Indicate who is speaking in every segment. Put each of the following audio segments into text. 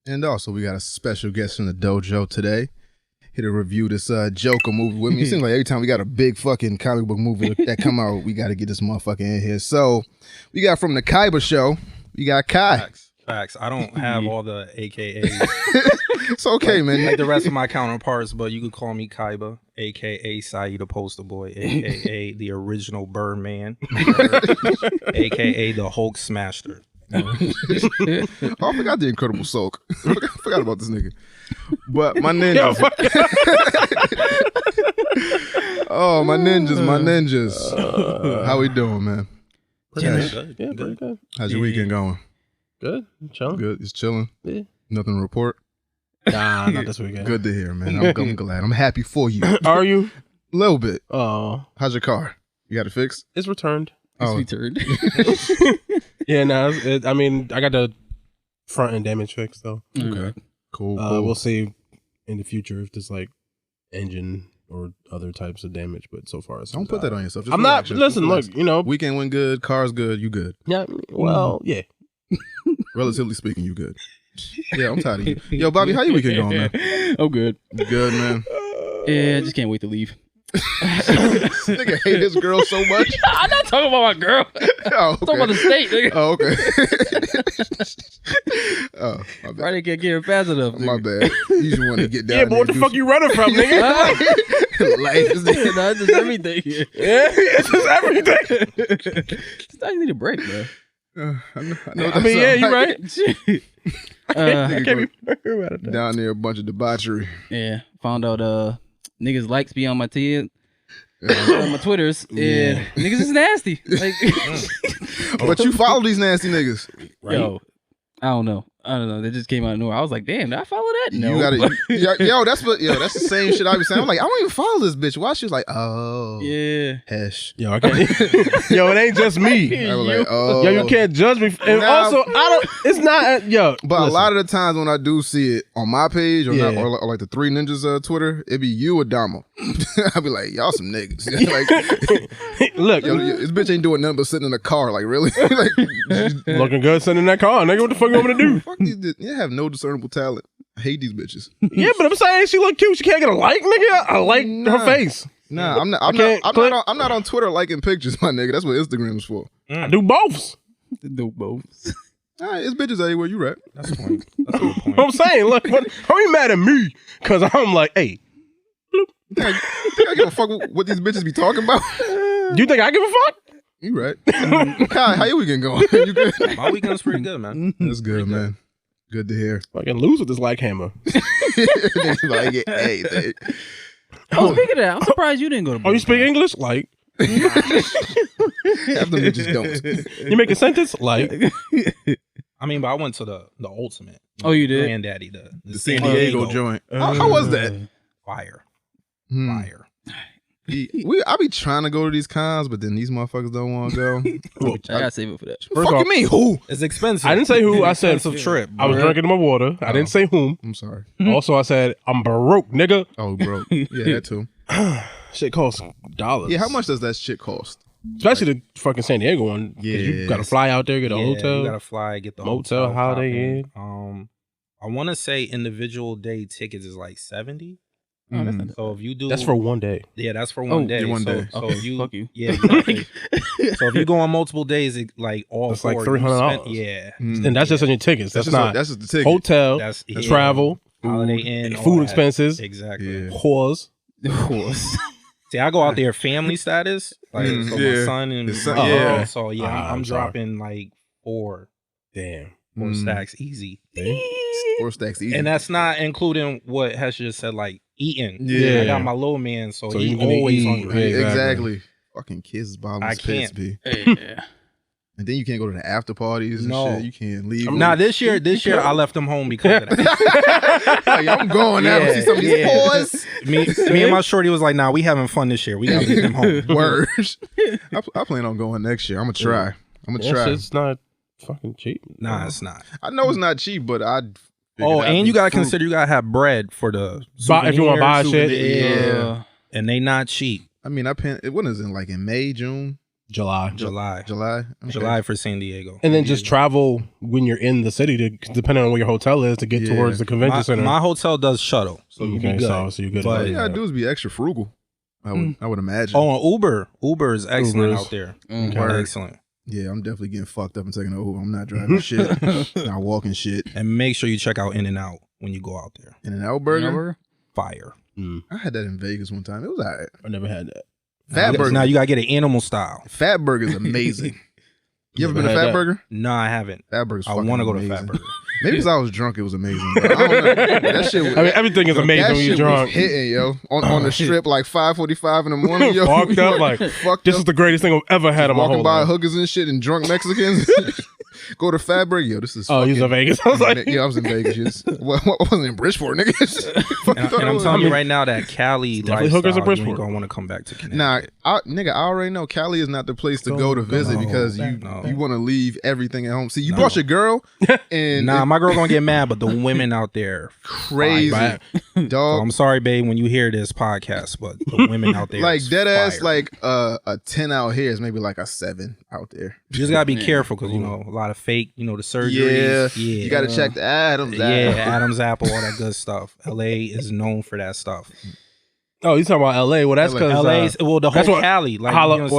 Speaker 1: And also, we got a special guest from the dojo today. Here to review this Joker movie with me. It seems like every time we got a big fucking comic book movie that come out, we got to get this motherfucker in here. So, we got from the Caiba show, we got Kai.
Speaker 2: Facts. I don't have all the AKAs.
Speaker 1: It's okay, man.
Speaker 2: Like the rest of my counterparts, but you could call me Caiba, AKA Saeed the Poster Boy, AKA the original Birdman, AKA the Hulk Smasher.
Speaker 1: Oh, I forgot the Incredible Sulk. I forgot about this nigga. But my ninjas. Oh, my ninjas. How we doing, man?
Speaker 3: Good. Yeah, pretty good.
Speaker 1: How's your weekend going?
Speaker 3: Good. Chilling.
Speaker 1: Good. It's chilling.
Speaker 3: Yeah.
Speaker 1: Nothing to report.
Speaker 3: Nah, not this weekend.
Speaker 1: Good to hear, man. I'm glad. I'm happy for you.
Speaker 3: Are you?
Speaker 1: A little bit.
Speaker 3: Oh.
Speaker 1: How's your car? You got it fixed?
Speaker 3: It's returned.
Speaker 1: Oh.
Speaker 4: It's returned.
Speaker 3: Yeah, no. I mean, I got the front end damage fixed though.
Speaker 1: Okay. Cool.
Speaker 3: We'll see in the future if there's like engine or other types of damage, but so far it's
Speaker 1: Don't put that on yourself. Just
Speaker 3: I'm
Speaker 1: relax.
Speaker 3: not. Listen, look. You know.
Speaker 1: Weekend went good. Car's good. You good.
Speaker 3: Yeah. Well, yeah.
Speaker 1: Relatively speaking, you good. Yeah, I'm tired of you. Yo, Bobby, how your weekend going, man?
Speaker 4: I'm good.
Speaker 1: Good, man.
Speaker 4: Yeah, I just can't wait to leave.
Speaker 1: This nigga hate his girl so much.
Speaker 4: I'm not talking about my girl.
Speaker 1: Oh, okay.
Speaker 4: I'm talking about the state, nigga.
Speaker 1: Oh, okay. Oh, my bad.
Speaker 4: Friday can't get her fast enough.
Speaker 1: My bad. You just want to get down.
Speaker 3: Yeah, but what the fuck you running from, nigga?
Speaker 1: Life is
Speaker 4: No, it's just everything.
Speaker 3: Yeah, it's just everything.
Speaker 4: I just need a break, bro.
Speaker 3: I mean, yeah, you right. I can't be about it.
Speaker 1: Down there, a bunch of debauchery.
Speaker 4: Yeah, found out niggas likes be on my on my Twitters. Yeah, niggas is nasty. Like,
Speaker 1: But you follow these nasty niggas.
Speaker 4: right? Yo, I don't know. They just came out of nowhere. I was like, damn, did I follow that? No.
Speaker 1: You gotta, that's the same shit I be saying. I'm like, I don't even follow this bitch. Why? She was like, oh,
Speaker 4: Yeah.
Speaker 1: hesh.
Speaker 3: Yo, I can't. Yo, it ain't just me.
Speaker 1: I was like, oh.
Speaker 3: Yo, you can't judge me. And
Speaker 1: Nah.
Speaker 3: also, I don't. It's not. Yo,
Speaker 1: But
Speaker 3: listen.
Speaker 1: a lot of the times when I do see it on my page or,
Speaker 3: Yeah.
Speaker 1: not, or like the Three Ninjas Twitter, it be you or Damo. I be like, y'all some niggas. Like,
Speaker 3: Look,
Speaker 1: yo, this bitch ain't doing nothing but sitting in a car. Like, really? Like,
Speaker 3: looking good sitting in that car, nigga. What the fuck you want me to do?
Speaker 1: fuck these. You have no discernible talent. I hate these bitches.
Speaker 3: Yeah, but I'm saying she look cute. She can't get a like, nigga. I like her face.
Speaker 1: Nah, I'm not on Twitter liking pictures, my nigga. That's what Instagram's for.
Speaker 3: I do both.
Speaker 4: Do both.
Speaker 1: All right, it's bitches everywhere. You right?
Speaker 2: That's a point. That's a good point.
Speaker 3: I'm saying, look, are you mad at me? Because I'm like, hey,
Speaker 1: You think I give a fuck what these bitches be talking about?
Speaker 3: you think I give a fuck?
Speaker 1: You right? Kai, how your weekend going? You good?
Speaker 2: My weekend was pretty good, man.
Speaker 1: That's good, man. Good to hear.
Speaker 3: I can lose with this like hammer.
Speaker 1: Like, hey,
Speaker 4: Oh, speaking of that, I'm surprised you didn't go to.
Speaker 3: Oh, you speak English? Like,
Speaker 1: half them bitches don't.
Speaker 3: you make a sentence? Like,
Speaker 2: I mean, but I went to the ultimate.
Speaker 4: Oh, you did?
Speaker 2: Granddaddy,
Speaker 1: The San Diego joint. How was that?
Speaker 2: Fire.
Speaker 1: Hmm.
Speaker 2: Fire.
Speaker 1: I be trying to go to these cons, but then these motherfuckers don't want to go.
Speaker 4: I gotta save it for that.
Speaker 3: first
Speaker 1: Fuck
Speaker 3: off,
Speaker 1: you mean who?
Speaker 2: It's expensive.
Speaker 3: I didn't say who. I said
Speaker 2: expensive trip.
Speaker 3: I was drinking my water. I didn't say whom.
Speaker 1: I'm sorry.
Speaker 3: Also, I said I'm broke, nigga.
Speaker 1: Oh, bro. Yeah, that too.
Speaker 3: Shit costs dollars.
Speaker 1: Yeah, how much does that shit cost?
Speaker 3: Especially the fucking San Diego one. 'Cause you gotta fly out there, get a hotel.
Speaker 2: You gotta fly, get the
Speaker 3: motel,
Speaker 2: hotel,
Speaker 3: Holiday
Speaker 2: hop in. I want to say individual day tickets is like $70.
Speaker 4: Oh, that's not
Speaker 2: So if you do,
Speaker 3: That's for one day.
Speaker 2: yeah, that's for one day.
Speaker 1: yeah, one day.
Speaker 2: So
Speaker 4: Okay,
Speaker 2: if you,
Speaker 4: fuck you.
Speaker 2: yeah, exactly. So if you go on multiple days, it, like all
Speaker 3: That's
Speaker 2: four,
Speaker 3: like
Speaker 2: you
Speaker 3: $300.
Speaker 2: spend- Yeah,
Speaker 3: And that's just on your tickets. That's not
Speaker 1: That's just the ticket.
Speaker 3: hotel,
Speaker 2: that's yeah,
Speaker 3: travel,
Speaker 2: Holiday Inn, all
Speaker 3: food
Speaker 2: that.
Speaker 3: expenses,
Speaker 2: Exactly.
Speaker 1: Yeah.
Speaker 3: whores.
Speaker 2: See, I go out there family status, like so my
Speaker 1: Yeah.
Speaker 2: son and
Speaker 1: His son-
Speaker 2: my
Speaker 1: yeah.
Speaker 2: daughter, so yeah,
Speaker 3: Ah,
Speaker 2: I'm
Speaker 3: I'm sorry.
Speaker 2: dropping like four
Speaker 3: Damn.
Speaker 2: stacks easy,
Speaker 1: 4 stacks easy.
Speaker 2: and that's not including what Hesh just said, like eating.
Speaker 1: Yeah.
Speaker 2: I got my little man, so,
Speaker 3: So
Speaker 2: he
Speaker 3: you gonna
Speaker 2: always
Speaker 3: eat.
Speaker 2: hungry.
Speaker 3: Yeah.
Speaker 1: Exactly. Fucking kids bottomless
Speaker 2: I
Speaker 1: pits,
Speaker 2: can't.
Speaker 1: B.
Speaker 4: Yeah.
Speaker 1: And then you can't go to the after parties and
Speaker 2: No.
Speaker 1: shit. You can't leave.
Speaker 2: Nah, this year I left him home because of that.
Speaker 1: Like, I'm going out to see some of these boys.
Speaker 2: me and my shorty was like, nah, we having fun this year. We gotta leave him home.
Speaker 1: Words. I plan on going next year. I'm gonna try. I'm gonna
Speaker 3: That
Speaker 1: try.
Speaker 3: shit's not fucking cheap.
Speaker 2: Nah, it's not.
Speaker 1: I know it's not cheap, but I.
Speaker 2: Oh, and you gotta consider you gotta have bread for the
Speaker 3: If you want to buy
Speaker 2: souvenirs,
Speaker 3: shit.
Speaker 1: Yeah.
Speaker 2: and they not cheap.
Speaker 1: I mean, when is it? Like in May, June?
Speaker 3: July.
Speaker 1: Okay.
Speaker 2: For San Diego.
Speaker 3: And then just travel when you're in the city, depending on where your hotel is, to get towards the convention center.
Speaker 2: My hotel does shuttle, so you'll be good.
Speaker 3: So you're good.
Speaker 2: But
Speaker 1: All you gotta do is be extra frugal. I would imagine.
Speaker 2: Oh, and Uber is excellent out there. Excellent.
Speaker 1: Yeah, I'm definitely getting fucked up and taking an Uber. I'm not driving shit. Not walking shit.
Speaker 2: And make sure you check out In-N-Out when you go out there.
Speaker 1: In-N-Out Burger?
Speaker 2: Fire.
Speaker 1: I had that in Vegas one time. It was all right.
Speaker 3: I never had that.
Speaker 1: Fat Burger.
Speaker 2: Now you gotta get an animal style.
Speaker 1: Fat Burger is amazing. You ever been to Fat Burger?
Speaker 2: No, I haven't.
Speaker 1: Fat Burger's
Speaker 2: I
Speaker 1: fucking
Speaker 2: want to go to
Speaker 1: amazing.
Speaker 2: Fat Burger.
Speaker 1: Maybe because I was drunk, it was amazing. But I don't know. That shit was,
Speaker 3: I mean, everything is amazing
Speaker 1: that
Speaker 3: when you're
Speaker 1: shit was
Speaker 3: drunk.
Speaker 1: hitting, yo. On the strip, like 5:45 in the morning, yo.
Speaker 3: Fucked up, like,
Speaker 1: fucked
Speaker 3: this
Speaker 1: up.
Speaker 3: is the greatest thing I've ever had in my whole
Speaker 1: Walking by
Speaker 3: life.
Speaker 1: hookers and shit and drunk Mexicans. Go to Fat Burger, yo. This is.
Speaker 3: Oh, he's in Vegas. I was like,
Speaker 1: yeah, I was in Vegas. Yes. What wasn't in Bridgeport, nigga?
Speaker 2: And I'm telling you right now that Cali
Speaker 3: definitely hookers in
Speaker 2: lifestyle, you
Speaker 3: Bridgeport.
Speaker 2: ain't gonna want to come back to Connecticut.
Speaker 1: Nah, nigga, I already know Cali is not the place to go to visit because you want to leave everything at home. See, you brought your girl, and
Speaker 2: Nah, my girl gonna get mad, but the women out there
Speaker 1: crazy,
Speaker 2: fire.
Speaker 1: dog.
Speaker 2: So I'm sorry, babe, when you hear this podcast, but the women out there,
Speaker 1: like
Speaker 2: is
Speaker 1: dead ass,
Speaker 2: fire.
Speaker 1: like a 10 out here is maybe like a 7 out there.
Speaker 2: You just gotta be careful because you know a lot of fake, the surgeries.
Speaker 1: Yeah,
Speaker 2: Yeah,
Speaker 1: you got to check the Adams.
Speaker 2: Yeah, Adam's apple, all that good stuff. LA is known for that stuff.
Speaker 3: oh, you talking about L.A.? Well, that's because
Speaker 2: LA's the
Speaker 3: that's
Speaker 2: whole
Speaker 3: what-
Speaker 2: Cali, like
Speaker 3: that's Hollywood,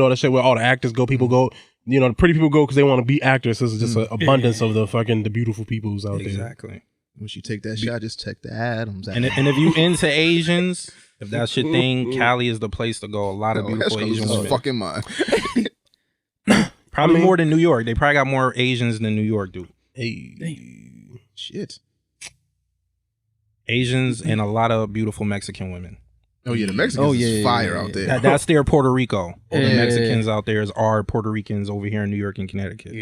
Speaker 3: all the shit where all the actors go, people go. The pretty people go because they want to be actors. This is just an abundance of the beautiful people who's out there.
Speaker 2: Exactly.
Speaker 1: Once you take that shot, just check the Adams.
Speaker 2: And if you into Asians, if that's your thing, Cali is the place to go. A lot of beautiful Asian women.
Speaker 1: Fucking mind.
Speaker 2: Probably more than New York. They probably got more Asians than New York do.
Speaker 3: Hey,
Speaker 1: Shit.
Speaker 2: Asians and a lot of beautiful Mexican women.
Speaker 1: Oh yeah, the Mexicans is fire out there.
Speaker 2: That's their Puerto Rico. All the
Speaker 4: Yeah.
Speaker 2: Mexicans out there are Puerto Ricans over here in New York and Connecticut.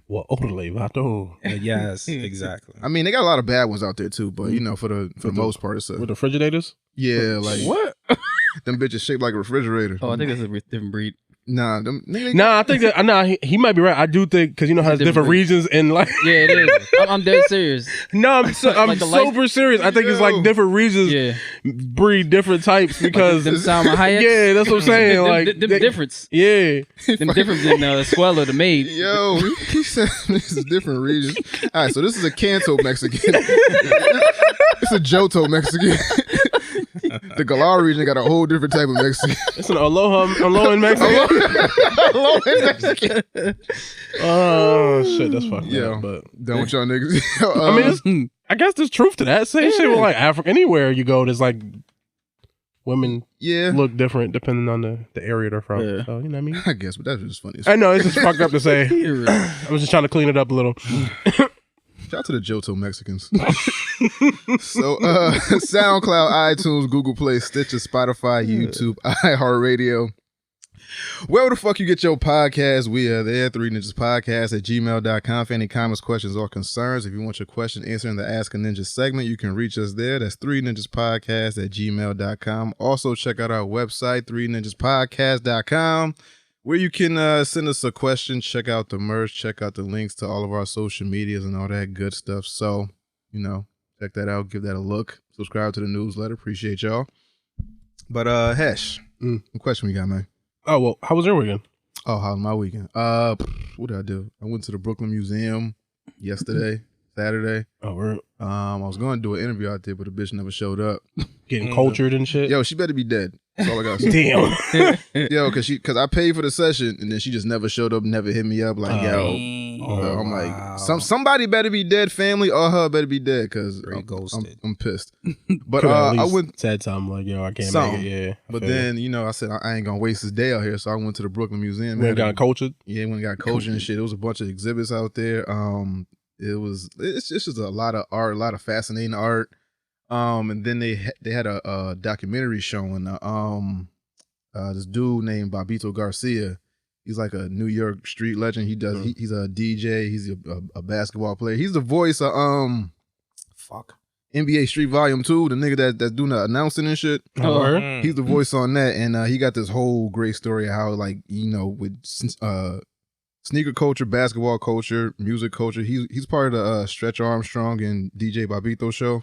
Speaker 3: well, orale, vato.
Speaker 2: Yes, exactly.
Speaker 1: I mean, they got a lot of bad ones out there too, but for the most part, it's
Speaker 3: With the refrigerators?
Speaker 1: yeah, like
Speaker 3: What?
Speaker 1: them bitches shaped like a refrigerator.
Speaker 4: Oh, I think that's a different breed.
Speaker 1: Nah, them.
Speaker 3: Nah, I think that he might be right. I do think because how there's different regions and like
Speaker 4: Yeah, it is. I'm dead serious.
Speaker 3: no, I'm
Speaker 4: Like the
Speaker 3: super serious. I think it's like different regions
Speaker 4: Yeah.
Speaker 3: breed different types because
Speaker 4: Them sound hi-hats.
Speaker 3: yeah, that's what I'm saying. Like
Speaker 4: them difference.
Speaker 3: yeah,
Speaker 4: Them different than Squella, the maid.
Speaker 1: Yo, he said this is different regions. All right, so this is a Canto Mexican. It's a Johto Mexican. The Galar region got a whole different type of Mexican.
Speaker 3: it's an aloha in Mexico.
Speaker 1: Mexican.
Speaker 3: Oh shit, that's fucked
Speaker 1: Yeah,
Speaker 3: up. But
Speaker 1: done with y'all niggas.
Speaker 3: I mean, I guess there's truth to that. Same shit with like Africa. Anywhere you go, there's like women
Speaker 1: yeah,
Speaker 3: look different depending on the area they're from.
Speaker 4: Yeah.
Speaker 3: So you know what I mean.
Speaker 1: I guess, but that's just funny.
Speaker 3: I know it's just fucked up to say. I was just trying to clean it up a little.
Speaker 1: Shout out to the Johto Mexicans. So, SoundCloud, iTunes, Google Play, Stitcher, Spotify, YouTube, iHeartRadio. Wherever the fuck you get your podcast, we are there. 3ninjaspodcast@gmail.com. For any comments, questions, or concerns, if you want your question answered in the Ask a Ninja segment, you can reach us there. That's 3ninjaspodcast@gmail.com. Also, check out our website, 3ninjaspodcast.com. where you can send us a question, check out the merch, check out the links to all of our social medias and all that good stuff. So, check that out, give that a look. Subscribe to the newsletter. Appreciate y'all. But Hesh, what question we got, man?
Speaker 3: Oh well, how was your weekend?
Speaker 1: Oh, how was my weekend? What did I do? I went to the Brooklyn Museum yesterday, Saturday.
Speaker 3: Oh, we're
Speaker 1: I was going to do an interview out there, but the bitch never showed up.
Speaker 3: getting cultured and shit.
Speaker 1: Yo, she better be dead. That's all I got to say.
Speaker 3: Damn.
Speaker 1: Yo, cause I paid for the session and then she just never showed up, never hit me up. Like, I'm like, somebody better be dead, family, or her better be dead, cause I'm pissed. But I went
Speaker 3: said something like, yo, I can't
Speaker 1: something.
Speaker 3: make it. Yeah.
Speaker 1: But then I said I ain't gonna waste this day out here, so I went to the Brooklyn Museum.
Speaker 3: We got cultured.
Speaker 1: Yeah, when got culture and shit. There was a bunch of exhibits out there. It's just a lot of art, a lot of fascinating art. And then they had a documentary showing this dude named Bobito Garcia. He's like a New York street legend. He's a DJ. He's a basketball player. He's the voice of NBA Street Volume 2, the nigga that's doing the announcing and shit. He's the voice on that, and he got this whole great story of how, like, with sneaker culture, basketball culture, music culture. He's part of the Stretch Armstrong and DJ Bobito show.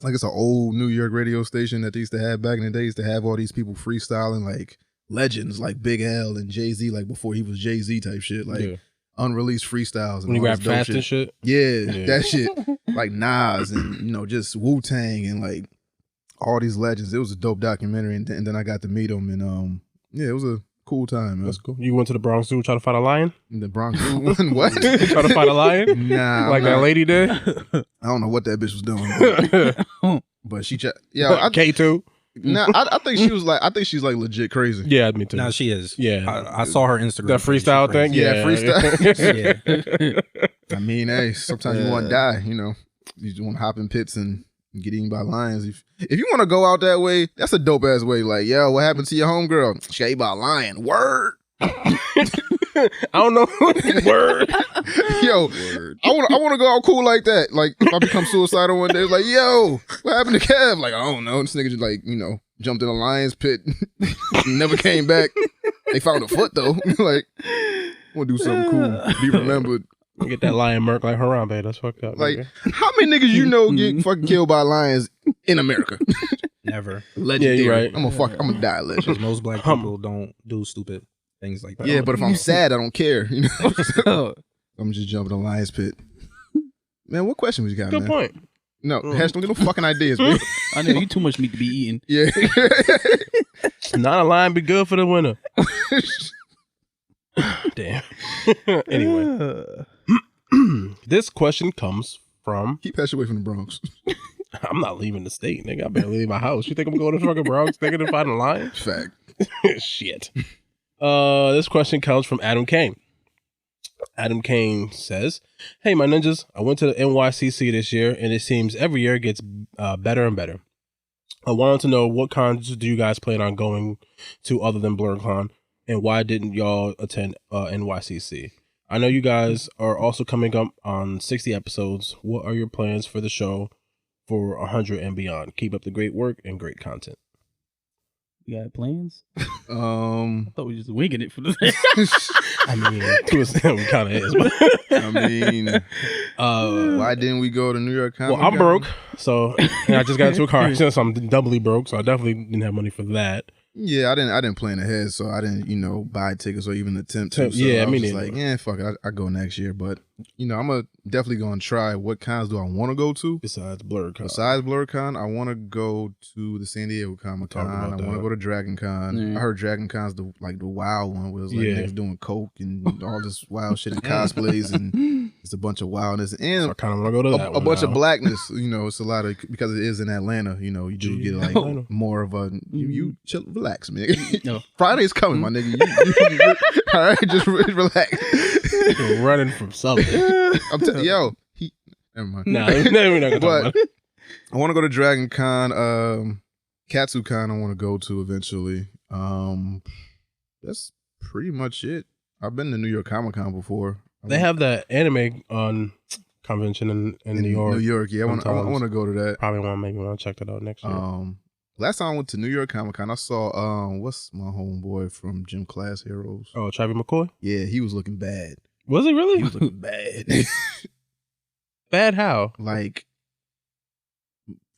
Speaker 1: Like, it's an old New York radio station that they used to have back in the day. Used to have all these people freestyling, like legends like Big L and Jay-Z, like before he was Jay-Z type shit, like
Speaker 3: Yeah.
Speaker 1: unreleased freestyles and
Speaker 3: When you
Speaker 1: all
Speaker 3: rap
Speaker 1: this dope
Speaker 3: fast and shit.
Speaker 1: Yeah, that shit. Like Nas and, you know, just Wu-Tang and like all these legends. It was a dope documentary, and then I got to meet them, and yeah, it was a cool time, man.
Speaker 3: That's cool. You went to the Bronx Zoo, try to fight a lion?
Speaker 1: The Bronx Zoo one, what?
Speaker 3: Try to fight a lion?
Speaker 1: Nah,
Speaker 3: Like that lady did?
Speaker 1: I don't know what that bitch was doing, but she,
Speaker 3: K2?
Speaker 1: nah, I think she was like, I think she's like legit crazy.
Speaker 3: Yeah, me too.
Speaker 2: Now she is.
Speaker 3: Yeah.
Speaker 2: I saw her Instagram.
Speaker 3: That freestyle thing?
Speaker 1: Yeah, freestyle.
Speaker 2: Yeah.
Speaker 1: I mean, hey, sometimes you want to die, you know. You just want to hop in pits and get eaten by lions. If you want to go out that way, that's a dope ass way. Like, yo, what happened to your homegirl? She ate by a lion. Word.
Speaker 3: I don't know. Word.
Speaker 1: Yo, I want to go out cool like that. Like, if I become suicidal one day, it's like, yo, what happened to Kev? Like, I don't know. This nigga just like, you know, jumped in a lion's pit, never came back. They found a foot though. Like, want to do something cool, be remembered.
Speaker 3: Get that lion murk like Harambe. That's fucked up.
Speaker 1: Like,
Speaker 3: nigga.
Speaker 1: how many niggas you know get fucking killed by lions in America?
Speaker 2: Never.
Speaker 1: Legendary.
Speaker 3: Yeah, you're right.
Speaker 1: I'm gonna die a legend.
Speaker 2: Because most black people don't do stupid things like that.
Speaker 1: Yeah, but if I'm sad, I don't care. You know,
Speaker 4: Oh,
Speaker 1: I'm just jumping a lion's pit. Man, what question was you got,
Speaker 3: Good
Speaker 1: man?
Speaker 3: point.
Speaker 1: No, Hash, don't get no fucking ideas, man.
Speaker 4: I know you too much meat to be eating.
Speaker 1: Yeah.
Speaker 3: Not a lion be good for the winter. Damn. Anyway. This question comes from...
Speaker 1: Keep Hash away from the Bronx.
Speaker 3: I'm not leaving the state, nigga. I better leave my house. You think I'm going to the fucking Bronx thinking to find a lion?
Speaker 1: Fact.
Speaker 3: Shit. This question comes from Adam Kane. Adam Kane says, "Hey, my ninjas, I went to the NYCC this year, and it seems every year gets better and better. I wanted to know what cons do you guys plan on going to other than BlurCon, and why didn't y'all attend NYCC? I know you guys are also coming up on 60 episodes. What are your plans for the show for 100 and beyond? Keep up the great work and great content."
Speaker 4: You got plans?
Speaker 1: I
Speaker 4: I thought we were just winging it for the
Speaker 3: I mean, to a extent, we kind of is. But
Speaker 1: mean, why didn't we go to New York Comic
Speaker 3: well, I'm broke, so and I just got into a car accident, so I'm doubly broke. So I definitely didn't have money for that.
Speaker 1: Yeah, I didn't plan ahead, so I didn't, you know, buy tickets or even attempt to. So
Speaker 3: Yeah,
Speaker 1: I was
Speaker 3: me
Speaker 1: just
Speaker 3: neither.
Speaker 1: like, yeah, fuck it, I go next year. But you know, I'm definitely gonna try. What cons do I want to go to?
Speaker 3: Besides BlurCon,
Speaker 1: Besides BlurCon, I want to go to the San Diego Comic Con.
Speaker 3: Talk
Speaker 1: I
Speaker 3: about
Speaker 1: want to
Speaker 3: that.
Speaker 1: go to Dragon Con.
Speaker 4: Yeah.
Speaker 1: I heard Dragon Con's the wild one, where it's like
Speaker 3: Yeah.
Speaker 1: niggas doing coke and all this wild shit and cosplays, and it's a bunch of wildness
Speaker 3: so
Speaker 1: and
Speaker 3: I kind of want to go to that
Speaker 1: a
Speaker 3: one
Speaker 1: bunch
Speaker 3: now.
Speaker 1: of blackness. You know, it's a lot of, because it is in Atlanta. You know, you do get like
Speaker 3: Atlanta.
Speaker 1: more of a you chill, relax, man.
Speaker 4: No.
Speaker 1: Friday's coming, my nigga. All right, just relax.
Speaker 3: Nigga running from something.
Speaker 1: Never mind.
Speaker 3: Nah, we're not gonna talk
Speaker 1: But
Speaker 3: about it.
Speaker 1: I want to go to Dragon Con. Katsu Con I want to go to eventually. That's pretty much it. I've been to New York Comic Con before.
Speaker 3: They have that anime convention in New York.
Speaker 1: New York, yeah. I
Speaker 3: sometimes.
Speaker 1: want to go to that.
Speaker 3: Probably want to check that out next year.
Speaker 1: Last time I went to New York Comic Con, I saw what's my homeboy from Gym Class Heroes?
Speaker 3: Oh, Travis McCoy?
Speaker 1: Yeah, he was looking bad.
Speaker 3: Was he really?
Speaker 1: He was looking bad.
Speaker 3: Bad how?
Speaker 1: Like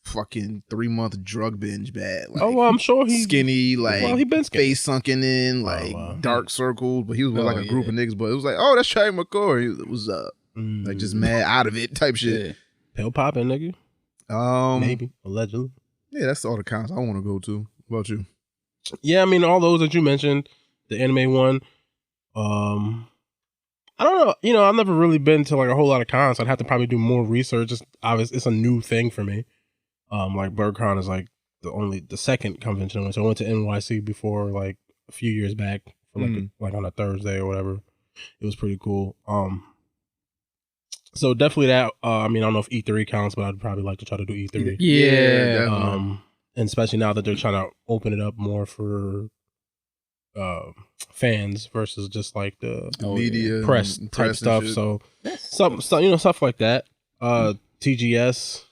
Speaker 1: fucking 3-month drug binge bad. Like,
Speaker 3: Oh, well, I'm sure he
Speaker 1: skinny, like
Speaker 3: Well, he been skinny.
Speaker 1: face sunken in, like
Speaker 3: wow.
Speaker 1: dark circles. But he was with like
Speaker 4: Oh,
Speaker 1: a group
Speaker 4: yeah.
Speaker 1: of niggas. But it was like, oh, that's Travis McCoy. It was like just mad out of it type shit.
Speaker 4: Yeah.
Speaker 3: Pill popping, nigga. Maybe. Allegedly.
Speaker 1: Yeah, that's all the cons I want to go to. What about you?
Speaker 3: Yeah, I mean, all those that you mentioned, the anime one. I don't know. You know, I've never really been to like a whole lot of cons. I'd have to probably do more research. It's a new thing for me. Like BlurCon is like the second convention I went to. I went to NYC before, like a few years back, for like on a Thursday or whatever. It was pretty cool. So definitely that. I mean, I don't know if E3 counts, but I'd probably like to try to do E3.
Speaker 4: Yeah.
Speaker 1: definitely.
Speaker 3: And especially now that they're trying to open it up more for fans versus just like the
Speaker 4: Oh,
Speaker 1: media, and
Speaker 3: press type
Speaker 1: and
Speaker 3: stuff.
Speaker 1: shit.
Speaker 3: So stuff like that. TGS.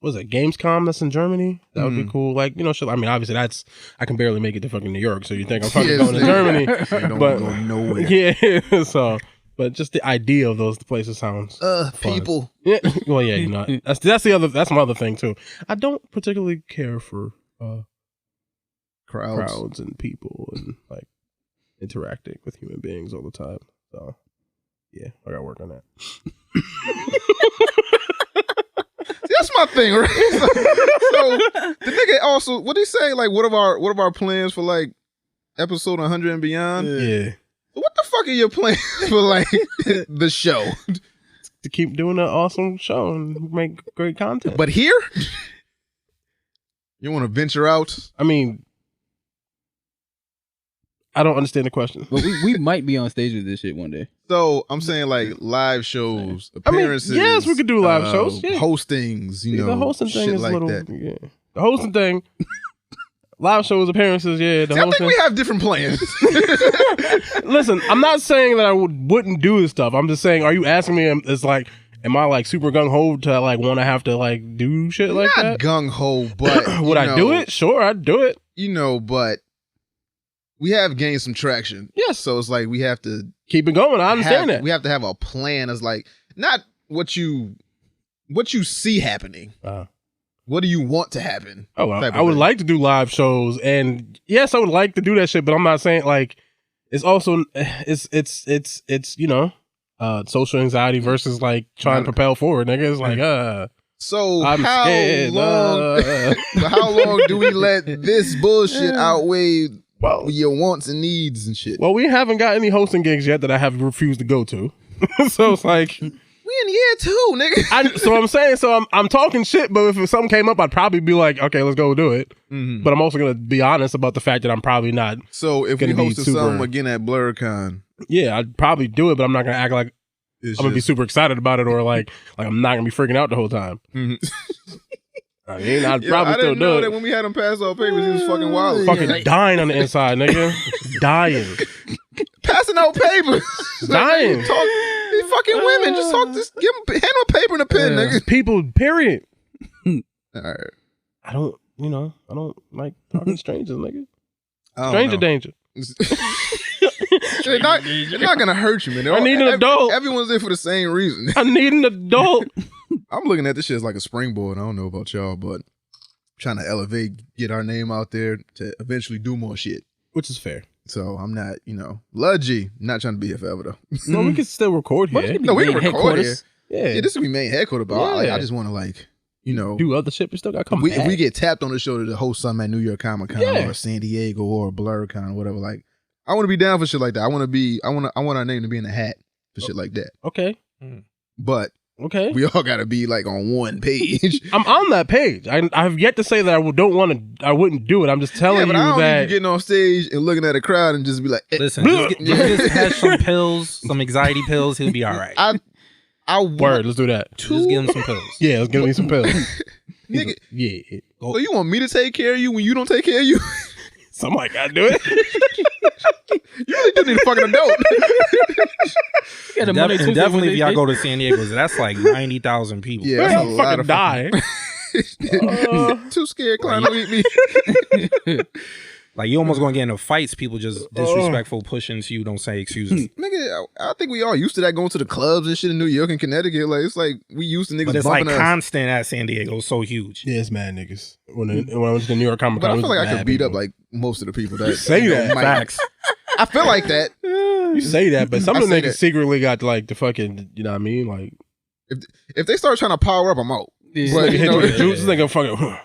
Speaker 3: What is it? Gamescom that's in Germany. That would be cool. Like, you know, shit. I mean, obviously I can barely make it to fucking New York, so you think I'm fucking going to Germany?
Speaker 1: You don't
Speaker 3: But-
Speaker 1: go nowhere.
Speaker 3: Yeah. So, but just the idea of those places sounds fun.
Speaker 1: People.
Speaker 3: Yeah. Well, yeah, you know, that's my other thing too. I don't particularly care for crowds and people and like interacting with human beings all the time. So yeah, I gotta work on that.
Speaker 1: That's my thing, right? So the nigga also, what did he say? Like, what of our plans for like episode 100 and beyond?
Speaker 3: Yeah.
Speaker 1: What the fuck are your plans for like the show?
Speaker 3: To keep doing an awesome show and make great content.
Speaker 1: But here, you want to venture out?
Speaker 3: I mean, I don't understand the question.
Speaker 4: But we might be on stage with this shit one day.
Speaker 1: So I'm saying like live shows, appearances.
Speaker 3: I mean, yes, we could do live shows. Yeah.
Speaker 1: Hostings, you know,
Speaker 3: the hosting thing
Speaker 1: shit
Speaker 3: is
Speaker 1: like
Speaker 3: a little.
Speaker 1: that.
Speaker 3: Yeah, the hosting thing. Live shows, appearances. Yeah, the
Speaker 1: See, I
Speaker 3: hosting.
Speaker 1: think we have different plans.
Speaker 3: Listen, I'm not saying that I wouldn't do this stuff. I'm just saying, are you asking me? It's like, am I like super gung ho to like want to have to like do shit like
Speaker 1: Not
Speaker 3: that?
Speaker 1: gung ho, but
Speaker 3: Would I do it? Sure, I'd do it.
Speaker 1: You know, but we have gained some traction.
Speaker 3: Yes.
Speaker 1: So it's like we have to
Speaker 3: Keep it going. I understand that.
Speaker 1: We have to have a plan as like not what you see happening. What do you want to happen?
Speaker 3: Oh, well, I would like to do live shows, and yes, I would like to do that shit. But I'm not saying like it's also it's you know social anxiety versus like trying to propel forward. Nigga, it's like
Speaker 1: So
Speaker 3: I'm
Speaker 1: how
Speaker 3: scared,
Speaker 1: long? How long do we let this bullshit outweigh your wants and needs and shit?
Speaker 3: Well, we haven't got any hosting gigs yet that I have refused to go to. So it's like
Speaker 1: we in year 2, nigga.
Speaker 3: So I'm talking shit, but if something came up, I'd probably be like, okay, let's go do it.
Speaker 1: Mm-hmm.
Speaker 3: But I'm also gonna be honest about the fact that I'm probably not.
Speaker 1: So if we hosted something again at BlurCon,
Speaker 3: yeah, I'd probably do it, but I'm not gonna act like I'm gonna be super excited about it or like I'm not gonna be freaking out the whole time.
Speaker 1: Mm-hmm.
Speaker 3: I mean, I'd probably still do it.
Speaker 1: That when we had him pass out papers, he was fucking wild.
Speaker 3: Fucking dying on the inside, nigga. Dying.
Speaker 1: Passing out papers.
Speaker 3: Dying.
Speaker 1: These fucking women. Just give him, hand him a paper and a pen, nigga.
Speaker 3: People, period.
Speaker 1: All right.
Speaker 3: I don't like talking to strangers, nigga.
Speaker 1: Stranger
Speaker 3: danger.
Speaker 1: They're not gonna hurt you, man.
Speaker 3: I need an adult.
Speaker 1: Everyone's there for the same reason.
Speaker 3: I need an adult.
Speaker 1: I'm looking at this shit as like a springboard. I don't know about y'all, but trying to elevate, get our name out there to eventually do more shit.
Speaker 3: Which is fair.
Speaker 1: So I'm not, Love G, not trying to be here forever though.
Speaker 3: No, we can still record here.
Speaker 1: No, we can record here.
Speaker 3: Yeah,
Speaker 1: this will be main headquarters, but I just want to
Speaker 3: do other shit. We still got to come back.
Speaker 1: If we get tapped on the show to host something at New York Comic Con or San Diego or BlurCon or whatever, like I want to be down for shit like that. I want our name to be in the hat for shit like that.
Speaker 3: Okay,
Speaker 1: but
Speaker 3: okay,
Speaker 1: we all got to be like on one page.
Speaker 3: I'm on that page. I have yet to say that I wouldn't do it. I'm just telling
Speaker 1: but
Speaker 3: you
Speaker 1: I don't
Speaker 3: that
Speaker 1: need you getting on stage and looking at a crowd and just be like,
Speaker 2: listen, just have some pills, some anxiety pills. He'll be all right.
Speaker 3: Word, let's do that.
Speaker 2: Just give him some pills.
Speaker 3: Yeah, let's give me some pills.
Speaker 1: Nigga,
Speaker 3: yeah.
Speaker 1: So you want me to take care of you when you don't take care of you?
Speaker 3: Somebody gotta do it.
Speaker 1: You really do need a fucking adult.
Speaker 2: Definitely if y'all go to San Diego, that's like 90,000 people.
Speaker 1: Yeah, that's a
Speaker 3: I'll
Speaker 1: lot
Speaker 3: fucking
Speaker 1: of
Speaker 3: die.
Speaker 1: Too scared, Klein, don't eat me.
Speaker 2: Like you almost gonna get into fights. People just disrespectful, pushing into you. Don't say excuse me.
Speaker 1: Nigga, I think we all used to that, going to the clubs and shit in New York and Connecticut. Like it's like we used to niggas.
Speaker 2: But it's
Speaker 1: bumping
Speaker 2: like
Speaker 1: us.
Speaker 2: constant at San Diego. It's so huge.
Speaker 3: Yeah, it's mad niggas. When I went to the New York Comic Con,
Speaker 1: But I feel like I could beat up like most of the people that
Speaker 3: say that.
Speaker 2: Facts.
Speaker 1: I feel like that.
Speaker 3: You say that, but some
Speaker 1: I
Speaker 3: of the
Speaker 1: say
Speaker 3: niggas
Speaker 1: that.
Speaker 3: secretly got like the fucking, you know what I mean? Like
Speaker 1: If they start trying to power up, I'm out.
Speaker 4: Yeah.
Speaker 1: But,
Speaker 3: hit you with the juice, this nigga fucking.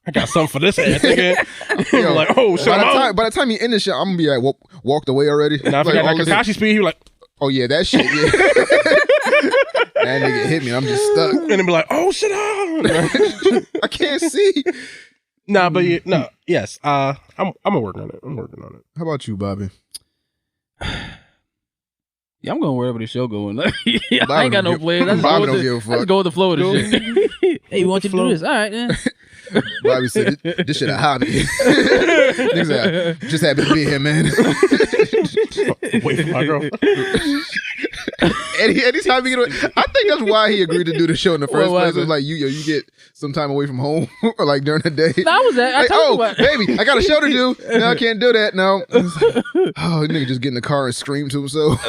Speaker 3: I got something for this ass, nigga.
Speaker 1: Yo,
Speaker 3: like, oh shit,
Speaker 1: by the time you end this shit, I'm gonna be like walked away already.
Speaker 3: And I forgot
Speaker 1: all
Speaker 3: that
Speaker 1: this-
Speaker 3: Kakashi speed. He was like,
Speaker 1: Oh yeah, that shit. Yeah. That nigga hit me. I'm just stuck.
Speaker 3: and then be like, oh shit,
Speaker 1: I can't see.
Speaker 3: nah, but yes, I'm gonna work on it. I'm working on it.
Speaker 1: How about you, Bobby?
Speaker 4: Yeah, I'm going wherever the show going. I
Speaker 1: Bobby
Speaker 4: ain't got
Speaker 1: don't
Speaker 4: no
Speaker 1: give-
Speaker 4: plans.
Speaker 1: Bobby don't give a fuck.
Speaker 4: Let's go with the flow of the shit. Hey, you want you to do this? All right, then.
Speaker 1: Bobby said, "This shit a hobby." Nigga said, just happy to be here, man.
Speaker 3: Wait for my girl.
Speaker 1: Anytime he get away, I think that's why he agreed to do the show in the first
Speaker 4: What
Speaker 1: place. It
Speaker 4: happened?
Speaker 1: was like you get some time away from home or like during the day.
Speaker 4: That was that. I
Speaker 1: Like,
Speaker 4: told you
Speaker 1: oh,
Speaker 4: what.
Speaker 1: baby, I got a show to do. No, I can't do that. No. Oh, nigga just get in the car and scream to himself.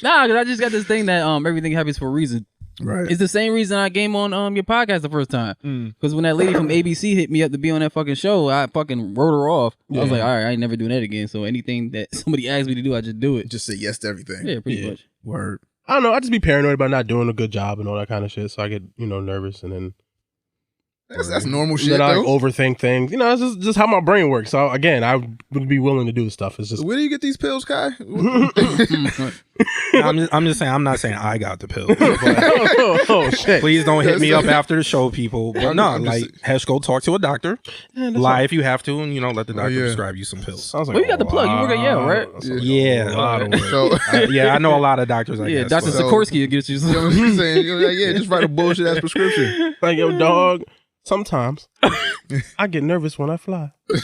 Speaker 4: Nah, because I just got this thing that everything happens for a reason.
Speaker 1: Right.
Speaker 4: It's the same reason I came on your podcast the first time. Because when that lady from ABC hit me up to be on that fucking show, I fucking wrote her off. I was like, all right, I ain't never doing that again. So anything that somebody asks me to do, I just do it.
Speaker 1: Just say yes to everything.
Speaker 4: Yeah, pretty much.
Speaker 1: Word.
Speaker 3: I don't know. I just be paranoid about not doing a good job and all that kind of shit. So I get, nervous and then
Speaker 1: That's normal shit,
Speaker 3: then I
Speaker 1: though.
Speaker 3: overthink things. It's just how my brain works. So again, I would be willing to do stuff. It's just
Speaker 1: Where do you get these pills, Kai?
Speaker 2: I'm just saying. I'm not saying I got the pills. But
Speaker 3: oh shit.
Speaker 2: please don't hit me up after the show, people. But no, like Hesh, go talk to a doctor. Lie if you have to, and let the doctor prescribe you some pills.
Speaker 3: Sounds like
Speaker 4: Well, you got the plug. You work at Yale, right?
Speaker 2: Yeah.
Speaker 1: So,
Speaker 2: Yeah, I know a lot of doctors. I
Speaker 4: Yeah,
Speaker 2: guess,
Speaker 4: Dr.
Speaker 2: but-
Speaker 4: Sikorsky will get you
Speaker 1: you know what
Speaker 4: some.
Speaker 1: I'm saying? Yeah, just write a bullshit ass prescription.
Speaker 3: Like, yo, dog, sometimes I get nervous when I fly.
Speaker 2: But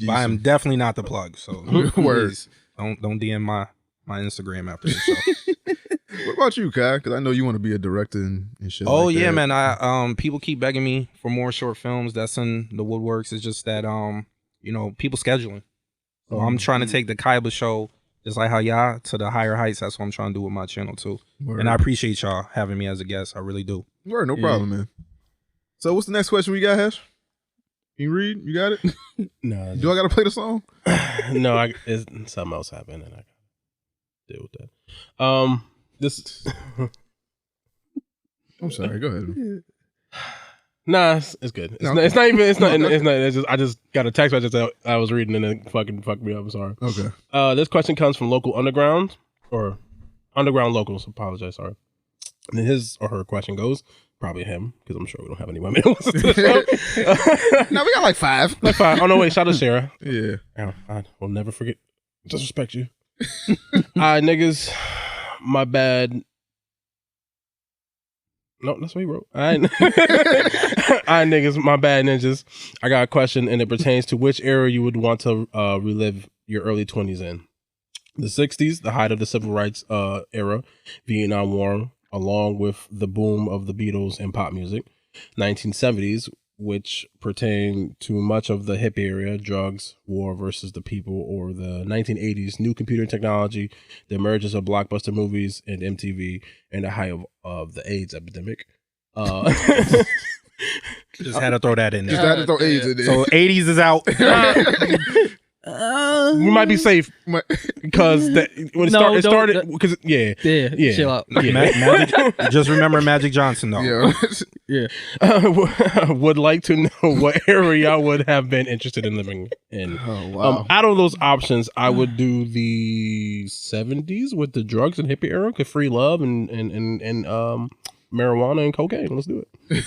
Speaker 2: I am definitely not the plug. So please don't DM my Instagram after the show.
Speaker 1: What about you, Kai? Because I know you want to be a director and shit.
Speaker 2: Oh
Speaker 1: like
Speaker 2: yeah,
Speaker 1: that.
Speaker 2: man. I people keep begging me for more short films. That's in the woodworks. It's just that people scheduling. So I'm trying to take the Caiba show, just like how y'all, to the higher heights. That's what I'm trying to do with my channel too.
Speaker 1: Word.
Speaker 2: And I appreciate y'all having me as a guest. I really do.
Speaker 1: Word, no problem, man. So what's the next question we got, Hesh? Can you read? You got it?
Speaker 3: No,
Speaker 1: Do I got to play the song?
Speaker 3: no, something else happened and I gotta deal with that. This
Speaker 1: I'm sorry. Go ahead.
Speaker 3: Nah, it's good. It's,
Speaker 1: No.
Speaker 3: not, it's not even. It's not. It's not. It's just. I just got a text message that I was reading and it fucking fucked me up. I'm sorry.
Speaker 1: Okay.
Speaker 3: This question comes from local underground or underground locals. Apologize. Sorry. And then his or her question goes, probably him, because I'm sure we don't have any women. Who listen to the show.
Speaker 1: No, we got like 5.
Speaker 3: Like 5. Oh no, wait. Shout out to Sarah.
Speaker 1: Yeah.
Speaker 3: I will never forget. Disrespect you. Alright, niggas. My bad. No, that's what he wrote. Alright, niggas. My bad, ninjas. I got a question, and it pertains to which era you would want to relive your early 20s in. The 60s, the height of the civil rights era, Vietnam War, along with the boom of the Beatles and pop music. 1970s, which pertain to much of the hippie era, drugs, war versus the people, or the 1980s, new computer technology, the emergence of blockbuster movies and MTV, and the height of the AIDS epidemic.
Speaker 2: Just had to throw that in
Speaker 1: Just
Speaker 2: there.
Speaker 1: had to throw AIDS in there.
Speaker 2: So 80s is out.
Speaker 3: We might be safe because when it started, because
Speaker 4: Yeah, chill out.
Speaker 2: Magic, just remember Magic Johnson though.
Speaker 1: Yeah.
Speaker 4: Yeah.
Speaker 3: would like to know what area I would have been interested in living in.
Speaker 1: Oh, wow.
Speaker 3: Out of those options, I would do the 70s with the drugs and hippie era, cause free love and marijuana and cocaine. Let's do it.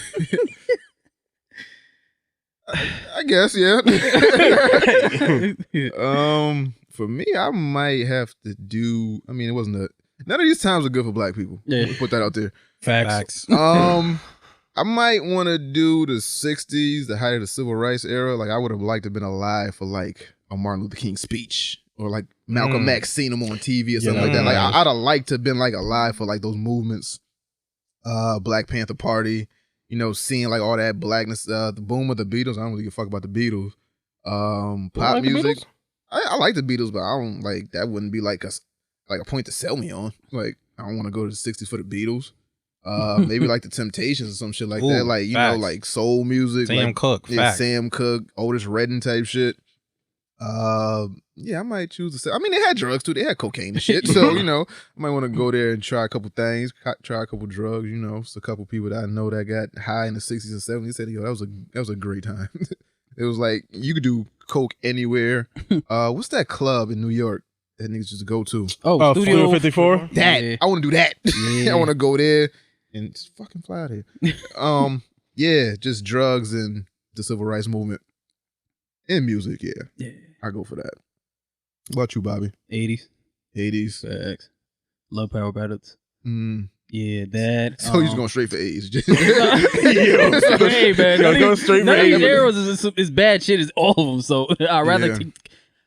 Speaker 1: I guess, yeah. For me, I might have to do. I mean, it wasn't none of these times are good for black people.
Speaker 4: Yeah.
Speaker 1: Let me put that out there.
Speaker 2: Facts.
Speaker 1: I might want to do the 60s, the height of the civil rights era. Like, I would have liked to have been alive for like a Martin Luther King speech, or like Malcolm X, seen him on TV or something like that. Like, I'd have liked to have been like alive for like those movements. Black Panther Party. Seeing like all that blackness, the boom of the Beatles. I don't really give a fuck about the Beatles. Pop music. I like the Beatles, but I don't like that. Wouldn't be like a point to sell me on. Like, I don't want to go to the 60s for the Beatles. Maybe like the Temptations or some shit like that. Like,
Speaker 2: facts.
Speaker 1: like soul music.
Speaker 2: Sam
Speaker 1: like,
Speaker 2: Cooke.
Speaker 1: Yeah,
Speaker 2: Facts.
Speaker 1: Sam Cooke, Otis Redding type shit. Yeah, I might choose to. I mean, they had drugs too. They had cocaine and shit. So I might want to go there and try a couple things, try a couple drugs. It's a couple people that I know that got high in the 60s and 70s. Said, that was a great time. It was like you could do coke anywhere. What's that club in New York that niggas just go to?
Speaker 4: Oh,
Speaker 3: Studio 54.
Speaker 1: That
Speaker 4: Yeah.
Speaker 1: I want to do that.
Speaker 4: Yeah.
Speaker 1: I want to go there and just fucking fly out here. Yeah, just drugs and the civil rights movement and music. Yeah. I go for that. What about you, Bobby?
Speaker 4: 80s.
Speaker 1: 80s.
Speaker 4: Facts. Love Power Ballads.
Speaker 1: Mm.
Speaker 4: Yeah, that.
Speaker 1: So you just going straight for AIDS?
Speaker 4: Hey, man.
Speaker 3: Go straight for
Speaker 4: none of these
Speaker 3: 80s.
Speaker 4: eras is bad shit as all of them. So I'd rather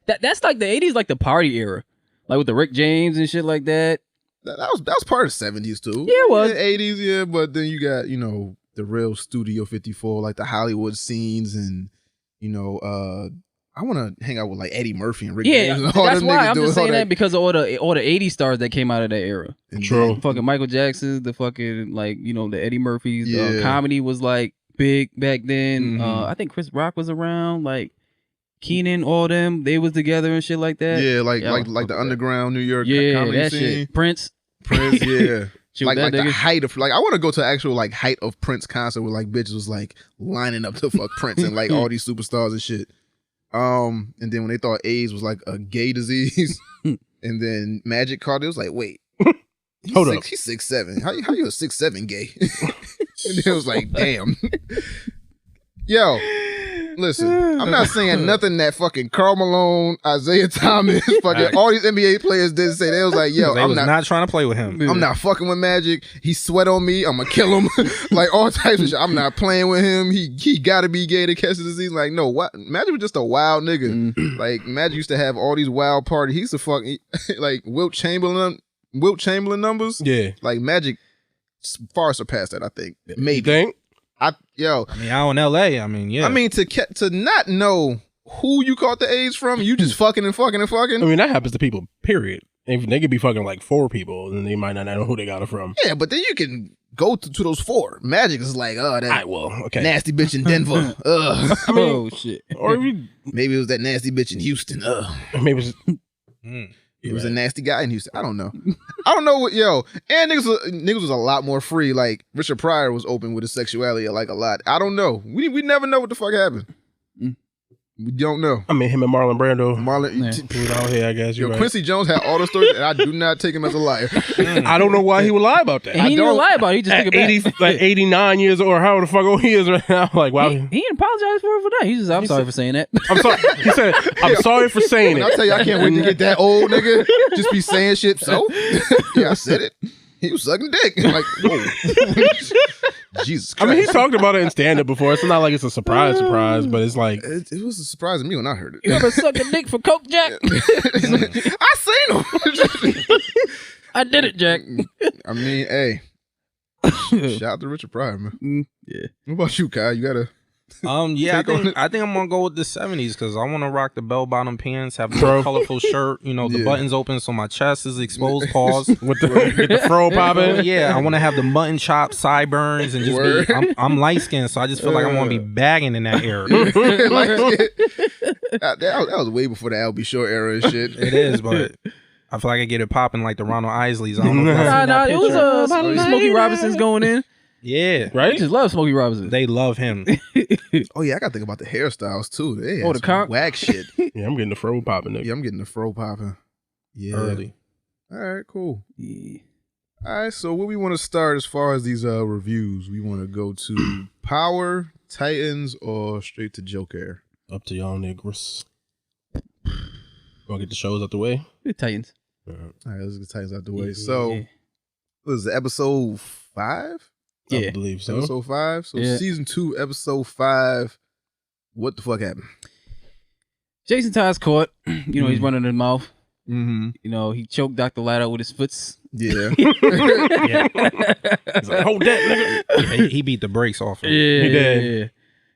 Speaker 1: Yeah.
Speaker 4: that's like the 80s, like the party era, like with the Rick James and shit like that.
Speaker 1: That was part of the 70s too.
Speaker 4: Yeah, it was.
Speaker 1: 80s, yeah, but then you got, the real Studio 54, like the Hollywood scenes and, I want to hang out with like Eddie Murphy and Rick
Speaker 4: Yeah,
Speaker 1: James and all
Speaker 4: that's
Speaker 1: them
Speaker 4: why
Speaker 1: niggas
Speaker 4: I'm
Speaker 1: doing
Speaker 4: just saying
Speaker 1: all
Speaker 4: that because of all the 80s stars that came out of that era.
Speaker 1: And
Speaker 3: True.
Speaker 1: then-
Speaker 4: Fucking Michael Jackson, the fucking like the Eddie Murphys.
Speaker 1: Yeah.
Speaker 4: Comedy was like big back then.
Speaker 1: Mhm.
Speaker 4: I think Chris Rock was around. Like Keenan, all them, they was together and shit like that.
Speaker 1: Yeah, like
Speaker 4: Yeah, I
Speaker 1: like
Speaker 4: fuck
Speaker 1: the
Speaker 4: with that.
Speaker 1: underground New York
Speaker 4: Yeah,
Speaker 1: comedy
Speaker 4: that
Speaker 1: scene.
Speaker 4: shit. Prince.
Speaker 1: Prince, yeah.
Speaker 4: Shit
Speaker 1: like
Speaker 4: with
Speaker 1: like
Speaker 4: that
Speaker 1: the
Speaker 4: nigga.
Speaker 1: height of like I want to go to actual like height of Prince concert where like bitches was like lining up to fuck Prince and like all these superstars and shit. And then when they thought AIDS was like a gay disease, and then Magic caught it, was like, wait,
Speaker 3: Hold up.
Speaker 1: he's 6'7". How you a 6'7" gay? And it was like, damn. Yo, listen, I'm not saying nothing that fucking Karl Malone, Isaiah Thomas, fucking all these NBA players didn't say. They was like, yo,
Speaker 2: They
Speaker 1: I'm
Speaker 2: was not trying to play with him.
Speaker 1: I'm not fucking with Magic. He sweat on me. I'm gonna kill him. Like all types of shit. I'm not playing with him. He gotta be gay to catch the disease. Like no, what? Magic was just a wild nigga. Like Magic used to have all these wild parties. He used to fuck like Wilt Chamberlain numbers.
Speaker 3: Yeah.
Speaker 1: Like Magic far surpassed that. I think
Speaker 3: You
Speaker 1: maybe.
Speaker 3: think?
Speaker 2: I mean, out in LA, I mean, yeah.
Speaker 1: I mean to not know who you caught the AIDS from, you just fucking and fucking and fucking.
Speaker 3: I mean, that happens to people, period. If they could be fucking like 4 people, and they might not know who they got it from.
Speaker 1: Yeah, but then you can go to those 4. Magic is like, oh, that
Speaker 3: Okay.
Speaker 1: nasty bitch in Denver. Ugh.
Speaker 3: I mean,
Speaker 4: Oh shit.
Speaker 3: or if you,
Speaker 1: Maybe it was that nasty bitch in Houston. Ugh.
Speaker 3: maybe it's just,
Speaker 1: It was a nasty guy in Houston. I don't know. I don't know what, yo. And niggas was a lot more free. Like, Richard Pryor was open with his sexuality like a lot. I don't know. We never know what the fuck happened. We don't know.
Speaker 3: I mean, him and Marlon Brando.
Speaker 1: Marlon,
Speaker 3: He was out here, I guess.
Speaker 1: yo,
Speaker 3: You're right.
Speaker 1: Quincy Jones had all the stories, and I do not take him as a liar.
Speaker 3: I don't know why he would lie about that.
Speaker 4: And he didn't
Speaker 1: don't-
Speaker 4: even lie about it. He just took
Speaker 3: At
Speaker 4: it back.
Speaker 3: 89 years old, or however the fuck old he is right now. Like, wow.
Speaker 4: He didn't apologize for that. He's just, I'm sorry for saying that.
Speaker 3: I'm sorry. He said, I'm sorry for saying
Speaker 1: And I
Speaker 3: it.
Speaker 1: tell you, I can't wait to get that old nigga just be saying shit. So, yeah, I said it. He was sucking dick. Like, whoa. Jesus
Speaker 3: I
Speaker 1: Christ.
Speaker 3: mean, he talked about it in stand up before. It's not like it's a surprise, but it's like,
Speaker 1: It was a surprise to me when I heard it.
Speaker 4: You ever suck a dick for Coke, Jack?
Speaker 1: I seen him.
Speaker 4: I did it, Jack.
Speaker 1: I mean, hey. Shout out to Richard Pryor, man.
Speaker 4: Yeah.
Speaker 1: What about you, Kai? You gotta
Speaker 2: Yeah,
Speaker 1: Take on it.
Speaker 2: I think I'm gonna go with the 70s because I want to rock the bell bottom pants, have a
Speaker 3: Bro.
Speaker 2: colorful shirt. You know, the
Speaker 1: Yeah.
Speaker 2: buttons open so my chest is exposed. Pause.
Speaker 3: with the fro popping.
Speaker 2: Yeah, I want to have the mutton chop sideburns and just
Speaker 1: Word.
Speaker 2: be. I'm light skinned, so I just feel like I want to be bagging in that area.
Speaker 1: like, that was way before the LB Short era and shit.
Speaker 2: It is, but I feel like I get it popping like the Ronald Isleys. I don't know if y'all
Speaker 4: Nah,
Speaker 2: seen that
Speaker 4: it was
Speaker 2: picture.
Speaker 4: Smokey Robinson's going in.
Speaker 2: Yeah,
Speaker 4: I just love Smokey Robinson.
Speaker 2: they love him.
Speaker 1: Oh yeah, I gotta think about the hairstyles too. They
Speaker 4: Oh,
Speaker 1: had
Speaker 4: the
Speaker 1: some
Speaker 4: con-
Speaker 1: whack shit.
Speaker 3: Yeah, I'm getting the fro popping. Nigga.
Speaker 1: Yeah, I'm getting the fro popping. Yeah.
Speaker 2: Early.
Speaker 1: All right, cool.
Speaker 4: Yeah.
Speaker 1: All right, so where we want to start as far as these reviews? We want to go to Power, Titans, or straight to Joker?
Speaker 3: Up to y'all niggas. Want to get the shows out the way?
Speaker 4: The Titans.
Speaker 1: All right, let's get Titans out the way.
Speaker 4: Yeah.
Speaker 1: So, what is it, episode 5?
Speaker 3: I
Speaker 4: Yeah.
Speaker 3: believe so.
Speaker 1: Episode 5? So,
Speaker 4: Yeah.
Speaker 1: season 2, episode 5. What the fuck happened?
Speaker 4: Jason Todd's caught. You know, he's running his mouth.
Speaker 1: Mm-hmm.
Speaker 4: You know, he choked Dr. Light out with his foots.
Speaker 1: Yeah.
Speaker 2: Yeah,
Speaker 3: He's like, hold that, nigga.
Speaker 2: he beat the brakes off him.
Speaker 4: Yeah,
Speaker 3: He did.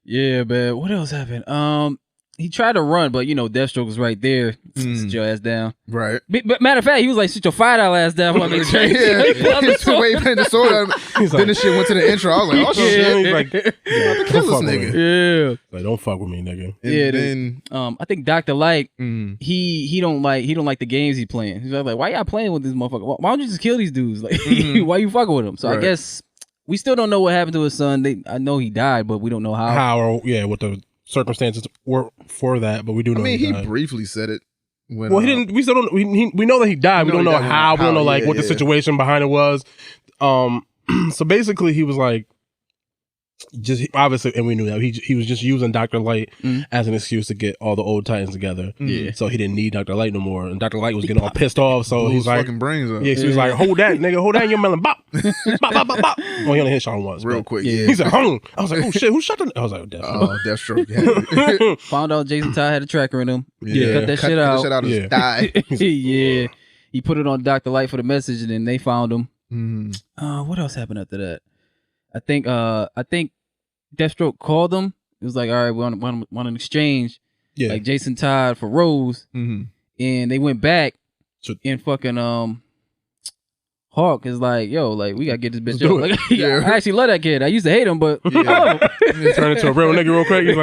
Speaker 4: Yeah, but what else happened? He tried to run, but you know, Deathstroke was right there. Sit your ass down.
Speaker 1: Right.
Speaker 4: But matter of fact, he was like, "Sit your $5 ass down." While I make change.
Speaker 1: Yeah. He's way putting the sword on him.
Speaker 3: He's
Speaker 1: Then
Speaker 3: like,
Speaker 1: the shit went to the intro. I was like, oh
Speaker 3: yeah.
Speaker 1: shit.
Speaker 3: He's like,
Speaker 1: Kill
Speaker 3: don't
Speaker 1: this
Speaker 3: fuck with
Speaker 1: nigga.
Speaker 3: me.
Speaker 4: Yeah.
Speaker 3: Like, don't fuck with me, nigga.
Speaker 1: And
Speaker 4: Yeah,
Speaker 1: then
Speaker 4: I think Dr. Light,
Speaker 1: mm,
Speaker 4: he don't like the games he playing. He's like, why y'all playing with this motherfucker? Why don't you just kill these dudes? Like,
Speaker 1: Mhm.
Speaker 4: why you fucking with him? So I
Speaker 1: Right.
Speaker 4: guess we still don't know what happened to his son. I know he died, but we don't know how.
Speaker 3: How or what the circumstances were for that, but we do
Speaker 1: I
Speaker 3: know.
Speaker 1: mean,
Speaker 3: he
Speaker 1: he
Speaker 3: died.
Speaker 1: briefly said it. When,
Speaker 3: Well, he didn't. We still don't. We know that he died. We
Speaker 1: know
Speaker 3: don't
Speaker 1: he
Speaker 3: know
Speaker 1: died,
Speaker 3: how. We don't know
Speaker 1: how,
Speaker 3: like
Speaker 1: yeah,
Speaker 3: what the
Speaker 1: yeah.
Speaker 3: situation behind it was. So basically, he was like, just obviously, and we knew that he was just using Dr. Light
Speaker 4: Mhm.
Speaker 3: as an excuse to get all the old Titans together.
Speaker 1: Yeah.
Speaker 3: So he didn't need Dr. Light no more, and Dr. Light was getting all pissed off. So
Speaker 1: blew
Speaker 3: he's
Speaker 1: his
Speaker 3: like,
Speaker 1: fucking brains up.
Speaker 3: yeah, so he's like, hold that, nigga, hold that, in your melon, bop, bop, bop, bop, bop. Well, he only hit Sean once,
Speaker 1: Real
Speaker 3: but
Speaker 1: quick.
Speaker 4: Yeah.
Speaker 1: Yeah.
Speaker 3: he said, hung. I was like, oh shit, who shot the? I was like,
Speaker 1: Oh,
Speaker 3: Deathstroke.
Speaker 1: Deathstroke.
Speaker 4: Found out Jason Todd had a tracker in him.
Speaker 3: Yeah.
Speaker 4: Cut that shit out.
Speaker 1: Cut the shit out of
Speaker 3: Yeah.
Speaker 1: his thigh.
Speaker 4: Yeah. He put it on Dr. Light for the message, and then they found him.
Speaker 1: Mhm.
Speaker 4: What else happened after that? I think Deathstroke called him. It was like, all right, we want an exchange. like Jason Todd for Rose,
Speaker 1: Mm-hmm.
Speaker 4: and they went back and fucking Hawk is like, yo, like we gotta get this bitch up. Like, I actually love that kid. I used to hate him, but I love him.
Speaker 3: Turn into a real nigga real quick. He's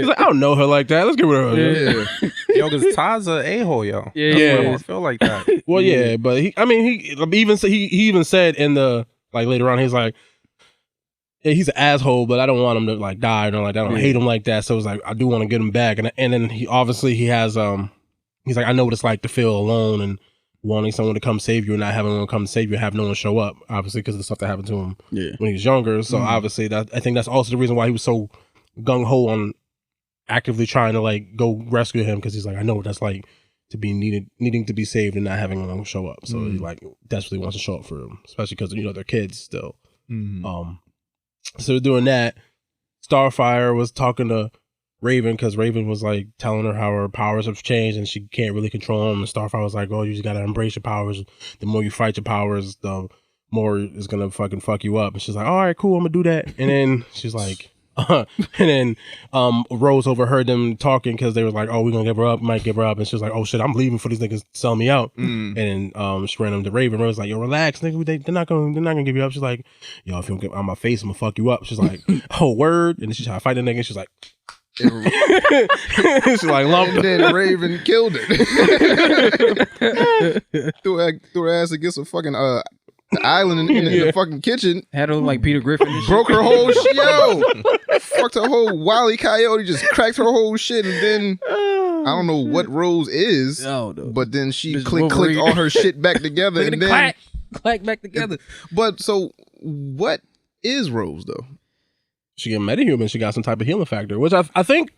Speaker 3: like, I don't know her like that. Let's get rid of her.
Speaker 1: Yeah.
Speaker 2: Yo, because Todd's a a-hole, yo.
Speaker 3: Yeah.
Speaker 2: I feel like that.
Speaker 3: Well, yeah, but he even said in the like later on, he's like, yeah, he's an asshole, but I don't want him to like die or like I don't hate him like that. So it's like I do want to get him back, and then he has he's like, I know what it's like to feel alone and wanting someone to come save you and not having anyone come save you and have no one show up, obviously because of the stuff that happened to him when he was younger. So obviously that I think that's also the reason why he was so gung-ho on actively trying to like go rescue him, because he's like, I know what that's like to be needing to be saved and not having anyone show up. So he like desperately wants to show up for him, especially because they're kids still. So doing that, Starfire was talking to Raven because Raven was like telling her how her powers have changed and she can't really control them. And Starfire was like, "Oh, you just gotta embrace your powers. The more you fight your powers, the more it's gonna fucking fuck you up." And she's like, "All right, cool, I'm gonna do that." And then she's like, and then Rose overheard them talking because they were like, "Oh, we're gonna give her up, might give her up." And she was like, "Oh shit, I'm leaving for these niggas to sell me out." And then she ran them to Raven. Rose was like, "Yo, relax, nigga. They're not gonna give you up." She's like, "Yo, if you don't get on my face, I'm gonna fuck you up." She's like, "Oh, word." And then she's trying to fight the nigga. And she's like. She's like, loved
Speaker 1: and then Raven killed it. threw her ass against a fucking island in the fucking kitchen.
Speaker 4: Had her like Peter Griffin. And
Speaker 1: broke her whole shit. Yo, fucked her whole Wile E. Coyote. Just cracked her whole shit, and then I don't know what Rose is, but then she clicked all her shit back together, and then
Speaker 4: clack back together.
Speaker 1: But so, what is Rose though?
Speaker 3: She get metahuman. She got some type of healing factor, which I think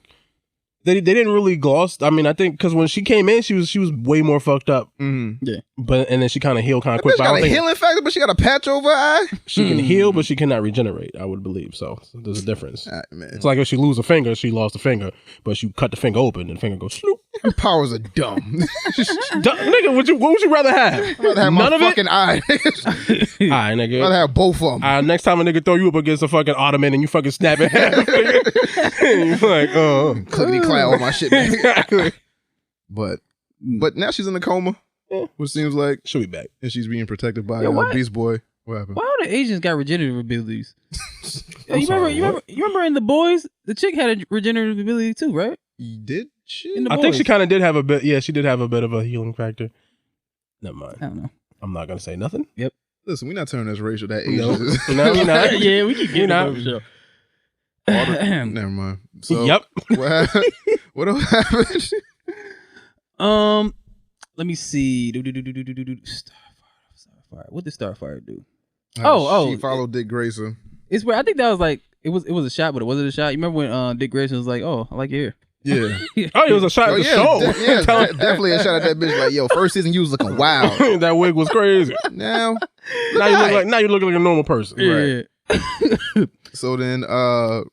Speaker 3: they didn't really gloss. I mean, I think because when she came in, she was way more fucked up.
Speaker 4: Yeah,
Speaker 3: but and then she kind of healed kind of quick.
Speaker 1: She got a healing factor, but she got a patch over her eye.
Speaker 3: She can heal, but she cannot regenerate. I would believe so. There's a difference.
Speaker 1: Man.
Speaker 3: It's like if she lose a finger, she lost a finger, but she cut the finger open and the finger goes sloop.
Speaker 1: Her powers are dumb.
Speaker 3: Nigga, what would you rather have?
Speaker 1: I'd rather have
Speaker 3: none
Speaker 1: my
Speaker 3: of
Speaker 1: fucking eye.
Speaker 3: All right, nigga.
Speaker 1: I'd rather have both of them.
Speaker 3: Next time a nigga throw you up against a fucking ottoman and you fucking snap it half, you're like, oh,
Speaker 1: clickety clack all my shit back.
Speaker 3: Exactly.
Speaker 1: But now she's in a coma, which seems like
Speaker 3: she'll be back,
Speaker 1: and she's being protected by Beast Boy. What happened?
Speaker 4: Why all the Asians got regenerative abilities? You remember in The Boys, the chick had a regenerative ability too, right?
Speaker 1: Did she?
Speaker 3: I think she kind of did have a bit. Yeah, she did have a bit of a healing factor. Never mind.
Speaker 4: I don't know.
Speaker 3: I'm not gonna say nothing.
Speaker 4: Yep.
Speaker 1: Listen, we're not turning this racial. That Asian.
Speaker 3: No, we're not.
Speaker 4: Yeah, we keep getting
Speaker 3: not.
Speaker 1: Never mind. So,
Speaker 3: yep.
Speaker 1: What happened? What happened?
Speaker 4: Let me see. Starfire. What did Starfire do?
Speaker 1: She followed Dick Grayson.
Speaker 4: It's where I think that was like it was a shot, but it wasn't a shot. You remember when Dick Grayson was like, "Oh, I like your hair."
Speaker 1: Yeah.
Speaker 3: Oh, it was a shot at the show.
Speaker 1: Definitely a shot at that bitch. Like, yo, first season you was looking wild.
Speaker 3: That wig was crazy.
Speaker 1: Now
Speaker 3: you look like a normal person.
Speaker 4: Yeah.
Speaker 1: Right. So then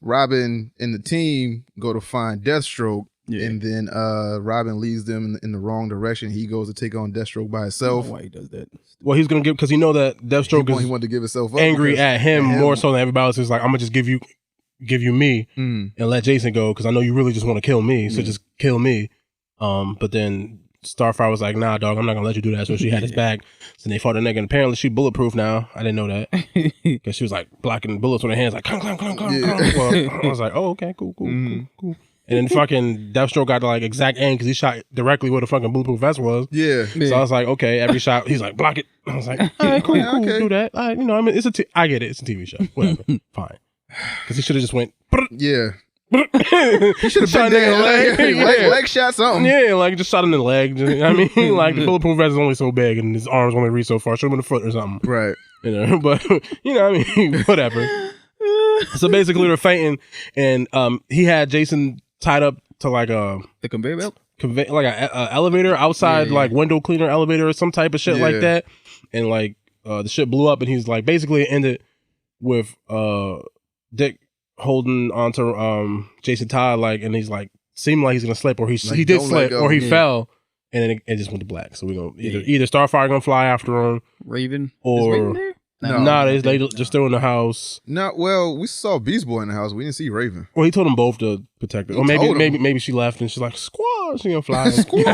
Speaker 1: Robin and the team go to find Deathstroke. Yeah. And then Robin leads them in the wrong direction. He goes to take on Deathstroke by himself.
Speaker 4: I don't know why he does that.
Speaker 3: Well, he's gonna give because he know that Deathstroke
Speaker 1: he wanted to give himself up
Speaker 3: angry at him more so than everybody else. Is like, I'm gonna just give you me and let Jason go because I know you really just want to kill me. So just kill me. But then Starfire was like, nah, dog, I'm not gonna let you do that. So she had his back. So they fought the nigga. And apparently she bulletproof now. I didn't know that because she was like blocking bullets with her hands, like clunk, clunk, clunk, clunk. Well, I was like, oh, okay, cool. And then fucking Deathstroke got the like exact aim because he shot directly where the fucking bulletproof vest was.
Speaker 1: Yeah.
Speaker 3: So I was like, okay, every shot, he's like, block it. I was like, all right, cool, do that. I mean, I get it. It's a TV show. Whatever. Fine. Because he should have just went.
Speaker 1: Yeah. He should have shot that leg shot something.
Speaker 3: Yeah, like just shot him in the leg. I mean, like the bulletproof vest is only so big and his arms only reach so far. Shoot him in the foot or something.
Speaker 1: Right.
Speaker 3: But I mean, whatever. So basically, they're fighting, and he had Jason tied up to like the
Speaker 4: conveyor belt,
Speaker 3: like a elevator outside, like window cleaner elevator or some type of shit like that, and like the shit blew up, and he's like basically ended with Dick holding onto Jason Todd, like, and he's like seemed like he's gonna slip, or he did slip, or he fell, and then it just went to black. So we gonna either Starfire gonna fly after him,
Speaker 4: Raven,
Speaker 3: or
Speaker 4: Raven there?
Speaker 3: Nah, they just still in the house.
Speaker 1: No, well, we saw Beast Boy in the house. We didn't see Raven.
Speaker 3: Well, he told them both to protect it. Or maybe she left and she's like, squash, she gonna fly.
Speaker 1: Squash.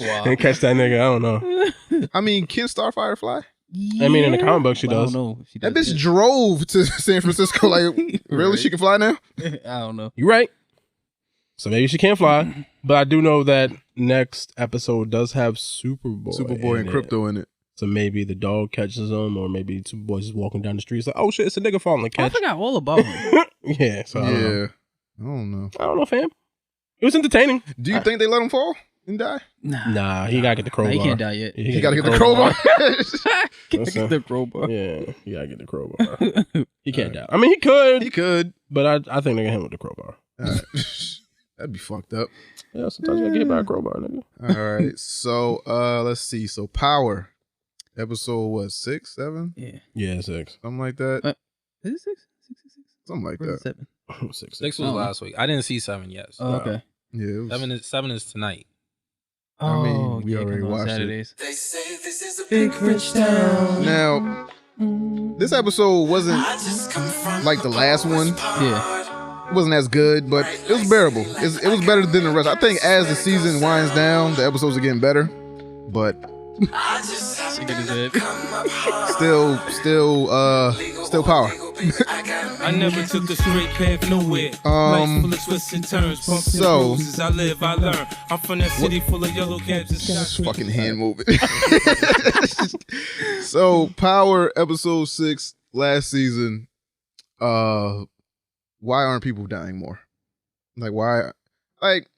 Speaker 3: And catch that nigga. I don't know.
Speaker 1: I mean, can Starfire fly?
Speaker 3: I mean, in the comic book, she does.
Speaker 4: I don't know.
Speaker 1: That bitch drove to San Francisco. Like, really? She can fly now?
Speaker 4: I don't know.
Speaker 3: You're right. So maybe she can't fly. But I do know that next episode does have Superboy
Speaker 1: and Crypto in it.
Speaker 3: So maybe the dog catches him, or maybe Superboy's just walking down the street. It's like, oh shit, it's a nigga falling to catch.
Speaker 4: I forgot all about him.
Speaker 3: Yeah. So
Speaker 1: I don't know.
Speaker 3: I don't know, fam. It was entertaining.
Speaker 1: Do you think they let him fall and die?
Speaker 3: Nah, he gotta get the crowbar.
Speaker 4: He can't die yet.
Speaker 1: He gotta get the crowbar.
Speaker 4: Get the crowbar.
Speaker 3: Yeah, he gotta get the crowbar. He can't die. I mean, he could.
Speaker 1: He could.
Speaker 3: But I think they can hit him with the crowbar.
Speaker 1: That'd be fucked up.
Speaker 3: Yeah, sometimes you gotta get hit by a crowbar, nigga.
Speaker 1: All right. So let's see. So Power. Episode what, 6, 7?
Speaker 3: Yeah, 6.
Speaker 1: Something like that.
Speaker 4: Is it 6?
Speaker 1: Something like
Speaker 4: Or is
Speaker 1: that.
Speaker 4: it 7?
Speaker 3: 6.
Speaker 2: 6 was last week. I didn't see 7 yet. So.
Speaker 4: Oh, okay.
Speaker 1: Yeah. It was,
Speaker 2: 7 is tonight.
Speaker 1: I mean, we already watched
Speaker 4: Saturdays.
Speaker 5: They say this is a big rich town.
Speaker 1: Now, this episode wasn't like the last one.
Speaker 4: Yeah.
Speaker 1: It wasn't as good, but it was bearable. It was better than the rest. I think as the season winds down, the episodes are getting better. But still Power.
Speaker 5: I never took a straight path nowhere. Life full of twists and turns.
Speaker 1: So
Speaker 5: As I live, I learn. I'm from that city full of yellow cabs and
Speaker 1: just fucking hand moving. So Power episode 6 last season. Why aren't people dying more? Like why? Like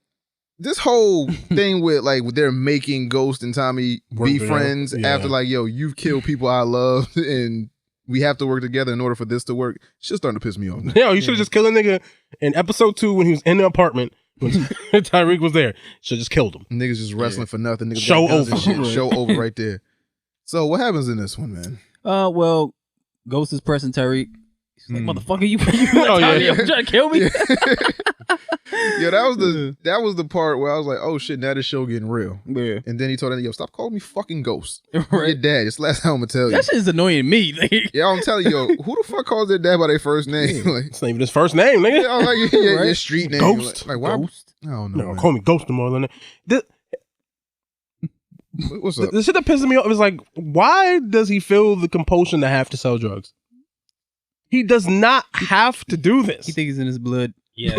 Speaker 1: this whole thing with like they're making Ghost and Tommy be friends after like, yo, you've killed people I love and we have to work together in order for this to work. It's just starting to piss me off.
Speaker 3: Yo, you should have just killed a nigga in episode 2 when he was in the apartment when Tyreek was there. Should have just killed him.
Speaker 1: Niggas just wrestling for nothing. Niggas
Speaker 3: Show over.
Speaker 1: Show over right there. So what happens in this one, man?
Speaker 4: Well, Ghost is pressing Tyreek. He's like, motherfucker, you trying to kill me?
Speaker 1: Yeah, that was the part where I was like, oh shit, now this show getting real.
Speaker 4: Yeah.
Speaker 1: And then he told him, yo, stop calling me fucking Ghost.
Speaker 4: Right.
Speaker 1: Your dad. It's the last time I'm gonna tell you.
Speaker 4: That shit is annoying me. Like,
Speaker 1: Yeah, I'm telling you, yo, who the fuck calls their dad by their first name? Like,
Speaker 3: It's not even his first name, nigga.
Speaker 1: I'm like, your street name.
Speaker 3: Ghost.
Speaker 1: Like why?
Speaker 4: Ghost?
Speaker 1: I don't know.
Speaker 3: No,
Speaker 1: man.
Speaker 3: call me Ghost more than that.
Speaker 1: What's up?
Speaker 3: The shit that pisses me off is like, why does he feel the compulsion to have to sell drugs? He does not have to do this.
Speaker 4: he thinks it's in his blood.
Speaker 2: Yeah,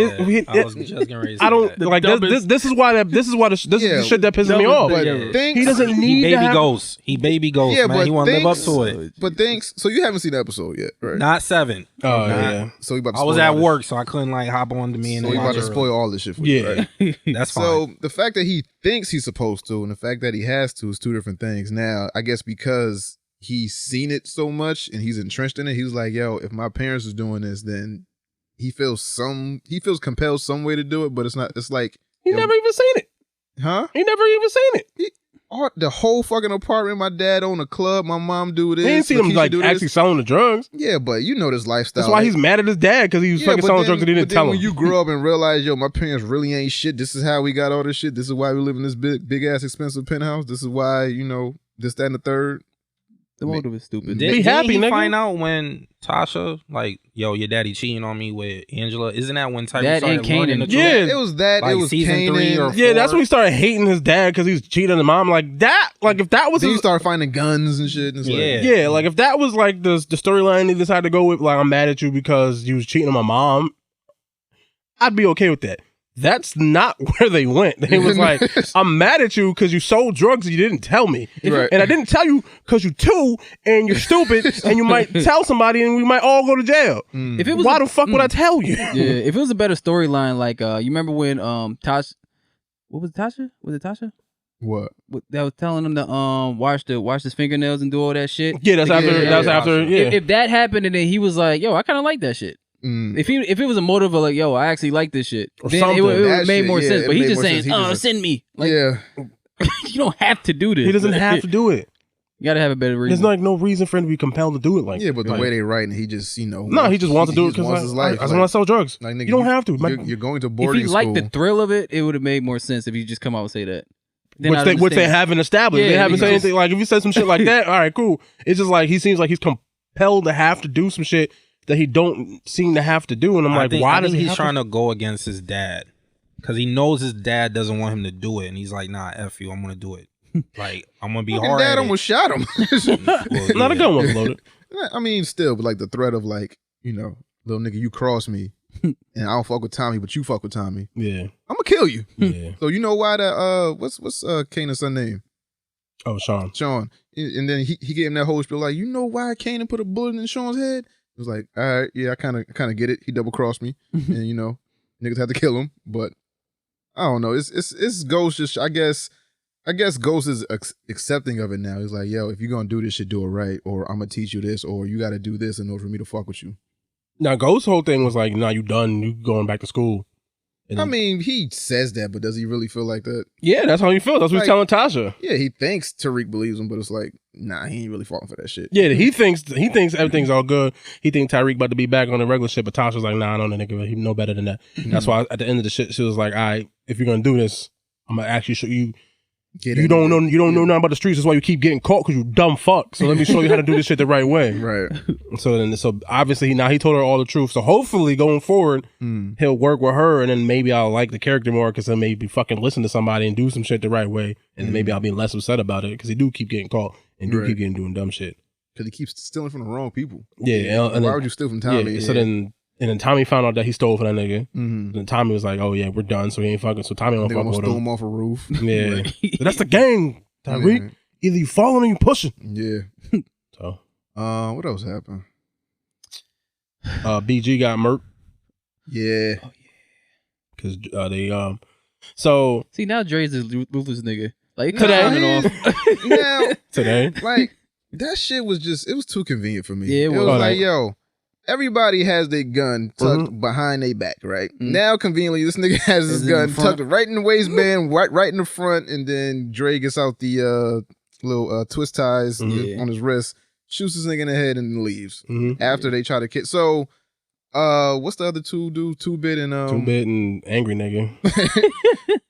Speaker 2: I was just getting ready to say
Speaker 3: I don't
Speaker 2: that.
Speaker 3: like this is why this is the shit that pisses me off.
Speaker 1: But
Speaker 2: Yeah.
Speaker 1: thanks,
Speaker 3: He doesn't
Speaker 2: He
Speaker 3: need to
Speaker 2: baby
Speaker 3: have,
Speaker 2: Ghost. He baby Ghost,
Speaker 1: Yeah,
Speaker 2: man.
Speaker 1: but
Speaker 2: He want to live up
Speaker 1: thanks-
Speaker 2: to it.
Speaker 1: But thanks. So you haven't seen the episode yet, right?
Speaker 2: Not 7.
Speaker 3: Oh yeah.
Speaker 1: So we about to
Speaker 2: I was
Speaker 1: spoil
Speaker 2: at
Speaker 1: all this.
Speaker 2: work, so I couldn't like hop on to me and
Speaker 1: So we about to
Speaker 2: watch it.
Speaker 1: spoil all this shit for you,
Speaker 3: Yeah.
Speaker 1: right?
Speaker 2: That's fine.
Speaker 1: So the fact that he thinks he's supposed to and the fact that he has to is two different things. Now, I guess because he's seen it so much and he's entrenched in it, he's like, yo, if my parents is doing this, then he feels compelled some way to do it, but it's like
Speaker 3: He never even seen it.
Speaker 1: huh?
Speaker 3: He never even seen it.
Speaker 1: The whole fucking apartment, my dad own a club, my mom do this.
Speaker 3: He didn't see him
Speaker 1: Lakeisha
Speaker 3: like
Speaker 1: do this.
Speaker 3: actually selling the drugs.
Speaker 1: Yeah, but you know this lifestyle.
Speaker 3: That's why he's mad at his dad because he was fucking
Speaker 1: but
Speaker 3: selling
Speaker 1: then-
Speaker 3: drugs and he didn't
Speaker 1: but then
Speaker 3: tell him.
Speaker 1: when you grow up and realize, yo, my parents really ain't shit. This is how we got all this shit. This is why we live in this big ass expensive penthouse. This is why, you know, this, that, and the third.
Speaker 4: The motive is stupid.
Speaker 2: Didn't
Speaker 3: Be happy,
Speaker 2: he
Speaker 3: nigga.
Speaker 2: find out when Tasha, like, yo, your daddy cheating on me with Angela? Isn't that when Tyreek
Speaker 4: That
Speaker 2: started
Speaker 4: and Kanan.
Speaker 2: learning the truth?
Speaker 3: Yeah.
Speaker 1: It was that.
Speaker 2: Like
Speaker 1: it was
Speaker 2: season
Speaker 1: Kanan.
Speaker 2: 3 or
Speaker 3: Yeah, that's
Speaker 2: 4.
Speaker 3: when he started hating his dad because he was cheating on the mom. Like that, like if that was
Speaker 1: Then you
Speaker 3: his,
Speaker 1: start finding guns and shit. And it's
Speaker 2: Yeah.
Speaker 3: yeah, like if that was like the storyline he decided to go with, like I'm mad at you because you was cheating on my mom, I'd be okay with that. That's not where they went. They was like, I'm mad at you because you sold drugs and you didn't tell me.
Speaker 1: Right.
Speaker 3: And I didn't tell you because you're 2 and you're stupid and you might tell somebody and we might all go to jail.
Speaker 4: If it was
Speaker 3: Why the fuck would I tell you?
Speaker 4: yeah, if it was a better storyline, like you remember when Tasha, what was it, Tasha? Was it Tasha?
Speaker 1: What?
Speaker 4: That was telling him to wash his fingernails and do all that shit.
Speaker 3: Yeah, that's after.
Speaker 1: Yeah,
Speaker 3: that's
Speaker 1: yeah,
Speaker 3: after.
Speaker 1: yeah.
Speaker 3: Yeah.
Speaker 4: If that happened and then he was like, "Yo, I kind of like that shit." If it was a motive of like, "Yo, I actually like this shit,"
Speaker 3: Or
Speaker 4: then
Speaker 3: something.
Speaker 4: it would
Speaker 1: That
Speaker 4: have made
Speaker 1: shit,
Speaker 4: more
Speaker 1: yeah,
Speaker 4: sense.
Speaker 1: it
Speaker 4: But he's
Speaker 1: made
Speaker 4: just
Speaker 1: more
Speaker 4: saying,
Speaker 1: sense. He just
Speaker 4: send me." Like,
Speaker 1: yeah.
Speaker 4: you don't have to do this.
Speaker 3: He doesn't have to do it.
Speaker 4: You gotta have a better reason.
Speaker 3: There's like no reason for him to be compelled to do it. Like
Speaker 1: Yeah, but the
Speaker 3: like,
Speaker 1: way they write, and he just, you know.
Speaker 3: no, he just wants to do it because
Speaker 1: wants his life.
Speaker 3: I just want to sell drugs.
Speaker 1: Like, nigga,
Speaker 3: you don't have to.
Speaker 1: You're going to
Speaker 4: if
Speaker 1: boarding
Speaker 4: he
Speaker 1: school.
Speaker 4: liked the thrill of it, it would have made more sense if he just come out and say that. Then I'd
Speaker 3: Which they
Speaker 4: understand.
Speaker 3: haven't established.
Speaker 4: Yeah,
Speaker 3: They haven't
Speaker 4: he
Speaker 3: said
Speaker 4: just-
Speaker 3: anything. Like if you said some shit like that, all right, cool. It's just like he seems like he's compelled compelled to have to do some shit that he don't seem to have to do. And I'm like, why does he
Speaker 2: he's trying to go against his dad? Because he knows his dad doesn't want him to do it. And he's like, nah, F you, I'm going to do it. Like, I'm going to be hard
Speaker 1: dad
Speaker 2: at
Speaker 1: almost shot him.
Speaker 2: Well,
Speaker 3: Not a gun was loaded.
Speaker 1: I mean, still, but like the threat of like, you know, little nigga, you cross me. And I don't fuck with Tommy, but you fuck with Tommy.
Speaker 3: Yeah.
Speaker 1: I'm gonna kill you.
Speaker 3: Yeah.
Speaker 1: So you know why that what's Kanan's son name?
Speaker 3: Oh, Sean.
Speaker 1: And then he gave him that whole spiel like, you know why Kanan put a bullet in Sean's head? It was like, all right, yeah, I kind of get it. He double crossed me, and you know, niggas had to kill him. But I don't know. It's Ghost. Just I guess Ghost is accepting of it now. He's like, yo, if you're gonna do this shit, do it right, or I'm gonna teach you this, or you got to do this in order for me to fuck with you.
Speaker 3: Now, Ghost's whole thing was like, nah, you done. You going back to school. And
Speaker 1: I mean, he says that, but does he really feel like that?
Speaker 3: yeah, that's how he feels. That's what he's telling Tasha.
Speaker 1: Yeah, he thinks Tariq believes him, but it's like, nah, he ain't really falling for that shit.
Speaker 3: Yeah, he thinks everything's all good. He thinks Tyreek about to be back on the regular shit, but Tasha's like, nah, I don't know, nigga. He know better than that. That's why at the end of the shit, she was like, all right, if you're gonna do this, I'm gonna actually show you. You don't know nothing about the streets. That's why you keep getting caught, because you dumb fuck. So let me show you how to do this shit the right way.
Speaker 1: Right.
Speaker 3: So obviously he told her all the truth. So hopefully going forward, he'll work with her, and then maybe I'll like the character more, because then maybe fucking listen to somebody and do some shit the right way, and then maybe I'll be less upset about it, because he do keep getting caught and keep doing dumb shit.
Speaker 1: Because he keeps stealing from the wrong people.
Speaker 3: Yeah. And
Speaker 1: why would you steal from Tommy?
Speaker 3: Yeah, so then Tommy found out that he stole from that nigga. And then Tommy was like, oh yeah, we're done. So he ain't fucking. So Tommy don't fuck with him.
Speaker 1: Stole him off a roof.
Speaker 3: Yeah. So that's the gang, Tyreek. Either you following or you pushing.
Speaker 1: Yeah.
Speaker 3: So.
Speaker 1: What else happened?
Speaker 3: BG got murked.
Speaker 1: Yeah.
Speaker 3: Because they so
Speaker 4: See, now Dre's this ruthless nigga. Like
Speaker 3: today.
Speaker 1: Now
Speaker 3: Today.
Speaker 1: like that shit was just, it was too convenient for me.
Speaker 4: Yeah, it was.
Speaker 1: Like, yo, everybody has their gun tucked behind their back, right? Now, conveniently, this nigga has his gun tucked right in the waistband, right in the front, and then Dre gets out the little twist ties on his wrist, shoots this nigga in the head, and then leaves. After they try to kill. So, what's the other two dudes? 2-Bit and
Speaker 3: 2-Bit and Angry Nigga.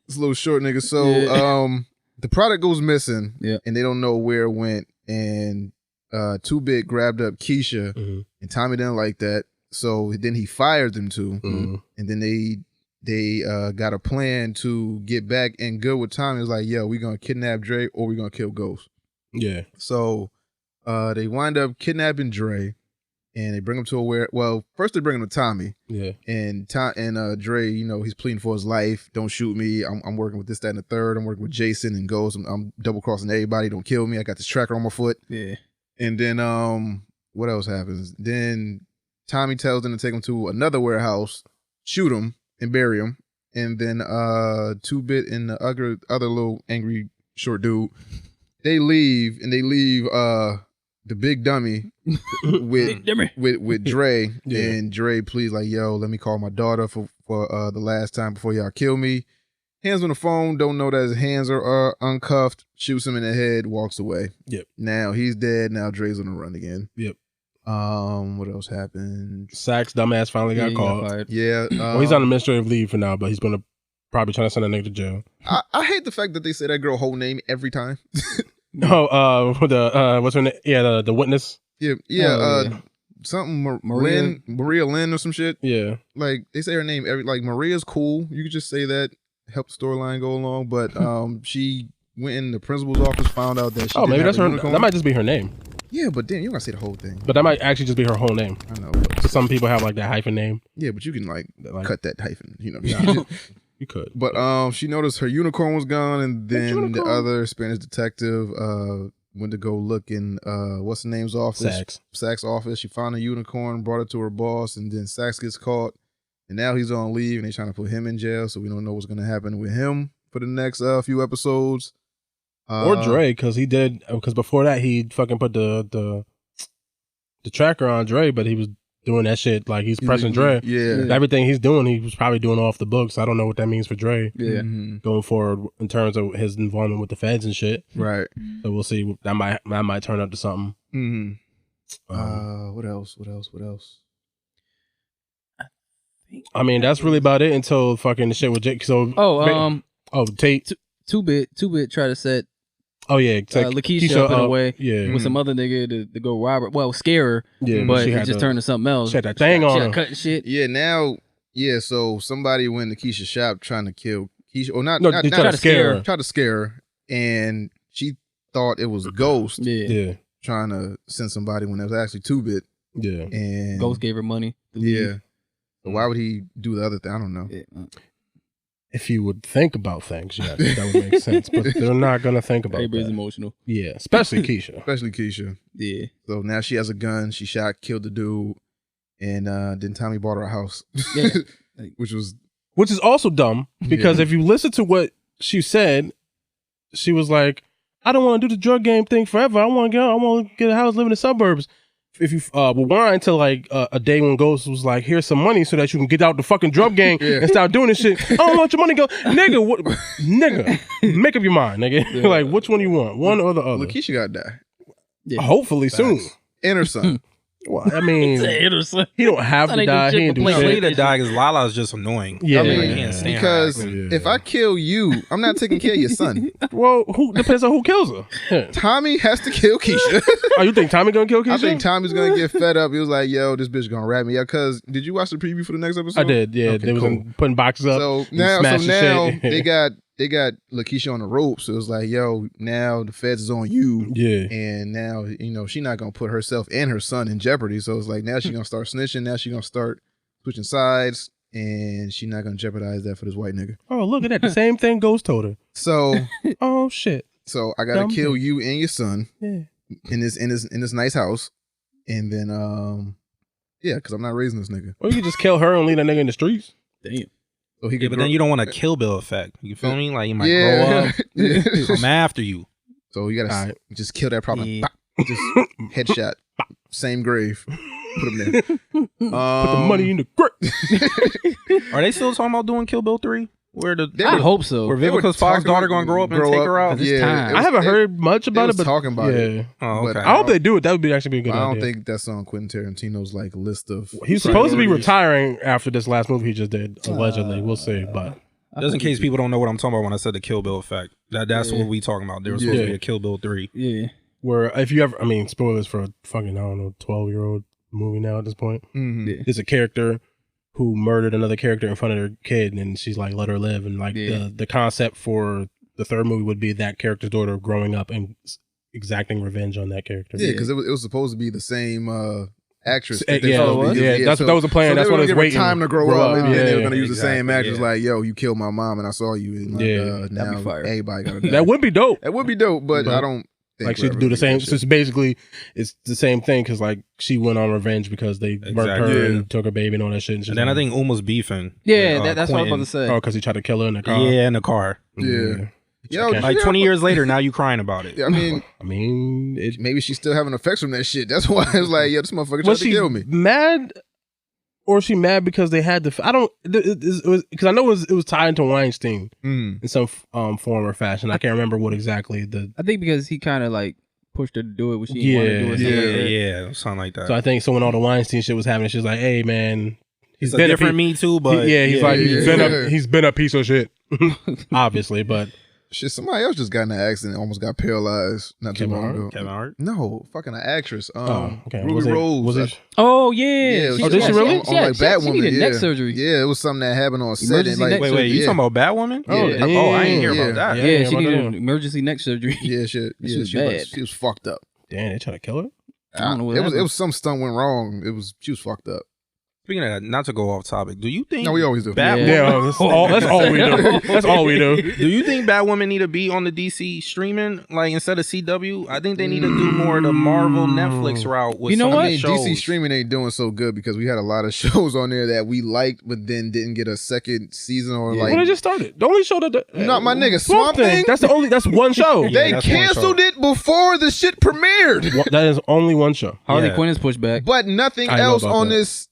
Speaker 1: This little short nigga. So, the product goes missing, and they don't know where it went, and 2-Bit grabbed up Keisha, and Tommy didn't like that, so then he fired them two, and then they got a plan to get back and good with Tommy. It was like, yo, we gonna kidnap Dre or we gonna kill Ghost. Yeah. So they wind up kidnapping Dre, and they bring him to first they bring him to Tommy. Yeah. And Dre, you know, he's pleading for his life. Don't shoot me. I'm working with this, that, and the third. I'm working with Jason and Ghost. I'm double crossing everybody. Don't kill me. I got this tracker on my foot. Yeah. And then what else happens? Then Tommy tells them to take him to another warehouse, shoot him, and bury him. And then 2-Bit and the other little angry short dude, they leave, and they leave the big dummy with Dre. And Dre pleads like, yo, let me call my daughter for the last time before y'all kill me. Hands on the phone, don't know that his hands are uncuffed, shoots him in the head, walks away. Yep. Now he's dead. Now Dre's on the run again. Yep. What else happened?
Speaker 3: Sax dumbass finally got caught.
Speaker 1: Yeah.
Speaker 3: Well, he's on administrative leave for now, but he's gonna probably try to send a nigga to jail.
Speaker 1: I hate the fact that they say that girl whole name every time.
Speaker 3: What's her name? Yeah, the witness.
Speaker 1: Yeah. Something Maria Lynn or some shit. Yeah. Like they say her name like Maria's cool. You could just say that. Help the storyline go along, but she went in the principal's office, found out that she
Speaker 3: maybe that's her unicorn. That might just be her name.
Speaker 1: Yeah, but then you gotta say the whole thing.
Speaker 3: But that might actually just be her whole name.
Speaker 1: I know. But
Speaker 3: some people have like that hyphen name.
Speaker 1: Yeah, but you can like cut that hyphen. You know.
Speaker 3: Yeah, you could.
Speaker 1: But she noticed her unicorn was gone, and then the other Spanish detective went to go look in what's the name's office? Sax's office. She found a unicorn, brought it to her boss, and then Sax gets caught. And now he's on leave, and they're trying to put him in jail, so we don't know what's going to happen with him for the next few episodes.
Speaker 3: Or Dre, because before that he fucking put the tracker on Dre, but he was doing that shit like he's pressing Dre. Yeah, everything he's doing, he was probably doing off the books. I don't know what that means for Dre. Yeah, going forward in terms of his involvement with the feds and shit. Right. So we'll see. That might turn up to something.
Speaker 1: What else?
Speaker 3: I mean, that's really about it until fucking the shit with Jake. So, Tate.
Speaker 4: 2-Bit tried to set
Speaker 3: Oh yeah,
Speaker 4: Lakeisha up and away
Speaker 3: Yeah,
Speaker 4: with some other nigga to go rob her. Well, scare her.
Speaker 3: yeah,
Speaker 4: But
Speaker 3: she
Speaker 4: it
Speaker 3: had
Speaker 4: just
Speaker 3: to-
Speaker 4: turned to something else.
Speaker 3: She had that thing on
Speaker 4: She
Speaker 3: her.
Speaker 4: had cut shit.
Speaker 1: Yeah, now, so somebody went to Keisha's shop trying to kill Keisha. Or not,
Speaker 3: No,
Speaker 1: not,
Speaker 3: they
Speaker 1: not
Speaker 3: tried to scare her.
Speaker 1: tried to scare her. And she thought it was Ghost
Speaker 4: Yeah.
Speaker 3: Yeah,
Speaker 1: trying to send somebody when it was actually 2-Bit.
Speaker 3: yeah.
Speaker 1: And
Speaker 4: Ghost gave her money. to
Speaker 1: Yeah.
Speaker 4: leave.
Speaker 1: So why would he do the other thing? I don't know.
Speaker 4: Yeah.
Speaker 3: If you would think about things, yes, that would make sense. But they're not gonna think about
Speaker 4: Everybody's
Speaker 3: that.
Speaker 4: emotional.
Speaker 3: Yeah, especially Keisha.
Speaker 1: Especially Keisha.
Speaker 4: Yeah.
Speaker 1: So now she has a gun. She killed the dude. And then Tommy bought her a house.
Speaker 4: Yeah.
Speaker 1: Which was...
Speaker 3: Which is also dumb because if you listen to what she said, she was like, "I don't want to do the drug game thing forever. I want to get a house, live in the suburbs." If you rewind to like a day when Ghost was like, "Here's some money so that you can get out the fucking drug gang and start doing this shit." I don't want your money, go, nigga. What, nigga? Make up your mind, nigga.
Speaker 4: Yeah.
Speaker 3: Like, which one you want, one or the other?
Speaker 1: Lakeisha got to die.
Speaker 4: Yeah.
Speaker 3: Hopefully soon.
Speaker 1: And her son.
Speaker 3: Well, I mean, he don't have to die. He ain't do
Speaker 2: He need
Speaker 3: shit.
Speaker 2: to die because Lala's just annoying.
Speaker 3: Yeah,
Speaker 1: I mean,
Speaker 2: I can't stand
Speaker 1: because
Speaker 2: her.
Speaker 1: if I kill you, I'm not taking care of your son.
Speaker 3: Well, who depends on who kills her. Yeah.
Speaker 1: Tommy has to kill Keisha.
Speaker 3: Oh, you think Tommy gonna kill Keisha?
Speaker 1: I think Tommy's gonna get fed up. He was like, "Yo, this bitch gonna rat me out." Cause did you watch the preview for the next episode?
Speaker 3: I did. Yeah,
Speaker 1: Okay,
Speaker 3: they was putting boxes up.
Speaker 1: So
Speaker 3: and
Speaker 1: now
Speaker 3: smashing shit.
Speaker 1: they got Lakeisha on the ropes. So it was like, "Yo, now the feds is on you."
Speaker 3: Yeah.
Speaker 1: And now she's not gonna put herself and her son in jeopardy. So it's like now she's gonna start snitching. Now she's gonna start switching sides, and she's not gonna jeopardize that for this white nigga.
Speaker 3: Oh, look at that. The same thing Ghost told her.
Speaker 1: So
Speaker 3: Oh shit.
Speaker 1: so I gotta
Speaker 3: Dumb
Speaker 1: kill
Speaker 3: bitch.
Speaker 1: you and your son
Speaker 3: Yeah.
Speaker 1: in this nice house, and then because I'm not raising this nigga.
Speaker 3: Or you could just kill her and leave that nigga in the streets.
Speaker 4: Damn.
Speaker 1: So he
Speaker 2: Yeah,
Speaker 1: could
Speaker 2: but
Speaker 1: grow-
Speaker 2: then you don't want a Kill Bill effect. You feel me? Like you might
Speaker 1: yeah.
Speaker 2: grow up.
Speaker 1: Yeah.
Speaker 2: I'm after you.
Speaker 1: So you gotta
Speaker 3: Alright.
Speaker 1: just kill that problem.
Speaker 4: Yeah.
Speaker 1: Just headshot. Same grave. Put him there.
Speaker 3: Put the money in the grip.
Speaker 2: Are they still talking about doing Kill Bill 3? Where the
Speaker 1: They
Speaker 4: I
Speaker 1: were-
Speaker 4: hope so.
Speaker 2: where
Speaker 1: They were
Speaker 2: Vivica Fox's
Speaker 1: talking
Speaker 2: daughter
Speaker 1: about
Speaker 2: gonna grow up and take her out?
Speaker 4: It's time.
Speaker 1: it was-
Speaker 3: I haven't
Speaker 1: it-
Speaker 3: heard much
Speaker 1: they
Speaker 3: about
Speaker 1: was
Speaker 3: it, but
Speaker 1: talking about it.
Speaker 3: yeah.
Speaker 2: Oh,
Speaker 1: But
Speaker 2: okay.
Speaker 3: I hope they do it. That would be actually be a good
Speaker 1: I don't
Speaker 3: idea.
Speaker 1: think that's on Quentin Tarantino's like list of.
Speaker 3: He's supposed to be
Speaker 1: priorities.
Speaker 3: retiring after this last movie he just did. Allegedly, we'll see. But
Speaker 2: Just in case people don't know what I'm talking about when I said the Kill Bill effect. That's what we talking about. There was supposed to be a Kill Bill 3.
Speaker 4: Yeah.
Speaker 3: where if you ever, I mean, spoilers for a fucking 12-year-old movie now at this point.
Speaker 1: Mhm.
Speaker 3: There's a character who murdered another character in front of their kid, and she's like, let her live. And like the concept for the third movie would be that character's daughter growing up and exacting revenge on that character.
Speaker 1: Yeah, because it was supposed to be the same actress.
Speaker 3: Yeah,
Speaker 1: that they supposed to be using.
Speaker 3: that was the plan.
Speaker 1: So
Speaker 3: that's
Speaker 1: they
Speaker 3: what
Speaker 1: were
Speaker 3: was
Speaker 1: gonna give her
Speaker 3: waiting.
Speaker 1: time to grow up, and then they were going to use the same
Speaker 2: exactly,
Speaker 1: actress.
Speaker 2: yeah.
Speaker 1: Like, yo, you killed my mom, and I saw you. And like,
Speaker 3: Yeah.
Speaker 4: That'd
Speaker 1: now
Speaker 4: be fire.
Speaker 1: everybody got to die.
Speaker 3: That would be dope.
Speaker 1: That would be dope, but
Speaker 3: But,
Speaker 1: I don't think
Speaker 3: Like
Speaker 1: we're
Speaker 3: she'd
Speaker 1: ever
Speaker 3: do the
Speaker 1: gonna
Speaker 3: same.
Speaker 1: get
Speaker 3: So it's basically it's the same thing because like she went on revenge because they murdered her
Speaker 1: Yeah.
Speaker 3: and took her baby and all that shit. And, she's
Speaker 2: And then I
Speaker 3: think
Speaker 2: think Uma's beefing.
Speaker 4: Yeah,
Speaker 2: with,
Speaker 4: that's what I was about
Speaker 2: Quentin.
Speaker 4: to say.
Speaker 3: oh, because he tried to kill her in the car.
Speaker 2: Yeah, in the car.
Speaker 1: Yeah. Yo,
Speaker 3: Okay.
Speaker 2: Like 20 years later, now you crying about it.
Speaker 1: I mean,
Speaker 3: I mean,
Speaker 1: maybe she's still having effects from that shit. That's why it's like, yo, this motherfucker tried
Speaker 3: was
Speaker 1: to
Speaker 3: she
Speaker 1: kill me.
Speaker 3: mad, or is she mad because they had to? I don't because I know it was tied to Weinstein
Speaker 1: Mm.
Speaker 3: in some form or fashion. I can't remember what exactly the.
Speaker 4: I think because he kind of like pushed her to do it when she didn't want to do it.
Speaker 2: Yeah,
Speaker 4: something like that.
Speaker 2: yeah, something like that.
Speaker 3: So I think so when all the Weinstein shit was happening, she was like, "Hey man,
Speaker 2: It's a different Me Too, but
Speaker 3: he's like
Speaker 1: yeah.
Speaker 3: he's been a piece of shit, obviously, but."
Speaker 1: Shit, somebody else just got in an accident, and almost got paralyzed not too
Speaker 3: Kevin
Speaker 1: long
Speaker 3: Hart?
Speaker 1: ago.
Speaker 2: Kevin Hart.
Speaker 1: No, fucking an actress.
Speaker 3: Okay.
Speaker 1: Ruby
Speaker 3: Was it-
Speaker 1: Rose.
Speaker 3: was it-
Speaker 4: Oh yeah.
Speaker 1: Yeah,
Speaker 3: Oh, did she really?
Speaker 1: On like
Speaker 4: She
Speaker 1: Batwoman.
Speaker 4: needed
Speaker 1: yeah.
Speaker 4: neck surgery.
Speaker 1: Yeah, it was something that happened on set.
Speaker 4: Emergency
Speaker 1: and, like,
Speaker 4: neck
Speaker 2: Wait, you
Speaker 1: yeah.
Speaker 2: talking about Batwoman?
Speaker 1: Oh,
Speaker 2: yeah. Oh, I didn't hear
Speaker 1: yeah.
Speaker 2: about that.
Speaker 3: Yeah.
Speaker 4: Yeah, she
Speaker 3: about
Speaker 4: needed
Speaker 3: that.
Speaker 4: emergency neck surgery.
Speaker 1: Yeah, shit.
Speaker 4: She
Speaker 1: Yeah,
Speaker 4: was
Speaker 1: she
Speaker 4: bad.
Speaker 1: was fucked up.
Speaker 3: Damn, they tried to kill her.
Speaker 4: I don't know what
Speaker 1: It
Speaker 4: happened.
Speaker 1: was some stunt went wrong. She was fucked up.
Speaker 2: Speaking of that, not to go off topic, do you think
Speaker 1: No, we always do.
Speaker 2: Batwoman?
Speaker 3: Yeah, that's all we do. That's all we do.
Speaker 2: Do you think Batwoman need to be on the DC streaming like instead of CW? I think they need to do more of the Marvel Netflix route. With
Speaker 4: You know
Speaker 2: some
Speaker 4: what?
Speaker 2: of
Speaker 1: I
Speaker 2: the
Speaker 1: mean,
Speaker 2: shows.
Speaker 1: DC streaming ain't doing so good because we had a lot of shows on there that we liked, but then didn't get a second season or
Speaker 3: Well, they
Speaker 1: like.
Speaker 3: just started. The only show that
Speaker 1: Not my nigga, Swamp Thing?
Speaker 3: That's one show.
Speaker 1: They
Speaker 2: that's one
Speaker 1: canceled
Speaker 2: show.
Speaker 1: it before the shit premiered,
Speaker 3: That is only one show.
Speaker 4: Harley
Speaker 2: Yeah.
Speaker 4: Quinn is pushed back.
Speaker 1: but nothing
Speaker 3: I know
Speaker 1: else
Speaker 3: about
Speaker 1: on
Speaker 3: that.
Speaker 1: this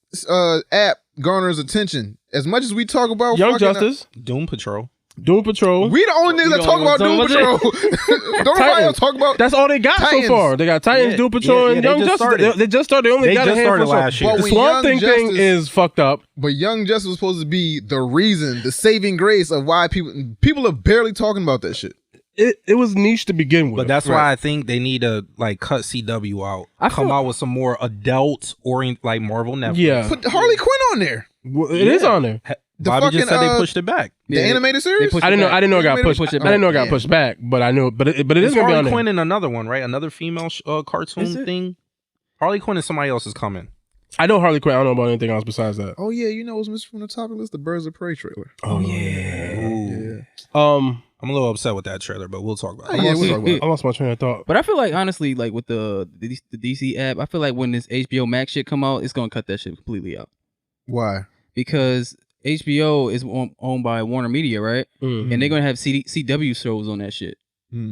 Speaker 1: app garners attention. As much as we talk about
Speaker 3: Young
Speaker 1: fucking,
Speaker 3: Justice,
Speaker 2: Doom Patrol.
Speaker 3: Doom Patrol.
Speaker 1: we the only niggas that talk about Doom Patrol. Don't nobody else talk about.
Speaker 3: That's all they got
Speaker 1: Titans.
Speaker 3: so far. They got Titans,
Speaker 2: Yeah,
Speaker 3: Doom Patrol,
Speaker 2: yeah,
Speaker 3: and
Speaker 2: they
Speaker 3: Young
Speaker 2: just
Speaker 3: Justice.
Speaker 2: started.
Speaker 3: They just started. They only
Speaker 2: They
Speaker 3: got a
Speaker 2: just
Speaker 3: handful
Speaker 2: started
Speaker 3: of
Speaker 2: last
Speaker 3: shows.
Speaker 2: year.
Speaker 1: But
Speaker 3: The
Speaker 1: when
Speaker 3: Swamp
Speaker 1: Young
Speaker 3: Thing thing
Speaker 1: Justice-
Speaker 3: is fucked up.
Speaker 1: But Young Justice was supposed to be the reason, the saving grace of why people are barely talking about that shit.
Speaker 3: it was niche to begin with.
Speaker 2: But that's why I think they need to like cut CW out. Come out with some more adult orient like Marvel Netflix.
Speaker 3: Yeah.
Speaker 1: Put Harley Quinn on there.
Speaker 3: Well, it is on there.
Speaker 2: Bobby just said they pushed it back.
Speaker 1: The animated series?
Speaker 3: I didn't know it got pushed. I didn't know it got pushed back, but I knew. But it is going to be on
Speaker 2: Harley
Speaker 3: there.
Speaker 2: Quinn in another one, right? Another female cartoon thing. Harley Quinn and somebody else is coming.
Speaker 3: I know Harley Quinn. I don't know about anything else besides that.
Speaker 1: Oh yeah, you know what's missing from the topic list? The Birds of Prey trailer.
Speaker 3: Oh yeah.
Speaker 1: Yeah.
Speaker 2: I'm a little upset with that trailer, but we'll talk about it.
Speaker 1: Yeah, we'll talk about it.
Speaker 3: I lost my train of thought.
Speaker 4: But I feel like honestly, like with the DC app, I feel like when this HBO Max shit come out, it's gonna cut that shit completely out.
Speaker 1: Why?
Speaker 4: Because HBO is owned by Warner Media, right?
Speaker 3: Mm-hmm.
Speaker 4: And they're gonna have CW shows on that shit.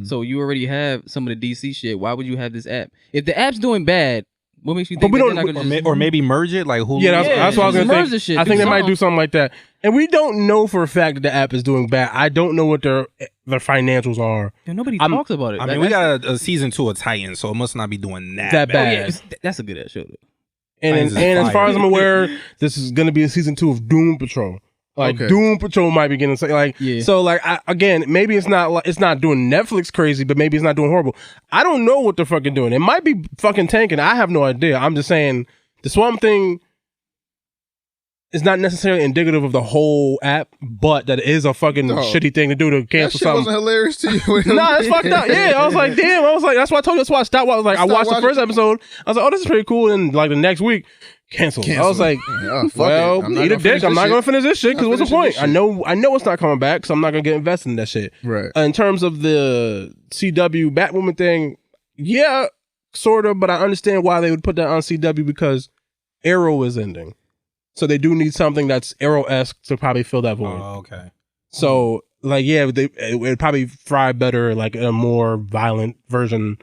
Speaker 4: So you already have some of the DC shit. Why would you have this app? If the app's doing bad, what makes you think
Speaker 3: we
Speaker 4: that
Speaker 3: don't-
Speaker 4: they're not gonna just...
Speaker 2: Or maybe merge it like Hulu.
Speaker 3: Yeah, that's what I was
Speaker 4: just
Speaker 3: going
Speaker 4: merge
Speaker 3: to
Speaker 4: the
Speaker 3: think.
Speaker 4: shit.
Speaker 3: I think
Speaker 4: Do
Speaker 3: they might
Speaker 4: something.
Speaker 3: do something like that. And we don't know for a fact that the app is doing bad. I don't know what their financials are.
Speaker 4: Yo, nobody talks about it.
Speaker 2: I mean, we got a season 2 of Titans, so it must not be doing that
Speaker 3: bad.
Speaker 4: Oh, yeah, that's a good ass show. Though.
Speaker 3: And
Speaker 2: Titans is
Speaker 3: as
Speaker 2: fire.
Speaker 3: far as I'm aware, this is going to be a season 2 of Doom Patrol. Like
Speaker 1: Okay.
Speaker 3: Doom Patrol might be getting
Speaker 4: Yeah.
Speaker 3: so like again, maybe it's not doing Netflix crazy, but maybe it's not doing horrible. I don't know what they're fucking doing. It might be fucking tanking. I have no idea. I'm just saying the Swamp Thing is not necessarily indicative of the whole app, but that is a fucking shitty thing to do to
Speaker 1: That
Speaker 3: cancel
Speaker 1: shit
Speaker 3: something.
Speaker 1: wasn't hilarious to you.
Speaker 3: Nah, it's fucked up. Yeah, I was like, damn. I was like, that's why I told you. That's why I stopped. I was like, I watched the first episode. I was like, oh, this is pretty cool. And like the next week, cancel. I was like,
Speaker 1: fuck
Speaker 3: well,
Speaker 1: it. I'm not
Speaker 3: eat a
Speaker 1: gonna
Speaker 3: dick.
Speaker 1: finish
Speaker 3: I'm
Speaker 1: this
Speaker 3: not
Speaker 1: shit.
Speaker 3: gonna finish this shit because
Speaker 1: Not
Speaker 3: what's the
Speaker 1: finishing
Speaker 3: point?
Speaker 1: this
Speaker 3: I know it's not coming back, so I'm not gonna get invested in that shit.
Speaker 1: Right.
Speaker 3: In terms of the CW Batwoman thing, yeah, sort of, but I understand why they would put that on CW because Arrow is ending. So they do need something that's Arrow-esque to probably fill that void.
Speaker 2: Oh, okay.
Speaker 3: So, like, yeah, it would probably fry better, like, a more violent version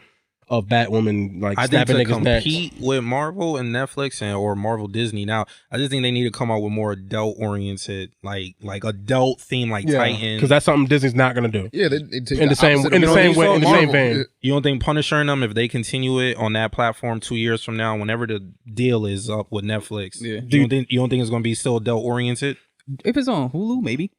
Speaker 3: of Batwoman, like,
Speaker 2: I think
Speaker 3: snapping
Speaker 2: to
Speaker 3: niggas' necks.
Speaker 2: compete with Marvel and Netflix or Marvel Disney now, I just think they need to come out with more adult oriented, like adult theme, like Titans.
Speaker 3: Because that's something Disney's not gonna do.
Speaker 1: Yeah, they take
Speaker 3: In the same
Speaker 1: opposite
Speaker 3: in the
Speaker 1: of
Speaker 3: same
Speaker 1: Marvel.
Speaker 3: way, in the same vein.
Speaker 2: You don't think Punisher and them, if they continue it on that platform 2 years from now, whenever the deal is up with Netflix,
Speaker 4: Yeah.
Speaker 2: you don't think it's going to be still adult oriented?
Speaker 4: If it's on Hulu, maybe.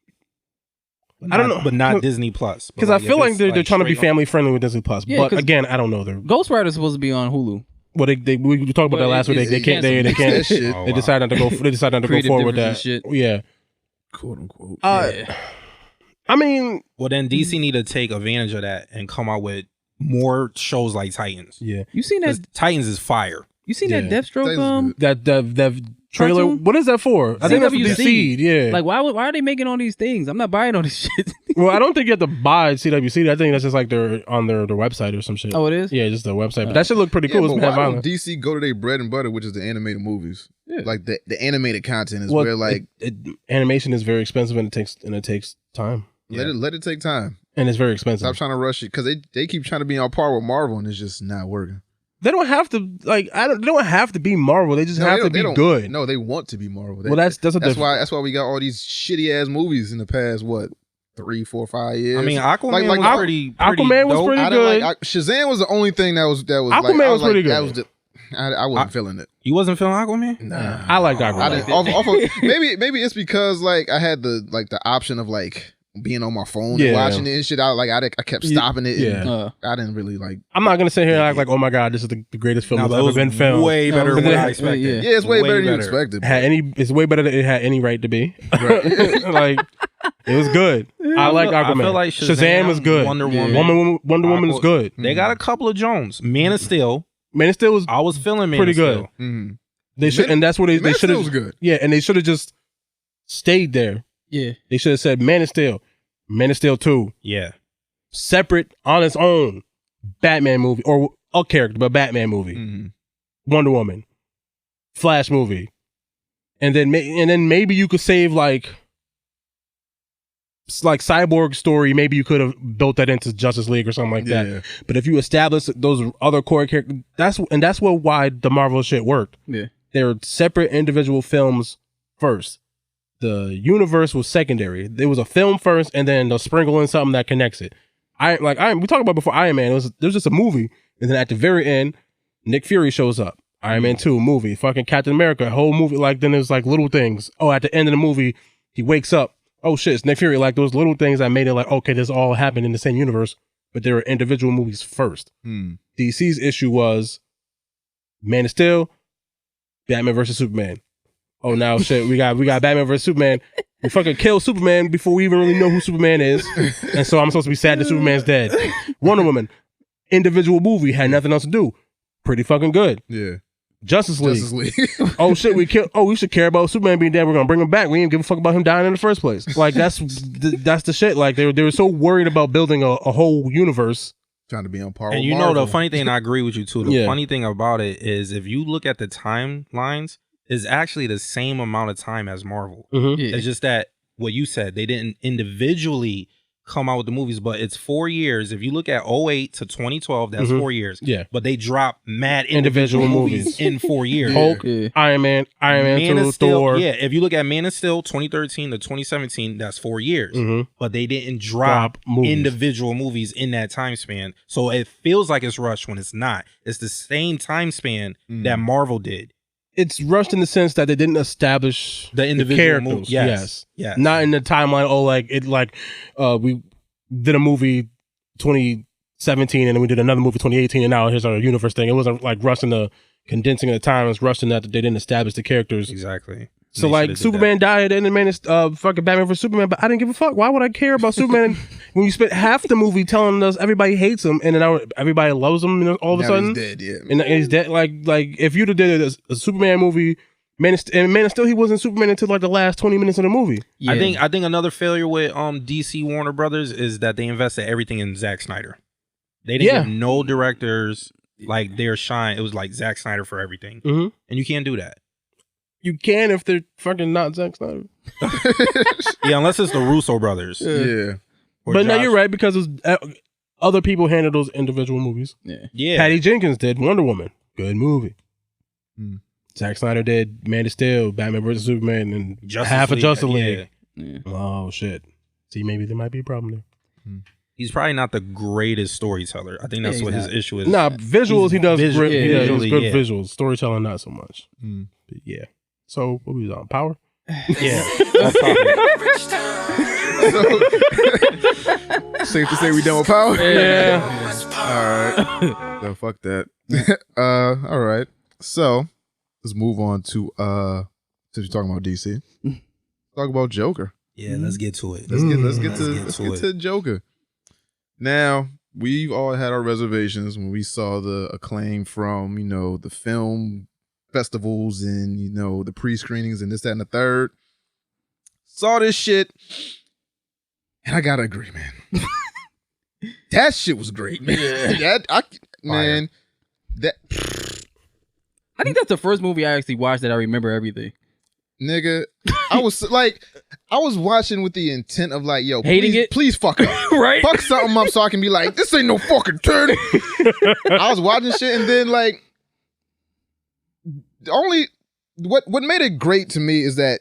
Speaker 3: I don't know,
Speaker 2: but not Disney Plus.
Speaker 3: Because I feel like they're trying to be family friendly with Disney Plus.
Speaker 4: Yeah,
Speaker 3: But
Speaker 4: 'cause
Speaker 3: again, I don't know. They're
Speaker 4: Ghost Rider's supposed to be on Hulu.
Speaker 3: well, we talked about that last week. They can't. They
Speaker 1: That
Speaker 3: can't.
Speaker 1: shit.
Speaker 3: They decided not to go. They decided not to go
Speaker 4: Creative
Speaker 3: forward with that.
Speaker 4: differences and shit.
Speaker 3: Yeah.
Speaker 1: Quote unquote.
Speaker 3: I mean,
Speaker 2: Well, then DC need to take advantage of that and come out with more shows like Titans.
Speaker 3: yeah.
Speaker 4: You seen that?
Speaker 2: 'Cause Titans is fire.
Speaker 4: You seen
Speaker 3: Yeah.
Speaker 4: that Deathstroke?
Speaker 1: Titans
Speaker 3: That trailer.
Speaker 4: Cartoon?
Speaker 3: What is that for? I think that's for
Speaker 4: CWC.
Speaker 3: Seed. Yeah.
Speaker 4: Like, why are they making all these things? I'm not buying all this shit.
Speaker 3: Well, I don't think you have to buy CWC. I think that's just like they're on their website or some shit.
Speaker 4: Oh, it is?
Speaker 3: Yeah, just their website. But that should look pretty
Speaker 1: Yeah,
Speaker 3: cool.
Speaker 1: but
Speaker 3: It's
Speaker 1: why
Speaker 3: mad
Speaker 1: don't
Speaker 3: violent.
Speaker 1: DC go to their bread and butter, which is the animated movies?
Speaker 4: Yeah.
Speaker 1: Like the animated content is
Speaker 3: Well,
Speaker 1: where like
Speaker 3: animation is very expensive and it takes time
Speaker 1: let it take time.
Speaker 3: and it's very expensive.
Speaker 1: Stop trying to rush it because they keep trying to be on par with Marvel and it's just not working.
Speaker 3: They don't have to they don't have to be Marvel. They just
Speaker 1: No,
Speaker 3: have
Speaker 1: they
Speaker 3: to
Speaker 1: don't- they
Speaker 3: be
Speaker 1: don't-
Speaker 3: good.
Speaker 1: No, they want to be Marvel.
Speaker 3: Well, that's
Speaker 1: why we got all these shitty ass movies in the past 3, 4, 5 years.
Speaker 2: I mean, Aquaman
Speaker 1: Like,
Speaker 2: was pretty
Speaker 3: Aquaman was
Speaker 2: dope.
Speaker 3: pretty
Speaker 1: I didn't
Speaker 3: good.
Speaker 1: like Shazam was the only thing that was
Speaker 3: Aquaman
Speaker 1: like,
Speaker 3: was pretty good.
Speaker 1: That was I wasn't feeling it.
Speaker 2: You wasn't feeling Aquaman?
Speaker 1: Nah,
Speaker 3: I liked
Speaker 1: I
Speaker 3: Aquaman.
Speaker 1: didn't. Off of, maybe it's because like I had the option of like being on my phone
Speaker 3: Yeah.
Speaker 1: and watching it and shit. I kept stopping it. And
Speaker 3: Yeah.
Speaker 1: I didn't really like.
Speaker 3: I'm not gonna sit here and act like, oh my god, this is the greatest film
Speaker 2: No,
Speaker 3: that's
Speaker 2: but it
Speaker 3: ever
Speaker 2: was
Speaker 3: been filmed.
Speaker 2: way better
Speaker 4: No,
Speaker 2: than
Speaker 4: it
Speaker 2: what
Speaker 4: was-
Speaker 2: I expected.
Speaker 4: yeah.
Speaker 1: Yeah, it's way better than you expected.
Speaker 3: It's way better than it had any right to be.
Speaker 1: Right.
Speaker 3: Like it was good. I like Aquaman.
Speaker 2: I feel like
Speaker 3: Shazam is good.
Speaker 2: Wonder
Speaker 4: Yeah.
Speaker 2: Woman.
Speaker 3: Wonder Woman is good.
Speaker 2: They got a couple of Jones. Man of Steel.
Speaker 3: Man, it still was
Speaker 2: I was feeling Man
Speaker 3: pretty
Speaker 2: of
Speaker 3: good.
Speaker 2: Steel.
Speaker 1: Mm-hmm.
Speaker 3: They should, and that's what they should
Speaker 1: was
Speaker 3: have.
Speaker 1: good.
Speaker 3: Yeah, and they should have just stayed there.
Speaker 4: Yeah.
Speaker 3: They should have said Man of Steel, Man of Steel 2,
Speaker 2: Yeah.
Speaker 3: separate on its own Batman movie or a character, but Batman movie,
Speaker 1: Mm-hmm.
Speaker 3: Wonder Woman, Flash movie, and then maybe you could save like Cyborg story. Maybe you could have built that into Justice League or something like that.
Speaker 1: Yeah.
Speaker 3: But if you establish those other core characters, that's why the Marvel shit worked.
Speaker 4: Yeah.
Speaker 3: They're separate individual films first. The universe was secondary. There was a film first, and then they'll sprinkle in something that connects it. We talked about before Iron Man. There was just a movie, and then at the very end, Nick Fury shows up. Iron Man 2 movie, fucking Captain America, whole movie. Like then there's like little things. Oh, at the end of the movie, he wakes up. Oh shit, it's Nick Fury. Like those little things that made it like okay, this all happened in the same universe. but they were individual movies first.
Speaker 1: Hmm.
Speaker 3: DC's issue was Man of Steel, Batman versus Superman. Oh, now shit, we got Batman versus Superman. We fucking killed Superman before we even really know who Superman is, and so I'm supposed to be sad that Superman's dead. Wonder Woman, individual movie, had nothing else to do. Pretty fucking good.
Speaker 1: Yeah.
Speaker 3: Justice League.
Speaker 1: Justice League.
Speaker 3: Oh shit, we should care about Superman being dead. We're gonna bring him back. We didn't give a fuck about him dying in the first place. Like that's the shit. Like they were so worried about building a whole universe.
Speaker 1: Trying to be on par
Speaker 2: And
Speaker 1: with
Speaker 2: you know
Speaker 1: Marvel.
Speaker 2: the funny thing, and I agree with you too. The
Speaker 3: Yeah.
Speaker 2: funny thing about it is if you look at the timelines, it's actually the same amount of time as Marvel.
Speaker 3: Mm-hmm.
Speaker 4: Yeah.
Speaker 2: It's just that what you said, they didn't individually come out with the movies, but it's 4 years. If you look at 08 to 2012, that's
Speaker 3: Mhm.
Speaker 2: 4 years.
Speaker 3: Yeah.
Speaker 2: But they dropped mad
Speaker 3: Individual
Speaker 2: individual
Speaker 3: movies.
Speaker 2: movies in 4 years.
Speaker 3: Hulk,
Speaker 4: Yeah.
Speaker 3: Iron Man 2,
Speaker 2: of Steel,
Speaker 3: Thor.
Speaker 2: yeah. If you look at Man of Steel 2013 to 2017, that's 4 years.
Speaker 3: Mhm.
Speaker 2: But they didn't drop
Speaker 3: movies.
Speaker 2: individual movies in that time span. So it feels like it's rushed when it's not. It's the same time span that Marvel did.
Speaker 3: It's rushed in the sense that they didn't establish
Speaker 2: The individual
Speaker 3: characters.
Speaker 2: movies.
Speaker 3: Yes.
Speaker 2: Yes.
Speaker 3: Not in the timeline. Oh, we did a movie 2017 and then we did another movie 2018 and now here's our universe thing. It wasn't like rushing the condensing of the time. It was rushing that they didn't establish the characters.
Speaker 2: Exactly.
Speaker 3: So
Speaker 2: They
Speaker 3: like
Speaker 2: should've did
Speaker 3: Superman died and then fucking Batman vs Superman, but I didn't give a fuck. Why would I care about Superman when you spent half the movie telling us everybody hates him and then now everybody loves him and all of a
Speaker 1: Now
Speaker 3: sudden
Speaker 1: he's dead, yeah.
Speaker 3: and he's dead. Like if you'd have did a Superman movie, Man of Steel, he wasn't Superman until like the last 20 minutes of the movie.
Speaker 4: Yeah.
Speaker 2: I think another failure with DC Warner Brothers is that they invested everything in Zack Snyder. They didn't
Speaker 3: Yeah.
Speaker 2: give no directors like their shine. It was like Zack Snyder for everything.
Speaker 3: Mm-hmm.
Speaker 2: And you can't do that.
Speaker 3: You can if they're fucking not Zack Snyder.
Speaker 2: Yeah, unless it's the Russo brothers.
Speaker 1: Yeah.
Speaker 2: Or
Speaker 3: But no,
Speaker 2: Josh-
Speaker 3: you're right because it was, other people handled those individual movies.
Speaker 4: Yeah.
Speaker 2: Yeah.
Speaker 3: Patty Jenkins did Wonder Woman. Good movie.
Speaker 1: Hmm.
Speaker 3: Zack Snyder did Man of Steel, Batman vs. Superman, and
Speaker 2: Justice
Speaker 3: half of
Speaker 2: League,
Speaker 3: Justice
Speaker 2: yeah.
Speaker 3: League.
Speaker 4: Yeah.
Speaker 3: Oh, shit. See, maybe there might be a problem there.
Speaker 2: He's probably not the greatest storyteller. I think that's
Speaker 4: Yeah,
Speaker 2: what
Speaker 4: he's
Speaker 2: his
Speaker 4: not.
Speaker 2: issue is.
Speaker 3: Nah, visuals, he does
Speaker 2: visual-
Speaker 3: great.
Speaker 2: yeah,
Speaker 3: He does
Speaker 2: visually,
Speaker 3: good
Speaker 2: yeah.
Speaker 3: visuals. Storytelling, not so much.
Speaker 1: Hmm.
Speaker 3: But yeah. So, what we was on? Power?
Speaker 2: Yeah. That's probably-
Speaker 1: Safe to say we done with power?
Speaker 3: Yeah.
Speaker 1: All right. So fuck that. All right. So let's move on to since you're talking about DC. Talk about Joker.
Speaker 2: Yeah, let's get to it.
Speaker 1: Let's get
Speaker 2: Let's
Speaker 1: to
Speaker 2: get to it.
Speaker 1: Joker. Now, we've all had our reservations when we saw the acclaim from, the film festivals and, the pre-screenings and this, that, and the third. Saw this shit. And I gotta agree, man. That shit was great, man.
Speaker 4: I think that's the first movie I actually watched that I remember everything.
Speaker 1: Nigga, I was watching with the intent of like, yo,
Speaker 4: Hating
Speaker 1: please,
Speaker 4: it?
Speaker 1: please fuck up.
Speaker 4: Right?
Speaker 1: Fuck something up so I can be like, this ain't no fucking turn. I was watching shit and then like, what made it great to me is that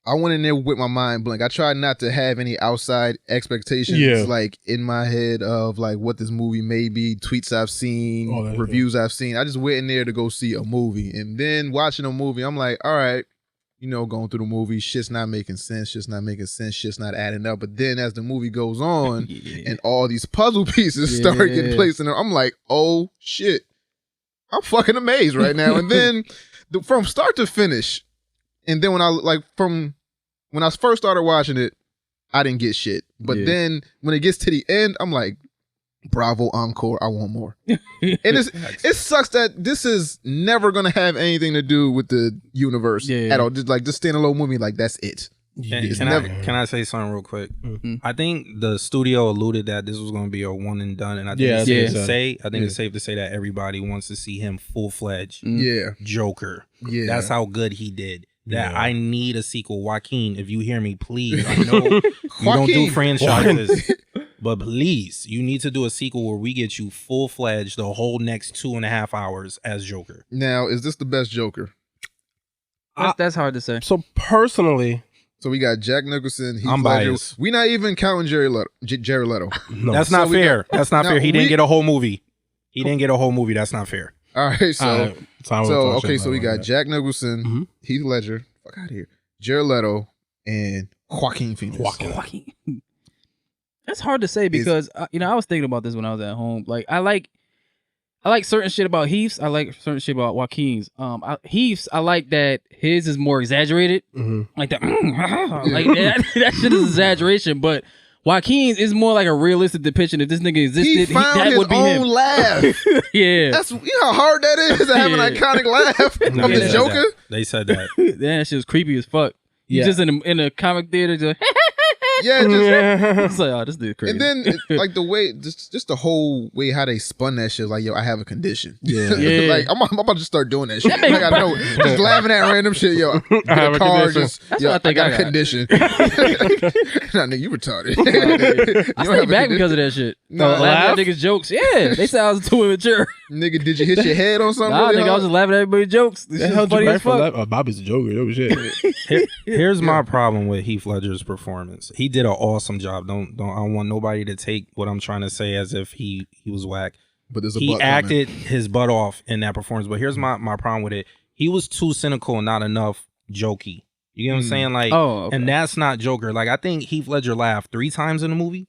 Speaker 1: I went in there with my mind blank. I tried not to have any outside expectations like in my head of like what this movie may be, tweets I've seen, reviews I've seen. I just went in there to go see a movie. And then watching a movie, I'm like, all right, going through the movie, shit's not making sense, shit's not adding up. But then as the movie goes on and all these puzzle pieces start getting placed in there, I'm like, oh shit, I'm fucking amazed right now. And then from start to finish, and then when I first started watching it, I didn't get shit. But then when it gets to the end, I'm like, bravo, encore, I want more. And it sucks that this is never going to have anything to do with the universe at all. Just like this standalone movie, like that's it.
Speaker 2: Can I say something real quick?
Speaker 4: Mm-hmm.
Speaker 2: I think the studio alluded that this was going to be a one and done, and I think it's safe to say that everybody wants to see him full-fledged Joker.
Speaker 1: Yeah.
Speaker 2: That's how good he did. That I need a sequel. Joaquin, if you hear me, please. I know you don't do franchises, but please, you need to do a sequel where we get you full-fledged the whole next 2.5 hours as Joker.
Speaker 1: Now, is this the best Joker?
Speaker 4: That's hard to say.
Speaker 3: So personally,
Speaker 1: so we got Jack Nicholson.
Speaker 2: I'm biased.
Speaker 1: We not even counting Jared Leto.
Speaker 3: no.
Speaker 2: That's not fair. That's not fair. He didn't get a whole movie. He didn't get a whole movie. That's not fair.
Speaker 1: All right, so we got
Speaker 3: that.
Speaker 1: Jack Nicholson, Heath Ledger, fuck out of here, Jared Leto, and Joaquin Phoenix.
Speaker 4: Joaquin. That's hard to say because I was thinking about this when I was at home. Like I like certain shit about Heath's. I like certain shit about Joaquin's. Heath's, I like that his is more exaggerated. Like that, like that shit is exaggeration. But Joaquin's is more like a realistic depiction. If this nigga existed,
Speaker 1: he found
Speaker 4: that
Speaker 1: his
Speaker 4: would be
Speaker 1: own
Speaker 4: him.
Speaker 1: laugh.
Speaker 4: Yeah,
Speaker 1: That's how hard that is to have an iconic laugh of the Joker.
Speaker 2: They said that.
Speaker 4: that shit was creepy as fuck. He's just in a comic theater, just it's like, oh, this dude crazy.
Speaker 1: And then like the way, just the whole way how they spun that shit, like, yo, I have a condition.
Speaker 3: Yeah.
Speaker 1: Like I'm about to start doing that shit. Like, I know, just laughing at random shit. Yo,
Speaker 3: I have a
Speaker 1: car,
Speaker 3: condition.
Speaker 1: just,
Speaker 4: That's
Speaker 1: yo,
Speaker 4: what I think
Speaker 1: got
Speaker 4: I
Speaker 1: a
Speaker 4: got.
Speaker 1: condition. Nah, nigga, you retarded.
Speaker 4: I stayed back because of that shit.
Speaker 1: No,
Speaker 4: Laughing at niggas' jokes. Yeah, they said I was too immature.
Speaker 1: Nigga, did you hit your head on something?
Speaker 4: Nah,
Speaker 1: really
Speaker 4: nigga, I
Speaker 1: hard?
Speaker 4: was just laughing at everybody's jokes. This
Speaker 3: That
Speaker 4: shit's
Speaker 3: held you
Speaker 4: funny
Speaker 3: back
Speaker 4: as
Speaker 3: from
Speaker 4: fuck.
Speaker 3: that. Bobby's a joker. Oh shit.
Speaker 2: Here's my problem with Heath Ledger's performance. He did an awesome job. I don't want nobody to take what I'm trying to say as if he was whack.
Speaker 1: But there's a
Speaker 2: He
Speaker 1: butt coming.
Speaker 2: acted his butt off in that performance. But here's my problem with it. He was too cynical and not enough jokey. You get what I'm saying? Like,
Speaker 4: okay.
Speaker 2: and that's not Joker. Like, I think Heath Ledger laughed 3 times in the movie.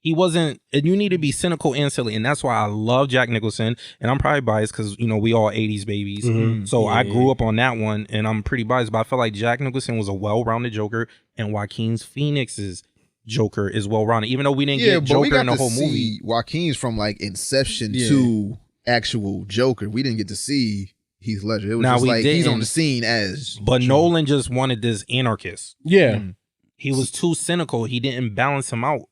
Speaker 2: He wasn't, and you need to be cynical and silly. And that's why I love Jack Nicholson. And I'm probably biased because, we all 80s babies. So I grew up on that one and I'm pretty biased. But I feel like Jack Nicholson was a well-rounded Joker and Joaquin Phoenix's Joker is well-rounded. Even though we didn't get Joker in the whole movie.
Speaker 1: Joaquin's from like Inception to actual Joker. We didn't get to see Heath Ledger. It was just like he's on the scene as.
Speaker 2: But Nolan just wanted this anarchist.
Speaker 3: Yeah.
Speaker 2: He was too cynical. He didn't balance him out.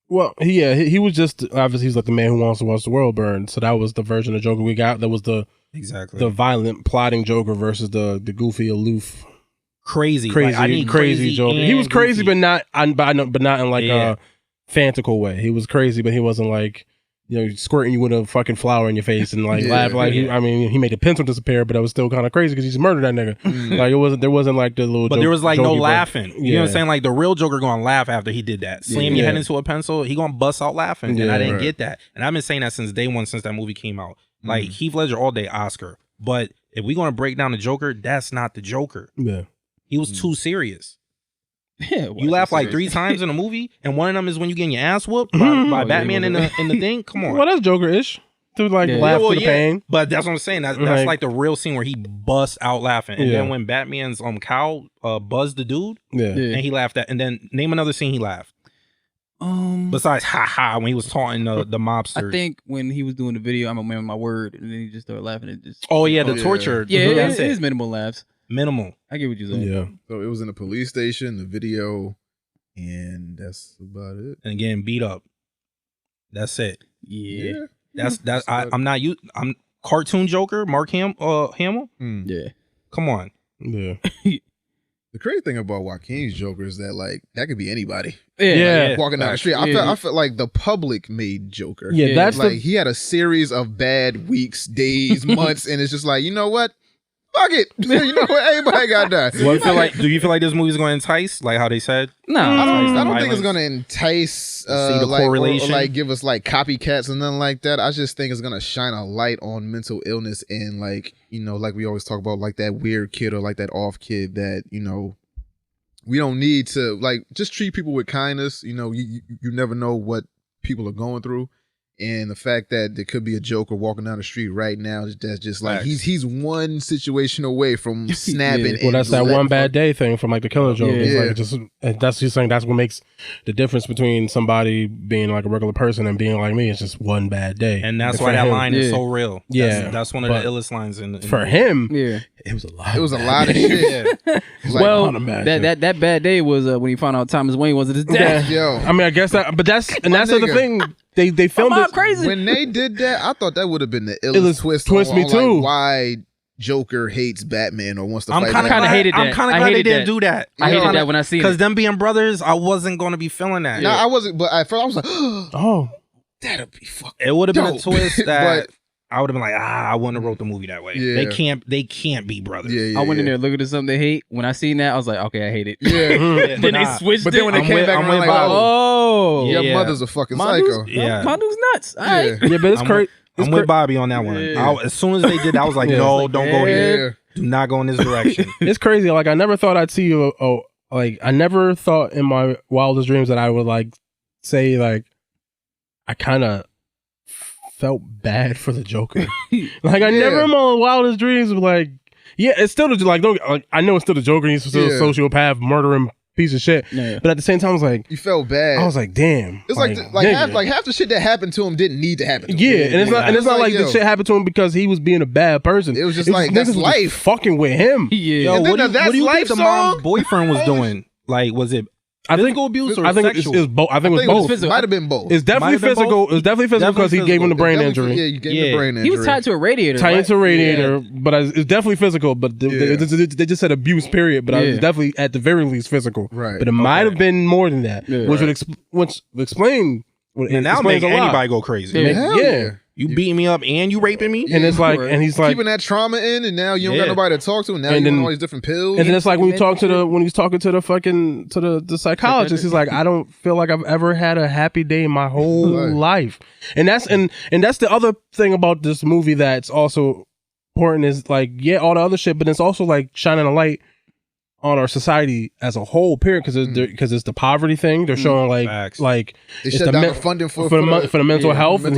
Speaker 3: Well, he was just obviously he's like the man who wants to watch the world burn. So that was the version of Joker we got. That was the violent plotting Joker versus the goofy aloof
Speaker 2: crazy
Speaker 3: Joker. He was crazy,
Speaker 2: goofy.
Speaker 3: but not in like a fantical way. He was crazy, but he wasn't like squirting you with a fucking flower in your face and like laugh like he made the pencil disappear, but that was still kind of crazy because he just murdered that nigga. Like there wasn't like the little.
Speaker 2: But there was like no laughing. You know what I'm
Speaker 3: Yeah.
Speaker 2: saying? Like the real Joker gonna laugh after he did that. Slam your head into a pencil, he gonna bust out laughing. And I didn't get that. And I've been saying that since day one, since that movie came out. Like Heath Ledger all day Oscar. But if we gonna break down the Joker, that's not the Joker.
Speaker 3: Yeah.
Speaker 2: He was too serious.
Speaker 4: Yeah,
Speaker 2: You laugh like 3 times in a movie, and one of them is when you getting your ass whooped by Batman in the thing. Come on.
Speaker 3: Well, that's Joker-ish. To like
Speaker 4: Yeah.
Speaker 3: laugh through the pain.
Speaker 2: But that's what I'm saying. That's like the real scene where he busts out laughing. And then when Batman's cow buzzed the dude, and he laughed at. And then name another scene he laughed. Besides ha ha when he was taunting the mobsters.
Speaker 4: I think when he was doing the video, I'm a man of my word, and then he just started laughing at just.
Speaker 2: Oh yeah, the torture.
Speaker 4: Yeah,
Speaker 2: That's
Speaker 4: it is minimal laughs.
Speaker 2: Minimal.
Speaker 4: I get what you're saying.
Speaker 3: Yeah.
Speaker 1: So it was in a police station, the video, and that's about it.
Speaker 2: And getting beat up. That's it.
Speaker 4: Yeah.
Speaker 2: I'm cartoon Joker, Mark Hamill.
Speaker 4: Yeah.
Speaker 2: Come on.
Speaker 3: Yeah.
Speaker 1: The crazy thing about Joaquin's Joker is that like that could be anybody
Speaker 3: Yeah.
Speaker 1: walking down the street. I felt like the public made Joker.
Speaker 3: Yeah, that's
Speaker 1: like he had a series of bad weeks, days, months, and it's just like, you know what? Fuck it. You know what? Everybody got that.
Speaker 2: Do you feel like this movie's going to entice, like how they said?
Speaker 4: No,
Speaker 1: I don't think
Speaker 2: violence.
Speaker 1: it's gonna entice
Speaker 2: See the
Speaker 1: like,
Speaker 2: correlation?
Speaker 1: or like give us like copycats and nothing like that. I just think it's gonna shine a light on mental illness and like, like we always talk about like that weird kid or like that off kid that, we don't need to like just treat people with kindness. You never know what people are going through. And the fact that there could be a Joker walking down the street right now, that's just like he's one situation away from snapping.
Speaker 3: Well, that's that one bad day thing from like the Killer Joke.
Speaker 1: Yeah.
Speaker 3: It's like that's just saying that's what makes the difference between somebody being like a regular person and being like me. It's just one bad day,
Speaker 2: And that's
Speaker 3: for
Speaker 2: why that
Speaker 3: him-
Speaker 2: line is so real.
Speaker 3: Yeah.
Speaker 2: That's one of the illest lines in
Speaker 3: for him.
Speaker 4: Yeah.
Speaker 3: It was a lot.
Speaker 1: It was a lot of shit. Like,
Speaker 4: Well,
Speaker 3: on a bad day.
Speaker 4: that bad day was when he found out Thomas Wayne wasn't his dad.
Speaker 1: yo,
Speaker 3: I mean, I guess that, but that's the other
Speaker 1: nigga.
Speaker 3: thing. They filmed
Speaker 4: I'm
Speaker 3: it.
Speaker 4: crazy.
Speaker 1: when they did that, I thought that would have been the
Speaker 3: It
Speaker 1: illest
Speaker 3: was
Speaker 1: twist.
Speaker 3: twist
Speaker 1: on,
Speaker 3: me too.
Speaker 1: Like, why Joker hates Batman or wants to
Speaker 2: I'm
Speaker 1: fight
Speaker 2: kind of
Speaker 1: Batman.
Speaker 4: hated that.
Speaker 2: I'm kind of
Speaker 4: I
Speaker 2: glad they
Speaker 4: hated
Speaker 2: didn't
Speaker 4: that.
Speaker 2: do that.
Speaker 4: I hated that when I seen
Speaker 2: Because
Speaker 4: it.
Speaker 2: them being brothers, I wasn't going to be feeling that.
Speaker 1: No, I wasn't. But at first, I was like,
Speaker 3: Oh,
Speaker 1: that'd be fucking.
Speaker 2: It would have been a
Speaker 1: dope.
Speaker 2: twist that
Speaker 1: But-
Speaker 2: I would have been like, I wouldn't have wrote the movie that way.
Speaker 1: Yeah.
Speaker 2: They can't be brothers.
Speaker 1: Yeah,
Speaker 4: I went in there looking at something they hate. When I seen that, I was like, okay, I hate it.
Speaker 1: Yeah.
Speaker 4: Then they switched
Speaker 1: But
Speaker 4: it.
Speaker 1: then when they
Speaker 2: I'm
Speaker 1: came
Speaker 2: with-
Speaker 1: back
Speaker 2: I'm
Speaker 1: around,
Speaker 2: with
Speaker 1: like,
Speaker 2: Bobby.
Speaker 4: Oh.
Speaker 2: Yeah.
Speaker 1: your mother's a fucking
Speaker 4: My
Speaker 1: psycho.
Speaker 4: dude's,
Speaker 2: Yeah.
Speaker 4: my dude's nuts. All right.
Speaker 3: yeah, but it's
Speaker 2: I'm
Speaker 3: crazy.
Speaker 2: I'm with Bobby on that one.
Speaker 4: Yeah.
Speaker 2: As soon as they did that, I was like, no, don't go here.
Speaker 1: Yeah.
Speaker 2: Do not go in this direction.
Speaker 3: It's crazy. Like I never thought I'd see you. Like I never thought in my wildest dreams that I would like say like I kind of felt bad for the Joker. Like I never in my wildest dreams was like, yeah, it's still the like. I know it's still the Joker. He's still a sociopath, murdering piece of shit. Yeah. But at the same time, I was like,
Speaker 1: you felt bad.
Speaker 3: I was like, damn.
Speaker 1: It's half the shit that happened to him didn't need to happen to him.
Speaker 3: Yeah, and it's not like the shit happened to him because he was being a bad person.
Speaker 1: It was just like that's life
Speaker 3: fucking with him.
Speaker 2: Yeah. Yo, what do you think the mom's boyfriend was doing? Like, was it physical abuse or sexual?
Speaker 3: It was both. I think it was both.
Speaker 1: Might have been both.
Speaker 3: It's definitely physical. It was definitely physical because he gave him the brain injury.
Speaker 1: Yeah, you gave him the brain injury.
Speaker 4: He was tied to a radiator.
Speaker 3: But it's definitely physical. But they just said abuse, period. But I was definitely at the very least physical.
Speaker 1: Right.
Speaker 3: But it might have been more than that, which would explain.
Speaker 2: And that would make anybody go crazy.
Speaker 3: Yeah.
Speaker 2: You beating me up and you raping me?
Speaker 3: And it's like, and he's like
Speaker 1: keeping that trauma in, and now you don't got nobody to talk to, and now you're on all these different pills.
Speaker 3: And then it's like when he's talking to the psychologist, he's like, I don't feel like I've ever had a happy day in my whole life. And that's the other thing about this movie that's also important is like, all the other shit, but it's also like shining a light on our society as a whole, period, because it's the poverty thing. They're showing like
Speaker 1: they shut down the funding for
Speaker 3: the mental health, and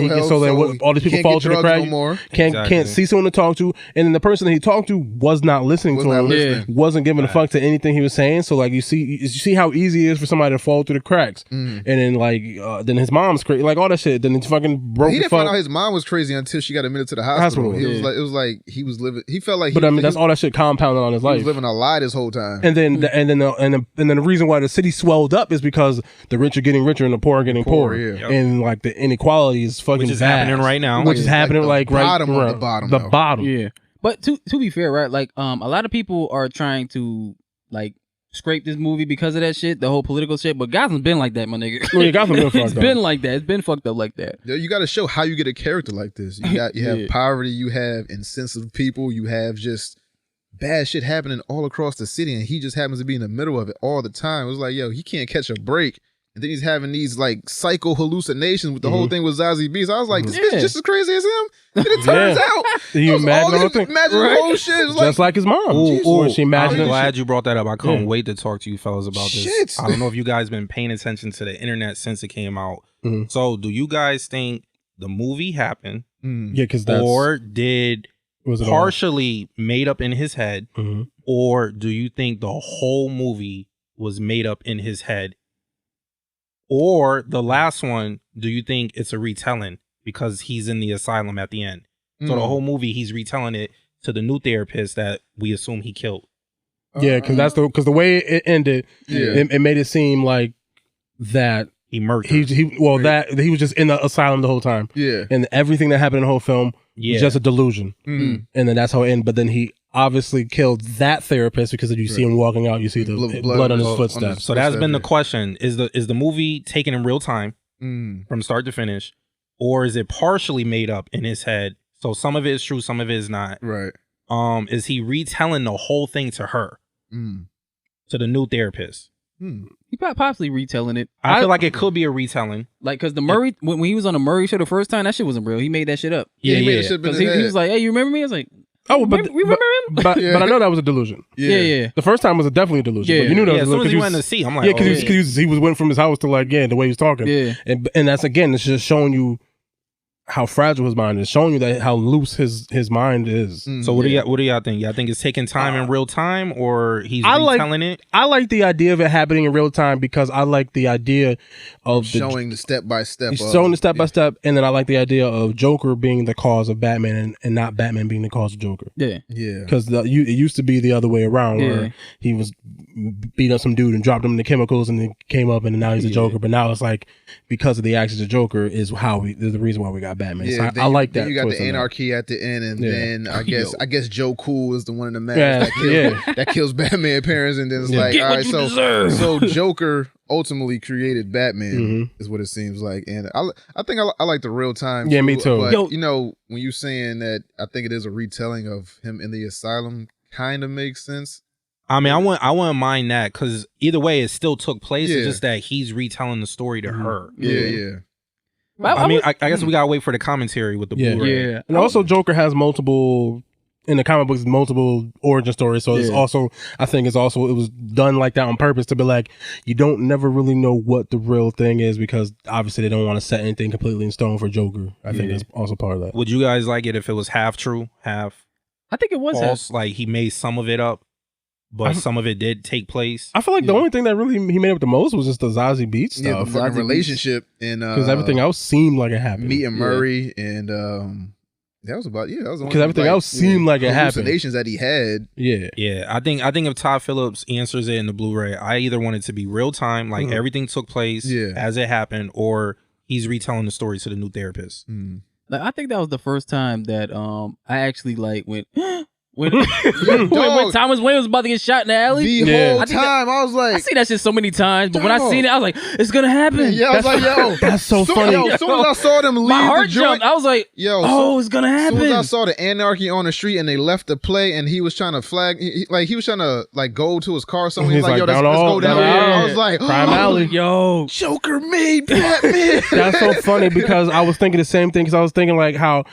Speaker 3: all these people fall to the crack. Can't see someone to talk to, and then the person that he talked to was not listening to him. Wasn't giving a fuck to anything he was saying. So like you see how easy it is for somebody to fall through the cracks, and then then his mom's crazy, like all that shit. Then it's fucking broke.
Speaker 1: He didn't find out his mom was crazy until she got admitted to the hospital. It was like he was living. He felt like,
Speaker 3: but I mean that's all that shit compounded on his life.
Speaker 1: He was living a lie this whole time.
Speaker 3: And then the reason why the city swelled up is because the rich are getting richer and the poor are getting poorer. And like the inequality is fucking
Speaker 2: which is happening right now.
Speaker 3: Which is happening like right
Speaker 1: bottom of the bottom.
Speaker 3: The bottom.
Speaker 4: Yeah. But to be fair, right? Like a lot of people are trying to like scrape this movie because of that shit, the whole political shit. But Gotham's been like that, my nigga.
Speaker 3: Gotham's been fucked up.
Speaker 4: It's been like that. It's been fucked up like that.
Speaker 1: You got to show how you get a character like this. You have poverty. You have insensitive people. You have just bad shit happening all across the city, and he just happens to be in the middle of it all the time. It was like, yo, he can't catch a break, and then he's having these like psycho hallucinations with the whole thing with Zazie Beetz. I was like, this bitch just as crazy as him. And it turns out
Speaker 3: you imagine the whole thing,
Speaker 1: the whole shit. It was
Speaker 3: just like his mom.
Speaker 2: I'm glad you brought that up. I couldn't wait to talk to you fellas about this. I don't know if you guys been paying attention to the internet since it came out. So do you guys think the movie happened? Or did partially made up in his head, or do you think the whole movie was made up in his head? Or the last one, do you think it's a retelling because he's in the asylum at the end? So the whole movie he's retelling it to the new therapist that we assume he killed.
Speaker 3: Yeah, because the way it ended, it made it seem like that
Speaker 2: he murdered.
Speaker 3: That he was just in the asylum the whole time. Yeah, and everything that happened in the whole film was just a delusion. And then that's how it ended. But then he obviously killed that therapist because you see him walking out, you see the blood on his footsteps.
Speaker 2: So that's been the question: is the movie taken in real time from start to finish, or is it partially made up in his head? So some of it is true, some of it is not.
Speaker 1: Right.
Speaker 2: Is he retelling the whole thing to her, to the new therapist?
Speaker 4: He possibly retelling it.
Speaker 2: I feel like it could be a retelling.
Speaker 4: Like, because the Murray, when he was on the Murray show the first time, that shit wasn't real. He made that shit up.
Speaker 1: Yeah, he made that shit up.
Speaker 4: Because he was like, hey, you remember me? I was like,
Speaker 3: remember him? But I know that was a delusion.
Speaker 4: Yeah.
Speaker 3: The first time was definitely a delusion. But you knew that was a delusion.
Speaker 2: As soon as he went to see, I'm like,
Speaker 3: because he went from his house to like, the way he was talking.
Speaker 4: Yeah.
Speaker 3: And that's, again, it's just showing you how fragile his mind is, showing you that how loose his mind is.
Speaker 2: So what do y'all think? Y'all think it's taking time in real time, or he's retelling it?
Speaker 3: I like the idea of it happening in real time because I like the idea of
Speaker 1: showing the step by step.
Speaker 3: Showing the step by step, and then I like the idea of Joker being the cause of Batman and not Batman being the cause of Joker.
Speaker 4: Yeah.
Speaker 3: Because it used to be the other way around, where he was beat up some dude and dropped him in the chemicals, and then came up, and now he's a Joker. But now it's like because of the actions of Joker is the reason why we got Batman.
Speaker 1: Yeah,
Speaker 3: so I like that.
Speaker 1: You got the anarchy at the end, and then I guess Joe Cool is the one in the mask that kills Batman parents, and then it's like, all right, so Joker ultimately created Batman, is what it seems like, and I think I like the real time.
Speaker 3: Yeah, me too.
Speaker 1: But you know, when you saying that, I think it is a retelling of him in the asylum. Kind of makes sense.
Speaker 2: I mean, I wouldn't mind that because either way, it still took place. It's just that he's retelling the story to her.
Speaker 1: Yeah.
Speaker 2: I mean, I guess we gotta wait for the commentary with the Blu-ray.
Speaker 3: Yeah, and also Joker has multiple in the comic books multiple origin stories, so it's also I think it was done like that on purpose to be like you don't never really know what the real thing is because obviously they don't want to set anything completely in stone for Joker. I think that's also part of that.
Speaker 2: Would you guys like it if it was half true, half
Speaker 4: I think it was
Speaker 2: false? Like he made some of it up, but some of it did take place.
Speaker 3: I feel like the only thing that really he made up the most was just the Zazie Beetz stuff.
Speaker 1: Yeah, the fucking relationship and
Speaker 3: because everything else seemed like it happened.
Speaker 1: Meeting Murray and that was about that was
Speaker 3: because everything else seemed like it happened.
Speaker 1: Hallucinations that he had.
Speaker 2: Yeah. I think if Todd Phillips answers it in the Blu-ray, I either want it to be real time, like everything took place as it happened, or he's retelling the story to the new therapist.
Speaker 4: Like I think that was the first time that I actually like went when Thomas Wayne was about to get shot in the alley.
Speaker 1: The whole time I was like,
Speaker 4: I see that shit so many times, but when I seen it, I was like, it's gonna happen.
Speaker 1: Yeah, I was like, yo,
Speaker 3: that's so funny.
Speaker 1: Yo, as soon as I saw them leave
Speaker 4: my heart
Speaker 1: the joint,
Speaker 4: jumped. I was like, yo, it's gonna happen.
Speaker 1: As soon as I saw the anarchy on the street and they left the play and he was trying to flag, he was trying to like go to his car. Something he's like, yo, let's go down here. I was like,
Speaker 3: Crime Alley,
Speaker 4: yo,
Speaker 1: Joker made Batman.
Speaker 3: That's so funny because I was thinking the same thing because I was thinking like how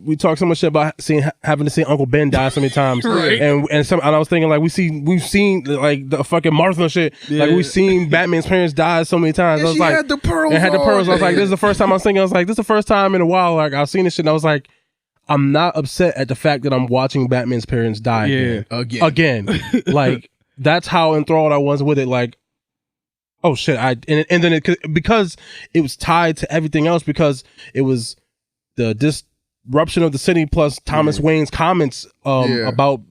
Speaker 3: we talk so much shit about having to see Uncle Ben die so many times. And I was thinking like we've seen like the fucking Martha shit. Like we've seen Batman's parents die so many times.
Speaker 1: And
Speaker 3: I was
Speaker 1: she
Speaker 3: like,
Speaker 1: had the pearls.
Speaker 3: I was like, this is the first time I was thinking. I was like, this is the first time in a while. Like I've seen this shit. And I was like, I'm not upset at the fact that I'm watching Batman's parents die again. Like that's how enthralled I was with it. Like, oh shit! And then because it was tied to everything else because it was the disruption of the city plus Thomas Wayne's comments about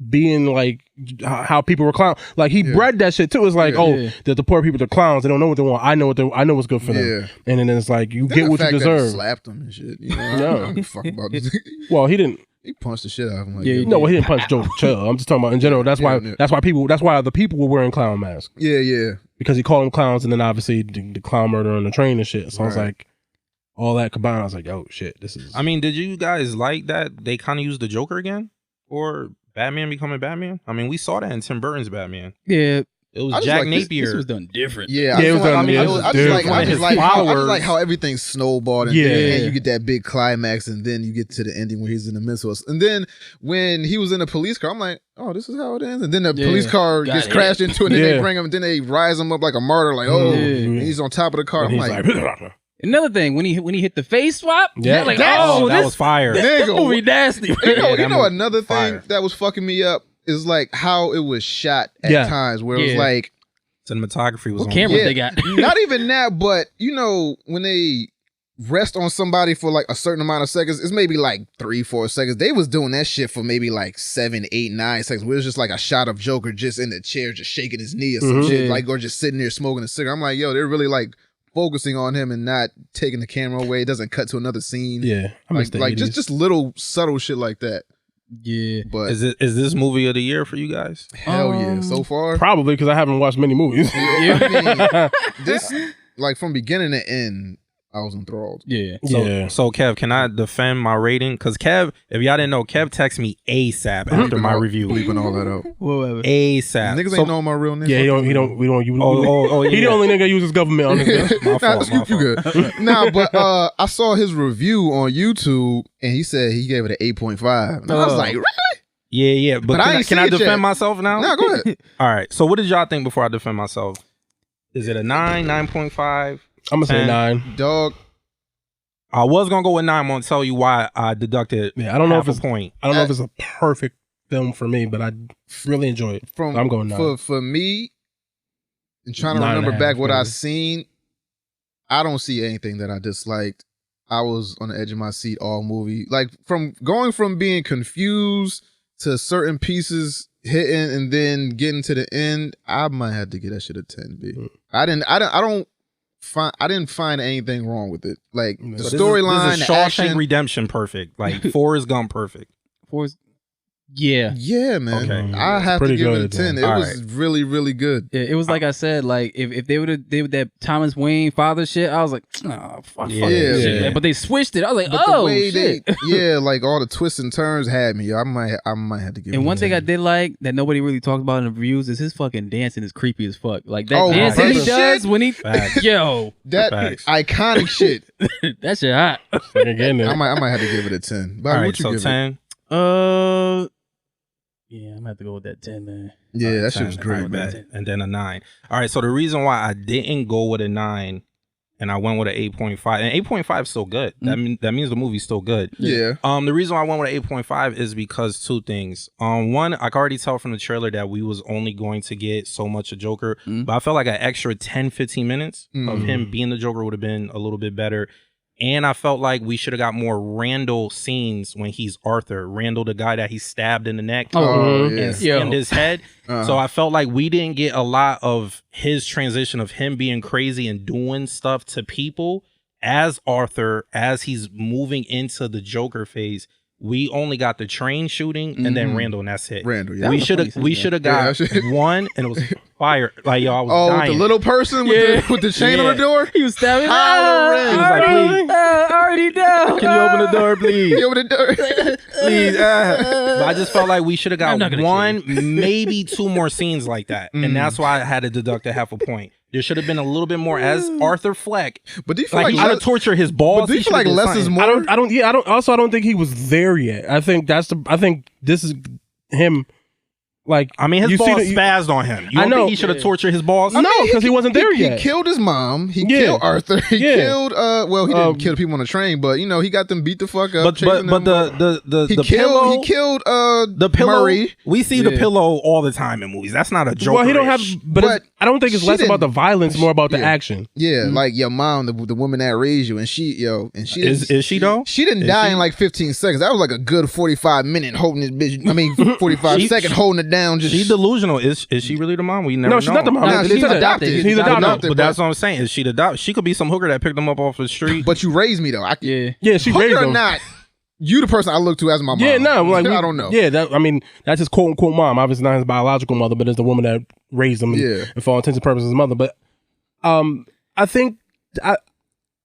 Speaker 3: being like how people were clowns. Like he bred that shit too. It's like that the poor people are clowns. They don't know what they want. I know what's good for them. And then it's like you get what you deserve.
Speaker 1: He slapped them and shit. You know, I don't give a fuck about this.
Speaker 3: Well, he didn't.
Speaker 1: He punched the shit out of him. Like,
Speaker 3: he didn't punch Joe Chill. I'm just talking about in general. That's why the people were wearing clown masks.
Speaker 1: Yeah.
Speaker 3: Because he called them clowns, and then obviously the clown murder on the train and shit. So I was like, all that combined, I was like, oh shit, this is.
Speaker 2: I mean, did you guys like that they kind of used the Joker again, or Batman becoming Batman? I mean, we saw that in Tim Burton's Batman.
Speaker 4: Yeah.
Speaker 2: It was Jack Napier.
Speaker 4: This was done different.
Speaker 1: Yeah,
Speaker 3: it was done different.
Speaker 1: I just like how everything snowballed and then you get that big climax and then you get to the ending where he's in the midst. And then when he was in the police car, I'm like, oh, this is how it ends. And then the police car gets crashed into it and then they bring him and then they rise him up like a martyr, like, and he's on top of the car. I'm like
Speaker 4: another thing, when he hit the face swap, like,
Speaker 2: that was fire.
Speaker 4: This movie nasty.
Speaker 1: You know another thing that was fucking me up is like how it was shot at times where it was like
Speaker 2: cinematography was
Speaker 4: what cameras they got.
Speaker 1: Not even that, but you know when they rest on somebody for like a certain amount of seconds, it's maybe like 3-4 seconds. They was doing that shit for maybe like 7, 8, 9 seconds where it was just like a shot of Joker just in the chair just shaking his knee or some shit, like, or just sitting there smoking a cigarette. I'm like, yo, they're really like focusing on him and not taking the camera away. It doesn't cut to another scene. Like just little subtle shit like that.
Speaker 4: Yeah,
Speaker 1: but
Speaker 2: is this movie of the year for you guys?
Speaker 1: Hell yeah, so far
Speaker 3: probably because I haven't watched many movies.
Speaker 1: I mean, this like from beginning to end, I was enthralled.
Speaker 2: So Kev, can I defend my rating? Because Kev, if y'all didn't know, Kev texted me ASAP after my review.
Speaker 1: Bleeping all that out.
Speaker 4: Whatever.
Speaker 2: ASAP.
Speaker 1: Niggas ain't know my real name.
Speaker 3: Yeah, he the only nigga uses government on this.
Speaker 2: My fault.
Speaker 1: You good. Nah, but I saw his review on YouTube and he said he gave it an 8.5. And I was like, really?
Speaker 2: Yeah. But can I defend myself now?
Speaker 1: No, go ahead.
Speaker 2: All right. So what did y'all think before I defend myself? Is it a 9, 9.5?
Speaker 3: I'm gonna say 9.
Speaker 1: Dog.
Speaker 2: I was gonna go with 9. I'm gonna tell you why I deducted.
Speaker 3: I don't know if it's
Speaker 2: a point.
Speaker 3: I don't know if it's a perfect film for me, but I really enjoy it. I'm going 9.
Speaker 1: For me, and trying to remember back what I've seen, I don't see anything that I disliked. I was on the edge of my seat all movie. Like from being confused to certain pieces hitting and then getting to the end, I might have to get that shit a 10B. I didn't find anything wrong with it. Like the storyline,
Speaker 2: the Shawshank Redemption perfect. Like Forrest Gump perfect.
Speaker 4: Yeah,
Speaker 1: man.
Speaker 2: Okay.
Speaker 1: I have to give it a 10. It was really, really good.
Speaker 4: Yeah, it was like I said, like if they would have did that Thomas Wayne father shit, I was like, oh fuck this shit. But they switched it. I was like, the way shit.
Speaker 1: Like all the twists and turns had me. I might have to give it.
Speaker 4: And one thing I did like that nobody really talked about in the reviews is his fucking dancing is creepy as fuck. Like that dancing he does when he
Speaker 1: that iconic shit.
Speaker 4: That shit hot.
Speaker 1: I might have to give it a 10. But
Speaker 2: all right, so 10.
Speaker 4: Yeah, I'm gonna have to go with that 10, man.
Speaker 1: Yeah, that shit
Speaker 2: 10,
Speaker 1: was great,
Speaker 2: alright,
Speaker 1: man.
Speaker 2: and then a 9. All right, so the reason why I didn't go with a 9 and I went with an 8.5, and 8.5 is still good. That means the movie's still good.
Speaker 1: Yeah.
Speaker 2: The reason why I went with an 8.5 is because 2 things. One, I could already tell from the trailer that we was only going to get so much of Joker, but I felt like an extra 10, 15 minutes of him being the Joker would have been a little bit better. And I felt like we should have got more Randall scenes when he's Arthur. Randall, the guy that he stabbed in the neck and skinned his head. So I felt like we didn't get a lot of his transition of him being crazy and doing stuff to people as Arthur, as he's moving into the Joker phase. We only got the train shooting and then Randall, and that's it.
Speaker 1: Randall, yeah.
Speaker 2: We should have got one, and it was fire. Like, yo, I was dying.
Speaker 1: The little person with the chain on the door?
Speaker 4: He was stabbing.
Speaker 2: He was like, please.
Speaker 4: Already down.
Speaker 2: Can you open the door, please?
Speaker 1: You open the door?
Speaker 2: Please. But I just felt like we should have got one, maybe 2 more scenes like that. And that's why I had to deduct a half a point. There should have been a little bit more as Arthur Fleck.
Speaker 1: But do you feel
Speaker 2: like he should have tortured his balls?
Speaker 1: But do you feel like less is more?
Speaker 3: I don't think he was there yet. I think this is him. Like,
Speaker 2: I mean, his balls spazzed on him. You don't think he should have tortured his balls?
Speaker 3: No, because he wasn't there yet.
Speaker 1: He killed his mom. He killed Arthur. He killed. Well, he didn't kill people on the train, but he got them beat the fuck up.
Speaker 2: But the pillow.
Speaker 1: He killed
Speaker 2: the pillow.
Speaker 1: Murray.
Speaker 2: We see the pillow all the time in movies. That's not a joke.
Speaker 3: Well, he don't have. But I don't think it's less about the violence, more about the action.
Speaker 1: Yeah, like your mom, the woman that raised you, and she
Speaker 2: is she though?
Speaker 1: She didn't die in like 15 seconds. That was like a good 45-minute holding this bitch. I mean, 45-second holding it down.
Speaker 2: She delusional. Is she really the mom? We never know.
Speaker 3: She's not the mom.
Speaker 1: No, she's adopted.
Speaker 3: He's adopted.
Speaker 2: But that's what I'm saying. Is she adopted? She could be some hooker that picked him up off the street.
Speaker 1: But you raised me though.
Speaker 3: She
Speaker 1: hooker
Speaker 3: raised him.
Speaker 1: Or not, you the person I look to as my mom.
Speaker 3: Yeah, no, like
Speaker 1: I don't know.
Speaker 3: Yeah, that's his quote unquote mom. Obviously not his biological mother, but it's the woman that raised him. And for all intents and purposes, his mother. But I think I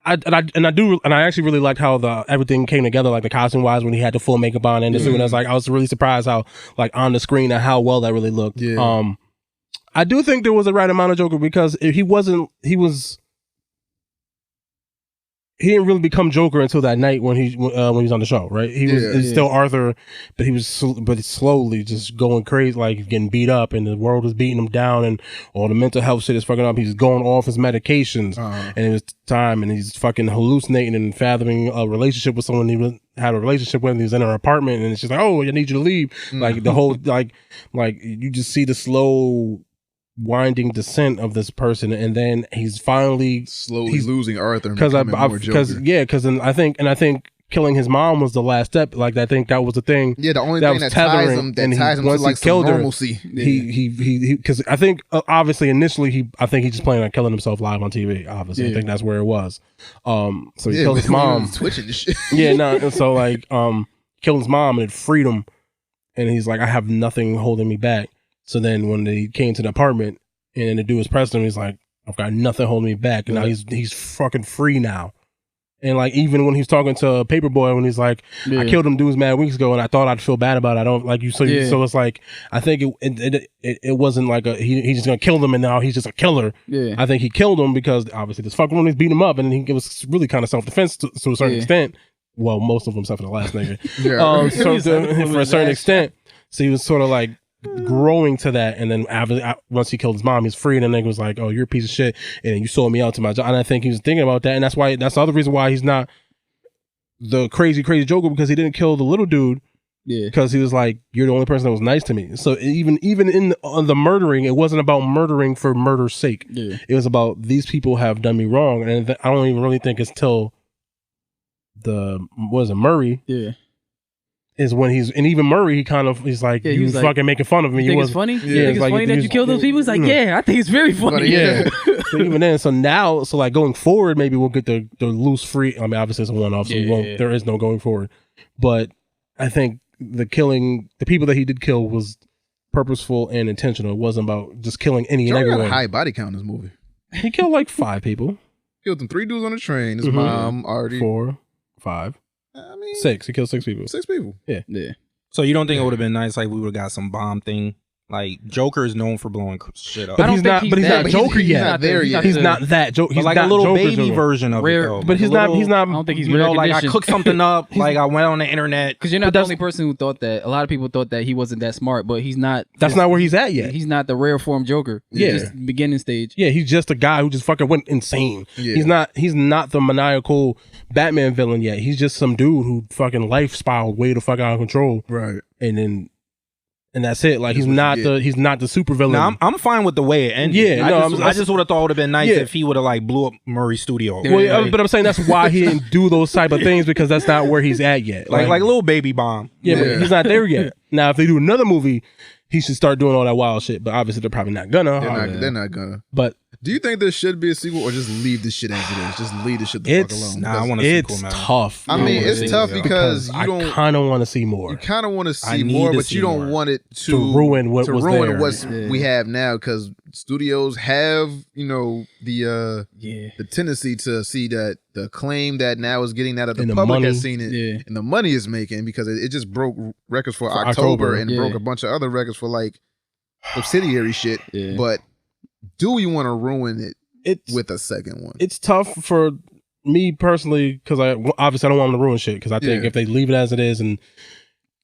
Speaker 3: actually really liked how everything came together, like the costume wise, when he had the full makeup on and the suit. And I was really surprised how, like, on the screen and how well that really looked.
Speaker 1: Yeah.
Speaker 3: I do think there was the right amount of Joker because he didn't really become Joker until that night when he was on the show, right? He was still Arthur, but he was slowly just going crazy, like getting beat up, and the world was beating him down, and all the mental health shit is fucking up. He's going off his medications, and it was time, and he's fucking hallucinating and fathoming a relationship with someone he had a relationship with. And he was in her apartment, and it's just like, oh, I need you to leave. Like the whole like you just see the slow winding descent of this person, and then he's finally
Speaker 1: slowly losing Arthur
Speaker 3: because I think killing his mom was the last step. Like, I think that was the thing.
Speaker 1: Yeah, the only thing that ties him to like some normalcy.
Speaker 3: He because I think obviously initially I think he just planned on killing himself live on TV. Obviously, I think that's where it was. So he killed his mom.
Speaker 1: Twitching this shit.
Speaker 3: So like killed his mom, and it freed him. And he's like, I have nothing holding me back. So then when they came to the apartment and the dude was pressing him, he's like, I've got nothing holding me back. And now he's fucking free now. And like, even when he's talking to Paperboy, when he's like, I killed them dudes mad weeks ago and I thought I'd feel bad about it. I don't like you. So it's like, I think it wasn't like he's just going to kill them and now he's just a killer. Yeah. I think he killed him because obviously this fucking one is beating him up, and it was really kind of self-defense to a certain extent. Well, most of them except for the last nigga. For a certain extent. So he was sort of like growing to that, and then once he killed his mom, he's free, and the nigga was like, oh, you're a piece of shit, and you sold me out to my job. And I think he was thinking about that, and that's the other reason why he's not the crazy Joker, because he didn't kill the little dude. Yeah, because he was like, you're the only person that was nice to me. So even in the murdering, it wasn't about murdering for murder's sake. Yeah, it was about, these people have done me wrong. And I don't even really think it's till Murray. Yeah. Is when and even Murray, he's like, you fucking making fun of me.
Speaker 4: You think it's funny? Yeah, it's funny that you killed those people? He's like, yeah, I think it's very funny.
Speaker 3: Yeah. So even then, so like going forward, maybe we'll get the loose free. I mean, obviously it's a one-off, so there is no going forward. But I think the people that he did kill was purposeful and intentional. It wasn't about just killing any and everyone.
Speaker 1: Got a high body count in this movie.
Speaker 3: He killed like 5 people.
Speaker 1: Killed them 3 dudes on the train. His mom, Artie.
Speaker 3: 4, 5. I mean, 6. He killed 6 people.
Speaker 1: 6 people.
Speaker 3: Yeah.
Speaker 2: So you don't think it would have been nice, like we would have got some bomb thing Like Joker is known for blowing shit up.
Speaker 3: But
Speaker 4: I don't
Speaker 3: he's
Speaker 4: think
Speaker 3: not.
Speaker 4: he's
Speaker 3: But he's
Speaker 4: that-
Speaker 3: not Joker
Speaker 1: he's
Speaker 3: yet.
Speaker 1: not there yet.
Speaker 3: He's not that Joker.
Speaker 2: But
Speaker 3: He's
Speaker 2: like
Speaker 3: not
Speaker 2: a little
Speaker 3: Joker
Speaker 2: baby
Speaker 3: Joker.
Speaker 2: version of
Speaker 4: Rare-
Speaker 2: it though.
Speaker 3: But
Speaker 2: Like
Speaker 3: he's
Speaker 2: a
Speaker 3: not.
Speaker 2: little-
Speaker 3: He's not.
Speaker 4: I don't think he's
Speaker 2: You
Speaker 4: rare
Speaker 2: know, like I
Speaker 4: condition.
Speaker 2: cooked something up. Like I went on the internet.
Speaker 4: Because you're not the only person who thought that. A lot of people thought that he wasn't that smart, but he's not.
Speaker 3: That's not where he's at yet.
Speaker 4: He's not the rare form Joker. He's
Speaker 3: Yeah.
Speaker 4: just beginning stage.
Speaker 3: Yeah, he's just a guy who just fucking went insane.
Speaker 1: Yeah.
Speaker 3: He's not the maniacal Batman villain yet. He's just some dude who fucking life spiraled way the fuck out of control.
Speaker 1: Right.
Speaker 3: And that's it. Like
Speaker 1: That's what
Speaker 3: he's not the super villain.
Speaker 2: Now I'm fine with the way it ended.
Speaker 3: Yeah,
Speaker 2: I just would have thought it would have been nice
Speaker 3: Yeah.
Speaker 2: if he would have like blew up Murray's studio.
Speaker 3: Well, but I'm saying that's why he didn't do those type of things, because that's not where he's at yet.
Speaker 2: like little baby bomb.
Speaker 3: Yeah,
Speaker 1: Yeah.
Speaker 3: but he's not there yet. Now, if they do another movie, he should start doing all that wild shit. But obviously, they're probably not gonna.
Speaker 1: They're not gonna.
Speaker 3: But
Speaker 1: Do you think there should be a sequel, or just leave this shit as it is? Just leave this shit the fuck
Speaker 3: it's
Speaker 1: alone.
Speaker 2: Nah, I
Speaker 1: Because
Speaker 2: want a sequel,
Speaker 3: it's
Speaker 2: man.
Speaker 3: tough.
Speaker 1: I mean, it's tough because you
Speaker 3: I
Speaker 1: don't.
Speaker 3: kind of want to see more.
Speaker 1: You kind of want to
Speaker 2: I
Speaker 1: see
Speaker 2: need
Speaker 1: more,
Speaker 2: to
Speaker 1: but
Speaker 2: see
Speaker 1: you don't
Speaker 2: more.
Speaker 1: want it
Speaker 3: To ruin what was there.
Speaker 1: what's we have now, because studios have, the
Speaker 4: Yeah.
Speaker 1: the tendency to see that the claim that now is getting out of the
Speaker 3: And the
Speaker 1: public
Speaker 3: money.
Speaker 1: has seen it,
Speaker 4: Yeah.
Speaker 1: and the money is making, because it just broke records for
Speaker 3: For
Speaker 1: October
Speaker 3: October,
Speaker 1: and
Speaker 4: yeah.
Speaker 1: broke a bunch of other records for like subsidiary shit.
Speaker 4: Yeah.
Speaker 1: But do we want to ruin it
Speaker 3: It's
Speaker 1: with a second one?
Speaker 3: it's tough for me personally, because obviously I don't want them to ruin shit, because I think
Speaker 1: Yeah.
Speaker 3: if they leave it as it is and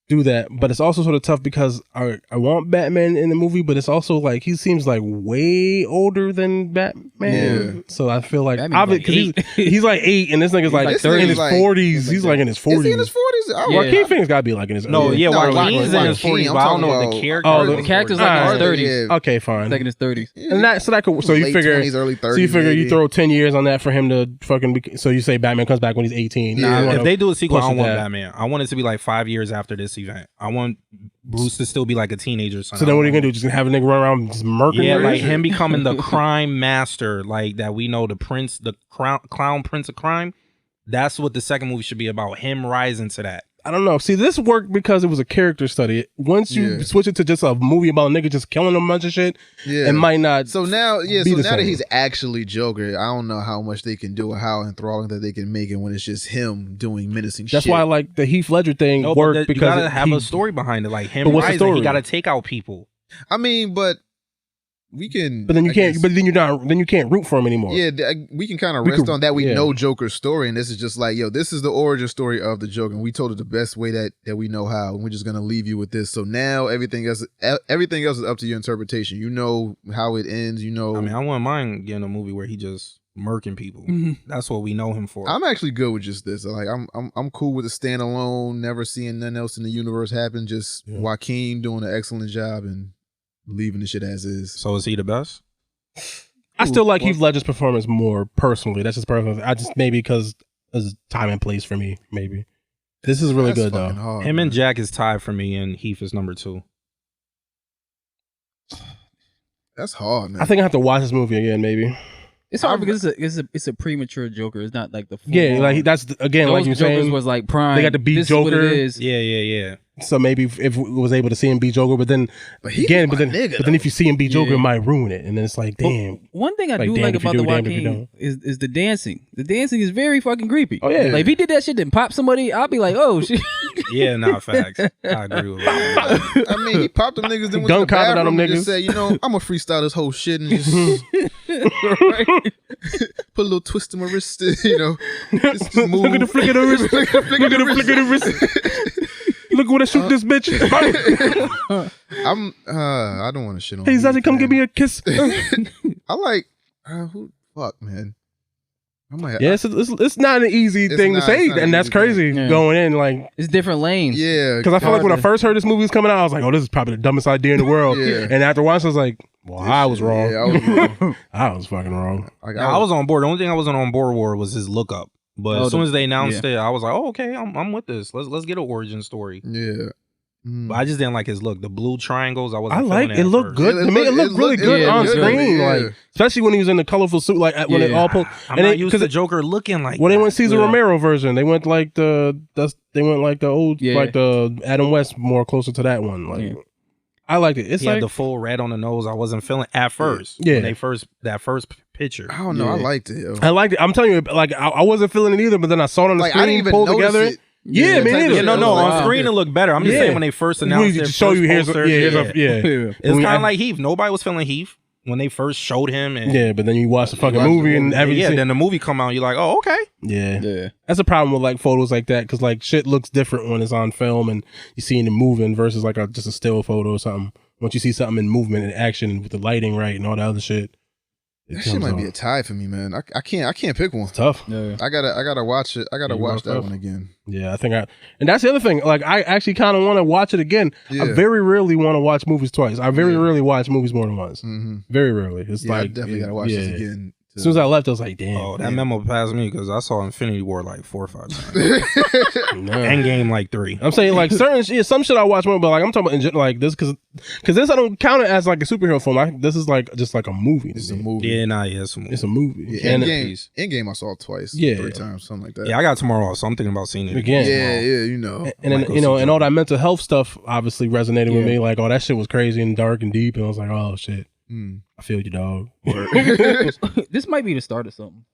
Speaker 3: do that, but it's also sort of tough because I want Batman in the movie, but it's also like he seems like way older than Batman.
Speaker 1: Yeah.
Speaker 3: So I feel like
Speaker 4: Batman's
Speaker 3: obviously
Speaker 4: like
Speaker 3: he's like 8 and this nigga's like
Speaker 1: like
Speaker 3: in
Speaker 1: 30.
Speaker 3: his
Speaker 1: Like-
Speaker 3: 40s. He's like in his 40s.
Speaker 1: Is he in his 40s?
Speaker 4: Yeah.
Speaker 3: Joaquin Phoenix gotta be like in his
Speaker 2: No,
Speaker 3: early-
Speaker 2: yeah,
Speaker 1: No,
Speaker 2: Joaquin's in his
Speaker 1: Joaquin,
Speaker 2: 40s,
Speaker 1: I'm
Speaker 2: but I don't know
Speaker 1: talking
Speaker 2: if the
Speaker 1: about-
Speaker 2: character.
Speaker 3: Oh,
Speaker 4: The character's like in his
Speaker 1: Are they?
Speaker 4: 30s.
Speaker 1: Yeah.
Speaker 3: Okay, fine.
Speaker 4: Like in his 30s.
Speaker 3: And so that could, so you
Speaker 1: Late
Speaker 3: figure
Speaker 1: 20s, early 30s.
Speaker 3: so you figure you
Speaker 1: maybe.
Speaker 3: throw 10 years on that for him to fucking so you say Batman comes back when he's 18.
Speaker 1: Yeah.
Speaker 3: You wanna
Speaker 2: If they do a sequel, I
Speaker 3: push
Speaker 2: don't want
Speaker 3: that.
Speaker 2: Batman. I want it to be like 5 years after this event. I want Bruce to still be like a teenager.
Speaker 3: So then what are you gonna do? Just have a nigga run around just murking?
Speaker 2: Yeah,
Speaker 3: niggas?
Speaker 2: like him becoming the crime master, like that we know, the prince, the clown prince of crime. That's what the second movie should be about. Him rising to that.
Speaker 3: I don't know. See, this worked because it was a character study. Once you
Speaker 1: Yeah.
Speaker 3: switch it to just a movie about a nigga just killing a bunch of shit,
Speaker 1: Yeah.
Speaker 3: it might not.
Speaker 1: So now,
Speaker 3: be
Speaker 1: so
Speaker 3: the
Speaker 1: now that
Speaker 3: same.
Speaker 1: he's actually Joker, I don't know how much they can do or how enthralling that they can make it when it's just him doing menacing shit.
Speaker 3: That's why I like the Heath Ledger thing
Speaker 2: No,
Speaker 3: worked
Speaker 2: but you
Speaker 3: because
Speaker 2: gotta have
Speaker 3: he-
Speaker 2: a story behind it. Like him
Speaker 3: But what's the
Speaker 2: rising,
Speaker 3: story?
Speaker 2: he gotta take out people.
Speaker 1: I mean, but we can.
Speaker 3: But then you
Speaker 1: I
Speaker 3: can't.
Speaker 1: guess-
Speaker 3: But then you're not. Then you can't root for him anymore.
Speaker 1: Yeah, we can kind of
Speaker 3: We
Speaker 1: rest
Speaker 3: could-
Speaker 1: on that. We
Speaker 3: yeah.
Speaker 1: know Joker's story, and this is just like, yo, this is the origin story of the Joker, and we told it the best way that we know how, and we're just gonna leave you with this. So now everything else is up to your interpretation. You know how it ends. You know,
Speaker 2: I mean, I wouldn't mind getting a movie where he just murking people. That's what we know him for.
Speaker 1: I'm actually good with just this. Like, I'm cool with the standalone, never seeing nothing else in the universe happen. Just Joaquin doing an excellent job and leaving the shit as is.
Speaker 2: So is he the best?
Speaker 3: I still like Heath Ledger's performance more personally. That's just personal. I just maybe because there's time and place for me. Maybe this is really
Speaker 1: That's
Speaker 3: good
Speaker 1: fucking
Speaker 3: though.
Speaker 1: hard,
Speaker 2: Him
Speaker 1: man.
Speaker 2: and Jack is tied for me, and Heath is number 2.
Speaker 1: That's hard, man.
Speaker 3: I think I have to watch this movie again. Maybe.
Speaker 4: It's hard because it's a premature Joker. It's not like the full
Speaker 3: Yeah,
Speaker 4: on.
Speaker 3: like that's again
Speaker 4: Those
Speaker 3: like you're
Speaker 4: Jokers
Speaker 3: saying.
Speaker 4: was like prime.
Speaker 3: they got to beat
Speaker 4: this Is what
Speaker 3: Joker.
Speaker 4: it is.
Speaker 2: Yeah.
Speaker 3: So maybe if we was able to see him beat Joker, but then
Speaker 1: But he
Speaker 3: again,
Speaker 1: was
Speaker 3: but
Speaker 1: my
Speaker 3: then
Speaker 1: nigga,
Speaker 3: but then if you see him beat Joker,
Speaker 4: Yeah.
Speaker 3: it might ruin it, and then it's like,
Speaker 4: But
Speaker 3: damn.
Speaker 4: one thing I
Speaker 3: Like,
Speaker 4: do
Speaker 3: damned
Speaker 4: like
Speaker 3: if you
Speaker 4: about the
Speaker 3: do, damned if you
Speaker 4: Joaquin is the dancing. The dancing is very fucking creepy.
Speaker 3: Oh, yeah.
Speaker 4: Like if he did that shit and pop somebody, I'll be like, oh shit.
Speaker 2: Yeah, nah, facts. I agree with that.
Speaker 1: I mean, he popped them niggas, then went
Speaker 3: Gun
Speaker 1: to the
Speaker 3: counted on
Speaker 1: bathroom
Speaker 3: them
Speaker 1: and just
Speaker 3: niggas.
Speaker 1: said, I'm gonna freestyle this whole shit and just put a little twist in my wrist, just move.
Speaker 3: Look at the flick of the wrist. Look at the flick of the wrist. Look what I shoot this bitch.
Speaker 1: I don't want to shit on
Speaker 3: Hey,
Speaker 1: Heath,
Speaker 3: Zazie, come
Speaker 1: man.
Speaker 3: give me a kiss.
Speaker 1: I like who fuck, man. I might
Speaker 3: Yeah, it's not an easy
Speaker 1: It's
Speaker 3: thing to
Speaker 1: not-
Speaker 3: say,
Speaker 1: it's not an
Speaker 3: and that's
Speaker 1: easy thing.
Speaker 3: crazy
Speaker 4: Yeah.
Speaker 3: going in like.
Speaker 4: It's different lanes.
Speaker 1: yeah,
Speaker 3: Because I feel like when I
Speaker 4: Hard to-
Speaker 3: first heard this movie was coming out, I was like, "Oh, this is probably the dumbest idea in the world."
Speaker 1: Yeah.
Speaker 3: And after watching, I was like, "Well, I was wrong.
Speaker 1: Yeah, I was wrong.
Speaker 3: I was fucking wrong."
Speaker 1: Like,
Speaker 2: Nah, I was on board. The only thing I wasn't on board with was his look up. But
Speaker 4: Oh,
Speaker 2: as soon
Speaker 4: the-
Speaker 2: as they announced it, I was like, oh, okay, I'm with this. Let's get an origin story.
Speaker 1: yeah. Mm.
Speaker 2: But I just didn't like his look. The blue triangles, I wasn't
Speaker 3: I like
Speaker 2: feeling
Speaker 3: it.
Speaker 2: at
Speaker 3: Looked
Speaker 2: first.
Speaker 3: good
Speaker 1: Yeah,
Speaker 3: to me. It looked really good
Speaker 4: yeah,
Speaker 3: on
Speaker 4: it looked
Speaker 3: screen,
Speaker 1: good, yeah.
Speaker 3: like especially when he was in the colorful suit, like when it
Speaker 4: Yeah.
Speaker 3: all pulled.
Speaker 2: I'm
Speaker 3: and
Speaker 2: not
Speaker 3: it-
Speaker 2: used
Speaker 3: 'cause
Speaker 2: to
Speaker 3: it-
Speaker 2: Joker looking like
Speaker 3: Well, they
Speaker 2: that.
Speaker 3: went Cesar
Speaker 4: Yeah.
Speaker 3: Romero version. They went like the old,
Speaker 4: Yeah.
Speaker 3: like the Adam West, more closer to that one. Like
Speaker 4: Yeah.
Speaker 3: I liked it. It's
Speaker 2: He
Speaker 3: like
Speaker 2: had the full red on the nose. I wasn't feeling at first.
Speaker 3: Yeah.
Speaker 2: When that first picture.
Speaker 1: I don't know. I
Speaker 4: Yeah.
Speaker 1: liked it. Yo.
Speaker 3: I liked it. I'm telling you, like I wasn't feeling it either, but then I saw it on the
Speaker 1: Like, I didn't
Speaker 3: screen
Speaker 1: even
Speaker 3: pulled
Speaker 1: notice
Speaker 3: together.
Speaker 1: it.
Speaker 3: Yeah, me neither.
Speaker 2: Yeah, no. On screen it looked better. I'm just saying when they first announced it,
Speaker 3: show you here's
Speaker 2: poster, it's kind of like Heath. Nobody was feeling Heath when they first showed him. And
Speaker 3: but then you watch the fucking movie and everything.
Speaker 2: Yeah, then the movie come out, you're like, oh, okay.
Speaker 3: Yeah. That's a problem with like photos like that because like shit looks different when it's on film and you see it moving versus like just a still photo or something. Once you see something in movement and action with the lighting right and all that other shit.
Speaker 1: That shit might be a tie for me, man. I can't pick one.
Speaker 3: It's tough.
Speaker 4: Yeah.
Speaker 1: I gotta watch it. I gotta watch that one again.
Speaker 3: Yeah, and that's the other thing. Like, I actually kind of want to watch it again.
Speaker 1: Yeah.
Speaker 3: I very rarely want to watch movies twice. I very rarely watch movies more than once.
Speaker 1: Mm-hmm.
Speaker 3: Very rarely. It's
Speaker 1: I definitely gotta watch this again.
Speaker 3: As soon as I left, I was like, damn.
Speaker 2: Oh, that memo passed me because I saw Infinity War like 4 or 5 times.
Speaker 3: No.
Speaker 2: Endgame like 3.
Speaker 3: I'm saying like some shit I watch more, but like I'm talking about like this because this I don't count it as like a superhero film. This is like just like a movie.
Speaker 1: It's a movie.
Speaker 2: Yeah, it's a movie.
Speaker 3: It's a movie.
Speaker 1: Yeah, Endgame I saw twice. 3 times, something like that.
Speaker 2: Yeah, I got tomorrow off, so I'm thinking about seeing it
Speaker 3: again.
Speaker 1: Yeah, you know.
Speaker 3: And then, and all that mental health stuff obviously resonated with me. Like, oh, that shit was crazy and dark and deep, and I was like, oh shit. I feel you, dog.
Speaker 4: This might be the start of something.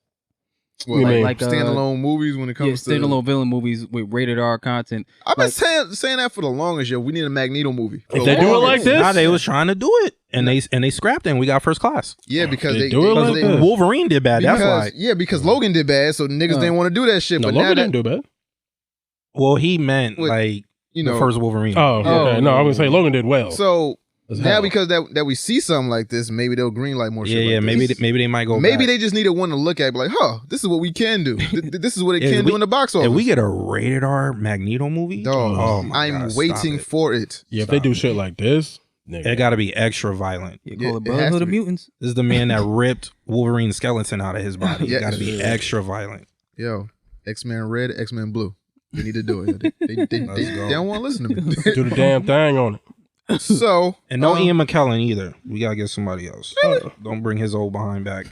Speaker 1: Well, like standalone movies when it comes to
Speaker 4: standalone villain movies with rated R content.
Speaker 1: I've been saying that for the longest. We need a Magneto movie.
Speaker 3: If they do it like this,
Speaker 2: nah, they was trying to do it, and they scrapped it. And we got First Class.
Speaker 1: Yeah, because they
Speaker 2: Wolverine did bad. That's why.
Speaker 1: Yeah, because Logan did bad, so niggas didn't want to do that shit.
Speaker 3: No,
Speaker 1: but
Speaker 3: Logan didn't do bad.
Speaker 2: Well, he meant like the first Wolverine.
Speaker 3: Oh, okay. No, I was gonna say Logan did well.
Speaker 1: So. Now because that we see something like this, maybe they'll greenlight more shit.
Speaker 2: Yeah,
Speaker 1: like this.
Speaker 2: maybe they might go.
Speaker 1: Maybe
Speaker 2: back.
Speaker 1: they just needed one to look at, be like, this is what we can do. This is what it can do in the box office.
Speaker 2: If we get a rated R Magneto movie,
Speaker 1: I'm waiting for it.
Speaker 3: Yeah, if they do shit like this,
Speaker 2: it got to be extra violent.
Speaker 4: Call it Brotherhood of Mutants.
Speaker 2: This is the man that ripped Wolverine's skeleton out of his body. It got to be extra violent.
Speaker 1: Yo, X-Men Red, X-Men Blue. They need to do it. They don't want to listen to me.
Speaker 3: Do the damn thing on it.
Speaker 1: So
Speaker 2: and no Ian McKellen either. We gotta get somebody else. Don't bring his old behind back.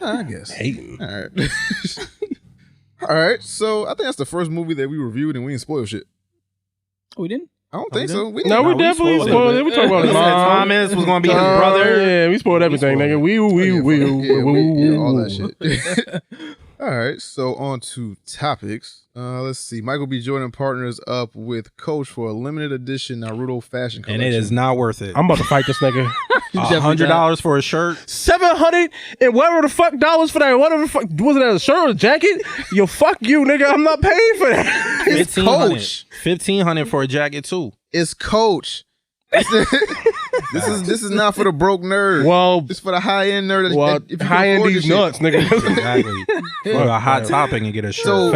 Speaker 1: I guess.
Speaker 3: Hating.
Speaker 1: All right. All right. So I think that's the first movie that we reviewed and we didn't spoil shit.
Speaker 4: Oh, we didn't?
Speaker 1: I don't think so. We
Speaker 3: definitely spoiled it. We talked about his mom.
Speaker 2: Thomas was gonna be his brother.
Speaker 3: Yeah, we spoiled everything, nigga.
Speaker 1: All that shit. All right. So on to topics. Let's see. Michael B. Jordan partners up with Coach for a limited edition Naruto fashion collection.
Speaker 2: And it is not worth it.
Speaker 3: I'm about to fight this nigga.
Speaker 2: $100 for a shirt.
Speaker 3: $700 and whatever the fuck dollars for that. Whatever the fuck was it, a shirt or a jacket? Yo, fuck you, nigga. I'm not paying for that.
Speaker 1: It's Coach.
Speaker 2: $1,500 for a jacket too.
Speaker 1: It's Coach. This is not for the broke nerd.
Speaker 3: Well,
Speaker 1: it's for the high end nerd.
Speaker 3: High end these nuts, nigga.
Speaker 2: Exactly. For a hot topic and get a shirt.
Speaker 1: So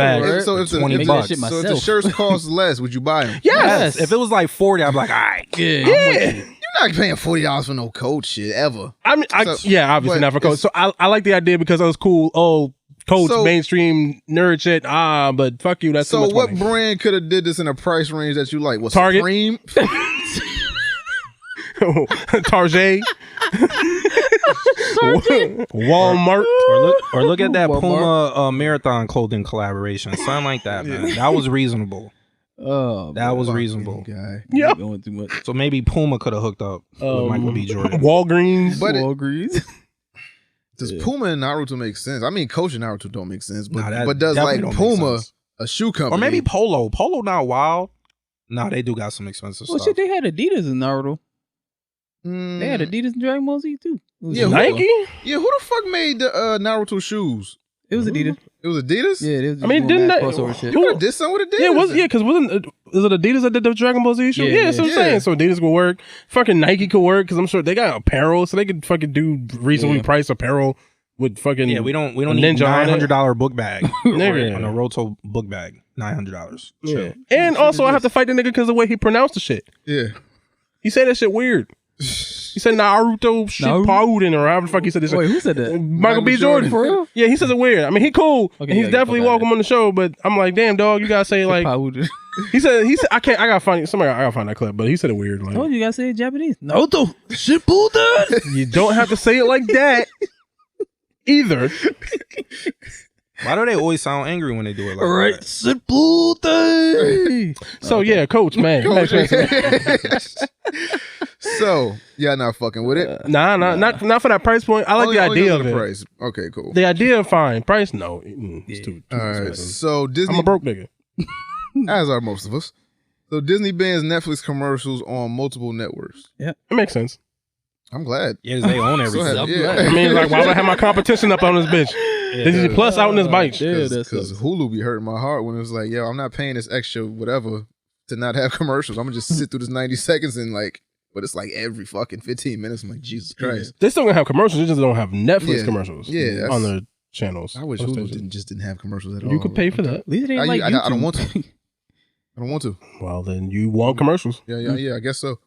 Speaker 1: if the shirts cost less, would you buy them?
Speaker 2: Yes. If it was like $40, I'd be like, all right.
Speaker 1: Yeah. You're not paying $40 for no Coach shit ever.
Speaker 3: I mean, obviously not for Coach. So I like the idea because it was cool. Oh, Coach, mainstream nerd shit. But fuck you. That's
Speaker 1: so
Speaker 3: too much
Speaker 1: what
Speaker 3: money.
Speaker 1: brand could have did this in a price range that you like? Was
Speaker 3: Target?
Speaker 1: Supreme?
Speaker 3: Target, Walmart,
Speaker 2: or look at that Puma marathon clothing collaboration, something like that, man. That was reasonable.
Speaker 4: Oh,
Speaker 2: that was reasonable.
Speaker 1: Guy.
Speaker 3: Yeah.
Speaker 4: Going too much.
Speaker 2: So maybe Puma could have hooked up with Michael B. Jordan.
Speaker 3: Walgreens.
Speaker 1: Does Puma and Naruto make sense? I mean, Coach and Naruto don't make sense, but
Speaker 2: Nah,
Speaker 1: but does like Puma, a shoe company,
Speaker 2: or maybe Polo? Polo not wild. Nah, they do got some expensive stuff.
Speaker 4: Shit, they had Adidas in Naruto. They had Adidas in Dragon Ball Z too.
Speaker 1: Yeah,
Speaker 3: Nike?
Speaker 1: Yeah, who the fuck made the Naruto shoes?
Speaker 4: It was Adidas.
Speaker 1: It was Adidas?
Speaker 4: Yeah, it was.
Speaker 3: I mean, didn't that
Speaker 4: crossover shit?
Speaker 1: You did something with Adidas?
Speaker 3: Yeah, because is it Adidas that did the Dragon Ball Z shoe?
Speaker 4: Yeah,
Speaker 3: that's what I'm saying. So Adidas could work. Fucking Nike could work because I'm sure they got apparel, so they could fucking do reasonably priced apparel with fucking
Speaker 2: we don't need $900 book bag.
Speaker 3: Nigga.
Speaker 2: On a Naruto book bag, $900.
Speaker 3: Yeah. And also I have to fight the nigga because of the way he pronounced the shit.
Speaker 1: Yeah.
Speaker 3: He said that shit weird. He said Naruto shit Pauden or however the fuck he said this.
Speaker 4: Wait, who said that?
Speaker 3: Michael B. Jordan.
Speaker 4: For real?
Speaker 3: Yeah, he says it weird. I mean, he cool. Okay, and he's definitely welcome on the show, but I'm like, damn, dog, you gotta say it like. he said, I gotta find that clip, but he said it weird. Like,
Speaker 4: you gotta say it Japanese. Naruto Shippuden.
Speaker 3: You don't have to say it like that either.
Speaker 2: Why do they always sound angry when they do it like
Speaker 4: right.
Speaker 2: that?
Speaker 4: Shippuden.
Speaker 3: So yeah, Coach, man.
Speaker 1: So y'all not fucking with it?
Speaker 3: Not for that price point. I like the idea of it.
Speaker 1: Price. Okay, cool.
Speaker 3: The idea, fine. Price, no. It's too
Speaker 1: all right.
Speaker 3: expensive.
Speaker 1: So Disney.
Speaker 3: I'm a broke nigga.
Speaker 1: as are most of us. So Disney bans Netflix commercials on multiple networks.
Speaker 3: Yeah, it makes sense.
Speaker 1: I'm glad.
Speaker 2: Yeah, 'cause they own everything.
Speaker 1: Yeah.
Speaker 3: I mean, like, why would I have my competition up on this bitch? Disney Plus out in this bite.
Speaker 1: Because Hulu be hurting my heart when it's like, yo, I'm not paying this extra whatever to not have commercials. I'm gonna just sit through this 90 seconds and like, but it's like every fucking 15 minutes. I'm like, Jesus Christ.
Speaker 3: They still gonna have commercials. They just don't have Netflix
Speaker 1: Yeah.
Speaker 3: commercials.
Speaker 1: Yeah,
Speaker 3: on their channels.
Speaker 1: I wish
Speaker 3: on
Speaker 1: Hulu
Speaker 3: stations.
Speaker 1: didn't have commercials at all.
Speaker 3: You could pay for that.
Speaker 4: At least it ain't like
Speaker 1: I don't
Speaker 4: YouTube.
Speaker 1: want to. I don't want to.
Speaker 3: Well, then you want commercials.
Speaker 1: Yeah, I guess so.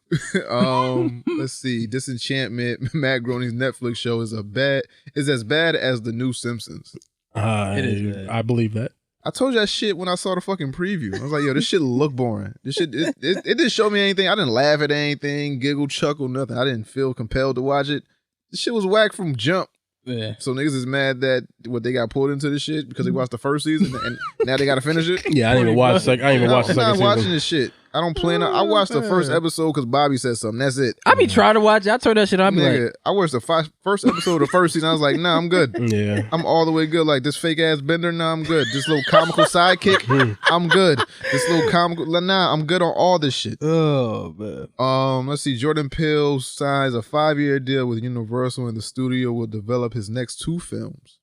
Speaker 1: Let's see. Disenchantment, Matt Groening's Netflix show is as bad as the new Simpsons.
Speaker 4: It is bad.
Speaker 3: I believe that.
Speaker 1: I told you that shit when I saw the fucking preview. I was like, yo, this shit look boring. This shit, it didn't show me anything. I didn't laugh at anything, giggle, chuckle, nothing. I didn't feel compelled to watch it. This shit was whack from jump.
Speaker 4: Yeah.
Speaker 1: So niggas is mad that they got pulled into this shit because they watched the first season and now they got to finish it.
Speaker 3: Yeah, I didn't even watch. I didn't even watch the
Speaker 1: I'm
Speaker 3: second
Speaker 1: not watching
Speaker 3: season.
Speaker 1: this shit. I don't plan. I watched the first episode because Bobby said something. That's it.
Speaker 4: I be trying to watch it. I turn that shit on. I be
Speaker 1: Nigga,
Speaker 4: like,
Speaker 1: I watched the first episode of the first season. I was like, nah, I'm good.
Speaker 3: Yeah.
Speaker 1: I'm all the way good. Like this fake ass Bender, nah, I'm good. This little comical sidekick, I'm good. This little comical, nah, I'm good on all this shit.
Speaker 4: oh man.
Speaker 1: Let's see. Jordan Peele signs a 5-year deal with Universal, and the studio will develop his next 2 films.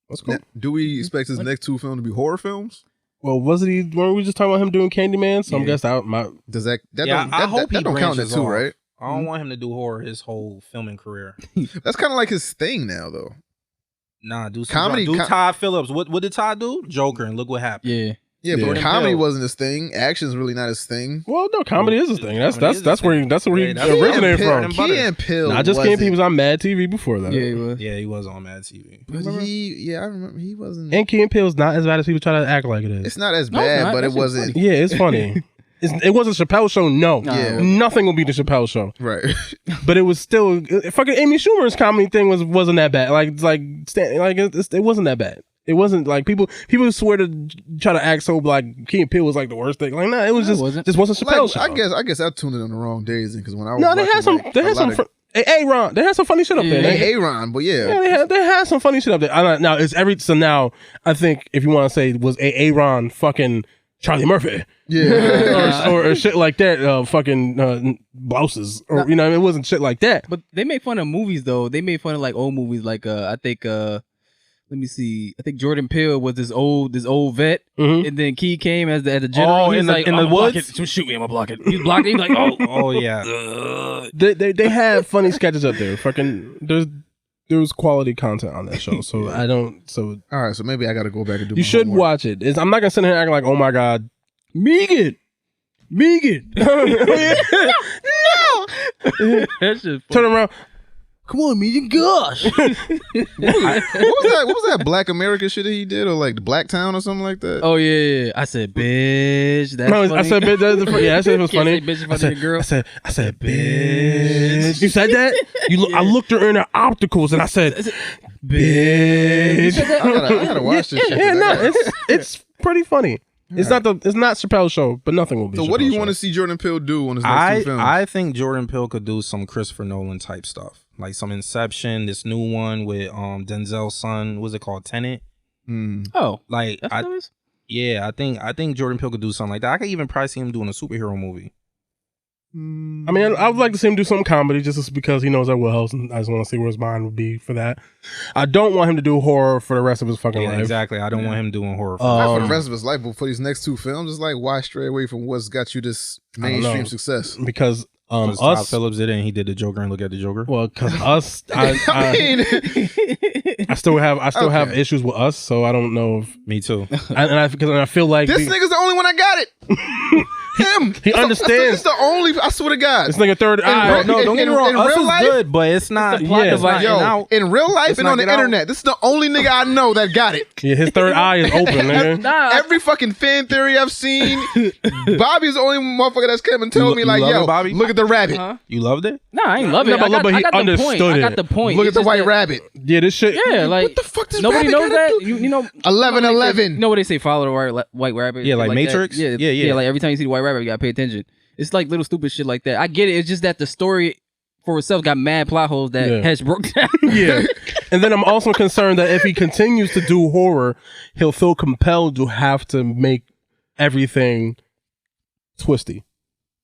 Speaker 3: That's cool.
Speaker 1: Now, do we expect his next 2 films to be horror films?
Speaker 3: Well, wasn't he? Weren't we just talking about him doing Candyman? So I'm guessing
Speaker 1: Does that
Speaker 2: Yeah,
Speaker 1: don't,
Speaker 2: I
Speaker 1: that,
Speaker 2: hope
Speaker 1: that
Speaker 2: he
Speaker 1: don't count that
Speaker 2: branches
Speaker 1: too,
Speaker 2: off.
Speaker 1: right?
Speaker 2: I don't want him to do horror his whole filming career.
Speaker 1: That's kind of like his thing now, though.
Speaker 2: Nah, do some
Speaker 1: Comedy-
Speaker 2: Do Todd Phillips. What did Todd do? Joker, and look what happened.
Speaker 4: Yeah.
Speaker 1: Yeah, but
Speaker 2: Jordan
Speaker 1: comedy
Speaker 2: Peele.
Speaker 1: wasn't his thing. Action's really not his thing.
Speaker 3: Well, no, comedy is his thing. That's
Speaker 2: Comedy is his
Speaker 3: where
Speaker 2: thing.
Speaker 3: he
Speaker 2: Yeah, that's-
Speaker 3: originated
Speaker 2: Peele-
Speaker 3: from.
Speaker 2: Butter.
Speaker 1: Key and Peele
Speaker 3: Not just
Speaker 1: wasn't.
Speaker 3: Key. He was on Mad TV before that.
Speaker 4: Yeah, it was.
Speaker 2: Yeah, he was on Mad TV.
Speaker 1: But I remember he wasn't.
Speaker 3: And Key and Peele's not as bad as people try to act like it is.
Speaker 1: It's not as
Speaker 4: No, it's
Speaker 1: bad,
Speaker 4: not.
Speaker 1: but
Speaker 4: That
Speaker 1: it
Speaker 4: shit's
Speaker 1: wasn't.
Speaker 3: Yeah, it's funny. It wasn't Chappelle Show. No,
Speaker 1: Yeah.
Speaker 3: nothing will be the Chappelle Show.
Speaker 1: Right.
Speaker 3: But it was still fucking Amy Schumer's comedy thing wasn't that bad. It wasn't that bad. It wasn't like people swear to try to act so like Key and Peele was like the worst thing. Like, nah, it was
Speaker 4: No, it
Speaker 3: just
Speaker 4: wasn't.
Speaker 3: Chappelle Show.
Speaker 1: I guess I tuned in on the wrong days because when I was
Speaker 3: No, they had some. They had some. Ron, they had some funny shit up there.
Speaker 1: Hey, Aaron, but yeah.
Speaker 3: Yeah, they had some funny shit up there. Now it's so now I think if you want to say was Aaron fucking Charlie Murphy,
Speaker 1: Yeah.
Speaker 3: or shit like that, fucking blouses, or you know, it wasn't shit like that.
Speaker 4: But they made fun of movies though. They made fun of like old movies. Like I think let me see. I think Jordan Peele was this old vet, and then Key came as the general.
Speaker 2: Oh,
Speaker 4: He was
Speaker 2: in the-
Speaker 4: like,
Speaker 2: in
Speaker 4: "I'm
Speaker 2: the
Speaker 4: gonna block
Speaker 2: woods?
Speaker 4: it. Shoot me, I'm gonna block it. He's blocking. He's like, oh,
Speaker 2: Oh yeah.
Speaker 3: They had funny sketches up there. Fucking there was quality content on that show. So I don't. So
Speaker 1: All right, so maybe I got to go back and do.
Speaker 3: you
Speaker 1: my
Speaker 3: should
Speaker 1: homework.
Speaker 3: watch it. I'm not gonna sit here and act like, oh my god,
Speaker 4: Megan. That shit.
Speaker 3: turn around.
Speaker 4: Come on, Megan. Gosh.
Speaker 1: What was that Black America shit that he did, or like the Black Town or something like that?
Speaker 4: Oh yeah. I said, bitch. That's
Speaker 3: No,
Speaker 4: funny.
Speaker 3: I said, bitch, yeah, I said it was
Speaker 4: Can't
Speaker 3: funny.
Speaker 4: say bitch in
Speaker 3: I
Speaker 4: front of the girl.
Speaker 3: I said, bitch. You said that? I looked her in her opticals and I said, bitch.
Speaker 1: I gotta watch this shit.
Speaker 3: Yeah, no, it's pretty funny. It's not Chappelle's show, but nothing will be.
Speaker 1: So what do you want to see Jordan Peele do on his next 2 films?
Speaker 2: I think Jordan Peele could do some Christopher Nolan type stuff, like some Inception, this new one with Denzel's son. What's it called? Tenet.
Speaker 4: Oh,
Speaker 2: Like
Speaker 4: that's what it is?
Speaker 2: yeah, I think Jordan Peele could do something like that. I could even probably see him doing a superhero movie.
Speaker 3: I mean, I would like to see him do some comedy just because he knows that well, and I just want to see where his mind would be for that. I don't want him to do horror for the rest of his fucking
Speaker 2: Yeah,
Speaker 3: life.
Speaker 2: exactly. I don't want him doing horror.
Speaker 1: Not for the rest of his life, but for these next 2 films, it's like why stray away from what's got you this mainstream success?
Speaker 3: Because
Speaker 2: Todd
Speaker 3: us,
Speaker 2: Phillips did it, and he did the Joker and Look at the Joker.
Speaker 3: well, because us, I
Speaker 1: mean,
Speaker 3: I still have issues with us, so I don't know if
Speaker 2: Me too.
Speaker 3: because I feel like
Speaker 1: this nigga's the only one I got it. Him.
Speaker 3: He understands.
Speaker 1: It's the only. I swear to God.
Speaker 3: this nigga third eye.
Speaker 2: No, don't get me wrong.
Speaker 1: in
Speaker 2: Us
Speaker 1: real
Speaker 2: is
Speaker 1: life-
Speaker 2: good, but it's not.
Speaker 3: plot
Speaker 2: Yeah, it's
Speaker 3: device.
Speaker 2: not
Speaker 1: Yo,
Speaker 2: in out.
Speaker 1: in real life
Speaker 2: Let's
Speaker 1: and
Speaker 2: not
Speaker 1: on the
Speaker 2: get out.
Speaker 1: internet, this is the only nigga I know that got it.
Speaker 3: Yeah, his third eye is open, nigga.
Speaker 4: Nah,
Speaker 1: Every fucking fan theory I've seen, Bobby's the only motherfucker that's come and told me
Speaker 2: You
Speaker 1: like,
Speaker 2: love
Speaker 1: yo,
Speaker 2: it, Bobby?
Speaker 1: look at the rabbit.
Speaker 4: Huh?
Speaker 2: You loved it?
Speaker 4: Nah, I ain't love it.
Speaker 3: No, but
Speaker 4: I
Speaker 3: he
Speaker 4: got the point.
Speaker 3: understood
Speaker 4: I got
Speaker 3: it.
Speaker 4: the point.
Speaker 1: Look
Speaker 4: It's
Speaker 1: at the
Speaker 4: just
Speaker 1: white
Speaker 4: that-
Speaker 1: rabbit.
Speaker 3: Yeah, this shit.
Speaker 4: Yeah, like
Speaker 1: What the fuck does
Speaker 4: nobody
Speaker 1: rabbit
Speaker 4: knows
Speaker 1: gotta
Speaker 4: that.
Speaker 1: do?
Speaker 4: You know,
Speaker 1: 11-11.
Speaker 4: You know what they say? Follow the white rabbit.
Speaker 2: Yeah,
Speaker 4: shit
Speaker 2: like
Speaker 4: that.
Speaker 2: Matrix?
Speaker 4: Yeah,
Speaker 2: Yeah.
Speaker 4: Like every time you see the white rabbit, you gotta pay attention. It's like little stupid shit like that. I get it. It's just that the story for itself got mad plot holes that
Speaker 3: Yeah.
Speaker 4: has broke down.
Speaker 3: Yeah. And then I'm also concerned that if he continues to do horror, he'll feel compelled to have to make everything twisty.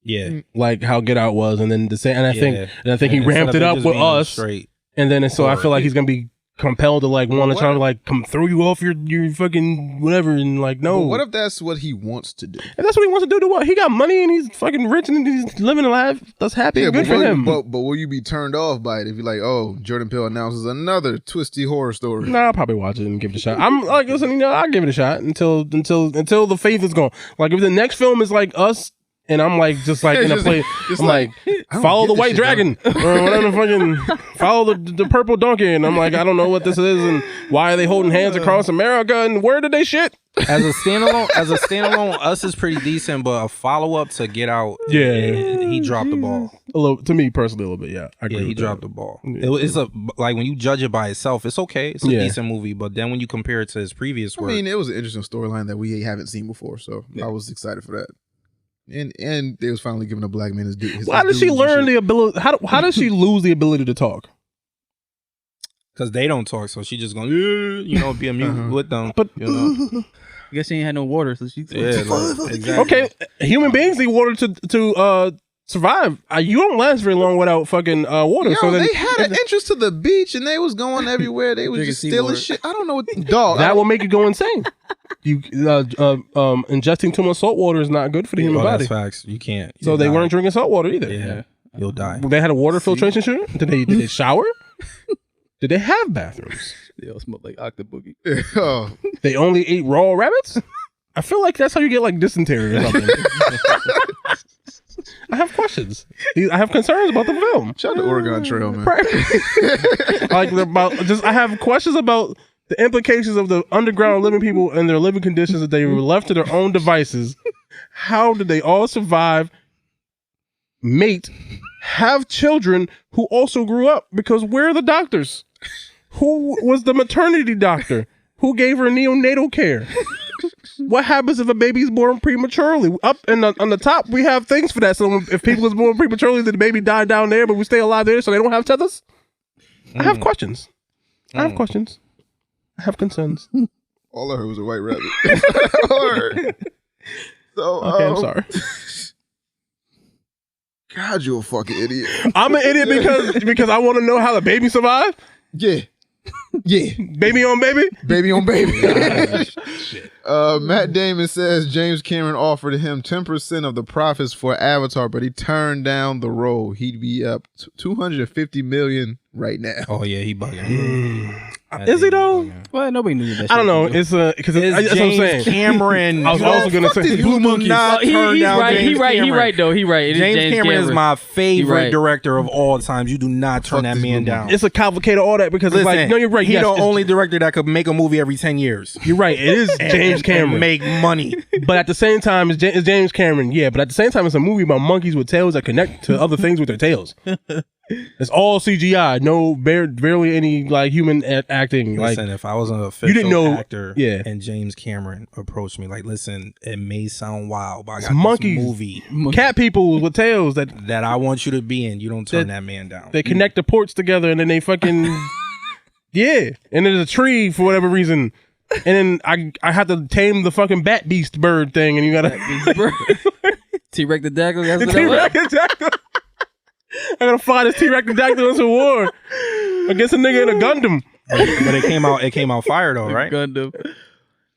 Speaker 2: Yeah.
Speaker 3: Like how Get Out was, and then the same. And I think he
Speaker 2: Instead
Speaker 3: ramped
Speaker 2: of
Speaker 3: it up
Speaker 2: just
Speaker 3: with
Speaker 2: being
Speaker 3: us.
Speaker 2: straight.
Speaker 3: And then so I feel like he's gonna be compelled to like want to try to like come throw you off your fucking whatever, and like no.
Speaker 1: But what if that's what he wants to do?
Speaker 3: If that's what he wants to do, to what? He got money and he's fucking rich and he's living a life that's happy and good for him.
Speaker 1: But will you be turned off by it if you're like, oh, Jordan Peele announces another twisty horror story?
Speaker 3: Nah, I'll probably watch it and give it a shot. I'm like, listen, I'll give it a shot until the faith is gone. Like if the next film is like Us. And I'm like, just like in a place, I'm like, follow the white dragon or whatever, fucking follow the purple donkey. And I'm like, I don't know what this is and why are they holding hands across America and where did they shit?
Speaker 2: As a standalone, Us is pretty decent, but a follow up to Get Out, he dropped the ball.
Speaker 3: A little, to me personally, a little bit, yeah. I agree.
Speaker 2: He dropped the ball. It's like when you judge it by itself, it's okay. It's a decent movie, but then when you compare it to his previous work,
Speaker 1: I mean, it was an interesting storyline that we haven't seen before, so I was excited for that. And they was finally giving a black man his due.
Speaker 3: Why does she learn the ability? How does she lose the ability to talk?
Speaker 2: Because they don't talk, so she just going, be a mute with them.
Speaker 3: But
Speaker 4: I guess she ain't had no water, so she
Speaker 2: exactly.
Speaker 3: Okay, human beings need water to survive. You don't last very long without fucking water.
Speaker 1: Yo,
Speaker 3: so then,
Speaker 1: they had an entrance to the beach and they was going everywhere. They was just stealing shit. I don't know what dog.
Speaker 3: That will make you go insane. You ingesting too much salt water is not good for the human body.
Speaker 2: That's facts. You can't.
Speaker 3: So they weren't drinking salt water either.
Speaker 2: Yeah, you'll die.
Speaker 3: They had a water filtration system. Did they shower? Did they have bathrooms?
Speaker 4: They all smelled like Octoboogie.
Speaker 1: Oh.
Speaker 3: They only ate raw rabbits? I feel like that's how you get like dysentery or something. I have questions. I have concerns about the film.
Speaker 1: Shout out to Oregon Trail, man.
Speaker 3: I have questions about the implications of the underground living people and their living conditions that they were left to their own devices. How did they all survive, mate, have children who also grew up? Because where are the doctors? Who was the maternity doctor? Who gave her neonatal care? What happens if a baby's born prematurely? Up and on the top, we have things for that. So if people is born prematurely, then the baby died down there, but we stay alive there, so they don't have tethers. I have questions. I have questions. I have concerns.
Speaker 1: All I heard was a white rabbit. All I heard. So,
Speaker 3: okay, I'm sorry.
Speaker 1: God, you're a fucking idiot.
Speaker 3: I'm an idiot because I want to know how the baby survived.
Speaker 1: Yeah. Yeah.
Speaker 3: Baby on baby?
Speaker 1: Baby on baby. Shit. Matt Damon says James Cameron offered him 10% of the profits for Avatar, but he turned down the role. He'd be up $250 million right now.
Speaker 2: Oh yeah, he bugging.
Speaker 3: Is he though?
Speaker 4: Well, nobody knew that.
Speaker 3: I don't know. It's because that's what I'm saying.
Speaker 2: Cameron.
Speaker 3: I was also gonna say
Speaker 2: Blue Monkeys.
Speaker 4: He's right. He right though. He right.
Speaker 2: James Cameron is my favorite director of all times. You do not turn that man down.
Speaker 3: It's a complicated all that because it's like no, you're right.
Speaker 2: He's the only director that could make a movie every 10 years.
Speaker 3: You're right. It is James Cameron.
Speaker 2: And make money.
Speaker 3: But at the same time, it's James Cameron. Yeah, but at the same time, it's a movie about monkeys with tails that connect to other things with their tails. It's all CGI. No, barely any like human acting.
Speaker 2: Listen,
Speaker 3: like
Speaker 2: if I was an official actor,
Speaker 3: yeah,
Speaker 2: and James Cameron approached me, like, listen, it may sound wild, but I got
Speaker 3: it's monkeys,
Speaker 2: this movie,
Speaker 3: cat people with tails that
Speaker 2: I want you to be in. You don't turn that man down.
Speaker 3: They connect the ports together, and then they fucking yeah. And there's a tree for whatever reason, and then I have to tame the fucking bat beast bird thing, and you gotta
Speaker 4: T-Rex the Dagger.
Speaker 3: T-Rex the Dagger. I gotta fight this T-Rex the Dagger in some war against a nigga in a Gundam.
Speaker 2: But it came out fire though, right?
Speaker 4: Gundam.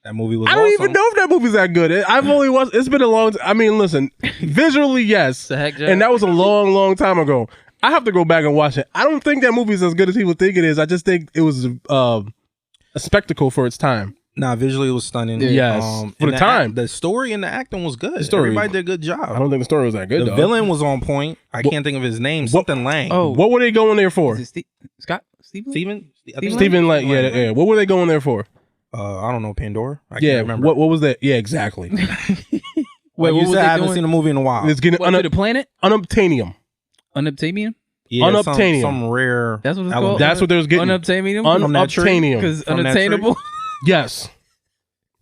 Speaker 2: That movie was.
Speaker 3: I don't even know if that movie's that good. I've only watched. It's been a long. I mean, listen, visually, yes, and that was a long time ago. I have to go back and watch it. I don't think that movie is as good as people think it is. I just think it was a spectacle for its time.
Speaker 2: Nah, visually it was stunning.
Speaker 3: Yes, for the time.
Speaker 2: The story and the acting was good.
Speaker 3: Everybody
Speaker 2: did a good job.
Speaker 3: I don't think the story was that good.
Speaker 2: The villain was on point. I can't think of his name. Something Lang.
Speaker 4: Oh,
Speaker 3: what were they going there for?
Speaker 2: Steven
Speaker 3: Lang. Yeah. What were they going there for?
Speaker 2: I don't know. Pandora. I
Speaker 3: can't
Speaker 2: remember.
Speaker 3: What was that? Yeah, exactly.
Speaker 2: Wait, you said I haven't seen the movie in a while.
Speaker 3: It's getting
Speaker 4: to the planet.
Speaker 3: Unobtainium.
Speaker 4: Unobtainium.
Speaker 2: Yeah,
Speaker 3: unobtainium.
Speaker 2: Some rare.
Speaker 4: That's what it's called.
Speaker 3: That's what they was getting.
Speaker 4: Unobtainium.
Speaker 3: Unobtainium.
Speaker 4: Because unattainable.
Speaker 3: Yes.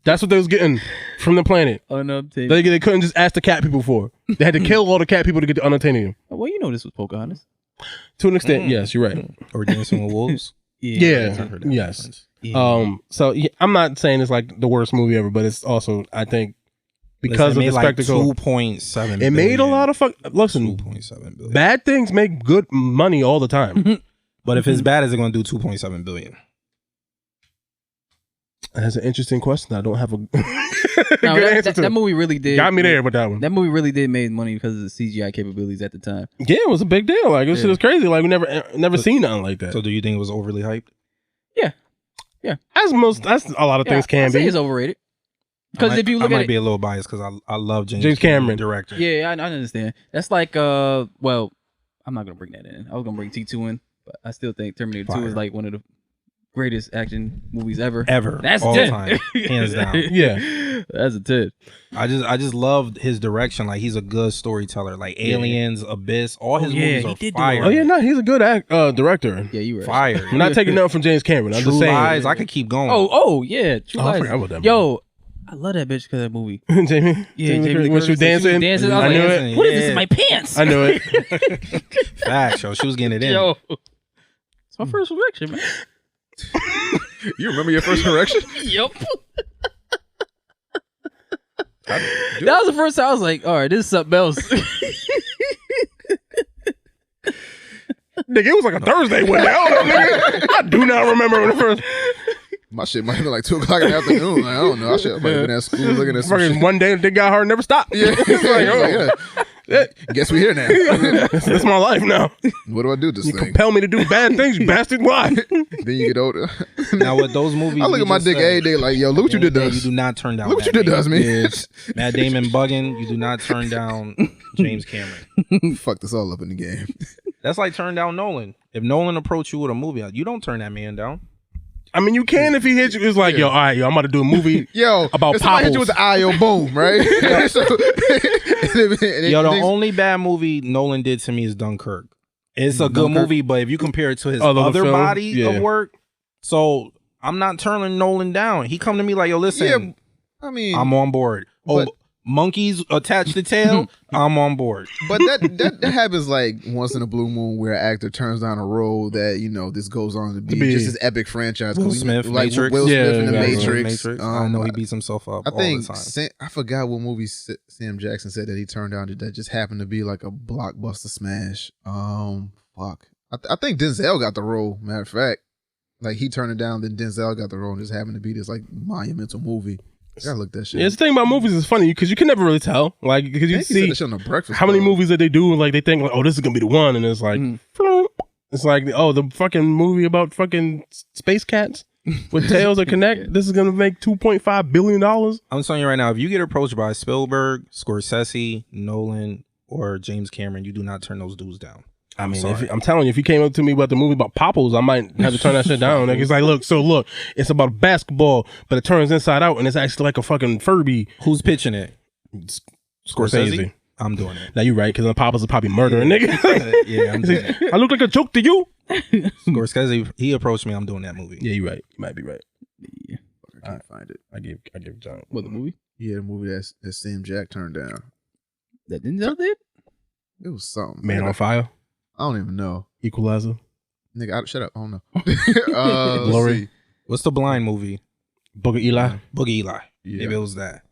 Speaker 3: That's what they was getting from the planet.
Speaker 4: Unobtainium.
Speaker 3: They couldn't just ask the cat people for. They had to kill all the cat people to get the unobtainium.
Speaker 4: Well, you know this was Pocahontas.
Speaker 3: To an extent, yes, you're right.
Speaker 2: Or Dancing with Wolves.
Speaker 3: Yeah. Yes. Yeah. So I'm not saying it's like the worst movie ever, but it's also I think because of the spectacle.
Speaker 2: 2.7.
Speaker 3: It made a lot of listen.
Speaker 2: 2.7 billion.
Speaker 3: Bad things make good money all the time.
Speaker 2: But if it's bad, is it going to do 2.7 billion?
Speaker 3: That's an interesting question. I don't have a good answer to.
Speaker 4: That movie really did.
Speaker 3: Got me there with that one.
Speaker 4: That movie really did make money because of the CGI capabilities at the time.
Speaker 3: Yeah, it was a big deal. Like, this shit was crazy. Like, we never seen nothing like that.
Speaker 2: So do you think it was overly hyped?
Speaker 4: Yeah.
Speaker 3: That's a lot of things can
Speaker 4: I say
Speaker 3: be.
Speaker 4: it's overrated. Because if you look
Speaker 2: I
Speaker 4: at
Speaker 2: might be a little biased because I love
Speaker 3: James Cameron,
Speaker 2: director.
Speaker 4: Yeah, I understand. That's like well, I'm not gonna bring that in. I was gonna bring T2 in, but I still think Terminator 2 is like one of the greatest action movies ever. That's
Speaker 2: all
Speaker 4: 10.
Speaker 2: time, hands down.
Speaker 3: Yeah,
Speaker 4: that's a 10.
Speaker 2: I just loved his direction. Like, he's a good storyteller. Like Aliens, Abyss, all his movies are fire.
Speaker 3: Oh yeah, no, he's a good director.
Speaker 4: Yeah, you were
Speaker 2: fire.
Speaker 3: I'm not taking nothing from James Cameron. I'm
Speaker 2: True
Speaker 3: just saying.
Speaker 2: Lies, I could keep going.
Speaker 4: Oh yeah, True Lies.
Speaker 3: I forgot about that movie.
Speaker 4: Yo, I love that bitch because of that movie.
Speaker 3: Jamie,
Speaker 4: Jamie
Speaker 3: when she was dancing,
Speaker 4: I
Speaker 3: knew
Speaker 4: like,
Speaker 3: it.
Speaker 4: What is this in my pants?
Speaker 3: I knew it.
Speaker 2: Facts, yo. She was getting it in.
Speaker 4: Yo, it's my first erection, man.
Speaker 1: You remember your first erection?
Speaker 4: Yep. That was the first time I was like, all right, this is something else.
Speaker 3: Nigga, it was like a Thursday one day. I do not remember when the first.
Speaker 1: My shit might have been like 2 o'clock in the afternoon. Like, I don't know. I might have been at school looking at some shit.
Speaker 3: One day they got hard, never stopped.
Speaker 1: Yeah. Guess we here now.
Speaker 3: That's my life now.
Speaker 1: What do I do this
Speaker 3: You
Speaker 1: thing?
Speaker 3: compel me to do bad things, you bastard. Why?
Speaker 1: Then you get older.
Speaker 2: Now with those movies,
Speaker 1: I look at my dick every day like, yo, look what you did to us.
Speaker 2: You do not turn down.
Speaker 1: Look what you did to us, man.
Speaker 2: Matt Damon bugging. You do not turn down James Cameron.
Speaker 1: Fuck this all up in the game.
Speaker 2: That's like turn down Nolan. If Nolan approached you with a movie, you don't turn that man down.
Speaker 3: I mean, you can if he hits you. It's like, yo, all right, yo, I'm about to do a movie about
Speaker 1: if somebody hit you
Speaker 3: popples.
Speaker 1: with the IO boom, right?
Speaker 2: The only bad movie Nolan did to me is Dunkirk. It's a good movie, but if you compare it to his other body of work, so I'm not turning Nolan down. He come to me like, yo, listen,
Speaker 1: I mean,
Speaker 2: I'm on board. Monkeys attached to tail, I'm on board.
Speaker 1: But that happens like once in a blue moon where an actor turns down a role that, you know, this goes on to be just this epic franchise.
Speaker 2: Will Smith,
Speaker 1: like
Speaker 2: Matrix.
Speaker 1: Will Smith in the Matrix.
Speaker 2: I know he beats himself up all the time.
Speaker 1: I forgot what movie Sam Jackson said that he turned down that just happened to be like a blockbuster smash. Fuck. I think Denzel got the role, matter of fact. Like, he turned it down, then Denzel got the role and just happened to be this like monumental movie. I gotta look that shit.
Speaker 3: Yeah, the thing about movies is funny because you can never really tell. Like, because you see
Speaker 1: that shit on the Breakfast
Speaker 3: how many
Speaker 1: Club.
Speaker 3: movies that they do, like they think like, oh, this is gonna be the one, and it's like, it's like, oh, the fucking movie about fucking space cats with tails that connect. This is gonna make $2.5 billion.
Speaker 2: I'm telling you right now, if you get approached by Spielberg, Scorsese, Nolan, or James Cameron, you do not turn those dudes down.
Speaker 3: I mean, I'm telling you, if you came up to me about the movie about popples, I might have to turn that shit down. Like, it's like, look, it's about basketball, but it turns inside out, and it's actually like a fucking Furby.
Speaker 2: Who's pitching it?
Speaker 3: Scorsese.
Speaker 2: I'm doing it.
Speaker 3: Now you're right, because the popples are probably murdering niggas.
Speaker 2: Yeah, I'm doing it.
Speaker 3: I look like a joke to you.
Speaker 2: Scorsese, he approached me. I'm doing that movie.
Speaker 3: Yeah, you're right. You might be right.
Speaker 1: Yeah. I can't find it.
Speaker 3: I give John.
Speaker 4: What, the movie?
Speaker 1: Yeah, the movie that Sam Jack turned down.
Speaker 4: That Denzel did?
Speaker 1: It was something.
Speaker 3: Man on Fire.
Speaker 1: I don't even know.
Speaker 3: Equalizer.
Speaker 1: Nigga, shut up. I don't know.
Speaker 3: Glory.
Speaker 2: What's the blind movie?
Speaker 3: Book of Eli.
Speaker 2: Book of Eli.
Speaker 1: Yeah.
Speaker 2: Maybe it was that.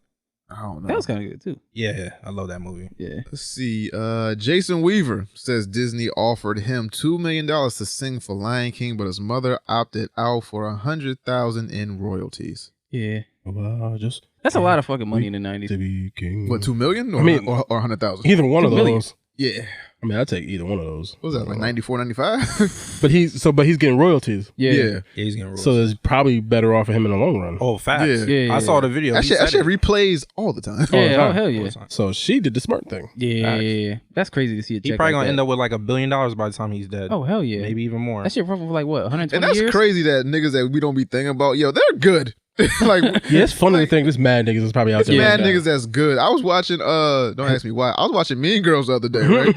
Speaker 1: I don't know.
Speaker 4: That was kind of good too.
Speaker 2: Yeah, I love that movie.
Speaker 4: Yeah.
Speaker 1: Let's see. Jason Weaver says Disney offered him $2 million to sing for Lion King, but his mother opted out for $100,000 in royalties.
Speaker 4: Yeah.
Speaker 3: Well,
Speaker 4: that's a lot of fucking money in the 90s.
Speaker 3: To be king.
Speaker 1: What, $2 million? Or,
Speaker 3: I mean,
Speaker 1: or 100,000?
Speaker 3: Either one of
Speaker 4: $2 million.
Speaker 3: those.
Speaker 1: Yeah.
Speaker 3: I mean, I'd take either one of those.
Speaker 1: What was that, like 94, 95?
Speaker 3: But he's getting royalties.
Speaker 4: Yeah.
Speaker 2: Yeah, he's getting royalties.
Speaker 3: So it's probably better off for him in the long run.
Speaker 2: Oh, facts.
Speaker 1: Yeah.
Speaker 2: I saw the video.
Speaker 1: That shit replays all the time.
Speaker 4: Yeah, oh, hell yeah.
Speaker 3: So she did the smart thing.
Speaker 4: Yeah. That's crazy to see a check.
Speaker 2: He probably
Speaker 4: like
Speaker 2: gonna
Speaker 4: that.
Speaker 2: end up with like $1 billion by the time he's dead.
Speaker 4: Oh, hell yeah.
Speaker 2: Maybe even more.
Speaker 4: That shit probably for like what, 120
Speaker 1: And that's
Speaker 4: years?
Speaker 1: crazy that niggas that we don't be thinking about, yo, they're good. Like,
Speaker 3: Yeah, it's funny to think this mad niggas is probably out
Speaker 1: it's
Speaker 3: there.
Speaker 1: mad
Speaker 3: right now.
Speaker 1: niggas that's good. I was watching, don't ask me why. I was watching Mean Girls the other day, right?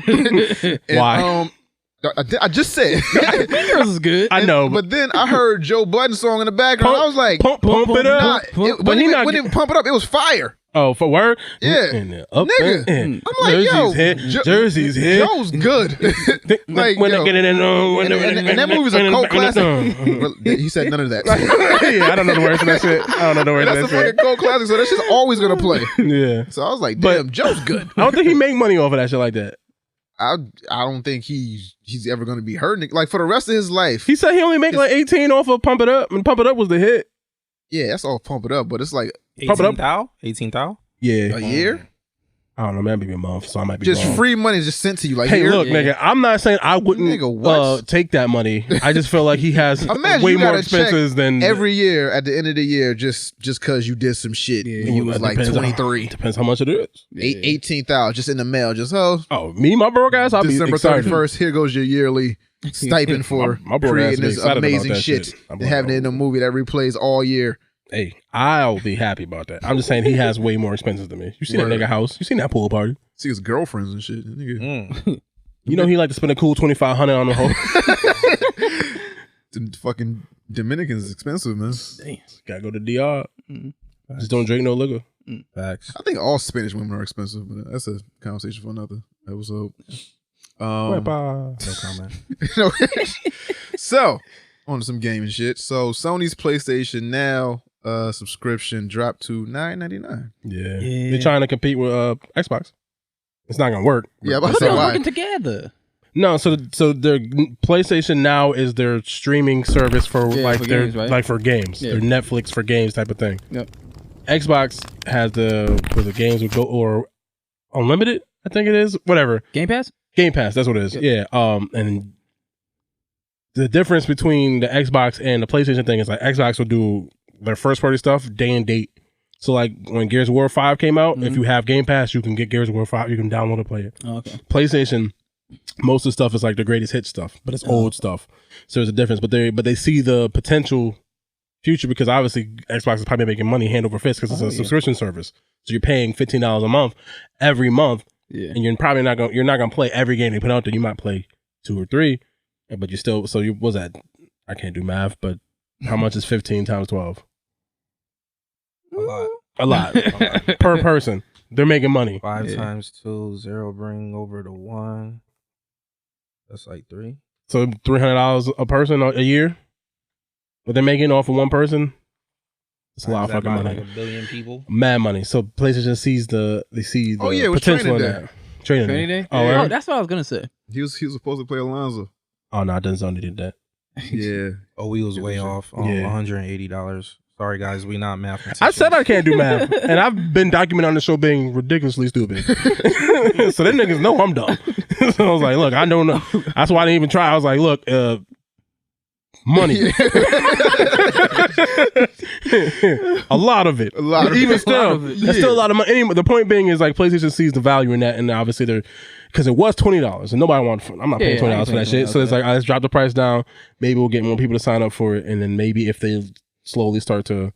Speaker 1: And,
Speaker 3: Why?
Speaker 1: I just said.
Speaker 4: Mean Girls is good.
Speaker 3: I know,
Speaker 1: But then I heard Joe Budden song in the background. I was like,
Speaker 3: pump it up.
Speaker 1: nah, when he pump it up, it was fire.
Speaker 3: Oh, for word?
Speaker 1: Yeah.
Speaker 3: Up
Speaker 1: Nigga.
Speaker 3: and
Speaker 1: I'm like, yo,
Speaker 3: Jersey's here.
Speaker 1: Joe's good. Like,
Speaker 3: when
Speaker 1: yo,
Speaker 3: I get it in,
Speaker 1: and that movie's a cult classic. He said none of that.
Speaker 3: Yeah, I don't know the words of that shit. I don't know the words of
Speaker 1: That's
Speaker 3: that
Speaker 1: a
Speaker 3: shit.
Speaker 1: fucking cult classic, so that shit's always gonna play.
Speaker 3: Yeah.
Speaker 1: So I was like, damn, Joe's good.
Speaker 3: I don't think he make money off of that shit like that.
Speaker 1: I don't think he's ever gonna be hurting. Like for the rest of his life.
Speaker 3: He said he only make like 18 off of Pump It Up, and Pump It Up was the hit.
Speaker 1: Yeah, that's all Pump It Up, but it's like
Speaker 2: 18 thou?
Speaker 3: Yeah.
Speaker 1: a year.
Speaker 3: I don't know, maybe a month, so I might be
Speaker 1: Just
Speaker 3: wrong.
Speaker 1: free money is just sent to you. Like,
Speaker 3: Hey,
Speaker 1: here.
Speaker 3: look, nigga, I'm not saying I wouldn't
Speaker 1: Nigga, what?
Speaker 3: take that money. I just feel like he has
Speaker 1: Imagine
Speaker 3: way
Speaker 1: you
Speaker 3: more
Speaker 1: gotta
Speaker 3: expenses
Speaker 1: check
Speaker 3: than
Speaker 1: every year at the end of the year just because you did some shit when you was like
Speaker 3: Depends on-
Speaker 1: 23.
Speaker 3: Depends how much it is.
Speaker 1: 18,000 just in the mail. Just
Speaker 3: Me, my broke ass, I'll
Speaker 1: December
Speaker 3: be excited.
Speaker 1: 31st. Here goes your yearly stipend for
Speaker 3: My broke ass
Speaker 1: creating
Speaker 3: be
Speaker 1: this
Speaker 3: excited about
Speaker 1: amazing
Speaker 3: that
Speaker 1: shit
Speaker 3: shit. I'm
Speaker 1: and
Speaker 3: like,
Speaker 1: having it in a movie that replays all year.
Speaker 3: Hey, I'll be happy about that. I'm just saying he has way more expenses than me. You seen that nigga house? You seen that pool party?
Speaker 1: See his girlfriends and shit. Nigga.
Speaker 3: You know he like to spend a cool $2,500 on the whole.
Speaker 1: The fucking Dominicans is expensive, man.
Speaker 3: Damn, gotta go to DR. Just don't drink no liquor.
Speaker 2: Facts.
Speaker 1: I think all Spanish women are expensive, but that's a conversation for another episode.
Speaker 3: No
Speaker 2: comment.
Speaker 1: So, on to some gaming shit. So, Sony's PlayStation Now subscription dropped to $9.99.
Speaker 3: Yeah. They're trying to compete with Xbox. It's not gonna work.
Speaker 1: Yeah,
Speaker 4: But
Speaker 1: but
Speaker 4: they're
Speaker 1: why?
Speaker 4: working together.
Speaker 3: No, so their PlayStation Now is their streaming service for like
Speaker 4: for
Speaker 3: their
Speaker 4: games, right?
Speaker 3: like for games.
Speaker 4: Yeah.
Speaker 3: Their Netflix for games type of thing.
Speaker 4: Yep.
Speaker 3: Xbox has the games would go or unlimited, I think it is. Whatever.
Speaker 4: Game Pass?
Speaker 3: Game Pass, that's what it is.
Speaker 4: Yep.
Speaker 3: Yeah. And the difference between the Xbox and the PlayStation thing is like Xbox will do their first party stuff day and date. So like when Gears of War 5 came out, if you have Game Pass, you can get Gears of War 5, you can download and play it.
Speaker 4: Oh, okay.
Speaker 3: PlayStation, most of the stuff is like the greatest hit stuff, but it's old stuff. So there's a difference. But they see the potential future because obviously Xbox is probably making money hand over fist because it's a subscription service. So you're paying $15 a month every month, and you're probably not gonna play every game they put out there. You might play 2 or 3, but you still. So you was that? I can't do math, but how much is 15 times 12? A lot per person. They're making money.
Speaker 2: 5 times 2, 0 bring over to 1. That's like 3.
Speaker 3: So $300 a person a year. What they're making off of one person. It's a lot of fucking money.
Speaker 2: Like 1 billion people.
Speaker 3: Mad money. So PlayStation sees the
Speaker 1: it was
Speaker 3: potential in
Speaker 1: Training
Speaker 3: that. Training
Speaker 4: Day?
Speaker 3: Oh,
Speaker 4: Oh,
Speaker 3: right?
Speaker 4: that's what I was gonna say.
Speaker 1: He was supposed to play Alonzo.
Speaker 3: Oh no, Sony did that.
Speaker 1: Yeah.
Speaker 2: Oh, we was way off.
Speaker 3: Yeah.
Speaker 2: $180. Sorry, guys. We not mathematicians.
Speaker 3: I said I can't do math, and I've been documented on the show being ridiculously stupid. So them niggas know I'm dumb. So I was like, look, I don't know. That's why I didn't even try. I was like, look, money. A lot of it.
Speaker 1: A lot of
Speaker 3: Even
Speaker 1: it.
Speaker 3: still, that's still a lot of money. Anyway, the point being is like PlayStation sees the value in that, and obviously they're because it was $20 and nobody wanted. I'm not paying $20 for that shit. So it's like, let's drop the price down. Maybe we'll get more people to sign up for it, and then maybe if they slowly start to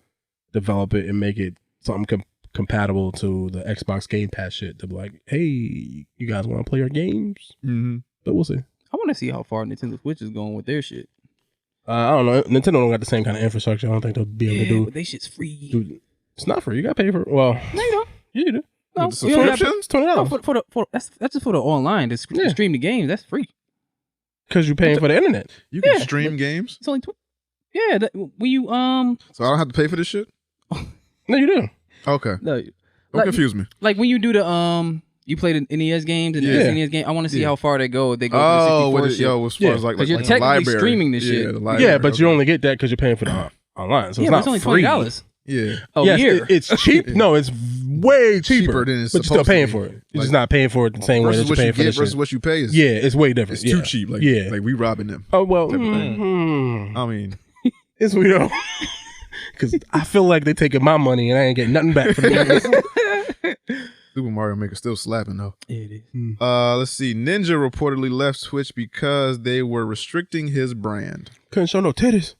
Speaker 3: develop it and make it something compatible to the Xbox Game Pass shit, they'll be like, hey, you guys want to play our games?
Speaker 1: Mm-hmm.
Speaker 3: But we'll see.
Speaker 4: I want to see how far Nintendo Switch is going with their shit.
Speaker 3: I don't know. Nintendo don't got the same kind of infrastructure. I don't think they'll be able to do.
Speaker 4: But they shit's free.
Speaker 3: Dude, it's not free. You got to pay for it. Well,
Speaker 4: No, you don't.
Speaker 3: yeah, you do.
Speaker 4: No,
Speaker 1: With the
Speaker 4: you don't gotta
Speaker 1: subscription?
Speaker 3: It's $20
Speaker 4: No, for that's just for the online to stream the games. That's free.
Speaker 3: because you're paying for the internet.
Speaker 1: You can
Speaker 4: Yeah,
Speaker 1: stream games,
Speaker 4: It's only when you
Speaker 1: so I don't have to pay for this shit.
Speaker 3: No, you do.
Speaker 1: Okay,
Speaker 4: no,
Speaker 1: don't
Speaker 4: like-
Speaker 1: confuse me.
Speaker 4: like when you do the you play the NES games and the
Speaker 3: Yeah.
Speaker 4: SNES game. I want to see
Speaker 1: Yeah.
Speaker 4: how far they go. If they go
Speaker 1: Oh,
Speaker 4: to
Speaker 1: with
Speaker 4: the
Speaker 1: it,
Speaker 4: 64 shit.
Speaker 1: as far
Speaker 3: Yeah.
Speaker 1: as like
Speaker 4: 'Cause you're
Speaker 1: the
Speaker 4: technically
Speaker 1: library.
Speaker 4: streaming this shit.
Speaker 1: Yeah, the library.
Speaker 3: Yeah, but you
Speaker 1: okay.
Speaker 3: only get that because you're paying for the online. So
Speaker 4: Yeah,
Speaker 3: it's
Speaker 4: but
Speaker 3: not
Speaker 4: it's only
Speaker 3: free.
Speaker 4: $20.
Speaker 1: Yeah,
Speaker 4: Oh,
Speaker 3: Yes,
Speaker 4: year.
Speaker 3: it's cheap. No, it's way cheaper,
Speaker 1: than it's
Speaker 3: but you're still
Speaker 1: supposed to
Speaker 3: paying
Speaker 1: be.
Speaker 3: for it. You're
Speaker 1: Like,
Speaker 3: just not paying for it the same way that
Speaker 1: versus
Speaker 3: you're
Speaker 1: what
Speaker 3: paying
Speaker 1: you
Speaker 3: for
Speaker 1: get
Speaker 3: this
Speaker 1: versus
Speaker 3: shit.
Speaker 1: what you pay is
Speaker 3: Yeah, it's way different.
Speaker 1: it's
Speaker 3: yeah.
Speaker 1: too cheap. Like
Speaker 3: Yeah.
Speaker 1: like we robbing them.
Speaker 3: Oh well,
Speaker 1: type of thing. I mean,
Speaker 3: it's we don't. Because I feel like they taking my money and I ain't getting nothing back for the
Speaker 1: Super Mario Maker still slapping though.
Speaker 4: It is.
Speaker 1: Let's see. Ninja reportedly left Twitch because they were restricting his brand.
Speaker 3: Couldn't show no titties.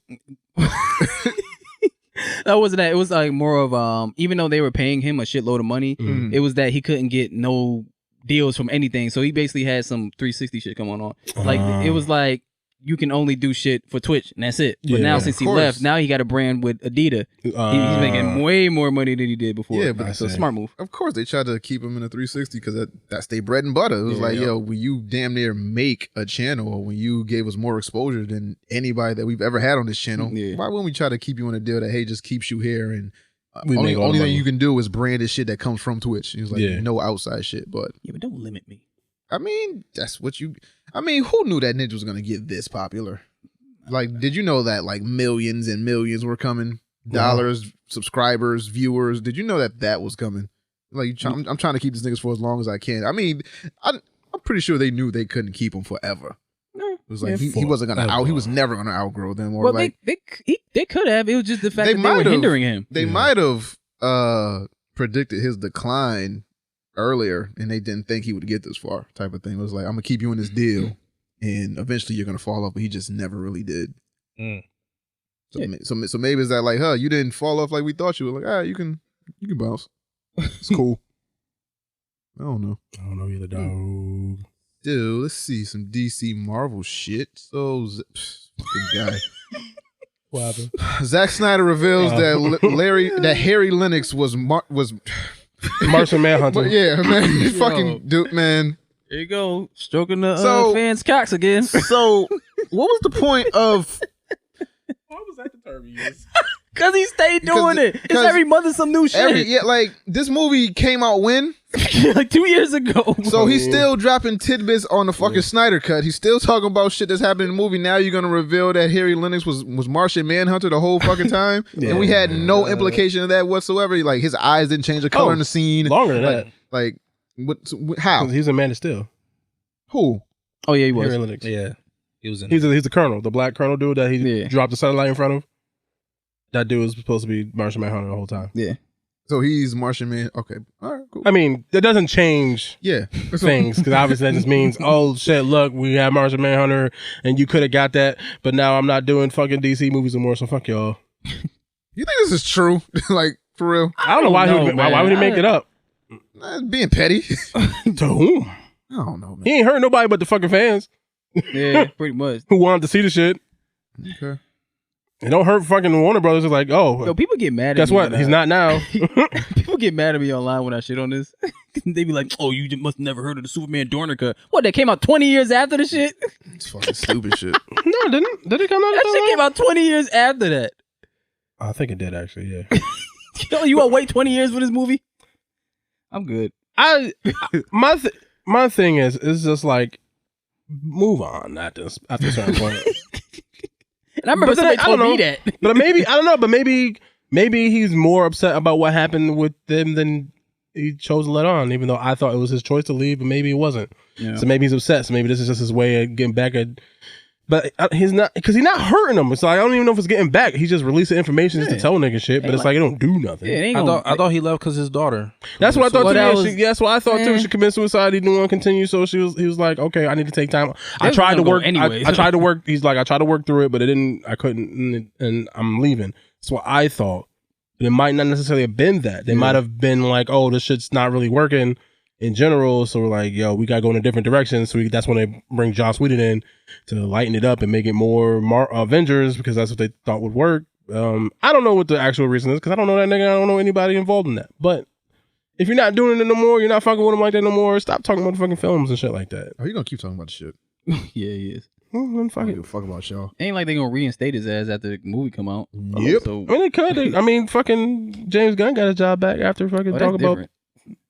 Speaker 4: That wasn't that. It was like more of even though they were paying him a shitload of money,
Speaker 1: Mhm.
Speaker 4: it was that he couldn't get no deals from anything. So he basically had some 360 shit going on. Like it was like you can only do shit for Twitch and that's it. But now since he
Speaker 1: course.
Speaker 4: left, now he got a brand with Adidas. He's making way more money than he did before.
Speaker 1: Yeah, but
Speaker 4: so smart move.
Speaker 1: Of course, they tried to keep him in a 360 because that's their bread and butter. It was like, yo, when you damn near make a channel, or when you gave us more exposure than anybody that we've ever had on this channel, why wouldn't we try to keep you in a deal that, hey, just keeps you here and only thing you can do is branded shit that comes from Twitch. He was like, no outside shit, but
Speaker 4: but don't limit me.
Speaker 1: I mean, that's what you. I mean, who knew that Ninja was gonna get this popular? Like, did you know that like millions and millions were coming? Dollars, subscribers, viewers. Did you know that was coming? Like, I'm trying to keep these niggas for as long as I can. I mean, I'm pretty sure they knew they couldn't keep him forever. It was like he wasn't gonna he was never gonna outgrow them. Or
Speaker 4: well, they could have. It was just the fact that they were hindering him.
Speaker 1: They might have predicted his decline earlier, and they didn't think he would get this far. Type of thing. It was like, I'm gonna keep you in this deal, and eventually you're gonna fall off. But he just never really did. So maybe it's that like, you didn't fall off like we thought you were. Like, you can bounce. It's cool. I don't know
Speaker 3: You're the dog.
Speaker 1: Dude, let's see some DC Marvel shit. So, fucking guy.
Speaker 3: What happened?
Speaker 1: Zack Snyder reveals that Harry Lennox was
Speaker 3: Martian Manhunter.
Speaker 1: Yeah, man. Fucking dude, man.
Speaker 4: There you go, stroking the fans' cocks again.
Speaker 1: So, what was the point of?
Speaker 3: Why was that the term you used?
Speaker 4: Because he stayed doing it. It's every month is some new shit.
Speaker 1: Like this movie came out when?
Speaker 4: Like 2 years ago.
Speaker 1: So he's still dropping tidbits on the fucking Snyder cut. He's still talking about shit that's happening in the movie. Now you're gonna reveal that Harry Lennox was Martian Manhunter the whole fucking time, and we had no implication of that whatsoever. Like his eyes didn't change the color in the scene.
Speaker 3: Longer than that.
Speaker 1: Like how?
Speaker 3: He's a Man of Steel.
Speaker 1: Who?
Speaker 4: Oh yeah, he was.
Speaker 3: Harry Lennox.
Speaker 2: Yeah, he was in.
Speaker 3: He's the colonel, the black colonel dude that he dropped the satellite in front of. That dude was supposed to be Martian Manhunter the whole time.
Speaker 4: Yeah.
Speaker 1: So he's Martian Man. Okay. All right, cool.
Speaker 3: I mean, that doesn't change things, because obviously that just means, oh shit, look, we have Martian Manhunter and you could have got that, but now I'm not doing fucking DC movies anymore, so fuck y'all.
Speaker 1: You think this is true? Like, for real?
Speaker 3: I don't know why would he make it up?
Speaker 1: Being petty.
Speaker 3: To whom?
Speaker 1: I don't know, man.
Speaker 3: He ain't hurt nobody but the fucking fans.
Speaker 4: Yeah, pretty much.
Speaker 3: Who wanted to see the shit.
Speaker 1: Okay.
Speaker 3: It don't hurt fucking Warner Brothers. It's like,
Speaker 4: yo, people get mad at me.
Speaker 3: Guess what? He's not now.
Speaker 4: People get mad at me online when I shit on this. They be like, oh, you must have never heard of the Superman Dorner cut. What, that came out 20 years after the shit?
Speaker 1: It's fucking stupid shit.
Speaker 3: No, didn't. Did it come out?
Speaker 4: That shit came out 20 years after that.
Speaker 3: I think it did, actually, yeah.
Speaker 4: Yo, you want to wait 20 years for this movie? I'm good.
Speaker 3: My thing is just like, move on after a certain point.
Speaker 4: And I remember somebody told me that.
Speaker 3: But maybe, I don't know, but maybe he's more upset about what happened with them than he chose to let on, even though I thought it was his choice to leave, but maybe it wasn't. Yeah. So maybe he's upset. So maybe this is just his way of getting back at... But he's not, because he's not hurting them. So I don't even know if it's getting back. He's just releasing information just to tell nigga shit, but it's like it don't do nothing.
Speaker 2: Yeah, I thought he left because his daughter.
Speaker 3: That's what I thought too. That's what I thought too. She committed suicide. He didn't want to continue, so he was like, okay, I need to take time. I tried to work. I tried to work. He's like, I tried to work through it, but I couldn't, and I'm leaving. That's what I thought. But it might not necessarily have been that. They might have been like, oh, this shit's not really working in general, so we're like, yo, we gotta go in a different direction. So that's when they bring Joss Whedon in to lighten it up and make it more Avengers, because that's what they thought would work. I don't know what the actual reason is, because I don't know that nigga. I don't know anybody involved in that. But if you're not doing it no more, you're not fucking with him like that no more. Stop talking about the fucking films and shit like that.
Speaker 1: Oh, you gonna keep talking about the shit?
Speaker 4: Yeah, he is.
Speaker 3: Well, fuck it.
Speaker 1: Fuck about y'all.
Speaker 4: Ain't like they gonna reinstate his ass after the movie come out.
Speaker 1: Yep.
Speaker 4: So,
Speaker 3: I mean, they could. Fucking James Gunn got his job back after fucking talk about.
Speaker 4: Different.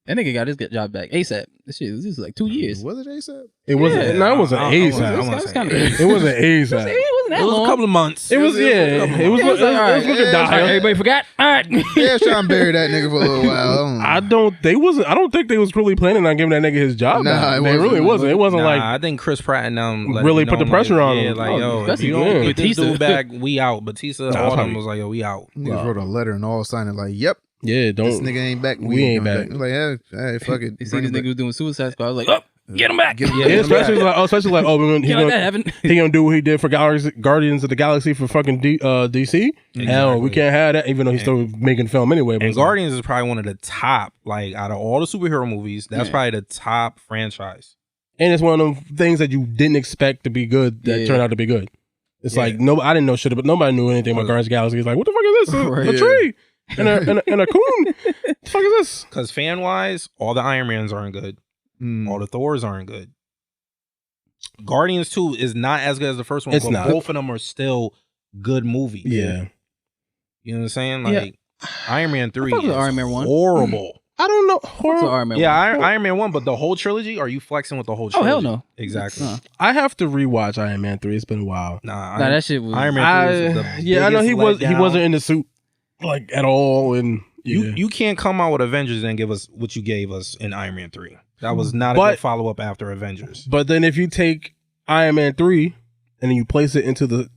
Speaker 4: That nigga got his job back ASAP. This was like 2 years.
Speaker 1: Was it ASAP?
Speaker 3: It wasn't. No, it wasn't ASAP. It wasn't ASAP.
Speaker 2: It was a couple of months.
Speaker 3: It was looking dire.
Speaker 4: Everybody forgot. All right.
Speaker 1: Yeah, trying to bury that nigga for a little while.
Speaker 3: I don't think they was really planning on giving that nigga his job.
Speaker 1: Nah,
Speaker 3: it really wasn't. It wasn't like.
Speaker 2: I think Chris Pratt and them
Speaker 3: really put the pressure on him.
Speaker 2: Yeah, like yo, if you don't get this dude back, we out. Batista, all them was like, yo, we out.
Speaker 1: Niggas wrote a letter and all signed it like, yep.
Speaker 3: Yeah,
Speaker 1: this nigga ain't back.
Speaker 3: We ain't back.
Speaker 1: Like, hey, fuck it.
Speaker 4: You see this nigga was doing Suicide Squad. I was like, oh, get him back.
Speaker 3: Especially like, he gonna do what he did for Guardians of the Galaxy for fucking DC. Exactly. Hell, we can't have that, even though he's still making film anyway.
Speaker 2: And Guardians is probably one of the top, like out of all the superhero movies, that's probably the top franchise.
Speaker 3: And it's one of them things that you didn't expect to be good that turned out to be good. It's like I didn't know shit, but nobody knew anything about Guardians of the Galaxy. It's like, what the fuck is this? A tree and a coon. What the fuck is this?
Speaker 2: Because fan wise, all the Iron Mans aren't good. All the Thors aren't good. Guardians 2 is not as good as the first one.
Speaker 3: It's
Speaker 2: but
Speaker 3: not.
Speaker 2: Both of them are still good movies.
Speaker 3: Yeah.
Speaker 2: You know what I'm saying? Like Iron Man 3 is
Speaker 4: Iron Man 1.
Speaker 2: horrible.
Speaker 3: I don't know.
Speaker 4: Iron Man 1.
Speaker 2: Iron Man 1, but the whole trilogy? Are you flexing with the whole trilogy?
Speaker 4: Oh, hell no.
Speaker 2: Exactly.
Speaker 3: I have to rewatch Iron Man 3. It's been a while.
Speaker 2: Nah,
Speaker 4: that shit was...
Speaker 2: Iron Man 3 is the
Speaker 3: I know he
Speaker 2: biggest letdown.
Speaker 3: wasn't in the suit like at all, and
Speaker 2: You can't come out with Avengers and give us what you gave us in Iron Man 3. That was not a good follow-up after Avengers.
Speaker 3: But then if you take Iron Man 3 and then you place it into the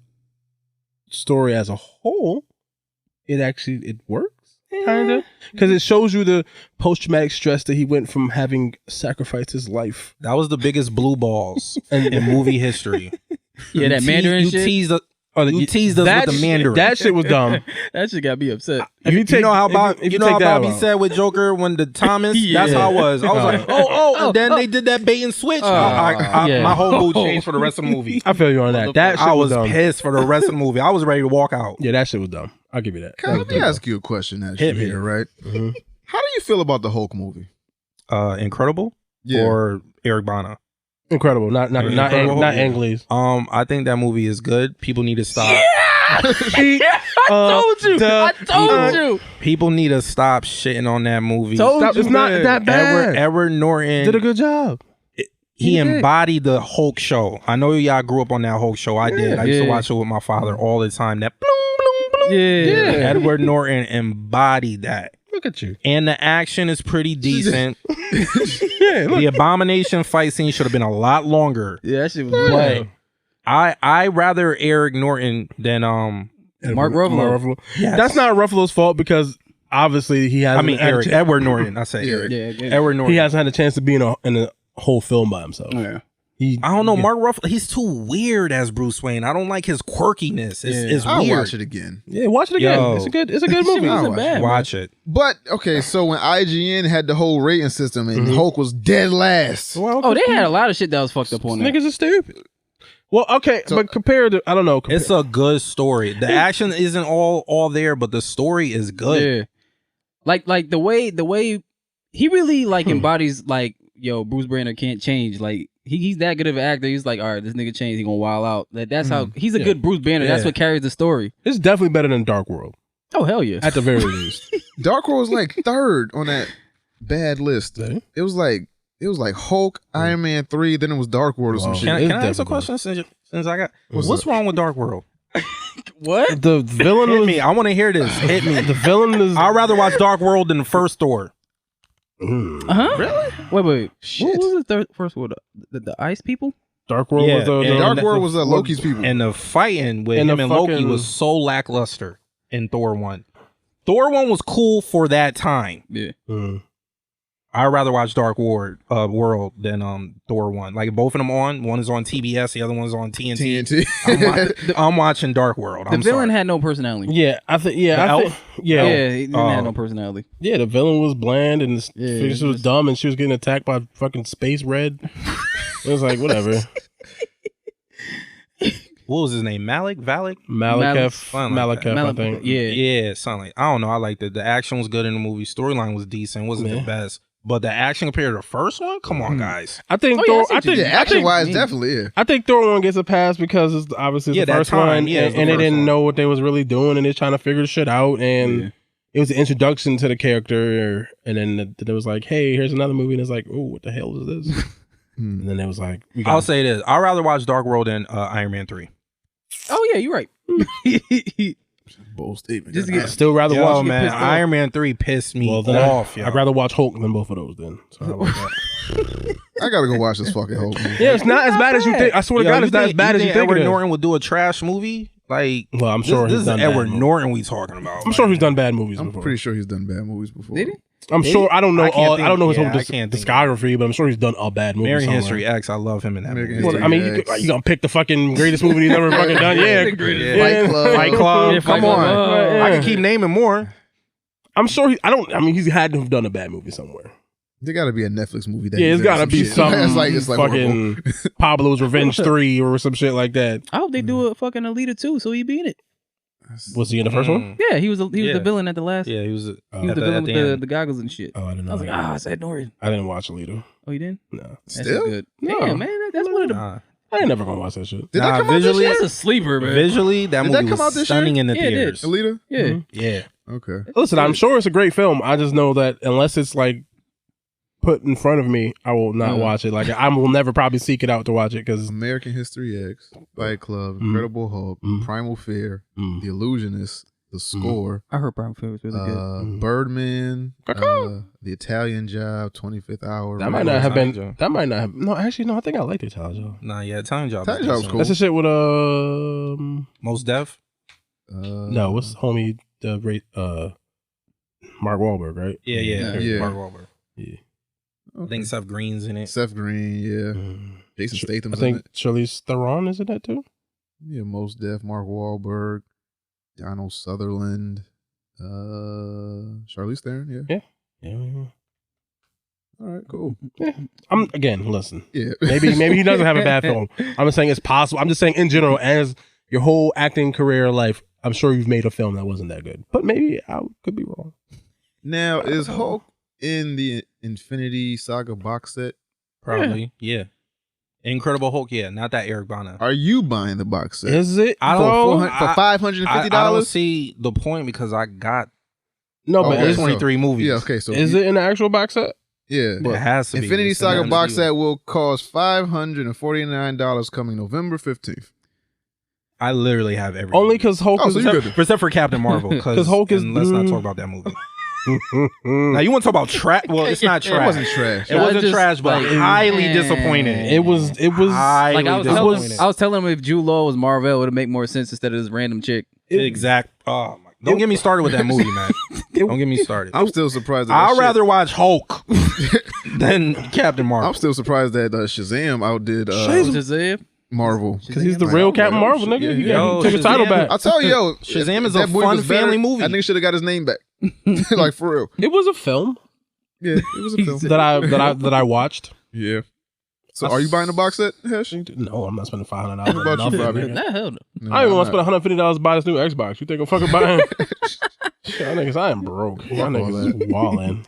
Speaker 3: story as a whole, it works. Kind of, because it shows you the post-traumatic stress that he went from having sacrificed his life.
Speaker 2: That was the biggest blue balls in movie history.
Speaker 4: Yeah, that Mandarin shit.
Speaker 2: You teased us with the Mandarin.
Speaker 3: That shit was dumb.
Speaker 4: That shit got me upset.
Speaker 2: You know how Bobby said with Joker when the Thomas? That's how I was. I was like, and then they did that bait and switch. My whole mood changed for the rest of the movie.
Speaker 3: I feel you on that. That shit
Speaker 2: I was
Speaker 3: dumb.
Speaker 2: pissed for the rest of the movie. I was ready to walk out.
Speaker 3: Yeah, that shit was dumb. I'll give you that.
Speaker 1: Let me ask you a question actually here, right? Mm-hmm. How do you feel about the Hulk movie?
Speaker 2: Incredible or Eric Bana?
Speaker 3: Incredible. Not Ang Lee's.
Speaker 2: I think that movie is good. People need to stop.
Speaker 4: I told you.
Speaker 2: People need to stop shitting on that movie.
Speaker 3: It's not that bad.
Speaker 2: Edward Norton
Speaker 3: did a good job.
Speaker 2: He embodied the Hulk show. I know y'all grew up on that Hulk show. I did. I used to watch it with my father all the time. That bloom, bloom, bloom.
Speaker 4: Yeah.
Speaker 2: Edward Norton embodied that.
Speaker 3: Look at you.
Speaker 2: And the action is pretty decent. The Abomination fight scene should have been a lot longer.
Speaker 4: Yeah, that shit was
Speaker 2: good. I rather Eric Norton than
Speaker 4: Mark Ruffalo.
Speaker 2: Yes.
Speaker 3: That's not Ruffalo's fault because obviously he has.
Speaker 2: Edward Norton. I said Eric. Edward Norton.
Speaker 3: He hasn't had a chance to be in a whole film by himself.
Speaker 4: Yeah.
Speaker 2: I don't know. Mark Ruffalo, he's too weird as Bruce Wayne. I don't like his quirkiness. It's
Speaker 1: I'll
Speaker 2: weird.
Speaker 1: watch it again.
Speaker 3: Yeah, watch it again.
Speaker 2: Yo.
Speaker 3: It's a good movie.
Speaker 2: Watch it.
Speaker 1: But okay, so when IGN had the whole rating system and Hulk was dead last.
Speaker 4: Well, they had a lot of shit that was fucked up on there.
Speaker 3: Niggas are stupid. Well, okay, but compared to I don't know.
Speaker 2: It's a good story. The action isn't all there, but the story is good.
Speaker 4: Yeah. Like the way he really like embodies like, yo, Bruce Banner can't change. Like he's that good of an actor. He's like, all right, this nigga changed. He gonna wild out. That's how he's a good Bruce Banner. That's what carries the story.
Speaker 3: It's definitely better than Dark World.
Speaker 4: Oh hell yeah!
Speaker 3: At the very least,
Speaker 1: Dark World was like third on that bad list. It was like Hulk, Iron Man 3, then it was Dark World or some shit.
Speaker 2: Can I ask a question since I got what's wrong with Dark World?
Speaker 4: What?
Speaker 3: The villain
Speaker 2: hit me. I want to hear this. Hit me.
Speaker 3: The villain is.
Speaker 2: I'd rather watch Dark World than the first Thor.
Speaker 4: Really? Wait. Shit. What was the first one? The Ice People?
Speaker 3: Dark World was
Speaker 1: Dark World was Loki's people.
Speaker 2: And the fighting with him and Loki was so lackluster in Thor 1. Thor 1 was cool for that time.
Speaker 4: Yeah.
Speaker 2: I'd rather watch Dark World than Thor 1. Like both of them one is on TBS, the other one's on TNT. I'm watching Dark World.
Speaker 4: The villain had no personality.
Speaker 3: Yeah, I think.
Speaker 4: He didn't have no personality.
Speaker 3: Yeah, the villain was bland and she was dumb and she was getting attacked by fucking Space Red. It was like whatever.
Speaker 2: What was his name? Malekith,
Speaker 3: I think.
Speaker 2: Yeah, something like. I don't know. I liked it. The action was good in the movie. Storyline was decent. Wasn't the best. But the action compared to the first one, come on, guys.
Speaker 3: I think
Speaker 1: action-wise, definitely. Yeah.
Speaker 3: I think Thor 1 gets a pass because it's obviously the first one, and they didn't know what they was really doing, and they're trying to figure shit out, and it was an introduction to the character, and then it was like, hey, here's another movie, and it's like, oh, what the hell is this? And then it was like,
Speaker 2: I'll say this: I'd rather watch Dark World than Iron Man 3.
Speaker 4: Oh yeah, you're right.
Speaker 1: Bold statement.
Speaker 3: I'd still rather watch
Speaker 2: Iron Man 3 pissed me off.
Speaker 3: I'd rather watch Hulk than both of those. Then so how about that?
Speaker 1: I gotta go watch this fucking Hulk movie.
Speaker 3: Yeah, it's not as bad as you think. I swear to God, it's not as bad as you think.
Speaker 2: Edward Norton would do a trash movie. Like,
Speaker 3: well, I'm sure
Speaker 2: this is Edward Norton we talking about.
Speaker 3: I'm sure he's done bad movies.
Speaker 1: I'm
Speaker 3: before.
Speaker 1: pretty sure he's done bad movies before.
Speaker 4: Did he?
Speaker 3: I'm sure. I don't know all. I don't know his whole
Speaker 2: discography,
Speaker 3: discography, but I'm sure he's done a bad movie.
Speaker 2: American History X. I love him in that movie.
Speaker 3: Well, I mean, you gonna pick the fucking greatest movie he's ever fucking done? Yeah,
Speaker 2: Fight Club. Come on, I can keep naming more.
Speaker 3: I'm sure he had to have done a bad movie somewhere.
Speaker 1: There got to be a Netflix movie. That
Speaker 3: Yeah, it's got to be
Speaker 1: shit.
Speaker 3: something.
Speaker 1: it's like
Speaker 3: fucking Pablo's Revenge 3 or some shit like that.
Speaker 4: I hope they do a fucking Alita 2, so he be in it.
Speaker 3: Was he in the first one?
Speaker 4: Yeah, he was the villain at the last.
Speaker 2: Yeah, he was.
Speaker 4: He was the villain with the goggles and shit.
Speaker 3: Oh, I didn't know.
Speaker 4: I was like, it's Ed Norton.
Speaker 3: I didn't watch Alita.
Speaker 4: Oh, you didn't?
Speaker 3: No.
Speaker 4: That's
Speaker 1: Still?
Speaker 4: good.
Speaker 3: No.
Speaker 4: Damn, man, that's one of the.
Speaker 3: I ain't never gonna watch that shit.
Speaker 1: Did that come out this
Speaker 2: visually,
Speaker 1: year?
Speaker 4: That's a sleeper, man.
Speaker 2: Visually, that
Speaker 1: Did
Speaker 2: movie
Speaker 1: that come out
Speaker 2: was
Speaker 1: this
Speaker 2: stunning
Speaker 1: year?
Speaker 2: in the
Speaker 4: Yeah, it did.
Speaker 2: theaters.
Speaker 1: Alita?
Speaker 4: Yeah.
Speaker 2: Yeah.
Speaker 1: Okay.
Speaker 3: Listen, I'm sure it's a great film. I just know that unless it's like put in front of me, I will not watch it. Like I will never probably seek it out to watch it because
Speaker 1: American History X, Fight Club, Incredible Hulk, Primal Fear, The Illusionist, The Score,
Speaker 4: I heard Brown Fair was really good.
Speaker 1: Birdman, The Italian Job, 25th Hour.
Speaker 3: that might not have been. That might not have. No, actually, no. I think I like the Italian Job.
Speaker 2: Nah, yeah, Time Job.
Speaker 1: Time Job's cool.
Speaker 3: That's the shit with
Speaker 2: Most Def.
Speaker 3: no, what's homie the great Mark Wahlberg, right?
Speaker 1: Yeah.
Speaker 2: Mark Wahlberg.
Speaker 3: Yeah.
Speaker 2: I think Seth Green's in it.
Speaker 1: Seth Green, yeah. Jason Statham's
Speaker 3: I think
Speaker 1: in it.
Speaker 3: Charlize Theron is in that too.
Speaker 1: Yeah, Most Def, Mark Wahlberg, Donald Sutherland, Charlize Theron, yeah.
Speaker 3: Yeah.
Speaker 1: All right, cool.
Speaker 3: I'm again. Listen,
Speaker 1: Yeah.
Speaker 3: maybe he doesn't have a bad film. I'm just saying it's possible. I'm just saying in general, as your whole acting career life, I'm sure you've made a film that wasn't that good. But maybe I could be wrong.
Speaker 1: Now, is Hulk in the Infinity Saga box set?
Speaker 2: Probably. Yeah. Incredible Hulk. Yeah, not that Eric Bana.
Speaker 1: Are you buying the box set?
Speaker 3: Is it?
Speaker 2: I
Speaker 1: for
Speaker 2: don't.
Speaker 1: $550?
Speaker 2: I don't see the point because I got
Speaker 3: No, but
Speaker 1: Okay,
Speaker 3: is,
Speaker 2: 23 movies.
Speaker 1: Yeah, okay, so
Speaker 3: is it in the actual box set?
Speaker 1: Yeah.
Speaker 2: It has to be.
Speaker 1: Infinity
Speaker 2: It's in
Speaker 1: Saga
Speaker 2: the
Speaker 1: box
Speaker 2: MCU.
Speaker 1: set will cost $549 coming November 15th.
Speaker 2: I literally have everything.
Speaker 3: Only because Hulk
Speaker 1: Oh,
Speaker 3: is.
Speaker 1: so you good.
Speaker 2: except for Captain Marvel.
Speaker 3: 'Cause Hulk is-
Speaker 2: and let's not talk about that movie. Now you want to talk about trash? Well, it's not trash.
Speaker 1: It wasn't trash.
Speaker 2: It wasn't
Speaker 4: just,
Speaker 2: trash, but
Speaker 4: like,
Speaker 2: highly disappointing.
Speaker 3: It was.
Speaker 2: Highly
Speaker 4: Like I
Speaker 2: disappointing.
Speaker 4: was telling him if Jude Law was Marvel, it would make more sense instead of this random chick.
Speaker 2: Exact. Oh my! Don't get me started with that movie, man. Don't get me started.
Speaker 1: I'm still surprised that
Speaker 2: I'd rather watch Hulk than Captain Marvel.
Speaker 1: I'm still surprised that Shazam outdid
Speaker 4: Shazam.
Speaker 1: Marvel.
Speaker 3: Because he's the real Captain Marvel, nigga.
Speaker 1: Yeah,
Speaker 3: He
Speaker 2: yo,
Speaker 3: took his title
Speaker 2: Shazam-
Speaker 3: back.
Speaker 1: I'll tell you, yo,
Speaker 2: Shazam
Speaker 1: if
Speaker 2: is a
Speaker 1: that movie
Speaker 2: fun
Speaker 1: was better,
Speaker 2: family movie.
Speaker 1: I think should have got his name back. Like for real.
Speaker 3: It was a film
Speaker 1: Yeah, it was a film.
Speaker 3: that I watched.
Speaker 1: Yeah. So are you buying the box set, Hesh?
Speaker 3: No, I'm not spending $500.
Speaker 1: What about you, Bobby?
Speaker 4: Nah, hell no.
Speaker 1: No,
Speaker 3: I don't even want
Speaker 1: I'm
Speaker 3: to
Speaker 1: not.
Speaker 3: spend $150 to buy this new Xbox. You think I'm fucking buying? Y'all niggas, I am broke. Y'all niggas walling.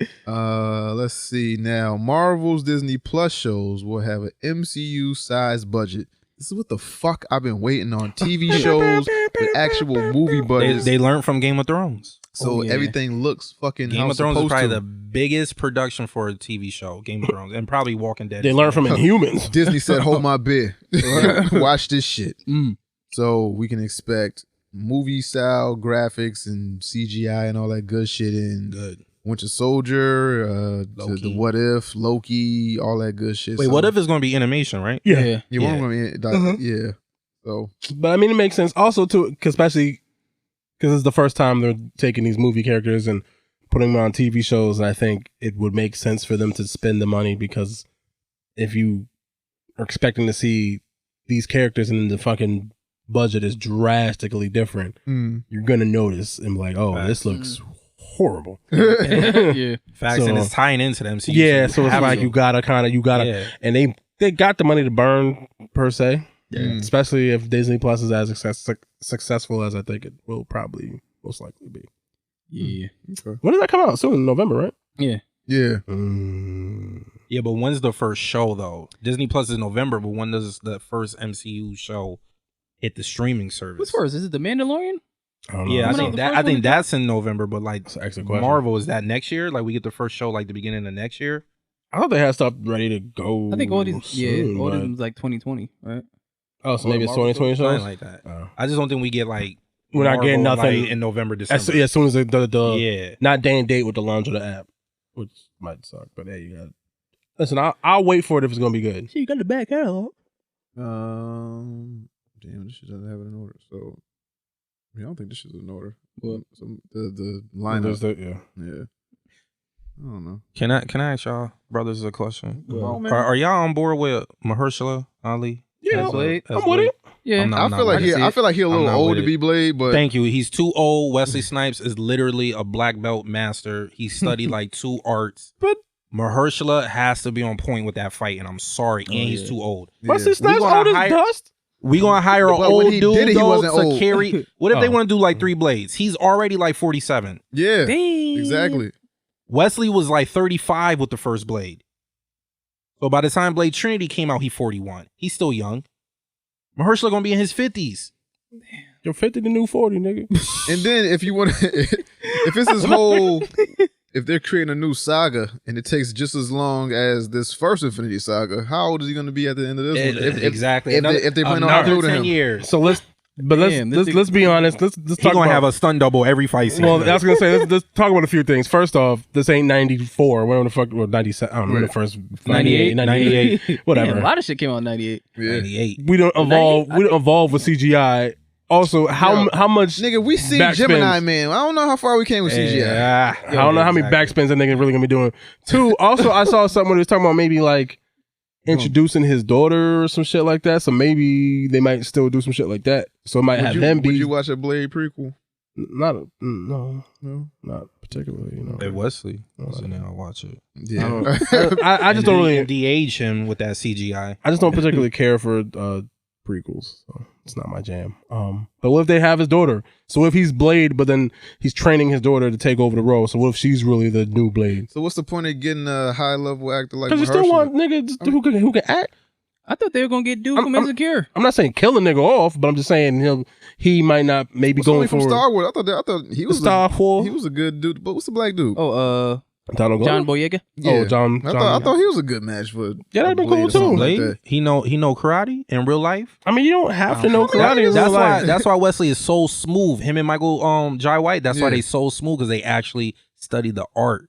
Speaker 1: Let's see now. Marvel's Disney Plus shows will have an MCU size budget. This is what the fuck I've been waiting on. TV shows with actual movie budgets.
Speaker 2: They learned from Game of Thrones.
Speaker 1: So everything looks fucking
Speaker 2: Game
Speaker 1: how
Speaker 2: of
Speaker 1: it's
Speaker 2: Thrones is
Speaker 1: supposed
Speaker 2: probably
Speaker 1: to.
Speaker 2: the biggest production for a TV show. Game of Thrones and probably Walking Dead.
Speaker 3: They learned from Inhumans.
Speaker 1: Disney said, "Hold my beer, watch this shit." So we can expect movie style graphics and CGI and all that good shit in
Speaker 2: Good.
Speaker 1: Winter Soldier, the What If, Loki, all that good shit.
Speaker 2: Wait,
Speaker 1: So-
Speaker 2: what if it's going to be animation, right?
Speaker 3: Yeah.
Speaker 1: Yeah,
Speaker 2: Yeah.
Speaker 1: I mean, yeah. So
Speaker 3: But I mean, it makes sense also too, especially because it's the first time they're taking these movie characters and putting them on TV shows. And I think it would make sense for them to spend the money because if you are expecting to see these characters and the fucking budget is drastically different, you're gonna notice and be like, "Oh, this looks horrible."
Speaker 4: Yeah.
Speaker 2: Facts,
Speaker 3: So-
Speaker 2: and it's tying into them. So
Speaker 3: Yeah, so it's
Speaker 2: have
Speaker 3: like
Speaker 2: to.
Speaker 3: you gotta,
Speaker 2: Yeah.
Speaker 3: and they got the money to burn per se.
Speaker 1: Yeah.
Speaker 3: Especially if Disney Plus is as successful as I think it will probably most likely be.
Speaker 4: Yeah.
Speaker 1: okay.
Speaker 3: When does that come out? Soon, in November, right?
Speaker 4: Yeah.
Speaker 1: Yeah,
Speaker 2: Yeah, but when's the first show though? Disney Plus is November, but when does the first MCU show hit the streaming service?
Speaker 4: What's first? Is it the Mandalorian?
Speaker 3: I don't know.
Speaker 2: Yeah, I
Speaker 4: Coming out
Speaker 2: think
Speaker 4: the
Speaker 2: that.
Speaker 4: first
Speaker 2: I think
Speaker 4: one?
Speaker 2: that's in November, but like
Speaker 3: That's an excellent question.
Speaker 2: Marvel, is that next year? Like we get the first show like the beginning of next year.
Speaker 3: I thought they had stuff ready to go.
Speaker 4: I think all these.
Speaker 3: soon,
Speaker 4: All
Speaker 3: but-
Speaker 4: these was like 2020, right?
Speaker 3: Oh, so maybe it's
Speaker 4: Marvel
Speaker 3: 2020
Speaker 2: Something
Speaker 3: shows.
Speaker 2: like that.
Speaker 3: Oh.
Speaker 2: I just don't think we get like
Speaker 3: We're not getting
Speaker 2: Marvel,
Speaker 3: nothing
Speaker 2: like, in November, December.
Speaker 3: As soon as the
Speaker 2: Yeah.
Speaker 3: not day and date with the launch of the app, which might suck. But hey, you got. Listen, I'll wait for it if it's gonna be good.
Speaker 4: So you got the back catalog.
Speaker 1: damn, this shit doesn't have it in order. So, I don't think this shit's in order.
Speaker 4: What?
Speaker 1: So the lineup, yeah. I don't know.
Speaker 2: Can I ask y'all brothers a question?
Speaker 1: Come on, man.
Speaker 2: Are y'all on board with Mahershala Ali?
Speaker 3: Yeah,
Speaker 2: As Blade?
Speaker 3: I'm with it.
Speaker 4: Yeah.
Speaker 2: I'm not-
Speaker 1: I feel like
Speaker 2: with it.
Speaker 1: I feel like he's a
Speaker 2: I'm
Speaker 1: little
Speaker 2: not
Speaker 1: old
Speaker 2: with
Speaker 1: to
Speaker 2: it.
Speaker 1: be Blade, but
Speaker 2: Thank you. He's too old. Wesley Snipes is literally a black belt master. He studied like two arts.
Speaker 3: But
Speaker 2: Mahershala has to be on point with that fight, and I'm sorry, and he's too old.
Speaker 3: Wesley
Speaker 2: We
Speaker 3: Snipes
Speaker 2: gonna
Speaker 3: old as
Speaker 2: hire-
Speaker 3: dust.
Speaker 2: We gonna hire an
Speaker 1: Well, when
Speaker 2: old
Speaker 1: he
Speaker 2: dude
Speaker 1: did it, he
Speaker 2: though,
Speaker 1: wasn't
Speaker 2: to
Speaker 1: old.
Speaker 2: carry. What if they want to do like 3 blades? He's already like 47.
Speaker 1: Yeah,
Speaker 4: Dang.
Speaker 1: exactly.
Speaker 2: Wesley was like 35 with the first Blade. So by the time Blade Trinity came out, he 41. He's still young. Mahershala gonna be in his 50s.
Speaker 3: You're 50 the new 40, nigga.
Speaker 1: And then if you want to, if it's this whole, if they're creating a new saga and it takes just as long as this first Infinity Saga, how old is he going to be at the end of this one?
Speaker 2: Exactly.
Speaker 1: If they plan on
Speaker 2: Another
Speaker 1: including
Speaker 2: 10
Speaker 1: him.
Speaker 2: years.
Speaker 3: So let's be honest. Let's
Speaker 2: He's
Speaker 3: talk
Speaker 2: gonna
Speaker 3: about.
Speaker 2: have a stun double every fight scene.
Speaker 3: Well, I was gonna say let's talk about a few things. First off, this ain't 94. Whatever the fuck, 97. I don't remember the first 98. Whatever.
Speaker 4: Damn, a lot of shit came out in 98.
Speaker 1: Yeah.
Speaker 2: 98.
Speaker 3: We don't evolve. We don't evolve with CGI. Also, how much?
Speaker 1: Nigga, we see
Speaker 3: backspins.
Speaker 1: Gemini Man. I don't know how far we came with CGI.
Speaker 2: Yeah.
Speaker 3: I don't know how many backspins that nigga really gonna be doing. Two. Also, I saw something where they was talking about maybe like introducing his daughter or some shit like that. So maybe they might still do some shit like that. So it might have him be.
Speaker 1: Would you watch a Blade prequel?
Speaker 3: No,
Speaker 1: No.
Speaker 3: not particularly. You know.
Speaker 2: If Wesley, so then I'll watch it.
Speaker 1: Yeah.
Speaker 3: I just don't really.
Speaker 2: de-age him with that CGI.
Speaker 3: I just don't particularly care for prequels. So it's not my jam. But what if they have his daughter? So if he's Blade, but then he's training his daughter to take over the role. So what if she's really the new Blade?
Speaker 1: So what's the point of getting a high level actor like?
Speaker 3: Because you still want niggas who can act.
Speaker 4: I thought they were gonna get dude from Insecure.
Speaker 3: I'm not saying kill a nigga off, but I'm just saying he might not maybe going
Speaker 1: from
Speaker 3: for
Speaker 1: Star Wars. I thought he was
Speaker 3: Star Wars.
Speaker 1: He was a good dude. But what's the black dude?
Speaker 4: Oh,
Speaker 3: Donald
Speaker 4: John
Speaker 3: Glover?
Speaker 4: Boyega.
Speaker 1: Yeah.
Speaker 3: John.
Speaker 1: I thought he was a good match for.
Speaker 3: Yeah, that'd been cool
Speaker 1: Blade or something
Speaker 3: too.
Speaker 1: like
Speaker 2: Blade,
Speaker 1: that.
Speaker 2: he know karate in real life.
Speaker 3: I mean, you don't have to know karate in
Speaker 2: That's
Speaker 3: real
Speaker 2: why.
Speaker 3: life.
Speaker 2: That's why Wesley is so smooth. Him and Michael Jai White. That's why
Speaker 1: Yeah.
Speaker 2: they so smooth because they actually study the art.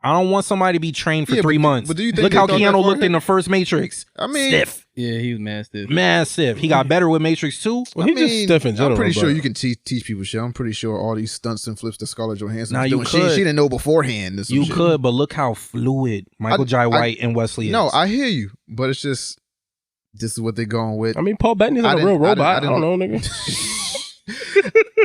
Speaker 2: I don't want somebody to be trained for
Speaker 1: Yeah,
Speaker 2: 3 months.
Speaker 1: but do you think
Speaker 2: Look
Speaker 1: they
Speaker 2: how
Speaker 1: thought that
Speaker 2: Keanu
Speaker 1: for
Speaker 2: looked
Speaker 1: him?
Speaker 2: in the first Matrix.
Speaker 1: I mean,
Speaker 2: Stiff,
Speaker 4: Yeah, he was massive.
Speaker 2: massive. He got better with Matrix 2.
Speaker 3: Well, he's just stiff in general.
Speaker 1: I'm pretty sure
Speaker 3: but-
Speaker 1: you can teach people shit. I'm pretty sure all these stunts and flips that Scarlett Johansson
Speaker 2: Nah,
Speaker 1: was
Speaker 2: you
Speaker 1: doing,
Speaker 2: could.
Speaker 1: she didn't know beforehand. or some
Speaker 2: You
Speaker 1: shit.
Speaker 2: could, but look how fluid Michael Jai White and Wesley is.
Speaker 1: No, I hear you, but it's just this is what they're going with.
Speaker 3: I mean, Paul Bettany's
Speaker 1: I
Speaker 3: like a real
Speaker 1: didn't-
Speaker 3: robot. I
Speaker 1: didn't-
Speaker 3: don't know, nigga.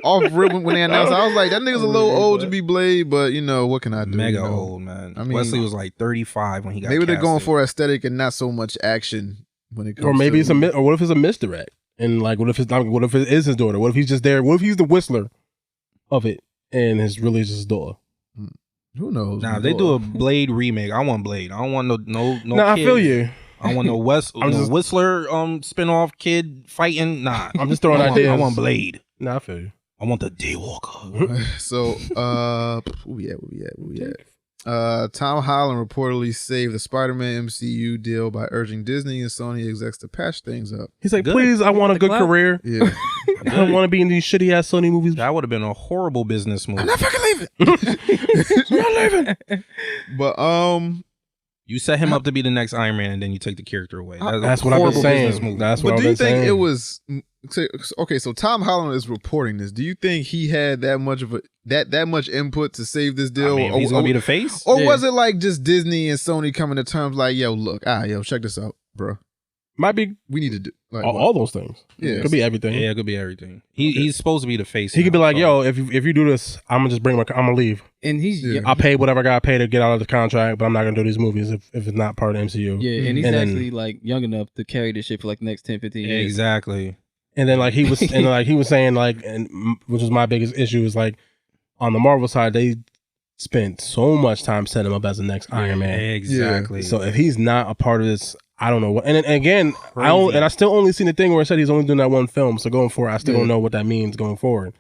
Speaker 1: Off rip when they announced, I was like, that nigga's a little old to be Blade, but you know what can I do?
Speaker 2: mega
Speaker 1: you know?
Speaker 2: old, man.
Speaker 1: I mean,
Speaker 2: Wesley was like 35 when he got
Speaker 1: Maybe they're going
Speaker 2: casted.
Speaker 1: for aesthetic and not so much action when it comes.
Speaker 3: Or maybe
Speaker 1: to,
Speaker 3: or what if it's a misdirect? And like, what if it is his daughter? What if he's just there? What if he's the whistler of it and it's really just his daughter?
Speaker 1: who knows?
Speaker 2: Nah, if they do a Blade remake, I want Blade. I don't want no.
Speaker 3: No, I
Speaker 2: kid.
Speaker 3: feel you.
Speaker 2: I want no Whistler spinoff kid fighting. Nah,
Speaker 3: I'm just throwing
Speaker 2: I want,
Speaker 3: ideas.
Speaker 2: I want Blade.
Speaker 3: Nah, I feel you.
Speaker 2: I want the Daywalker.
Speaker 1: So, where we at? Tom Holland reportedly saved the Spider-Man MCU deal by urging Disney and Sony execs to patch things up.
Speaker 3: He's like,
Speaker 2: Good.
Speaker 3: please, I want a good
Speaker 4: clout.
Speaker 3: career.
Speaker 1: Yeah,
Speaker 3: I don't want to be in these shitty ass Sony movies.
Speaker 2: That would have been a horrible business move.
Speaker 1: I'm not fucking leaving. I'm not leaving. But
Speaker 2: You set him up to be the next Iron Man, and then you take the character away.
Speaker 3: That's
Speaker 2: a
Speaker 3: what I've been
Speaker 2: horrible business
Speaker 3: saying.
Speaker 2: move.
Speaker 3: That's what
Speaker 1: but
Speaker 3: I've
Speaker 1: do you
Speaker 3: been
Speaker 1: think
Speaker 3: saying.
Speaker 1: it was okay? So Tom Holland is reporting this. Do you think he had that much of that much input to save this deal?
Speaker 2: I mean, if he's gonna be the face.
Speaker 1: Or
Speaker 4: Yeah.
Speaker 1: was it like just Disney and Sony coming to terms like, yo, look, check this out, bro.
Speaker 3: Might be
Speaker 1: We need to do like
Speaker 3: all those things.
Speaker 1: Yeah.
Speaker 3: Could be everything.
Speaker 2: Yeah, it could be everything. He's supposed to be the face.
Speaker 3: He could be
Speaker 2: now,
Speaker 3: like,
Speaker 2: so-
Speaker 3: yo, if you do this, I'm gonna just I'm gonna leave.
Speaker 4: And he's
Speaker 1: Yeah.
Speaker 3: I'll pay whatever I gotta pay to get out of the contract, but I'm not gonna do these movies if it's not part of the MCU.
Speaker 4: yeah, and he's
Speaker 3: And then-
Speaker 4: actually like young enough to carry this shit for like the next 10, 15 years.
Speaker 2: Exactly.
Speaker 3: And then like he was saying like, and which was my biggest issue is like on the Marvel side they spent so much time setting him up as the next Iron Man.
Speaker 2: Exactly.
Speaker 3: So if he's not a part of this, I don't know what. And again,
Speaker 2: Crazy.
Speaker 3: I still only seen the thing where it said he's only doing that one film. So going forward, I still don't know what that means going forward.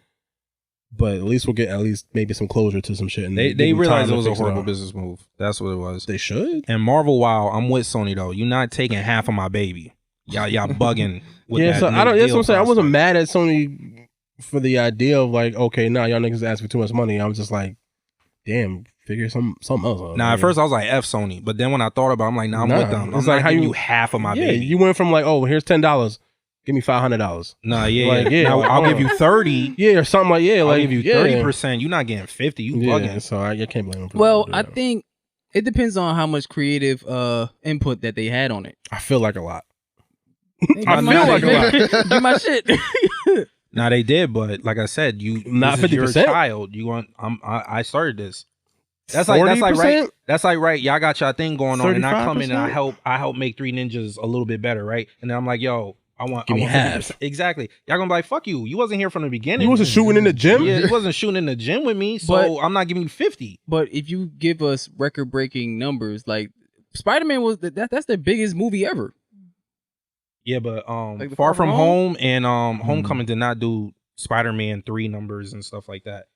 Speaker 3: But at least we'll get maybe some closure to some shit. And
Speaker 2: they
Speaker 3: give him
Speaker 2: realized
Speaker 3: time
Speaker 2: it was
Speaker 3: to
Speaker 2: a
Speaker 3: fix
Speaker 2: horrible
Speaker 3: out.
Speaker 2: business move. That's what it was.
Speaker 3: They should.
Speaker 2: And Marvel, wow, I'm with Sony though. You're not taking half of my baby. Y'all bugging. With
Speaker 3: Yeah,
Speaker 2: that
Speaker 3: so I
Speaker 2: new
Speaker 3: don't. That's
Speaker 2: deal
Speaker 3: what I'm saying. I wasn't
Speaker 2: prospect.
Speaker 3: mad at Sony for the idea of like, okay, nah, y'all niggas asking for too much money. I was just like, damn, figure something else out.
Speaker 2: Nah, at first I was like F Sony, but then when I thought about it, I'm like, nah, I'm with them.
Speaker 3: It's
Speaker 2: I'm
Speaker 3: like
Speaker 2: not
Speaker 3: how
Speaker 2: giving
Speaker 3: you-
Speaker 2: you half of my
Speaker 3: yeah,
Speaker 2: baby.
Speaker 3: you went from like, oh, here's $10, give me $500.
Speaker 2: Nah, yeah,
Speaker 3: Like,
Speaker 2: yeah.
Speaker 3: yeah,
Speaker 2: Now,
Speaker 3: like,
Speaker 2: I'll
Speaker 3: oh.
Speaker 2: give you 30.
Speaker 3: Yeah, or something like
Speaker 2: I'll
Speaker 3: like
Speaker 2: give you
Speaker 3: yeah.
Speaker 2: 30%. You're not getting 50. You
Speaker 3: Yeah,
Speaker 2: bugging.
Speaker 3: so I can't blame him. For
Speaker 4: Well,
Speaker 3: that.
Speaker 4: I think it depends on how much creative input that they had on it.
Speaker 3: I feel like a lot.
Speaker 4: I
Speaker 3: feel like a lot.
Speaker 4: Do my shit.
Speaker 2: Nah, they did, but like I said,
Speaker 3: Not
Speaker 2: this is your
Speaker 3: 50%.
Speaker 2: child. You want? I started this. That's like
Speaker 3: 40%?
Speaker 2: right. That's like right. Y'all got y'all thing going on, and I come in and
Speaker 3: 35%?
Speaker 2: I help make Three Ninjas a little bit better, right? And then I'm like, yo,
Speaker 3: Give me half.
Speaker 2: 50%. Exactly. Y'all gonna be like, fuck you. You wasn't here from the beginning.
Speaker 3: You wasn't shooting in the gym?
Speaker 2: Yeah, you wasn't shooting in the gym with me, so
Speaker 4: But-
Speaker 2: I'm not giving you 50.
Speaker 4: But if you give us record-breaking numbers, like Spider-Man was that's their biggest movie ever.
Speaker 2: Yeah, but
Speaker 4: Like the
Speaker 2: Far From Home and Homecoming did not do Spider-Man 3 numbers and stuff like that.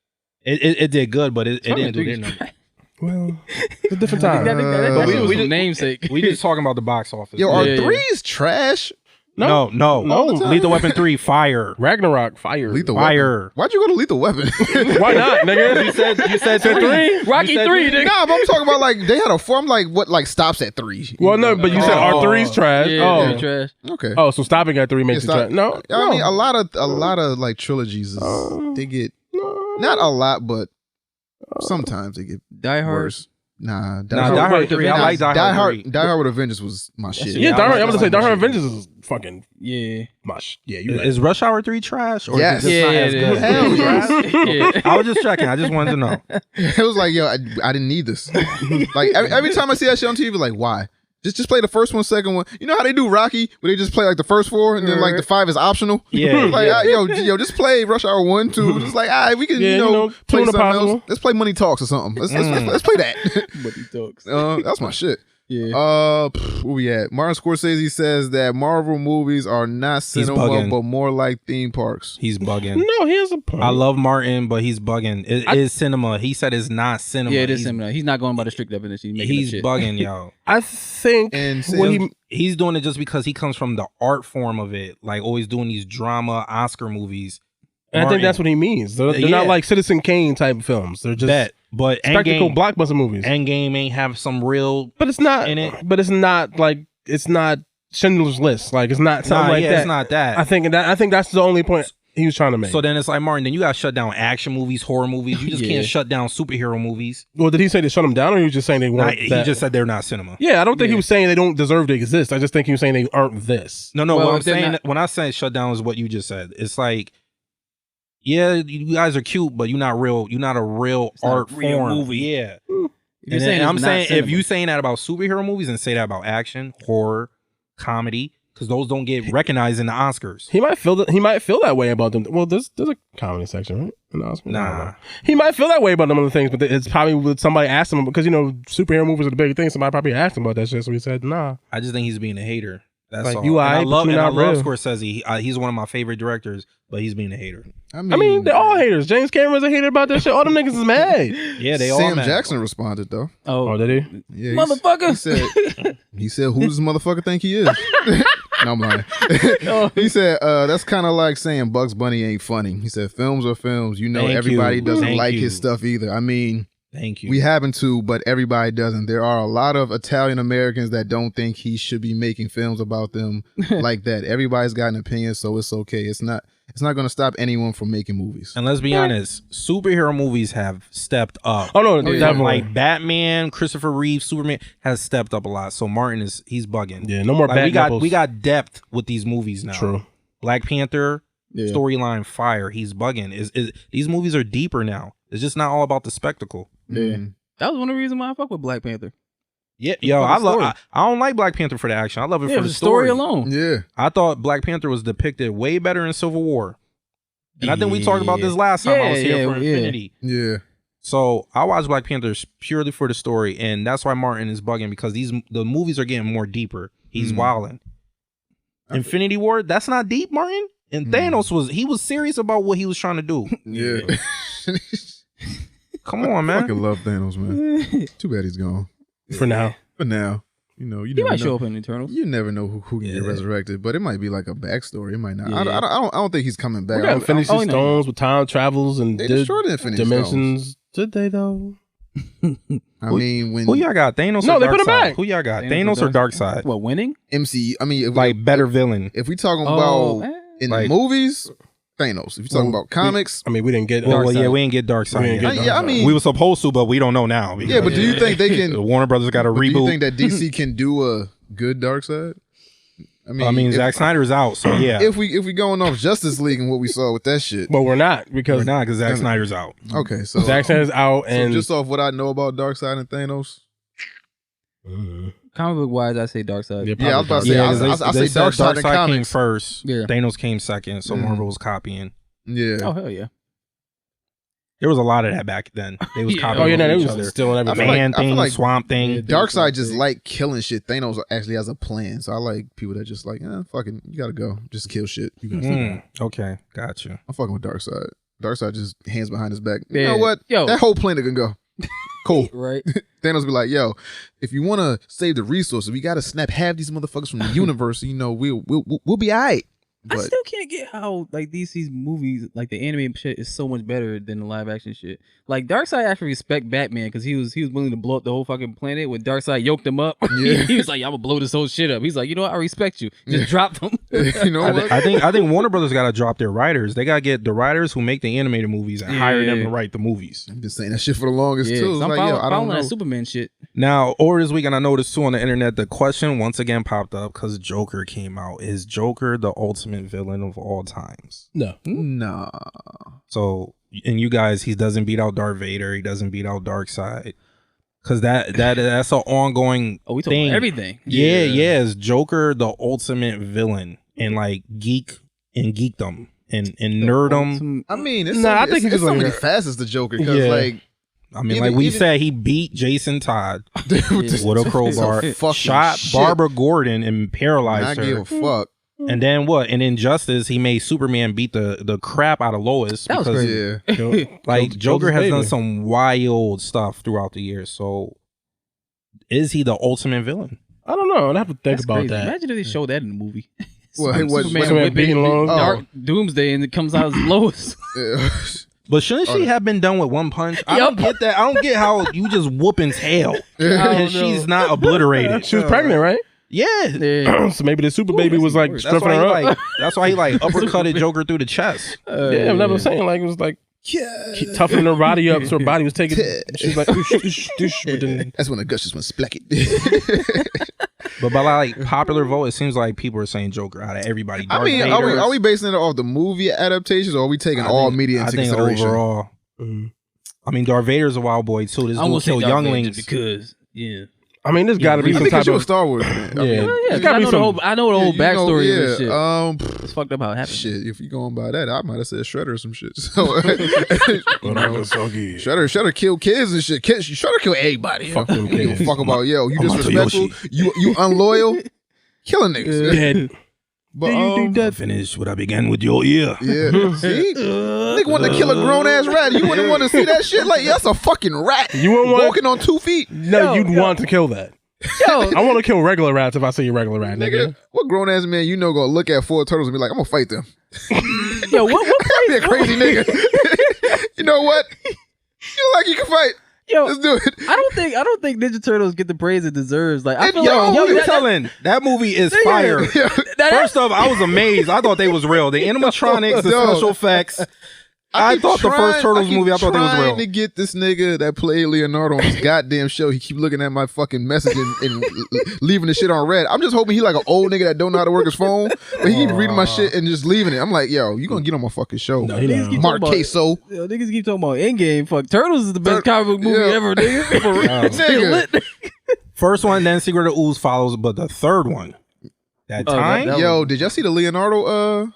Speaker 2: It did good, but it didn't do their numbers.
Speaker 3: Well, it's a different
Speaker 4: I
Speaker 3: time.
Speaker 4: think that
Speaker 2: But we
Speaker 4: was
Speaker 2: just-
Speaker 4: some namesake.
Speaker 2: We just talking about the box office.
Speaker 1: Yo, are
Speaker 4: Yeah, yeah.
Speaker 1: threes trash?
Speaker 2: No.
Speaker 3: No.
Speaker 2: Lethal Weapon 3 fire.
Speaker 3: Ragnarok, fire.
Speaker 1: Lethal
Speaker 2: Fire.
Speaker 1: Weapon. Why'd you go to Lethal Weapon?
Speaker 3: Why not, nigga?
Speaker 2: You said 3.
Speaker 4: Rocky 3, nigga.
Speaker 1: Nah, but I'm talking about like they had a form like what like stops at 3.
Speaker 3: Well, no, but you said R3's trash.
Speaker 4: Yeah, yeah, trash.
Speaker 1: Okay.
Speaker 3: Oh, so stopping at 3 makes it
Speaker 1: stop-
Speaker 3: trash. No,
Speaker 1: I mean a lot of like trilogies they get not a lot, but sometimes they get
Speaker 4: Die Hard.
Speaker 1: worse. Nah,
Speaker 2: Die Hard 3. I like Die Hard 3.
Speaker 1: Die Hard with Avengers was my shit.
Speaker 3: Yeah,
Speaker 2: Yeah,
Speaker 3: Die
Speaker 2: I
Speaker 3: Hard.
Speaker 2: like
Speaker 3: I'm gonna say
Speaker 2: that
Speaker 3: Die Hard
Speaker 2: one.
Speaker 3: Avengers is fucking
Speaker 4: Yeah.
Speaker 3: mush. Yeah, you right.
Speaker 2: Is Rush Hour 3 trash? Or
Speaker 1: Yes.
Speaker 2: is it just not as
Speaker 4: Yeah,
Speaker 2: good?
Speaker 1: Hell
Speaker 4: yeah.
Speaker 2: I was just checking. I just wanted to know.
Speaker 1: It was like, yo, I didn't need this. Like every time I see that shit on TV, like, why? Just play the first one, second one. You know how they do Rocky, where they just play like the first 4 and then like the 5 is optional.
Speaker 2: Yeah,
Speaker 1: like
Speaker 2: yeah.
Speaker 1: yo, just play Rush Hour 1, 2. Just like, we can
Speaker 3: Yeah,
Speaker 1: you know play
Speaker 3: tune
Speaker 1: something
Speaker 3: impossible.
Speaker 1: else. Let's play Money Talks or something. Let's play that.
Speaker 4: But he talks.
Speaker 1: That's my shit.
Speaker 4: Yeah.
Speaker 1: Where we at? Martin Scorsese says that Marvel movies are not cinema,
Speaker 2: bugging.
Speaker 1: but more like theme parks.
Speaker 2: He's bugging.
Speaker 3: No, here's a point.
Speaker 2: I love Martin, but he's bugging. It is cinema. He said it's not cinema.
Speaker 4: Yeah, it is
Speaker 2: He's-
Speaker 4: similar. He's not going by the strict definition. He's making
Speaker 2: He's
Speaker 4: up shit.
Speaker 2: bugging, yo.
Speaker 3: I think
Speaker 1: And
Speaker 3: what he
Speaker 2: He's doing it just because he comes from the art form of it, like always doing these drama Oscar movies.
Speaker 3: and I think that's what he means. They're
Speaker 2: Yeah.
Speaker 3: not like Citizen Kane type of films. They're just
Speaker 2: Bet, but
Speaker 3: spectacle
Speaker 2: Endgame,
Speaker 3: blockbuster movies.
Speaker 2: Endgame ain't have some real.
Speaker 3: But it's not
Speaker 2: in it.
Speaker 3: But it's not like it's not Schindler's List. Like it's not something like that.
Speaker 2: It's not that.
Speaker 3: I think that's the only point he was trying to make.
Speaker 2: So then it's like Martin. Then you got to shut down action movies, horror movies. You just
Speaker 4: Yeah.
Speaker 2: can't shut down superhero movies.
Speaker 3: well, did he say to shut them down, or he was just saying they
Speaker 2: Nah,
Speaker 3: weren't?
Speaker 2: he
Speaker 3: that?
Speaker 2: just said they're not cinema.
Speaker 3: Yeah, I don't think he was saying they don't deserve to exist. I just think he was saying they aren't this.
Speaker 2: No.
Speaker 4: Well,
Speaker 2: What I'm
Speaker 4: if they're
Speaker 2: saying
Speaker 4: not-
Speaker 2: when I say shut down is what you just said. It's like, yeah, you guys are cute, but you're not real. You're not a real
Speaker 4: It's not a
Speaker 2: art
Speaker 4: real
Speaker 2: form.
Speaker 4: movie.
Speaker 2: Yeah.
Speaker 4: If you're
Speaker 2: And
Speaker 4: saying
Speaker 2: I'm
Speaker 4: it's not
Speaker 2: saying if
Speaker 4: cinema.
Speaker 2: you saying that about superhero movies and say that about action, horror, comedy, because those don't get recognized in the Oscars.
Speaker 3: He might feel that. He might feel that way about them. Well, there's a comedy section, right? In the Oscars? I don't
Speaker 2: Nah.
Speaker 3: know. He might feel that way about them other things, but it's probably with somebody asked him because superhero movies are the big thing. Somebody probably asked him about that shit, so he said, "Nah."
Speaker 2: I just think he's being a hater. That's
Speaker 3: Like,
Speaker 2: all.
Speaker 3: you
Speaker 2: And I
Speaker 3: aight, but
Speaker 2: love
Speaker 3: you
Speaker 2: and I
Speaker 3: not
Speaker 2: love
Speaker 3: real.
Speaker 2: Scorsese. He's one of my favorite directors, but he's being a hater.
Speaker 3: I mean, they're all haters. James Cameron's a hater about that shit. All them niggas is mad.
Speaker 2: Yeah, they all
Speaker 1: Sam
Speaker 2: mad.
Speaker 1: Jackson responded though.
Speaker 3: Oh, did he?
Speaker 1: Yeah,
Speaker 4: Motherfucker.
Speaker 1: He said, "Who does this motherfucker think he is?" No, I'm lying. He said, "That's kind of like saying Bugs Bunny ain't funny." He said, "Films are films. You know,
Speaker 2: Thank
Speaker 1: everybody
Speaker 2: you.
Speaker 1: doesn't
Speaker 2: Thank
Speaker 1: like
Speaker 2: you.
Speaker 1: his stuff either. I mean,
Speaker 2: Thank you.
Speaker 1: we happen to, but everybody doesn't. There are a lot of Italian Americans that don't think he should be making films about them like that. Everybody's got an opinion, so it's okay. It's not going to stop anyone from making movies."
Speaker 2: And let's be honest, superhero movies have stepped up.
Speaker 3: Oh no,
Speaker 1: yeah.
Speaker 3: definitely.
Speaker 2: Like Batman, Christopher Reeve, Superman has stepped up a lot. So Martin he's bugging.
Speaker 3: Yeah, no more
Speaker 2: Like,
Speaker 3: bad
Speaker 2: we got depth with these movies now.
Speaker 3: True.
Speaker 2: Black Panther
Speaker 1: Yeah.
Speaker 2: storyline fire. He's bugging. Is these movies are deeper now. It's just not all about the spectacle.
Speaker 1: Mm.
Speaker 4: That was one of the reasons why I fuck with Black Panther.
Speaker 2: Yeah, yo,
Speaker 4: For the
Speaker 2: I love.
Speaker 4: story.
Speaker 2: I don't like Black Panther for the action. I love it
Speaker 4: Yeah,
Speaker 2: for the
Speaker 4: the story
Speaker 2: story.
Speaker 4: alone.
Speaker 1: Yeah.
Speaker 2: I thought Black Panther was depicted way better in Civil War. And I think we talked about this last time I was here for Infinity.
Speaker 1: Yeah.
Speaker 2: So I watched Black Panther purely for the story, and that's why Martin is bugging because the movies are getting more deeper. He's wilding. Infinity War, that's not deep, Martin. And Thanos was serious about what he was trying to do.
Speaker 1: Yeah.
Speaker 2: Come on,
Speaker 1: I fucking
Speaker 2: man.
Speaker 1: love Thanos, man. Too bad he's gone.
Speaker 3: For now.
Speaker 1: But now, you
Speaker 4: He
Speaker 1: never
Speaker 4: might
Speaker 1: know.
Speaker 4: show up in Eternals.
Speaker 1: You never know who can get resurrected, but it might be like a backstory. It might not.
Speaker 4: Yeah.
Speaker 1: I don't think he's coming back.
Speaker 3: We got Infinity
Speaker 4: oh, no.
Speaker 3: Stones with time travels and
Speaker 1: They destroyed the Infinity
Speaker 3: dimensions. Did they though?
Speaker 1: I mean, when
Speaker 2: Who y'all got? Thanos
Speaker 3: No,
Speaker 2: or
Speaker 3: they put him
Speaker 2: Darkseid?
Speaker 3: back.
Speaker 2: Who y'all got?
Speaker 4: Thanos
Speaker 2: Thanos
Speaker 4: or
Speaker 2: or Darkseid?
Speaker 4: What, winning?
Speaker 1: MC, I mean,
Speaker 2: Like better villain.
Speaker 1: if we talking
Speaker 4: Oh,
Speaker 1: about
Speaker 4: eh.
Speaker 1: in
Speaker 2: like-
Speaker 1: the movies, Thanos. If you talking about comics,
Speaker 3: I mean, we didn't get
Speaker 2: Well,
Speaker 3: Darkseid.
Speaker 2: yeah, we ain't get Darkseid.
Speaker 3: We ain't
Speaker 2: yet.
Speaker 3: get
Speaker 1: yeah, I mean,
Speaker 2: We were supposed to, but we don't know now.
Speaker 1: yeah, but do you think they can?
Speaker 2: Warner Brothers got a
Speaker 1: but do you
Speaker 2: reboot?
Speaker 1: think that DC can do a good Darkseid?
Speaker 2: I mean, Zack Snyder's out, so yeah.
Speaker 1: If we going off Justice League and what we saw with that shit,
Speaker 3: But we're not because
Speaker 2: Zack Snyder's out.
Speaker 1: okay, so
Speaker 3: Zack Snyder's out, and
Speaker 1: just off what I know about Darkseid and Thanos.
Speaker 4: Comic book wise, I say Darkseid.
Speaker 1: Yeah, I was about to say, I say Darkseid and
Speaker 2: came
Speaker 1: comics
Speaker 2: first.
Speaker 4: Yeah.
Speaker 2: Thanos came second, so Marvel was copying.
Speaker 1: Yeah.
Speaker 4: Oh hell yeah.
Speaker 2: There was a lot of that back then. They was
Speaker 4: Yeah.
Speaker 2: copying
Speaker 3: oh yeah, no,
Speaker 2: each
Speaker 3: they
Speaker 2: other.
Speaker 3: was stealing everything.
Speaker 1: I
Speaker 2: Man
Speaker 1: feel
Speaker 2: thing,
Speaker 1: like
Speaker 2: Swamp thing.
Speaker 4: Yeah,
Speaker 1: Darkseid just like killing shit. Thanos actually has a plan, so I like people that just like, fucking, you gotta go, just kill shit.
Speaker 2: Okay, gotcha.
Speaker 1: I'm fucking with Darkseid. Darkseid just hands behind his back. You
Speaker 4: Yeah.
Speaker 1: know what?
Speaker 4: Yo.
Speaker 1: That whole planet can go. Cool.
Speaker 4: Right.
Speaker 1: Thanos be like, yo, if you want to save the resources, we got to snap half these motherfuckers from the universe. You know, we'll be all right.
Speaker 4: I
Speaker 1: But
Speaker 4: still can't get how like DC's movies, like the anime shit, is so much better than the live action shit. Like Darkseid actually respect Batman because he was willing to blow up the whole fucking planet when Darkseid yoked him up.
Speaker 1: Yeah.
Speaker 4: He was like, "I'm gonna blow this whole shit up." He's like, "You know what? I respect you." Just drop them.
Speaker 1: you know what?
Speaker 2: I think Warner Brothers got to drop their writers. They got to get the writers who make the animated movies and hire them to write the movies.
Speaker 1: I've been saying that shit for the longest
Speaker 4: Yeah,
Speaker 1: too.
Speaker 4: 'cause
Speaker 1: It's
Speaker 4: I'm
Speaker 1: like,
Speaker 4: following,
Speaker 1: yo, I don't
Speaker 4: following
Speaker 1: know.
Speaker 4: that Superman shit.
Speaker 2: Now, over this weekend, I noticed too on the internet, the question once again popped up because Joker came out. Is Joker the ultimate villain of all times?
Speaker 3: No.
Speaker 1: Nah.
Speaker 2: So, and you guys, he doesn't beat out Darth Vader. He doesn't beat out Darkseid. Because that's an ongoing
Speaker 4: Oh, we talking
Speaker 2: thing.
Speaker 4: about everything.
Speaker 2: Yeah. Is Joker the ultimate villain in like geekdom and nerdom?
Speaker 1: I mean, it's
Speaker 3: Nah, I
Speaker 1: so,
Speaker 3: think
Speaker 1: it's
Speaker 3: he's
Speaker 1: so
Speaker 3: like
Speaker 1: many
Speaker 3: a-
Speaker 1: facets to Joker because
Speaker 3: Yeah.
Speaker 1: like
Speaker 2: I mean,
Speaker 1: Even-
Speaker 2: like we
Speaker 1: even-
Speaker 2: said, he beat Jason Todd with a crowbar,
Speaker 1: fucking
Speaker 2: shot
Speaker 1: shit.
Speaker 2: Barbara Gordon and
Speaker 1: I
Speaker 2: paralyzed
Speaker 1: give
Speaker 2: her.
Speaker 1: a fuck.
Speaker 2: And then what? In Injustice, he made Superman beat the crap out of Lois.
Speaker 4: That was
Speaker 2: because,
Speaker 4: crazy.
Speaker 1: Yeah.
Speaker 2: like,
Speaker 3: Killed
Speaker 2: Joker
Speaker 3: his
Speaker 2: has
Speaker 3: baby.
Speaker 2: done some wild stuff throughout the years. So, is he the ultimate villain?
Speaker 3: I don't know. I'd have to think
Speaker 4: That's
Speaker 3: about
Speaker 4: crazy.
Speaker 3: that.
Speaker 4: Imagine if they showed that in the movie.
Speaker 1: Well, hey, what?
Speaker 3: Superman
Speaker 4: whipping
Speaker 3: beating Lois?
Speaker 4: Dark Doomsday and it comes out as Lois.
Speaker 2: But shouldn't she have been done with one punch? I don't get that. I don't get how you just whooping tail and she's not obliterated.
Speaker 3: She was pregnant, right?
Speaker 2: Yeah.
Speaker 4: Yeah.
Speaker 3: So maybe the super baby was like
Speaker 2: That's
Speaker 3: stripping
Speaker 2: why
Speaker 3: her up.
Speaker 2: that's why he like uppercutted Joker through the chest.
Speaker 3: Yeah, I'm never saying like it was like keep toughening her body up, so her body was taking. She's like, "Oosh, oosh, oosh," but then
Speaker 1: That's when the gush just went splacket.
Speaker 2: But by like popular vote, it seems like people are saying Joker out of everybody.
Speaker 1: I
Speaker 2: Darth
Speaker 1: mean,
Speaker 2: Vader,
Speaker 1: are we basing it off the movie adaptations, or are we taking all media into consideration?
Speaker 2: Overall, I mean, Darth Vader's a wild boy too. This
Speaker 4: I
Speaker 2: dude
Speaker 4: won't say
Speaker 2: kill
Speaker 4: Darth Vader
Speaker 2: younglings.
Speaker 4: because
Speaker 3: I mean, there's got to be
Speaker 1: I
Speaker 3: some
Speaker 1: think
Speaker 3: type
Speaker 1: you're a
Speaker 3: of
Speaker 1: Star Wars fan. I mean,
Speaker 3: yeah.
Speaker 4: Yeah,
Speaker 3: There's
Speaker 4: 'cause
Speaker 3: got to be some.
Speaker 4: I know the whole
Speaker 1: you know,
Speaker 4: backstory of this
Speaker 1: yeah,
Speaker 4: shit. It's fucked up how it happened.
Speaker 1: shit. If you going by that, I might have said Shredder or some shit. So, Shredder killed kids and shit. Shredder killed everybody.
Speaker 3: Fuck them
Speaker 1: You give a
Speaker 3: kids.
Speaker 1: fuck about you
Speaker 2: Amato
Speaker 1: disrespectful, you unloyal, killing niggas.
Speaker 3: Dead.
Speaker 1: But
Speaker 2: Finish what I began with your ear.
Speaker 1: yeah, see, nigga wanted to kill a grown ass rat. You wouldn't want to see that shit. Like, that's a fucking rat.
Speaker 3: You wouldn't want-
Speaker 1: walking on 2 feet.
Speaker 3: No, you'd want to kill that.
Speaker 4: Yo,
Speaker 3: I want to kill regular rats if I see a regular rat, nigga.
Speaker 1: Nigga, what grown ass man you know gonna look at 4 turtles and be like, I'm gonna fight them?
Speaker 4: yo, what
Speaker 1: Be a crazy nigga. You know what? You look like you can fight.
Speaker 4: Yo,
Speaker 1: Let's do it.
Speaker 4: I don't think Ninja Turtles get the praise it deserves. Like I feel
Speaker 1: Yo,
Speaker 4: like
Speaker 2: Yo, you
Speaker 4: that-
Speaker 2: telling that movie is fire.
Speaker 1: Yeah.
Speaker 2: First off, I was amazed. I thought they was real. The animatronics, the
Speaker 1: Dog.
Speaker 2: special effects. I
Speaker 1: keep
Speaker 2: thought the first Turtles
Speaker 1: keep
Speaker 2: movie, I thought they was
Speaker 1: trying
Speaker 2: real.
Speaker 1: to get this nigga that played Leonardo on his goddamn show. He keep looking at my fucking message and leaving the shit on red. I'm just hoping he like an old nigga that don't know how to work his phone, but he keep reading my shit and just leaving it. I'm like, yo, you gonna get on my fucking show?
Speaker 3: No, he not.
Speaker 1: Mark Queso.
Speaker 4: Yo, niggas keep talking about Endgame. Fuck, Turtles is the best comic book movie
Speaker 1: Yeah.
Speaker 4: ever, nigga. For real.
Speaker 1: Nigga.
Speaker 2: First one, then Secret of Ooze follows, but the third one, that
Speaker 4: Oh,
Speaker 2: time,
Speaker 4: that
Speaker 1: Yo, did y'all see the Leonardo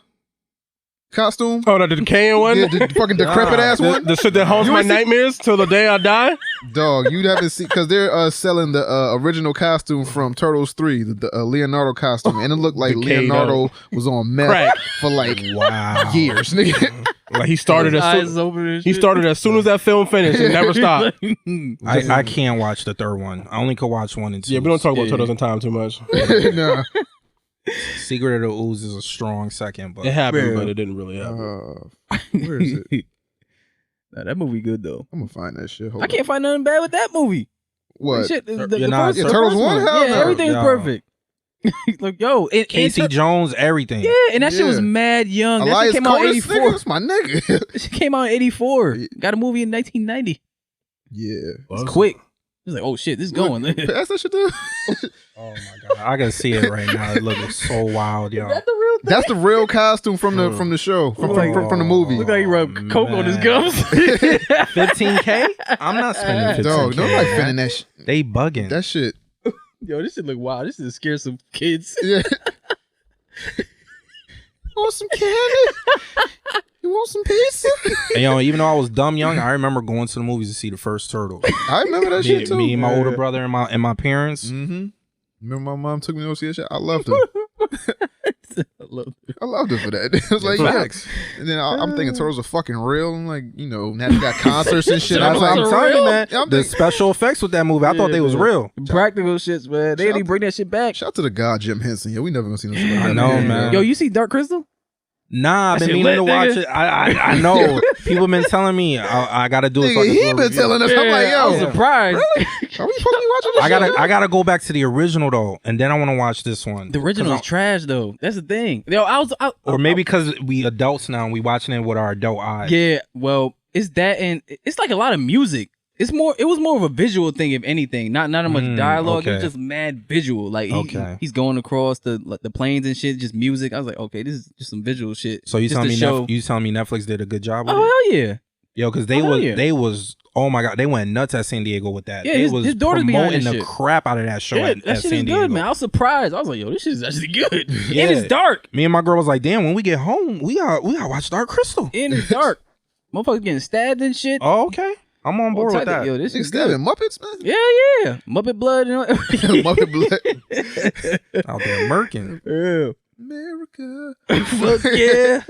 Speaker 1: costume?
Speaker 3: Oh, the decaying one?
Speaker 1: Yeah, the fucking decrepit ass one.
Speaker 3: The shit that haunts
Speaker 1: You
Speaker 3: my
Speaker 1: ain't see-
Speaker 3: nightmares till the day I die?
Speaker 1: Dog, you haven't seen because they're selling the original costume from Turtles 3, the Leonardo costume, and it looked like
Speaker 3: Decayed
Speaker 1: Leonardo was on meth
Speaker 3: Crack.
Speaker 1: for like
Speaker 2: wow.
Speaker 1: years, nigga.
Speaker 3: Like he started
Speaker 4: His
Speaker 3: as
Speaker 4: eyes
Speaker 3: soon,
Speaker 4: open and
Speaker 3: he
Speaker 4: shit.
Speaker 3: started as soon as that film finished and never stopped.
Speaker 2: I can't watch the third one. I only could watch 1 and 2.
Speaker 3: Yeah, we don't talk about
Speaker 4: Yeah.
Speaker 3: Turtles in time too much.
Speaker 1: Nah.
Speaker 2: Secret of the Ooze is a strong second, but
Speaker 3: It happened,
Speaker 4: Yeah.
Speaker 3: but it didn't really happen.
Speaker 1: Where is it?
Speaker 4: Nah, that movie good though.
Speaker 1: I'm gonna find that shit. Hold
Speaker 4: I can't find nothing bad with that movie.
Speaker 1: What?
Speaker 4: Shit, the
Speaker 2: You're not-
Speaker 4: first,
Speaker 2: Yeah,
Speaker 4: the
Speaker 1: Turtles
Speaker 4: first
Speaker 1: 1?
Speaker 4: one.
Speaker 1: Hell
Speaker 4: Yeah,
Speaker 1: no.
Speaker 4: everything was
Speaker 2: Yo.
Speaker 4: perfect. Like, yo, and
Speaker 2: Casey Jones, everything.
Speaker 4: yeah, and that shit was
Speaker 1: Yeah.
Speaker 4: mad young. That
Speaker 1: Elias
Speaker 4: shit came out in
Speaker 1: Colas,
Speaker 4: 84.
Speaker 1: nigga, that's my nigga.
Speaker 4: She came out in 84. Got a movie in 1990.
Speaker 1: Yeah.
Speaker 4: It's quick. He's like, oh shit, this is going.
Speaker 1: Pass that shit to.
Speaker 2: Oh my god, I can see it right now. It looks so wild, yo.
Speaker 4: Is that the real thing?
Speaker 1: That's the real costume from the show from the movie.
Speaker 4: Look like he rubbed coke on his gums.
Speaker 2: $15K? I'm not spending $15K.
Speaker 1: Dog, nobody spending that shit.
Speaker 2: They bugging.
Speaker 1: That shit.
Speaker 4: Yo, this shit look wild. This is scare some kids.
Speaker 1: Yeah. Want some candy? You want some pizza?
Speaker 2: And, yo, even though I was dumb young, I remember going to the movies to see the first Turtle.
Speaker 1: I remember that shit too.
Speaker 2: Me and my older brother and my parents.
Speaker 1: Mm-hmm. Remember my mom took me to go see that shit? I loved her. I loved her for that. It was like,
Speaker 2: facts.
Speaker 1: Yeah. And then I'm thinking Turtles are fucking real. I'm like, you know, now they got concerts and shit.
Speaker 2: That's what I'm telling you, man.
Speaker 1: Yeah,
Speaker 2: the special effects with that movie, I thought they was real.
Speaker 4: Practical shits, man. They didn't bring that shit back.
Speaker 1: Shout out to the god Jim Henson. Yeah, we never gonna see no shit like
Speaker 2: I
Speaker 1: that.
Speaker 2: know, man.
Speaker 4: Yo, you see Dark Crystal?
Speaker 2: Nah, I've been
Speaker 4: That shit
Speaker 2: meaning to
Speaker 4: lit,
Speaker 2: watch
Speaker 4: nigga.
Speaker 2: it. I know. People been telling me I gotta do it. So I
Speaker 1: Nigga,
Speaker 2: can
Speaker 1: he
Speaker 2: do a
Speaker 1: been
Speaker 2: review.
Speaker 1: telling us. I'm like,
Speaker 4: I was
Speaker 1: yo,
Speaker 4: surprised.
Speaker 1: are we supposed to be watching this shit?
Speaker 2: I gotta go back to the original though, and then I want to watch this one.
Speaker 4: The original is trash though. That's the thing. Yo,
Speaker 2: Or maybe because we adults now and we watching it with our adult eyes.
Speaker 4: Yeah, well, it's that, and it's like a lot of music. It was more of a visual thing, if anything. Not that much dialogue. It was
Speaker 2: okay.
Speaker 4: just mad visual. Like
Speaker 2: Okay.
Speaker 4: he's going across the planes and shit, just music. I was like, okay, this is just some visual shit.
Speaker 2: So you
Speaker 4: just
Speaker 2: telling
Speaker 4: to
Speaker 2: me
Speaker 4: show.
Speaker 2: you telling me Netflix did a good job with
Speaker 4: Oh
Speaker 2: it?
Speaker 4: hell yeah!
Speaker 2: Yo, because they was oh my god, they went nuts at San Diego with that.
Speaker 4: Yeah,
Speaker 2: they
Speaker 4: his-
Speaker 2: was
Speaker 4: his daughter's behind
Speaker 2: promoting
Speaker 4: that
Speaker 2: the
Speaker 4: shit.
Speaker 2: crap out of that show
Speaker 4: Yeah,
Speaker 2: at
Speaker 4: that shit
Speaker 2: San
Speaker 4: is
Speaker 2: Diego.
Speaker 4: good, man. I was surprised. I was like, yo, this shit is actually good.
Speaker 2: Yeah.
Speaker 4: And it's dark.
Speaker 2: Me and my girl was like, damn, when we get home, we gotta watch Dark Crystal.
Speaker 4: And it's dark. Motherfuckers getting stabbed and shit.
Speaker 2: Oh, okay. I'm on board with that.
Speaker 4: Yo, this
Speaker 1: Niggas
Speaker 4: is good.
Speaker 1: stabbing Muppets, man.
Speaker 4: Yeah. Muppet blood and all.
Speaker 1: Muppet blood.
Speaker 2: Out there murking.
Speaker 4: Yeah.
Speaker 1: America.
Speaker 4: Fuck yeah.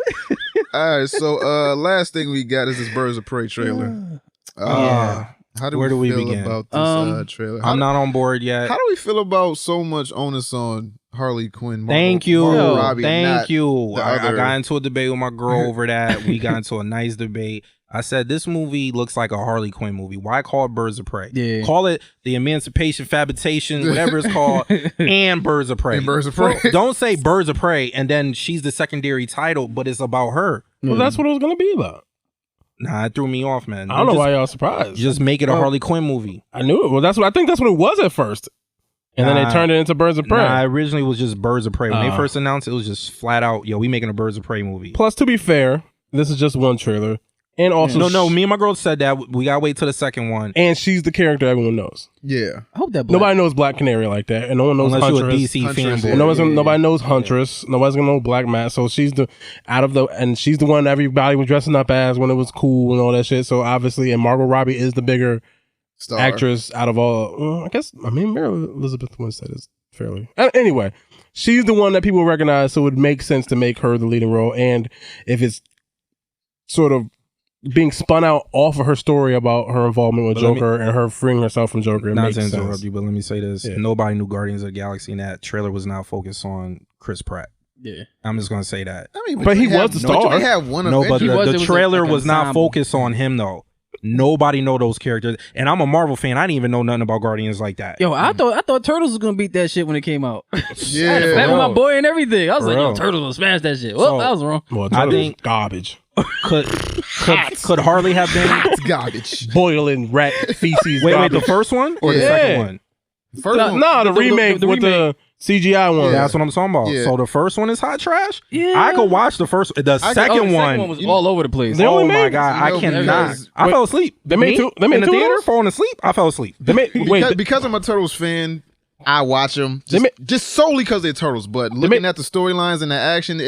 Speaker 1: All right, so last thing we got is this Birds of Prey trailer.
Speaker 2: Yeah.
Speaker 1: How do
Speaker 2: Where do we
Speaker 1: feel
Speaker 2: begin?
Speaker 1: about this trailer?
Speaker 2: I'm not on board yet.
Speaker 1: How do we feel about so much onus on Harley Quinn?
Speaker 2: Thank you.
Speaker 1: Margot Robbie,
Speaker 2: Thank
Speaker 1: not
Speaker 2: you.
Speaker 1: the
Speaker 2: I
Speaker 1: other-
Speaker 2: got into a debate with my girl over that. We got into a nice debate. I said, this movie looks like a Harley Quinn movie. Why call it Birds of Prey?
Speaker 4: Yeah.
Speaker 2: Call it the Emancipation, Fabrication, whatever it's called, and Birds of Prey.
Speaker 1: And Birds of Prey.
Speaker 2: Don't say Birds of Prey and then she's the secondary title, but it's about her.
Speaker 3: Well, that's what it was gonna be about.
Speaker 2: Nah, it threw me off, man.
Speaker 3: I don't know why y'all surprised.
Speaker 2: Just make it a Harley Quinn movie.
Speaker 3: I knew it. Well, I think that's what it was at first, and then they
Speaker 2: Nah.
Speaker 3: turned it into Birds of Prey.
Speaker 2: Nah, originally it was just Birds of Prey. When they first announced it, it was just flat out, yo, we making a Birds of Prey movie.
Speaker 3: Plus, to be fair, this is just one trailer, and also
Speaker 2: No, me and my girl said that. We gotta wait till the second one.
Speaker 3: and she's the character everyone knows.
Speaker 1: Yeah.
Speaker 4: I hope that
Speaker 3: Nobody knows Black Canary like that, and no one knows
Speaker 2: Unless you're a
Speaker 3: Huntress.
Speaker 2: DC
Speaker 1: Huntress,
Speaker 2: fanboy.
Speaker 1: yeah.
Speaker 3: Nobody knows Huntress. Nobody's gonna know Black Mask. So she's she's the one everybody was dressing up as when it was cool and all that shit. So obviously, and Margot Robbie is the bigger
Speaker 1: Star.
Speaker 3: actress out of all. Well, I mean, Mary Elizabeth Winstead is fairly. Anyway, she's the one that people recognize, so it would make sense to make her the leading role. And if it's sort of being spun out off of her story about her involvement with
Speaker 2: But let me-
Speaker 3: Joker and her freeing herself from Joker, it
Speaker 2: Not
Speaker 3: makes
Speaker 2: to
Speaker 3: sense.
Speaker 2: interrupt you, but let me say this.
Speaker 3: Yeah.
Speaker 2: Nobody knew Guardians of the Galaxy, and that trailer was not focused on Chris Pratt.
Speaker 4: Yeah.
Speaker 2: I'm just gonna say that.
Speaker 1: I mean,
Speaker 3: But he
Speaker 1: you
Speaker 3: was the star.
Speaker 1: You have one
Speaker 2: No, but
Speaker 1: Avenger.
Speaker 4: was- it
Speaker 2: the
Speaker 4: was
Speaker 2: trailer
Speaker 4: like
Speaker 2: was not
Speaker 4: ensemble.
Speaker 2: focused on him though. Nobody know those characters, and I'm a Marvel fan. I didn't even know nothing about Guardians like that.
Speaker 4: Yo, I thought Turtles was gonna beat that shit when it came out.
Speaker 1: Yeah.
Speaker 4: I had to fight with my boy and everything. I was
Speaker 2: For
Speaker 4: like, yo,
Speaker 2: real.
Speaker 4: Turtles will smash that shit. Well,
Speaker 2: So-
Speaker 4: I was wrong.
Speaker 3: Well,
Speaker 2: I
Speaker 3: I
Speaker 2: think-
Speaker 3: think garbage,
Speaker 2: Could Harley have been?
Speaker 1: It's garbage.
Speaker 3: boiling rat feces.
Speaker 2: Wait,
Speaker 3: garbage.
Speaker 2: the first one or the
Speaker 1: Yeah.
Speaker 2: second one?
Speaker 1: First one.
Speaker 3: No, the remake
Speaker 4: the
Speaker 3: with the CGI one.
Speaker 1: Yeah.
Speaker 2: That's what I'm talking about.
Speaker 1: Yeah.
Speaker 2: So the first one is hot trash.
Speaker 4: Yeah.
Speaker 2: I could watch the first. The second one.
Speaker 4: was all over the place.
Speaker 3: They only
Speaker 2: Oh my
Speaker 3: made-
Speaker 2: god,
Speaker 1: you know,
Speaker 2: I cannot.
Speaker 1: because-
Speaker 2: I fell asleep.
Speaker 3: They made
Speaker 2: Me?
Speaker 3: two- they made
Speaker 2: in the
Speaker 3: two of
Speaker 2: theater,
Speaker 3: those?
Speaker 2: falling asleep. I fell asleep.
Speaker 3: They made, wait,
Speaker 1: because I'm a Turtles fan, I watch them
Speaker 3: They
Speaker 1: just solely because they're Turtles. But looking at the storylines and the action,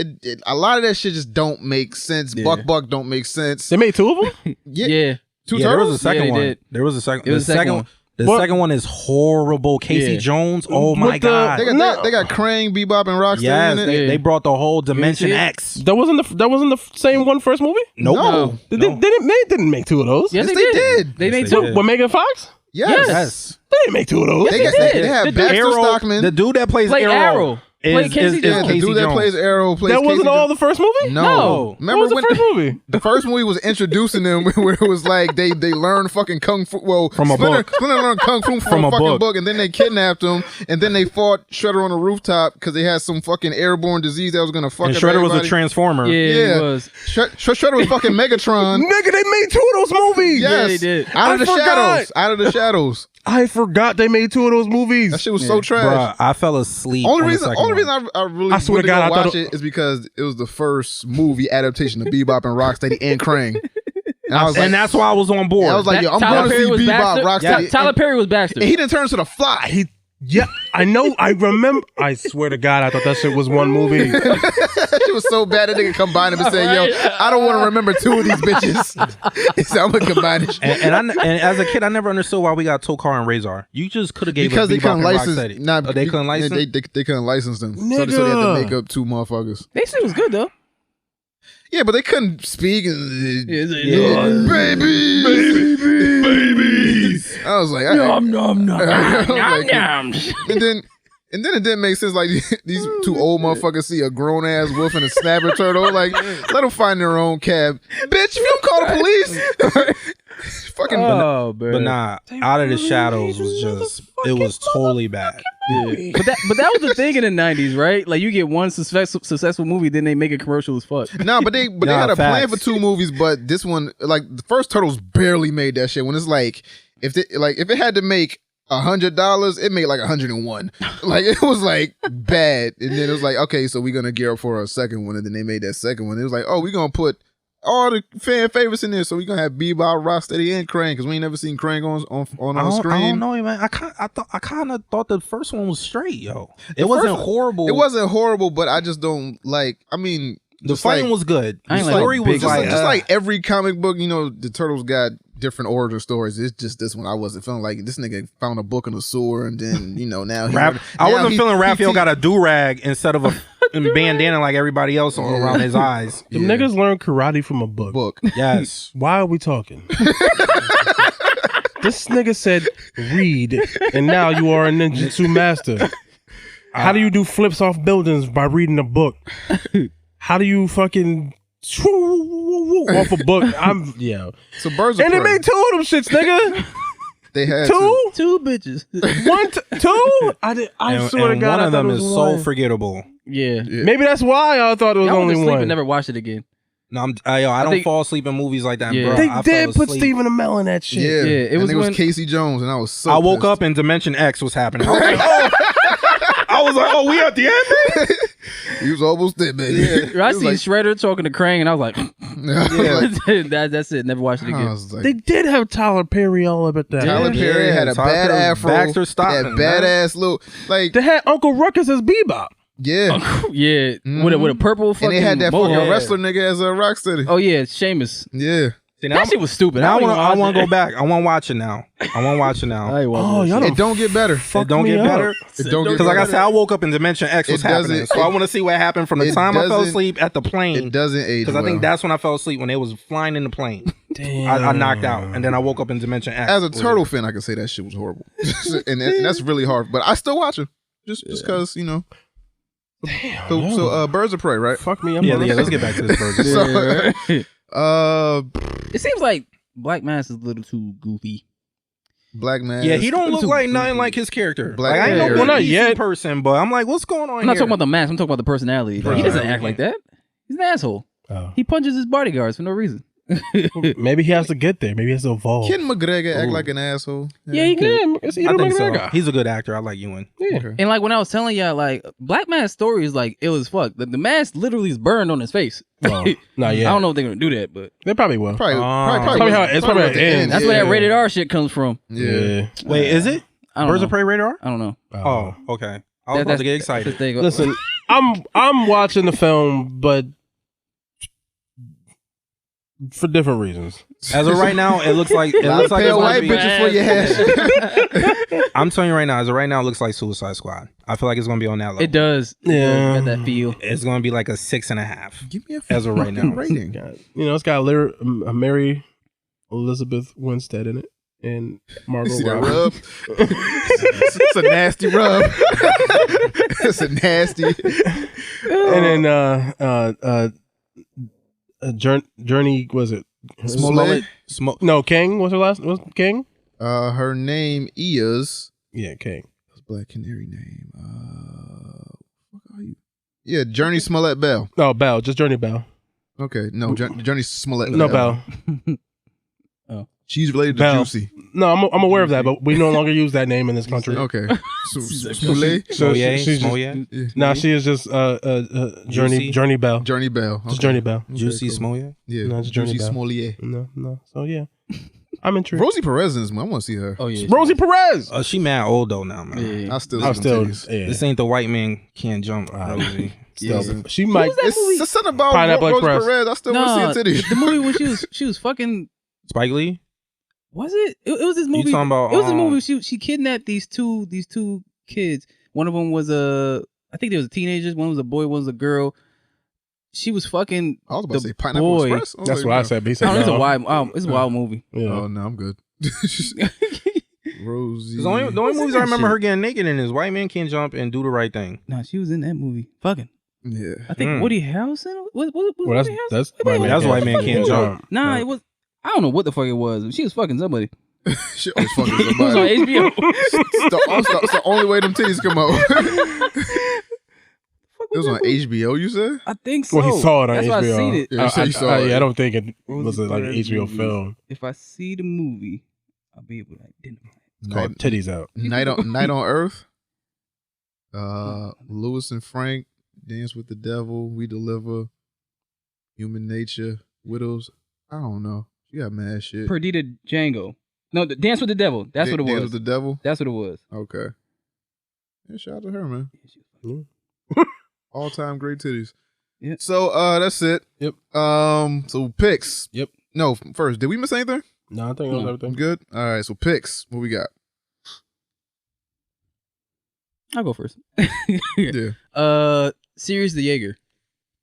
Speaker 1: a lot of that shit just don't make sense.
Speaker 4: Yeah.
Speaker 1: Buck don't make sense.
Speaker 3: they made two of them.
Speaker 4: Yeah.
Speaker 1: Two
Speaker 2: Yeah, there was a
Speaker 1: Turtles.
Speaker 2: second
Speaker 4: Yeah, they
Speaker 2: one.
Speaker 4: did.
Speaker 2: There was a second.
Speaker 4: It was
Speaker 2: the
Speaker 4: the second
Speaker 2: second
Speaker 4: one.
Speaker 2: The
Speaker 3: What?
Speaker 2: second one is horrible. Casey
Speaker 4: Yeah.
Speaker 2: Jones. Oh my
Speaker 3: With the-
Speaker 2: god.
Speaker 1: They got
Speaker 3: No.
Speaker 1: they got Krang, Bebop, and Rocksteady
Speaker 2: Yes,
Speaker 1: in it.
Speaker 2: they brought the whole Dimension
Speaker 4: see it?
Speaker 2: X.
Speaker 3: That wasn't the same one first movie.
Speaker 2: Nope.
Speaker 1: No.
Speaker 3: They didn't make two of those.
Speaker 4: Yes,
Speaker 1: Yes,
Speaker 4: they
Speaker 1: they
Speaker 4: did.
Speaker 1: did.
Speaker 4: They made
Speaker 2: Yes,
Speaker 4: two.
Speaker 2: they did.
Speaker 3: With Megan Fox,
Speaker 1: Yes.
Speaker 2: Yes.
Speaker 3: they didn't make two of those.
Speaker 1: They,
Speaker 4: Yes,
Speaker 1: got,
Speaker 4: they
Speaker 1: they
Speaker 4: did.
Speaker 1: have
Speaker 4: The
Speaker 1: Baxter
Speaker 2: Arrow,
Speaker 1: Stockman.
Speaker 2: the dude that plays
Speaker 4: Play
Speaker 2: Arrow,
Speaker 4: Arrow. Play
Speaker 2: is
Speaker 4: Casey
Speaker 1: yeah,
Speaker 4: Jones.
Speaker 1: the
Speaker 2: Casey
Speaker 1: dude that
Speaker 2: Jones.
Speaker 1: plays Arrow plays
Speaker 3: That wasn't
Speaker 1: Casey
Speaker 3: all
Speaker 1: Jones.
Speaker 3: the first movie.
Speaker 1: No.
Speaker 4: No.
Speaker 1: Remember
Speaker 3: What was the
Speaker 1: when
Speaker 3: first movie?
Speaker 1: the first movie was introducing them where it was like they learned fucking kung fu. Well,
Speaker 2: From a
Speaker 1: Splinter,
Speaker 2: book.
Speaker 1: Splinter learned kung fu from a
Speaker 2: a
Speaker 1: fucking
Speaker 2: book.
Speaker 1: book, and then they kidnapped him, and then they fought Shredder on the rooftop because they had some fucking airborne disease that was gonna fuck
Speaker 2: And
Speaker 1: up
Speaker 2: Shredder was a
Speaker 1: everybody.
Speaker 2: transformer.
Speaker 4: Yeah,
Speaker 1: Yeah.
Speaker 4: it was.
Speaker 1: Shredder was fucking Megatron.
Speaker 3: Nigga, they made two of those movies.
Speaker 1: Yes,
Speaker 4: they did.
Speaker 1: Out of
Speaker 3: I
Speaker 1: the
Speaker 3: forgot.
Speaker 1: shadows. Out of the shadows.
Speaker 3: I forgot they made 2 of those movies.
Speaker 1: That shit was so trash.
Speaker 2: Bruh, I fell asleep.
Speaker 1: Only
Speaker 2: on the
Speaker 1: reason
Speaker 2: second one.
Speaker 1: I really
Speaker 3: I swear
Speaker 1: wanted
Speaker 3: to God, I thought
Speaker 1: watch it is because it was the first movie adaptation of Bebop and Rocksteady and Krang. And I was like,
Speaker 2: and that's why I was on board.
Speaker 1: I was like, yo, I'm
Speaker 4: Tyler
Speaker 1: going to see
Speaker 4: Perry was
Speaker 1: Bebop,
Speaker 4: Baxter?
Speaker 1: Rocksteady.
Speaker 4: Tyler Perry was Baxter.
Speaker 1: And he didn't turn to the Fly.
Speaker 3: Yeah, I know. I remember. I swear to God, I thought that shit was one movie.
Speaker 1: That shit was so bad that nigga combined them and said, yo, I don't want to remember 2 of these bitches. So I'm going to combine this shit.
Speaker 2: and as a kid, I never understood why we got Tokar and Razor. You just could have gave
Speaker 1: Because
Speaker 2: us
Speaker 1: they
Speaker 2: Bebop
Speaker 1: couldn't
Speaker 2: and
Speaker 1: license.
Speaker 2: Rocksteady.
Speaker 1: Nah,
Speaker 2: They couldn't license.
Speaker 1: They couldn't license them. So they had to make up 2 motherfuckers.
Speaker 4: They said it was good though.
Speaker 1: Yeah, but they couldn't speak.
Speaker 4: Babies.
Speaker 1: I was like,
Speaker 4: Nom nom nom.
Speaker 1: I was
Speaker 4: Nom
Speaker 1: like,
Speaker 4: nom.
Speaker 1: and then it didn't make sense. Like these 2 old motherfuckers see a grown ass wolf and a snapper turtle. Like, let them find their own cab. Bitch, if you don't call the police. Fucking.
Speaker 4: Oh, man.
Speaker 2: But nah, Out of the Shadows was just, it was totally bad.
Speaker 4: Yeah. But that was the thing in the 90s, right? Like you get one successful movie, then they make a commercial as fuck.
Speaker 1: No, but they
Speaker 2: Nah,
Speaker 1: had a plan
Speaker 2: facts.
Speaker 1: for 2 movies, but this one, like the first Turtles barely made that shit. When it's like if it had to make $100, it made like 101. Like it was like bad. And then it was like, okay, so we're gonna gear up for a second one, and then they made that second one. It was like, oh, we're gonna put all the fan favorites in there, so we're gonna have Bebop, Rocksteady, and Krang, because we ain't never seen Krang on screen.
Speaker 2: I don't know, man. I kind of thought the first one was straight, yo. It wasn't horrible.
Speaker 1: It wasn't horrible, but I just don't like. I mean,
Speaker 2: The fighting was good.
Speaker 4: I
Speaker 2: The
Speaker 4: ain't like
Speaker 2: story
Speaker 4: a
Speaker 2: was
Speaker 4: big
Speaker 2: like,
Speaker 1: just like every comic book, the Turtles got different origin stories. It's just this one I wasn't feeling like this nigga found a book in the sewer, and then now
Speaker 2: I wasn't feeling Raphael got a do-rag instead of a bandana like everybody else around his eyes.
Speaker 3: Them niggas learn karate from a book.
Speaker 2: Yes.
Speaker 3: Why are we talking? This nigga said read, and now you are a ninjutsu master. How do you do flips off buildings by reading a book? How do you fucking off a book?
Speaker 1: So Birds of
Speaker 3: And they
Speaker 1: Prey,
Speaker 3: made 2 of them shits, nigga.
Speaker 1: they had
Speaker 3: 2?
Speaker 4: 2 bitches.
Speaker 3: 1, 2? I swear to
Speaker 2: And
Speaker 3: God,
Speaker 2: one
Speaker 3: I
Speaker 2: of
Speaker 3: thought
Speaker 2: them
Speaker 3: it
Speaker 2: is
Speaker 3: was
Speaker 2: so
Speaker 3: one.
Speaker 2: forgettable.
Speaker 4: Yeah.
Speaker 3: Maybe that's why I thought it was
Speaker 4: Y'all went
Speaker 3: only
Speaker 4: to sleep
Speaker 3: one.
Speaker 4: and never watched it again.
Speaker 2: No, I don't
Speaker 4: think-
Speaker 2: fall asleep in movies like that,
Speaker 4: Yeah.
Speaker 2: bro.
Speaker 3: They
Speaker 2: I
Speaker 3: did
Speaker 2: fell
Speaker 3: put
Speaker 2: asleep.
Speaker 3: Stephen Amell in that shit.
Speaker 1: Yeah,
Speaker 4: it
Speaker 1: and
Speaker 4: was
Speaker 1: it was
Speaker 4: when-
Speaker 1: Casey Jones, and I was so
Speaker 2: I woke
Speaker 1: pissed.
Speaker 2: up and Dimension X was happening. I was like, oh, we at the end?
Speaker 1: He was almost there, man. Yeah.
Speaker 4: I see Shredder talking to Krang, and I was like, that's it. Never watched it
Speaker 1: I
Speaker 4: again.
Speaker 1: was like,
Speaker 3: They did have Tyler Perry all up at that.
Speaker 1: Tyler Perry
Speaker 2: Yeah,
Speaker 1: had a
Speaker 2: Tyler
Speaker 1: bad
Speaker 2: Perry,
Speaker 1: afro,
Speaker 2: Baxter Stockton,
Speaker 1: that
Speaker 2: man.
Speaker 1: badass little
Speaker 3: They had Uncle Ruckus as Bebop.
Speaker 1: yeah.
Speaker 4: Yeah, with a purple fucking
Speaker 1: And they had that fucking
Speaker 4: mohawk.
Speaker 1: wrestler nigga as a Rocksteady.
Speaker 4: Oh yeah, Sheamus.
Speaker 1: Yeah.
Speaker 2: See,
Speaker 4: That shit was stupid.
Speaker 2: Now I
Speaker 4: don't
Speaker 2: want
Speaker 4: even
Speaker 2: to
Speaker 4: watch
Speaker 2: go back. I want to watch it now.
Speaker 4: I ain't watching
Speaker 3: Oh,
Speaker 4: that
Speaker 3: y'all
Speaker 4: shit.
Speaker 1: It don't get better.
Speaker 2: It don't get better.
Speaker 1: It don't get
Speaker 2: Because like I
Speaker 1: better.
Speaker 2: said, I woke up and Dimension X was
Speaker 1: It doesn't-
Speaker 2: happening. So I want to see what happened from the
Speaker 1: it
Speaker 2: time I fell
Speaker 1: doesn't-
Speaker 2: asleep at the plane.
Speaker 1: It doesn't age
Speaker 2: Because
Speaker 1: well.
Speaker 2: I think that's when I fell asleep, when they was flying in the plane.
Speaker 3: Damn.
Speaker 2: I knocked out. And then I woke up in Dimension X.
Speaker 1: As a Turtle fan, I can say that shit was horrible. and that's really hard. But I still watch it. Just because,
Speaker 3: Damn.
Speaker 1: So Birds of Prey, right?
Speaker 3: Fuck me. I'm
Speaker 2: Yeah,
Speaker 3: honest.
Speaker 2: let's get back to this version.
Speaker 1: So,
Speaker 4: It seems like Black Mass is a little too goofy.
Speaker 1: Black Man.
Speaker 2: Yeah, he don't look like nothing like his character.
Speaker 1: Black
Speaker 2: Like, I ain't
Speaker 1: Panther.
Speaker 2: no
Speaker 3: Well, not
Speaker 2: DC
Speaker 3: yet.
Speaker 2: person, but I'm like, what's going on
Speaker 4: I'm not
Speaker 2: here?
Speaker 4: talking about the mask. I'm talking about the personality. Like, he doesn't act like that. He's an asshole.
Speaker 3: Oh.
Speaker 4: He punches his bodyguards for no reason.
Speaker 3: Maybe he has to get there. Maybe he has to evolve.
Speaker 1: Ken McGregor act like an asshole.
Speaker 4: Yeah, he could.
Speaker 3: Yeah, it's
Speaker 2: I
Speaker 3: Ewan
Speaker 2: think so.
Speaker 3: McGregor.
Speaker 2: He's a good actor. I like Ewan.
Speaker 3: Yeah.
Speaker 1: Okay.
Speaker 4: And like when I was telling y'all, like Black Mass story is like ill as fuck. The mask literally is burned on his face.
Speaker 3: Oh, not yet.
Speaker 4: I don't know if they're gonna do that, but
Speaker 3: They probably will.
Speaker 1: Probably
Speaker 3: probably how- it's probably
Speaker 1: at the
Speaker 3: how it
Speaker 1: end.
Speaker 3: ends.
Speaker 4: that's where that rated R shit comes from.
Speaker 1: Yeah.
Speaker 2: Wait, is it?
Speaker 4: I don't
Speaker 2: Birds
Speaker 4: know.
Speaker 2: of Prey rated R?
Speaker 4: I don't know.
Speaker 2: Oh, okay. I was about to get excited.
Speaker 4: That's the thing.
Speaker 3: Listen, I'm watching the film, but for different reasons.
Speaker 2: As of right now, it looks like
Speaker 1: Lot of
Speaker 2: it's
Speaker 1: pale white
Speaker 2: gonna be-
Speaker 1: bitches for your hash.
Speaker 2: I'm telling you right now, as of right now, it looks like Suicide Squad. I feel like it's gonna be on that level.
Speaker 4: It does.
Speaker 3: Yeah.
Speaker 4: Got that feel.
Speaker 2: It's gonna be like a 6.5.
Speaker 1: Give me a
Speaker 2: As of right now.
Speaker 1: rating.
Speaker 3: It's got Mary Elizabeth Winstead in it and Margot
Speaker 1: See that
Speaker 3: Robbie.
Speaker 1: rub? It's a nasty rub. It's a nasty.
Speaker 3: And then Journey, was it?
Speaker 1: Smollett.
Speaker 3: No, King was her last. Was King?
Speaker 1: Her name is.
Speaker 3: Yeah, King.
Speaker 1: What's Black Canary name? What are you? Yeah, Journey Smollett Bell.
Speaker 3: No, Bell. Just Journey Bell.
Speaker 1: Okay, no, Journey Smollett.
Speaker 3: No, Bell.
Speaker 1: She's related to
Speaker 3: Bell.
Speaker 1: Juicy.
Speaker 3: No, I'm aware of that, but we no longer use that name in this country.
Speaker 1: Okay.
Speaker 3: Smollett?
Speaker 2: Smollett?
Speaker 3: Nah, she is just Journey Bell.
Speaker 1: Journey Bell.
Speaker 3: Just Journey Bell.
Speaker 2: Juicy
Speaker 1: cool.
Speaker 2: Smollett?
Speaker 1: Yeah.
Speaker 3: No, it's Journey
Speaker 1: Juicy
Speaker 3: Bell.
Speaker 1: Smollett.
Speaker 3: No. So yeah, I'm intrigued.
Speaker 1: Rosie Perez in this movie. I want to see her.
Speaker 4: Oh yeah,
Speaker 3: Rosie Perez.
Speaker 2: She mad old though now, man.
Speaker 4: Yeah.
Speaker 1: I still.
Speaker 3: I'm
Speaker 1: see
Speaker 3: still.
Speaker 1: them titties.
Speaker 3: Yeah.
Speaker 2: This ain't the white man can't jump. Rosie.
Speaker 3: Still,
Speaker 1: Yeah.
Speaker 3: she might.
Speaker 1: It's something about
Speaker 3: Pineapple
Speaker 1: Rosie
Speaker 3: Express.
Speaker 1: Perez. I still want to see her titties.
Speaker 4: the movie when she was fucking.
Speaker 2: Spike Lee?
Speaker 4: Was it? It was this movie.
Speaker 2: You talking about?
Speaker 4: It was a movie. She kidnapped these two kids. One of them was I think they was teenagers. One was a boy. One was a girl. She was fucking.
Speaker 1: I was about
Speaker 4: the
Speaker 1: to say Pineapple
Speaker 4: boy.
Speaker 1: Express. I was
Speaker 3: That's
Speaker 1: like,
Speaker 3: what I
Speaker 1: no.
Speaker 3: said. But he said
Speaker 4: No, it's
Speaker 3: no.
Speaker 4: a wild. It's a wild movie.
Speaker 3: Yeah.
Speaker 1: Oh no, I'm good. Rosie.
Speaker 2: The only movies I remember her getting naked in is White Man Can't Jump and Do the Right Thing.
Speaker 4: No, she was in that movie. Fucking.
Speaker 1: Yeah.
Speaker 4: I think Woody Harrelson. Was
Speaker 3: Well,
Speaker 4: Woody Harrelson?
Speaker 3: that's
Speaker 2: That's White Man Can't Jump.
Speaker 4: Nah, it was. I don't know what the fuck it was. She was fucking somebody.
Speaker 1: She always fucking
Speaker 4: It was on
Speaker 1: somebody.
Speaker 4: HBO.
Speaker 1: It's the only way them titties come out. It was on HBO, you said?
Speaker 4: I think so.
Speaker 3: Well, he saw it on
Speaker 4: That's
Speaker 3: HBO.
Speaker 4: why I seen it.
Speaker 1: Yeah, you said you saw it.
Speaker 3: Yeah, I don't think it was
Speaker 4: Rosie
Speaker 3: like an
Speaker 4: Perez
Speaker 3: HBO
Speaker 4: movies.
Speaker 3: film.
Speaker 4: If I see the movie, I'll be able to identify it.
Speaker 3: It's called Titties Out.
Speaker 1: Night on Earth. Lewis and Frank, Dance with the Devil, We Deliver, Human Nature, Widows. I don't know. She got mad shit.
Speaker 4: Perdita Django. No, the Dance with the Devil. That's what it
Speaker 1: Dance
Speaker 4: was.
Speaker 1: with the Devil.
Speaker 4: That's what it was.
Speaker 1: Okay. Yeah, shout out to her, man.
Speaker 3: Yeah.
Speaker 1: All time great titties.
Speaker 4: Yeah.
Speaker 1: So that's it.
Speaker 3: Yep.
Speaker 1: So picks.
Speaker 3: Yep.
Speaker 1: No, first, did we miss anything?
Speaker 3: No, I think it was
Speaker 1: I'm
Speaker 3: everything.
Speaker 1: good. All right. So picks. What we got?
Speaker 4: I'll go first.
Speaker 1: Yeah.
Speaker 4: Series The Jaeger.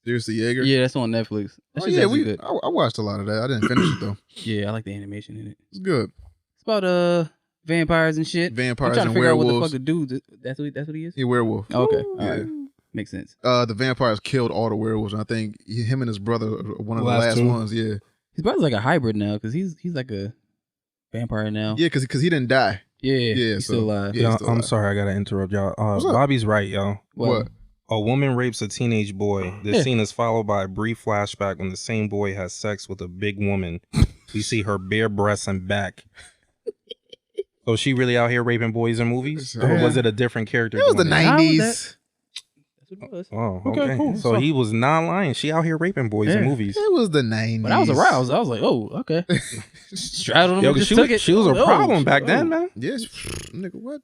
Speaker 1: Seriously, Jaeger.
Speaker 4: Yeah, that's on Netflix. That
Speaker 1: Oh,
Speaker 4: shit's
Speaker 1: yeah.
Speaker 4: actually good.
Speaker 1: I watched a lot of that. I didn't finish it though.
Speaker 4: Yeah, I like the animation in it.
Speaker 1: It's good.
Speaker 4: It's about vampires and shit.
Speaker 1: Vampires
Speaker 4: I'm trying to
Speaker 1: and
Speaker 4: figure out what the
Speaker 1: werewolves.
Speaker 4: fuck to do. That's what he is.
Speaker 1: Yeah, werewolf.
Speaker 4: Oh, okay,
Speaker 1: Yeah.
Speaker 4: all right, makes sense.
Speaker 1: The vampires killed all the werewolves, and I think him and his brother are one of the last
Speaker 3: two.
Speaker 1: ones. Yeah,
Speaker 4: His brother's like a hybrid now because he's like a vampire now.
Speaker 1: yeah, because he didn't die.
Speaker 4: yeah,
Speaker 1: Yeah,
Speaker 4: he's
Speaker 1: so-
Speaker 4: still alive.
Speaker 1: yeah.
Speaker 2: Y'all,
Speaker 1: still
Speaker 2: I'm
Speaker 1: alive.
Speaker 2: sorry, I gotta interrupt y'all.
Speaker 1: What's up?
Speaker 2: Bobby's right, y'all.
Speaker 1: What?
Speaker 2: A woman rapes a teenage boy. This
Speaker 4: Yeah.
Speaker 2: scene is followed by a brief flashback when the same boy has sex with a big woman. We see her bare breasts and back. So is she really out here raping boys in movies? Or
Speaker 1: Yeah.
Speaker 2: was it a different character?
Speaker 1: It was the
Speaker 2: doing it?
Speaker 1: '90s.
Speaker 4: That's what it was.
Speaker 2: Oh,
Speaker 3: Okay,
Speaker 2: okay.
Speaker 3: cool.
Speaker 2: So he was not lying. She out here raping boys in
Speaker 4: Yeah.
Speaker 2: movies.
Speaker 1: It was the '90s.
Speaker 4: But I was aroused. I was like, oh, okay. Straddled him.
Speaker 2: Yo,
Speaker 4: and
Speaker 2: 'cause
Speaker 4: just took it.
Speaker 2: she was a
Speaker 4: Oh,
Speaker 2: problem back then,
Speaker 4: oh.
Speaker 2: man.
Speaker 1: Yes, nigga. What?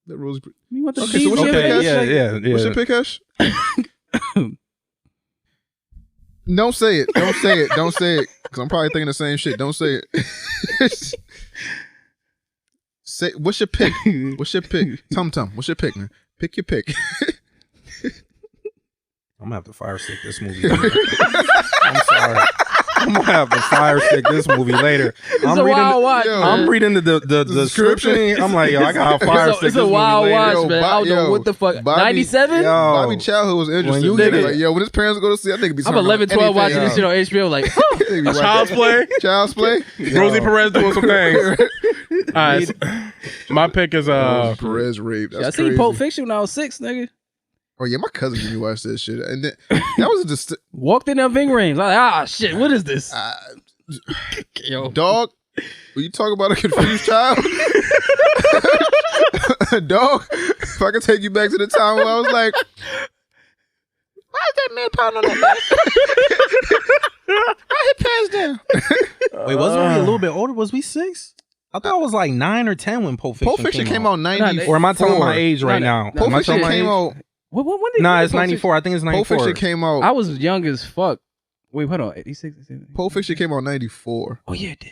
Speaker 1: That Rosie.
Speaker 4: You want the
Speaker 1: Okay, so what's your
Speaker 4: DJ?
Speaker 1: pick, Ash?
Speaker 2: yeah.
Speaker 1: What's your pick, Ash? Don't say it. Don't say it. Don't say it. Because I'm probably thinking the same shit. Don't say it. Say, what's your pick? What's your pick? Tum Tum. What's your pick, man? Pick your pick.
Speaker 2: I'm gonna have to fire stick this movie. I'm sorry. I'm gonna have to fire stick this movie later.
Speaker 4: It's a wild watch.
Speaker 1: yo,
Speaker 2: I'm
Speaker 4: man.
Speaker 2: reading the description. I'm like, yo, I gotta fire stick
Speaker 4: It's
Speaker 2: this
Speaker 4: a wild
Speaker 2: movie later.
Speaker 4: watch, man. I don't know what the fuck.
Speaker 1: Bobby-
Speaker 4: 97?
Speaker 2: Yo,
Speaker 1: Bobby childhood was interesting.
Speaker 2: When you
Speaker 1: Nigga,
Speaker 2: get it-
Speaker 1: like, yo, when his parents go to see, I think it'd be
Speaker 4: I'm 11, 12 watching this shit on HBO. Like,
Speaker 3: Child's Play.
Speaker 1: Child's Play.
Speaker 3: Rosie Perez doing some things. All right, so my pick is
Speaker 1: Perez rape. That's
Speaker 4: I seen
Speaker 1: crazy.
Speaker 4: Pulp Fiction when I was 6, nigga.
Speaker 1: Oh yeah, my cousin made me watch that shit, and then, that was just
Speaker 4: Walked in them Ving rings. I was like, shit, what is this? Yo.
Speaker 1: dog. When you talk about a confused child, dog. If I could take you back to the time where I was like, why is that man pounding on that? Why his pants down?
Speaker 2: Wait, wasn't we a little bit older? Was we 6? I thought I was like 9 or 10 when Pulp Fiction,
Speaker 1: Pulp Fiction came out '94.
Speaker 2: Or am I telling my age right
Speaker 4: No,
Speaker 2: now?
Speaker 4: no,
Speaker 2: Am
Speaker 1: Pulp
Speaker 2: I
Speaker 1: Fiction
Speaker 2: telling my
Speaker 1: came
Speaker 2: age?
Speaker 1: out.
Speaker 4: When did
Speaker 2: Nah,
Speaker 4: when
Speaker 2: it's
Speaker 4: Pulp
Speaker 2: 94. I think it's
Speaker 1: Pulp
Speaker 2: 94.
Speaker 1: Fiction came
Speaker 4: Fiction-
Speaker 1: out.
Speaker 4: I was young as fuck. Wait, hold on. 86?
Speaker 1: Pulp Fiction came out '94.
Speaker 4: Oh, yeah, it did.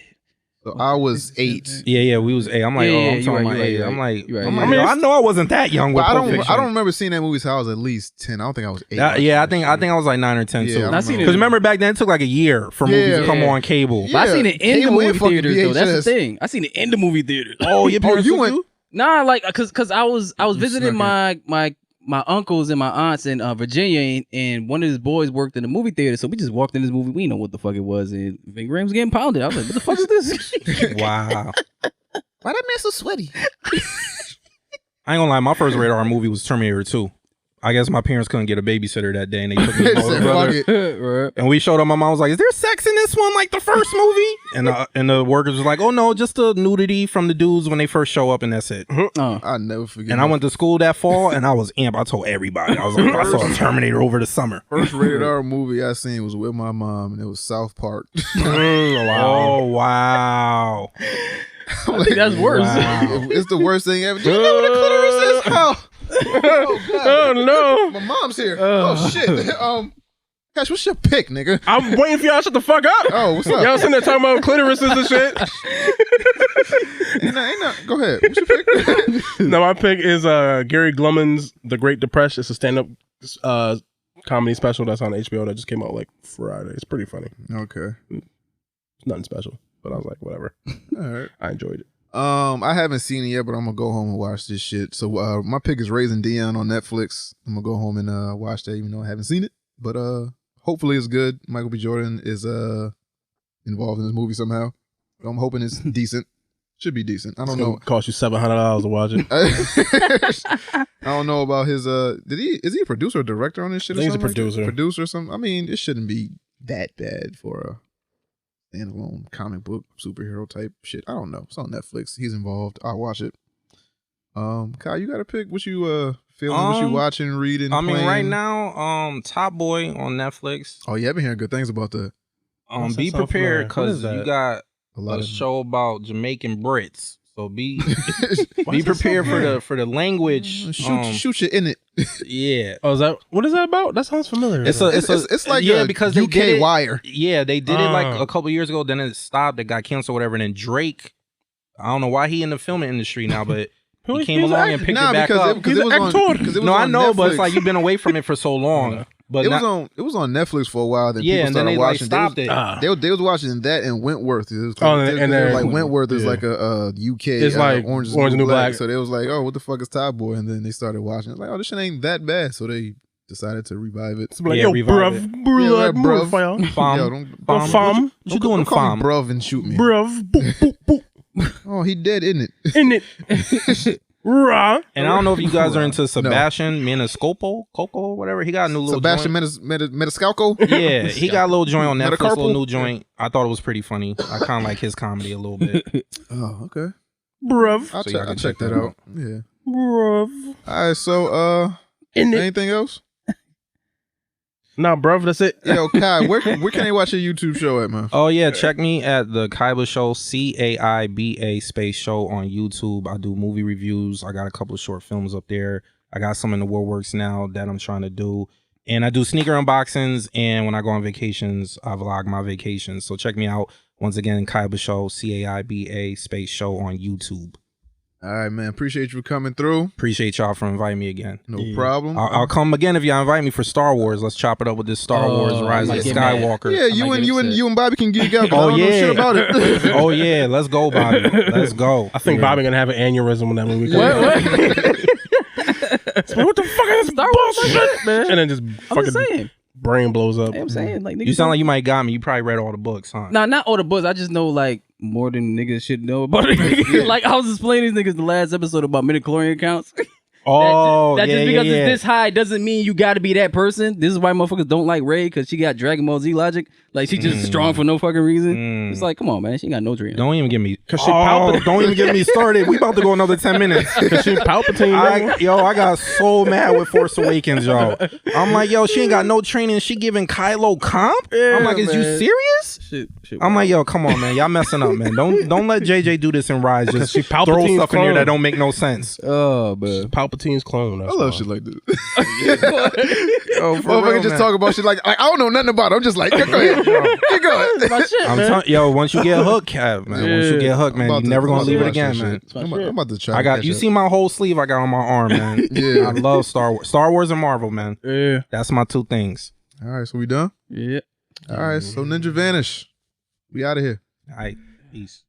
Speaker 1: So I was 8.
Speaker 2: Yeah, we was 8. I'm like,
Speaker 4: Yeah,
Speaker 2: oh,
Speaker 4: yeah,
Speaker 2: I'm
Speaker 4: you
Speaker 2: talking
Speaker 4: right,
Speaker 2: my
Speaker 4: you right,
Speaker 2: age.
Speaker 4: you
Speaker 2: I'm
Speaker 4: right.
Speaker 2: like,
Speaker 4: You right,
Speaker 2: I'm
Speaker 4: you
Speaker 2: like,
Speaker 4: right.
Speaker 2: yo, I know I wasn't that young with
Speaker 1: But
Speaker 2: Pulp Fiction.
Speaker 1: I don't remember seeing that movie till I was at least 10. I don't think I was 8.
Speaker 2: Yeah, I think I was like 9 or 10
Speaker 1: Yeah,
Speaker 2: too.
Speaker 1: I
Speaker 4: I seen
Speaker 2: Because
Speaker 4: it.
Speaker 2: remember back then it took like a year for movies to come
Speaker 4: Yeah.
Speaker 2: on cable.
Speaker 1: Yeah.
Speaker 4: But I seen it in the
Speaker 1: Cable and
Speaker 4: movie
Speaker 1: fucking
Speaker 4: theaters, though. That's
Speaker 1: VHS.
Speaker 4: the thing. I seen it in the movie theaters.
Speaker 2: Oh, your parents
Speaker 1: you
Speaker 2: took
Speaker 1: went-
Speaker 2: you?
Speaker 4: Nah, like, cause I was visiting
Speaker 1: snuck
Speaker 4: my uncles and my aunts in Virginia, and one of his boys worked in the movie theater, so we just walked in this movie. We didn't know what the fuck it was, and Ving Rhames was getting pounded. I was like, what the fuck is this?
Speaker 2: Wow.
Speaker 1: Why that man so sweaty?
Speaker 2: I ain't gonna lie, my first radar movie was Terminator 2. I guess my parents couldn't get a babysitter that day, and they took me
Speaker 1: They
Speaker 2: to my older
Speaker 1: said,
Speaker 2: brother.
Speaker 1: "Fuck it."
Speaker 4: Right.
Speaker 2: And we showed up. My mom was like, "Is there sex in this one, like the first movie?" And the workers was like, "Oh no, just the nudity from the dudes when they first show up, and that's it."
Speaker 1: I never forget.
Speaker 2: And I went to school that fall, and I was amped. I told everybody. I was like, I saw Terminator over the summer.
Speaker 1: First rated R movie I seen was with my mom, and it was South Park.
Speaker 2: Oh wow!
Speaker 4: I think that's worse.
Speaker 2: Wow.
Speaker 1: It's the worst thing ever. Do you know what a clitoris is? Oh, God.
Speaker 3: Oh no!
Speaker 1: My mom's here. Oh shit. Gosh, what's your pick, nigga?
Speaker 3: I'm waiting for y'all to shut the fuck up.
Speaker 1: Oh, what's up?
Speaker 3: Y'all sitting there talking about clitorises and shit.
Speaker 1: Ain't not. Go ahead. What's your pick?
Speaker 3: No, my pick is Gary Gluman's The Great Depression. It's a stand-up comedy special that's on HBO that just came out like Friday. It's pretty funny.
Speaker 1: Okay.
Speaker 3: It's nothing special, but I was like, whatever.
Speaker 1: All right.
Speaker 3: I enjoyed it.
Speaker 1: I haven't seen it yet, but I'm gonna go home and watch this shit. So my pick is Raising Dion on Netflix. I'm gonna go home and watch that, even though I haven't seen it. But hopefully it's good. Michael B. Jordan is involved in this movie somehow. I'm hoping it's decent. Should be decent. I don't know.
Speaker 3: Cost you $700 to watch it.
Speaker 1: I don't know about his. Is he a producer or director on this shit?
Speaker 3: I think he's a
Speaker 1: something
Speaker 3: producer.
Speaker 1: Producer or something. I mean, it shouldn't be that bad for a standalone comic book superhero type shit. I don't know. It's on Netflix. He's involved. I'll watch it. Kyle, you got to pick what you feeling, what you watching, reading.
Speaker 2: I mean,
Speaker 1: playing?
Speaker 2: right now, Top Boy on Netflix.
Speaker 1: Oh yeah, I've been hearing good things about the.
Speaker 2: Be prepared because you got
Speaker 1: A lot
Speaker 2: a
Speaker 1: of
Speaker 2: show about Jamaican Brits. So be prepared for the language.
Speaker 1: shoot you in it.
Speaker 2: Yeah.
Speaker 3: Oh, what is that about? That sounds familiar.
Speaker 1: It's like
Speaker 2: yeah,
Speaker 1: a
Speaker 2: because
Speaker 1: UK
Speaker 2: they did it,
Speaker 1: Wire.
Speaker 2: Yeah, they did it like a couple years ago. Then it stopped. It got canceled, whatever. And then Drake, I don't know why he in the film industry now, but he came along and picked it back up.
Speaker 1: Because it was on.
Speaker 2: No, I know,
Speaker 1: Netflix.
Speaker 2: but it's like you've been away from it for so long. But
Speaker 1: it was on Netflix for a while. Then
Speaker 2: yeah,
Speaker 1: people
Speaker 2: and then
Speaker 1: started
Speaker 2: they
Speaker 1: watching.
Speaker 2: stopped it.
Speaker 1: They was watching that and Wentworth. It was
Speaker 3: and then
Speaker 1: like Wentworth is
Speaker 3: yeah.
Speaker 1: like a UK.
Speaker 3: It's like
Speaker 1: Orange is
Speaker 3: Orange
Speaker 1: the
Speaker 3: New
Speaker 1: New
Speaker 3: Black.
Speaker 1: So they was like, oh, what the fuck is Top Boy? And then they started watching. It's like, oh, this shit ain't that bad. So they decided to revive it.
Speaker 3: It's like,
Speaker 2: Yeah,
Speaker 3: yo,
Speaker 2: revive
Speaker 3: bruv,
Speaker 2: it.
Speaker 3: bruv,
Speaker 1: Yeah, bruv.
Speaker 3: bruv,
Speaker 2: Fam.
Speaker 1: Yo, don't
Speaker 2: Fam. What you doing,
Speaker 1: don't call
Speaker 2: fam?
Speaker 1: me bruv and shoot me.
Speaker 3: bruv, boop, boop, boop,
Speaker 1: Oh, he dead, isn't it?
Speaker 3: in it, rah.
Speaker 2: And I don't know if you guys are into Sebastian Maniscalco, Coco, whatever. He got a new little
Speaker 1: Sebastian
Speaker 2: joint.
Speaker 1: Maniscalco?
Speaker 2: Yeah, he got a little joint on Netflix,
Speaker 1: Metacarpal?
Speaker 2: little new joint. I thought it was pretty funny. I kind of like his comedy a little bit.
Speaker 1: Oh, okay.
Speaker 3: Bruv,
Speaker 1: I'll
Speaker 2: So y'all
Speaker 1: check,
Speaker 2: can
Speaker 1: I'll check
Speaker 2: check
Speaker 1: that
Speaker 2: that
Speaker 1: out. Yeah.
Speaker 3: bruv,
Speaker 1: All right, so
Speaker 3: in it.
Speaker 1: anything else?
Speaker 3: Nah, bruv, that's it.
Speaker 1: Yo, Kai, where can they watch your YouTube show at, man?
Speaker 2: Oh yeah, check me at the Caiba Show, CAIBA space show on YouTube. I do movie reviews. I got a couple of short films up there. I got some in the works now that I'm trying to do. And I do sneaker unboxings, and when I go on vacations, I vlog my vacations. So check me out. Once again, Caiba Show, CAIBA space show on YouTube.
Speaker 1: All right, man. Appreciate you for coming through.
Speaker 2: Appreciate y'all for inviting me again.
Speaker 1: No problem.
Speaker 2: I'll come again if y'all invite me for Star Wars. Let's chop it up with this Star Wars Rise of
Speaker 4: might get
Speaker 2: Skywalker.
Speaker 1: Yeah, you and Bobby can geek out. 'Cause
Speaker 2: Oh,
Speaker 1: I don't know
Speaker 2: yeah.
Speaker 1: shit about it.
Speaker 2: Oh yeah, let's go, Bobby. Let's go.
Speaker 3: I think Bobby gonna have an aneurysm when that movie comes.
Speaker 4: What?
Speaker 3: What the fuck is this
Speaker 4: Star Wars like that, man.
Speaker 3: And then just
Speaker 4: I'm just
Speaker 3: fucking
Speaker 4: saying.
Speaker 3: brain blows up.
Speaker 4: I'm saying, like, niggas
Speaker 2: You sound like you might got me. You probably read all the books, huh?
Speaker 4: Nah, not all the books. I just know like more than niggas should know about it. Like I was explaining these niggas the last episode about midichlorian counts.
Speaker 2: Oh,
Speaker 4: that
Speaker 2: yeah,
Speaker 4: just because
Speaker 2: yeah,
Speaker 4: it's this high doesn't mean you got to be that person. This is why motherfuckers don't like Rey, because she got Dragon Ball Z logic. Like she just strong for no fucking reason. It's like, come on, man, she ain't got no dream.
Speaker 2: Don't even get me.
Speaker 3: Cause she Palpatine.
Speaker 2: Don't even get me started. We about to go another 10 minutes.
Speaker 3: Cause she Palpatine.
Speaker 2: I got so mad with Force Awakens, yo. I'm like, yo, she ain't got no training. She giving Kylo comp. I'm like, is you
Speaker 4: man.
Speaker 2: serious?
Speaker 4: Shit,
Speaker 2: I'm like, yo, come on, man. Y'all messing up, man. Don't let JJ do this and Rise. Just
Speaker 3: she
Speaker 2: throw
Speaker 3: Palpatine's
Speaker 2: stuff in here
Speaker 3: clone.
Speaker 2: that don't make no sense.
Speaker 4: Oh, man.
Speaker 3: Palpatine's clone.
Speaker 1: I love shit like this.
Speaker 2: Yo, for
Speaker 1: Motherfucker
Speaker 2: real,
Speaker 1: just
Speaker 2: man.
Speaker 1: talk about shit like I don't know nothing about it. I'm just like, go ahead. Keep going.
Speaker 4: My shit,
Speaker 2: I'm
Speaker 4: man.
Speaker 2: telling yo, once you get hooked, Kev, man. Once you get hooked, man, you're never gonna leave it again, man.
Speaker 1: I'm about to try.
Speaker 2: I got
Speaker 1: to
Speaker 2: you
Speaker 1: catch
Speaker 2: see my whole sleeve I got on my arm, man.
Speaker 1: Yeah.
Speaker 2: I love Star Wars and Marvel, man.
Speaker 3: Yeah.
Speaker 2: That's my two things.
Speaker 1: up. All right, so we done.
Speaker 4: Yeah.
Speaker 1: All right, so Ninja Vanish. We out of here.
Speaker 2: All right, peace.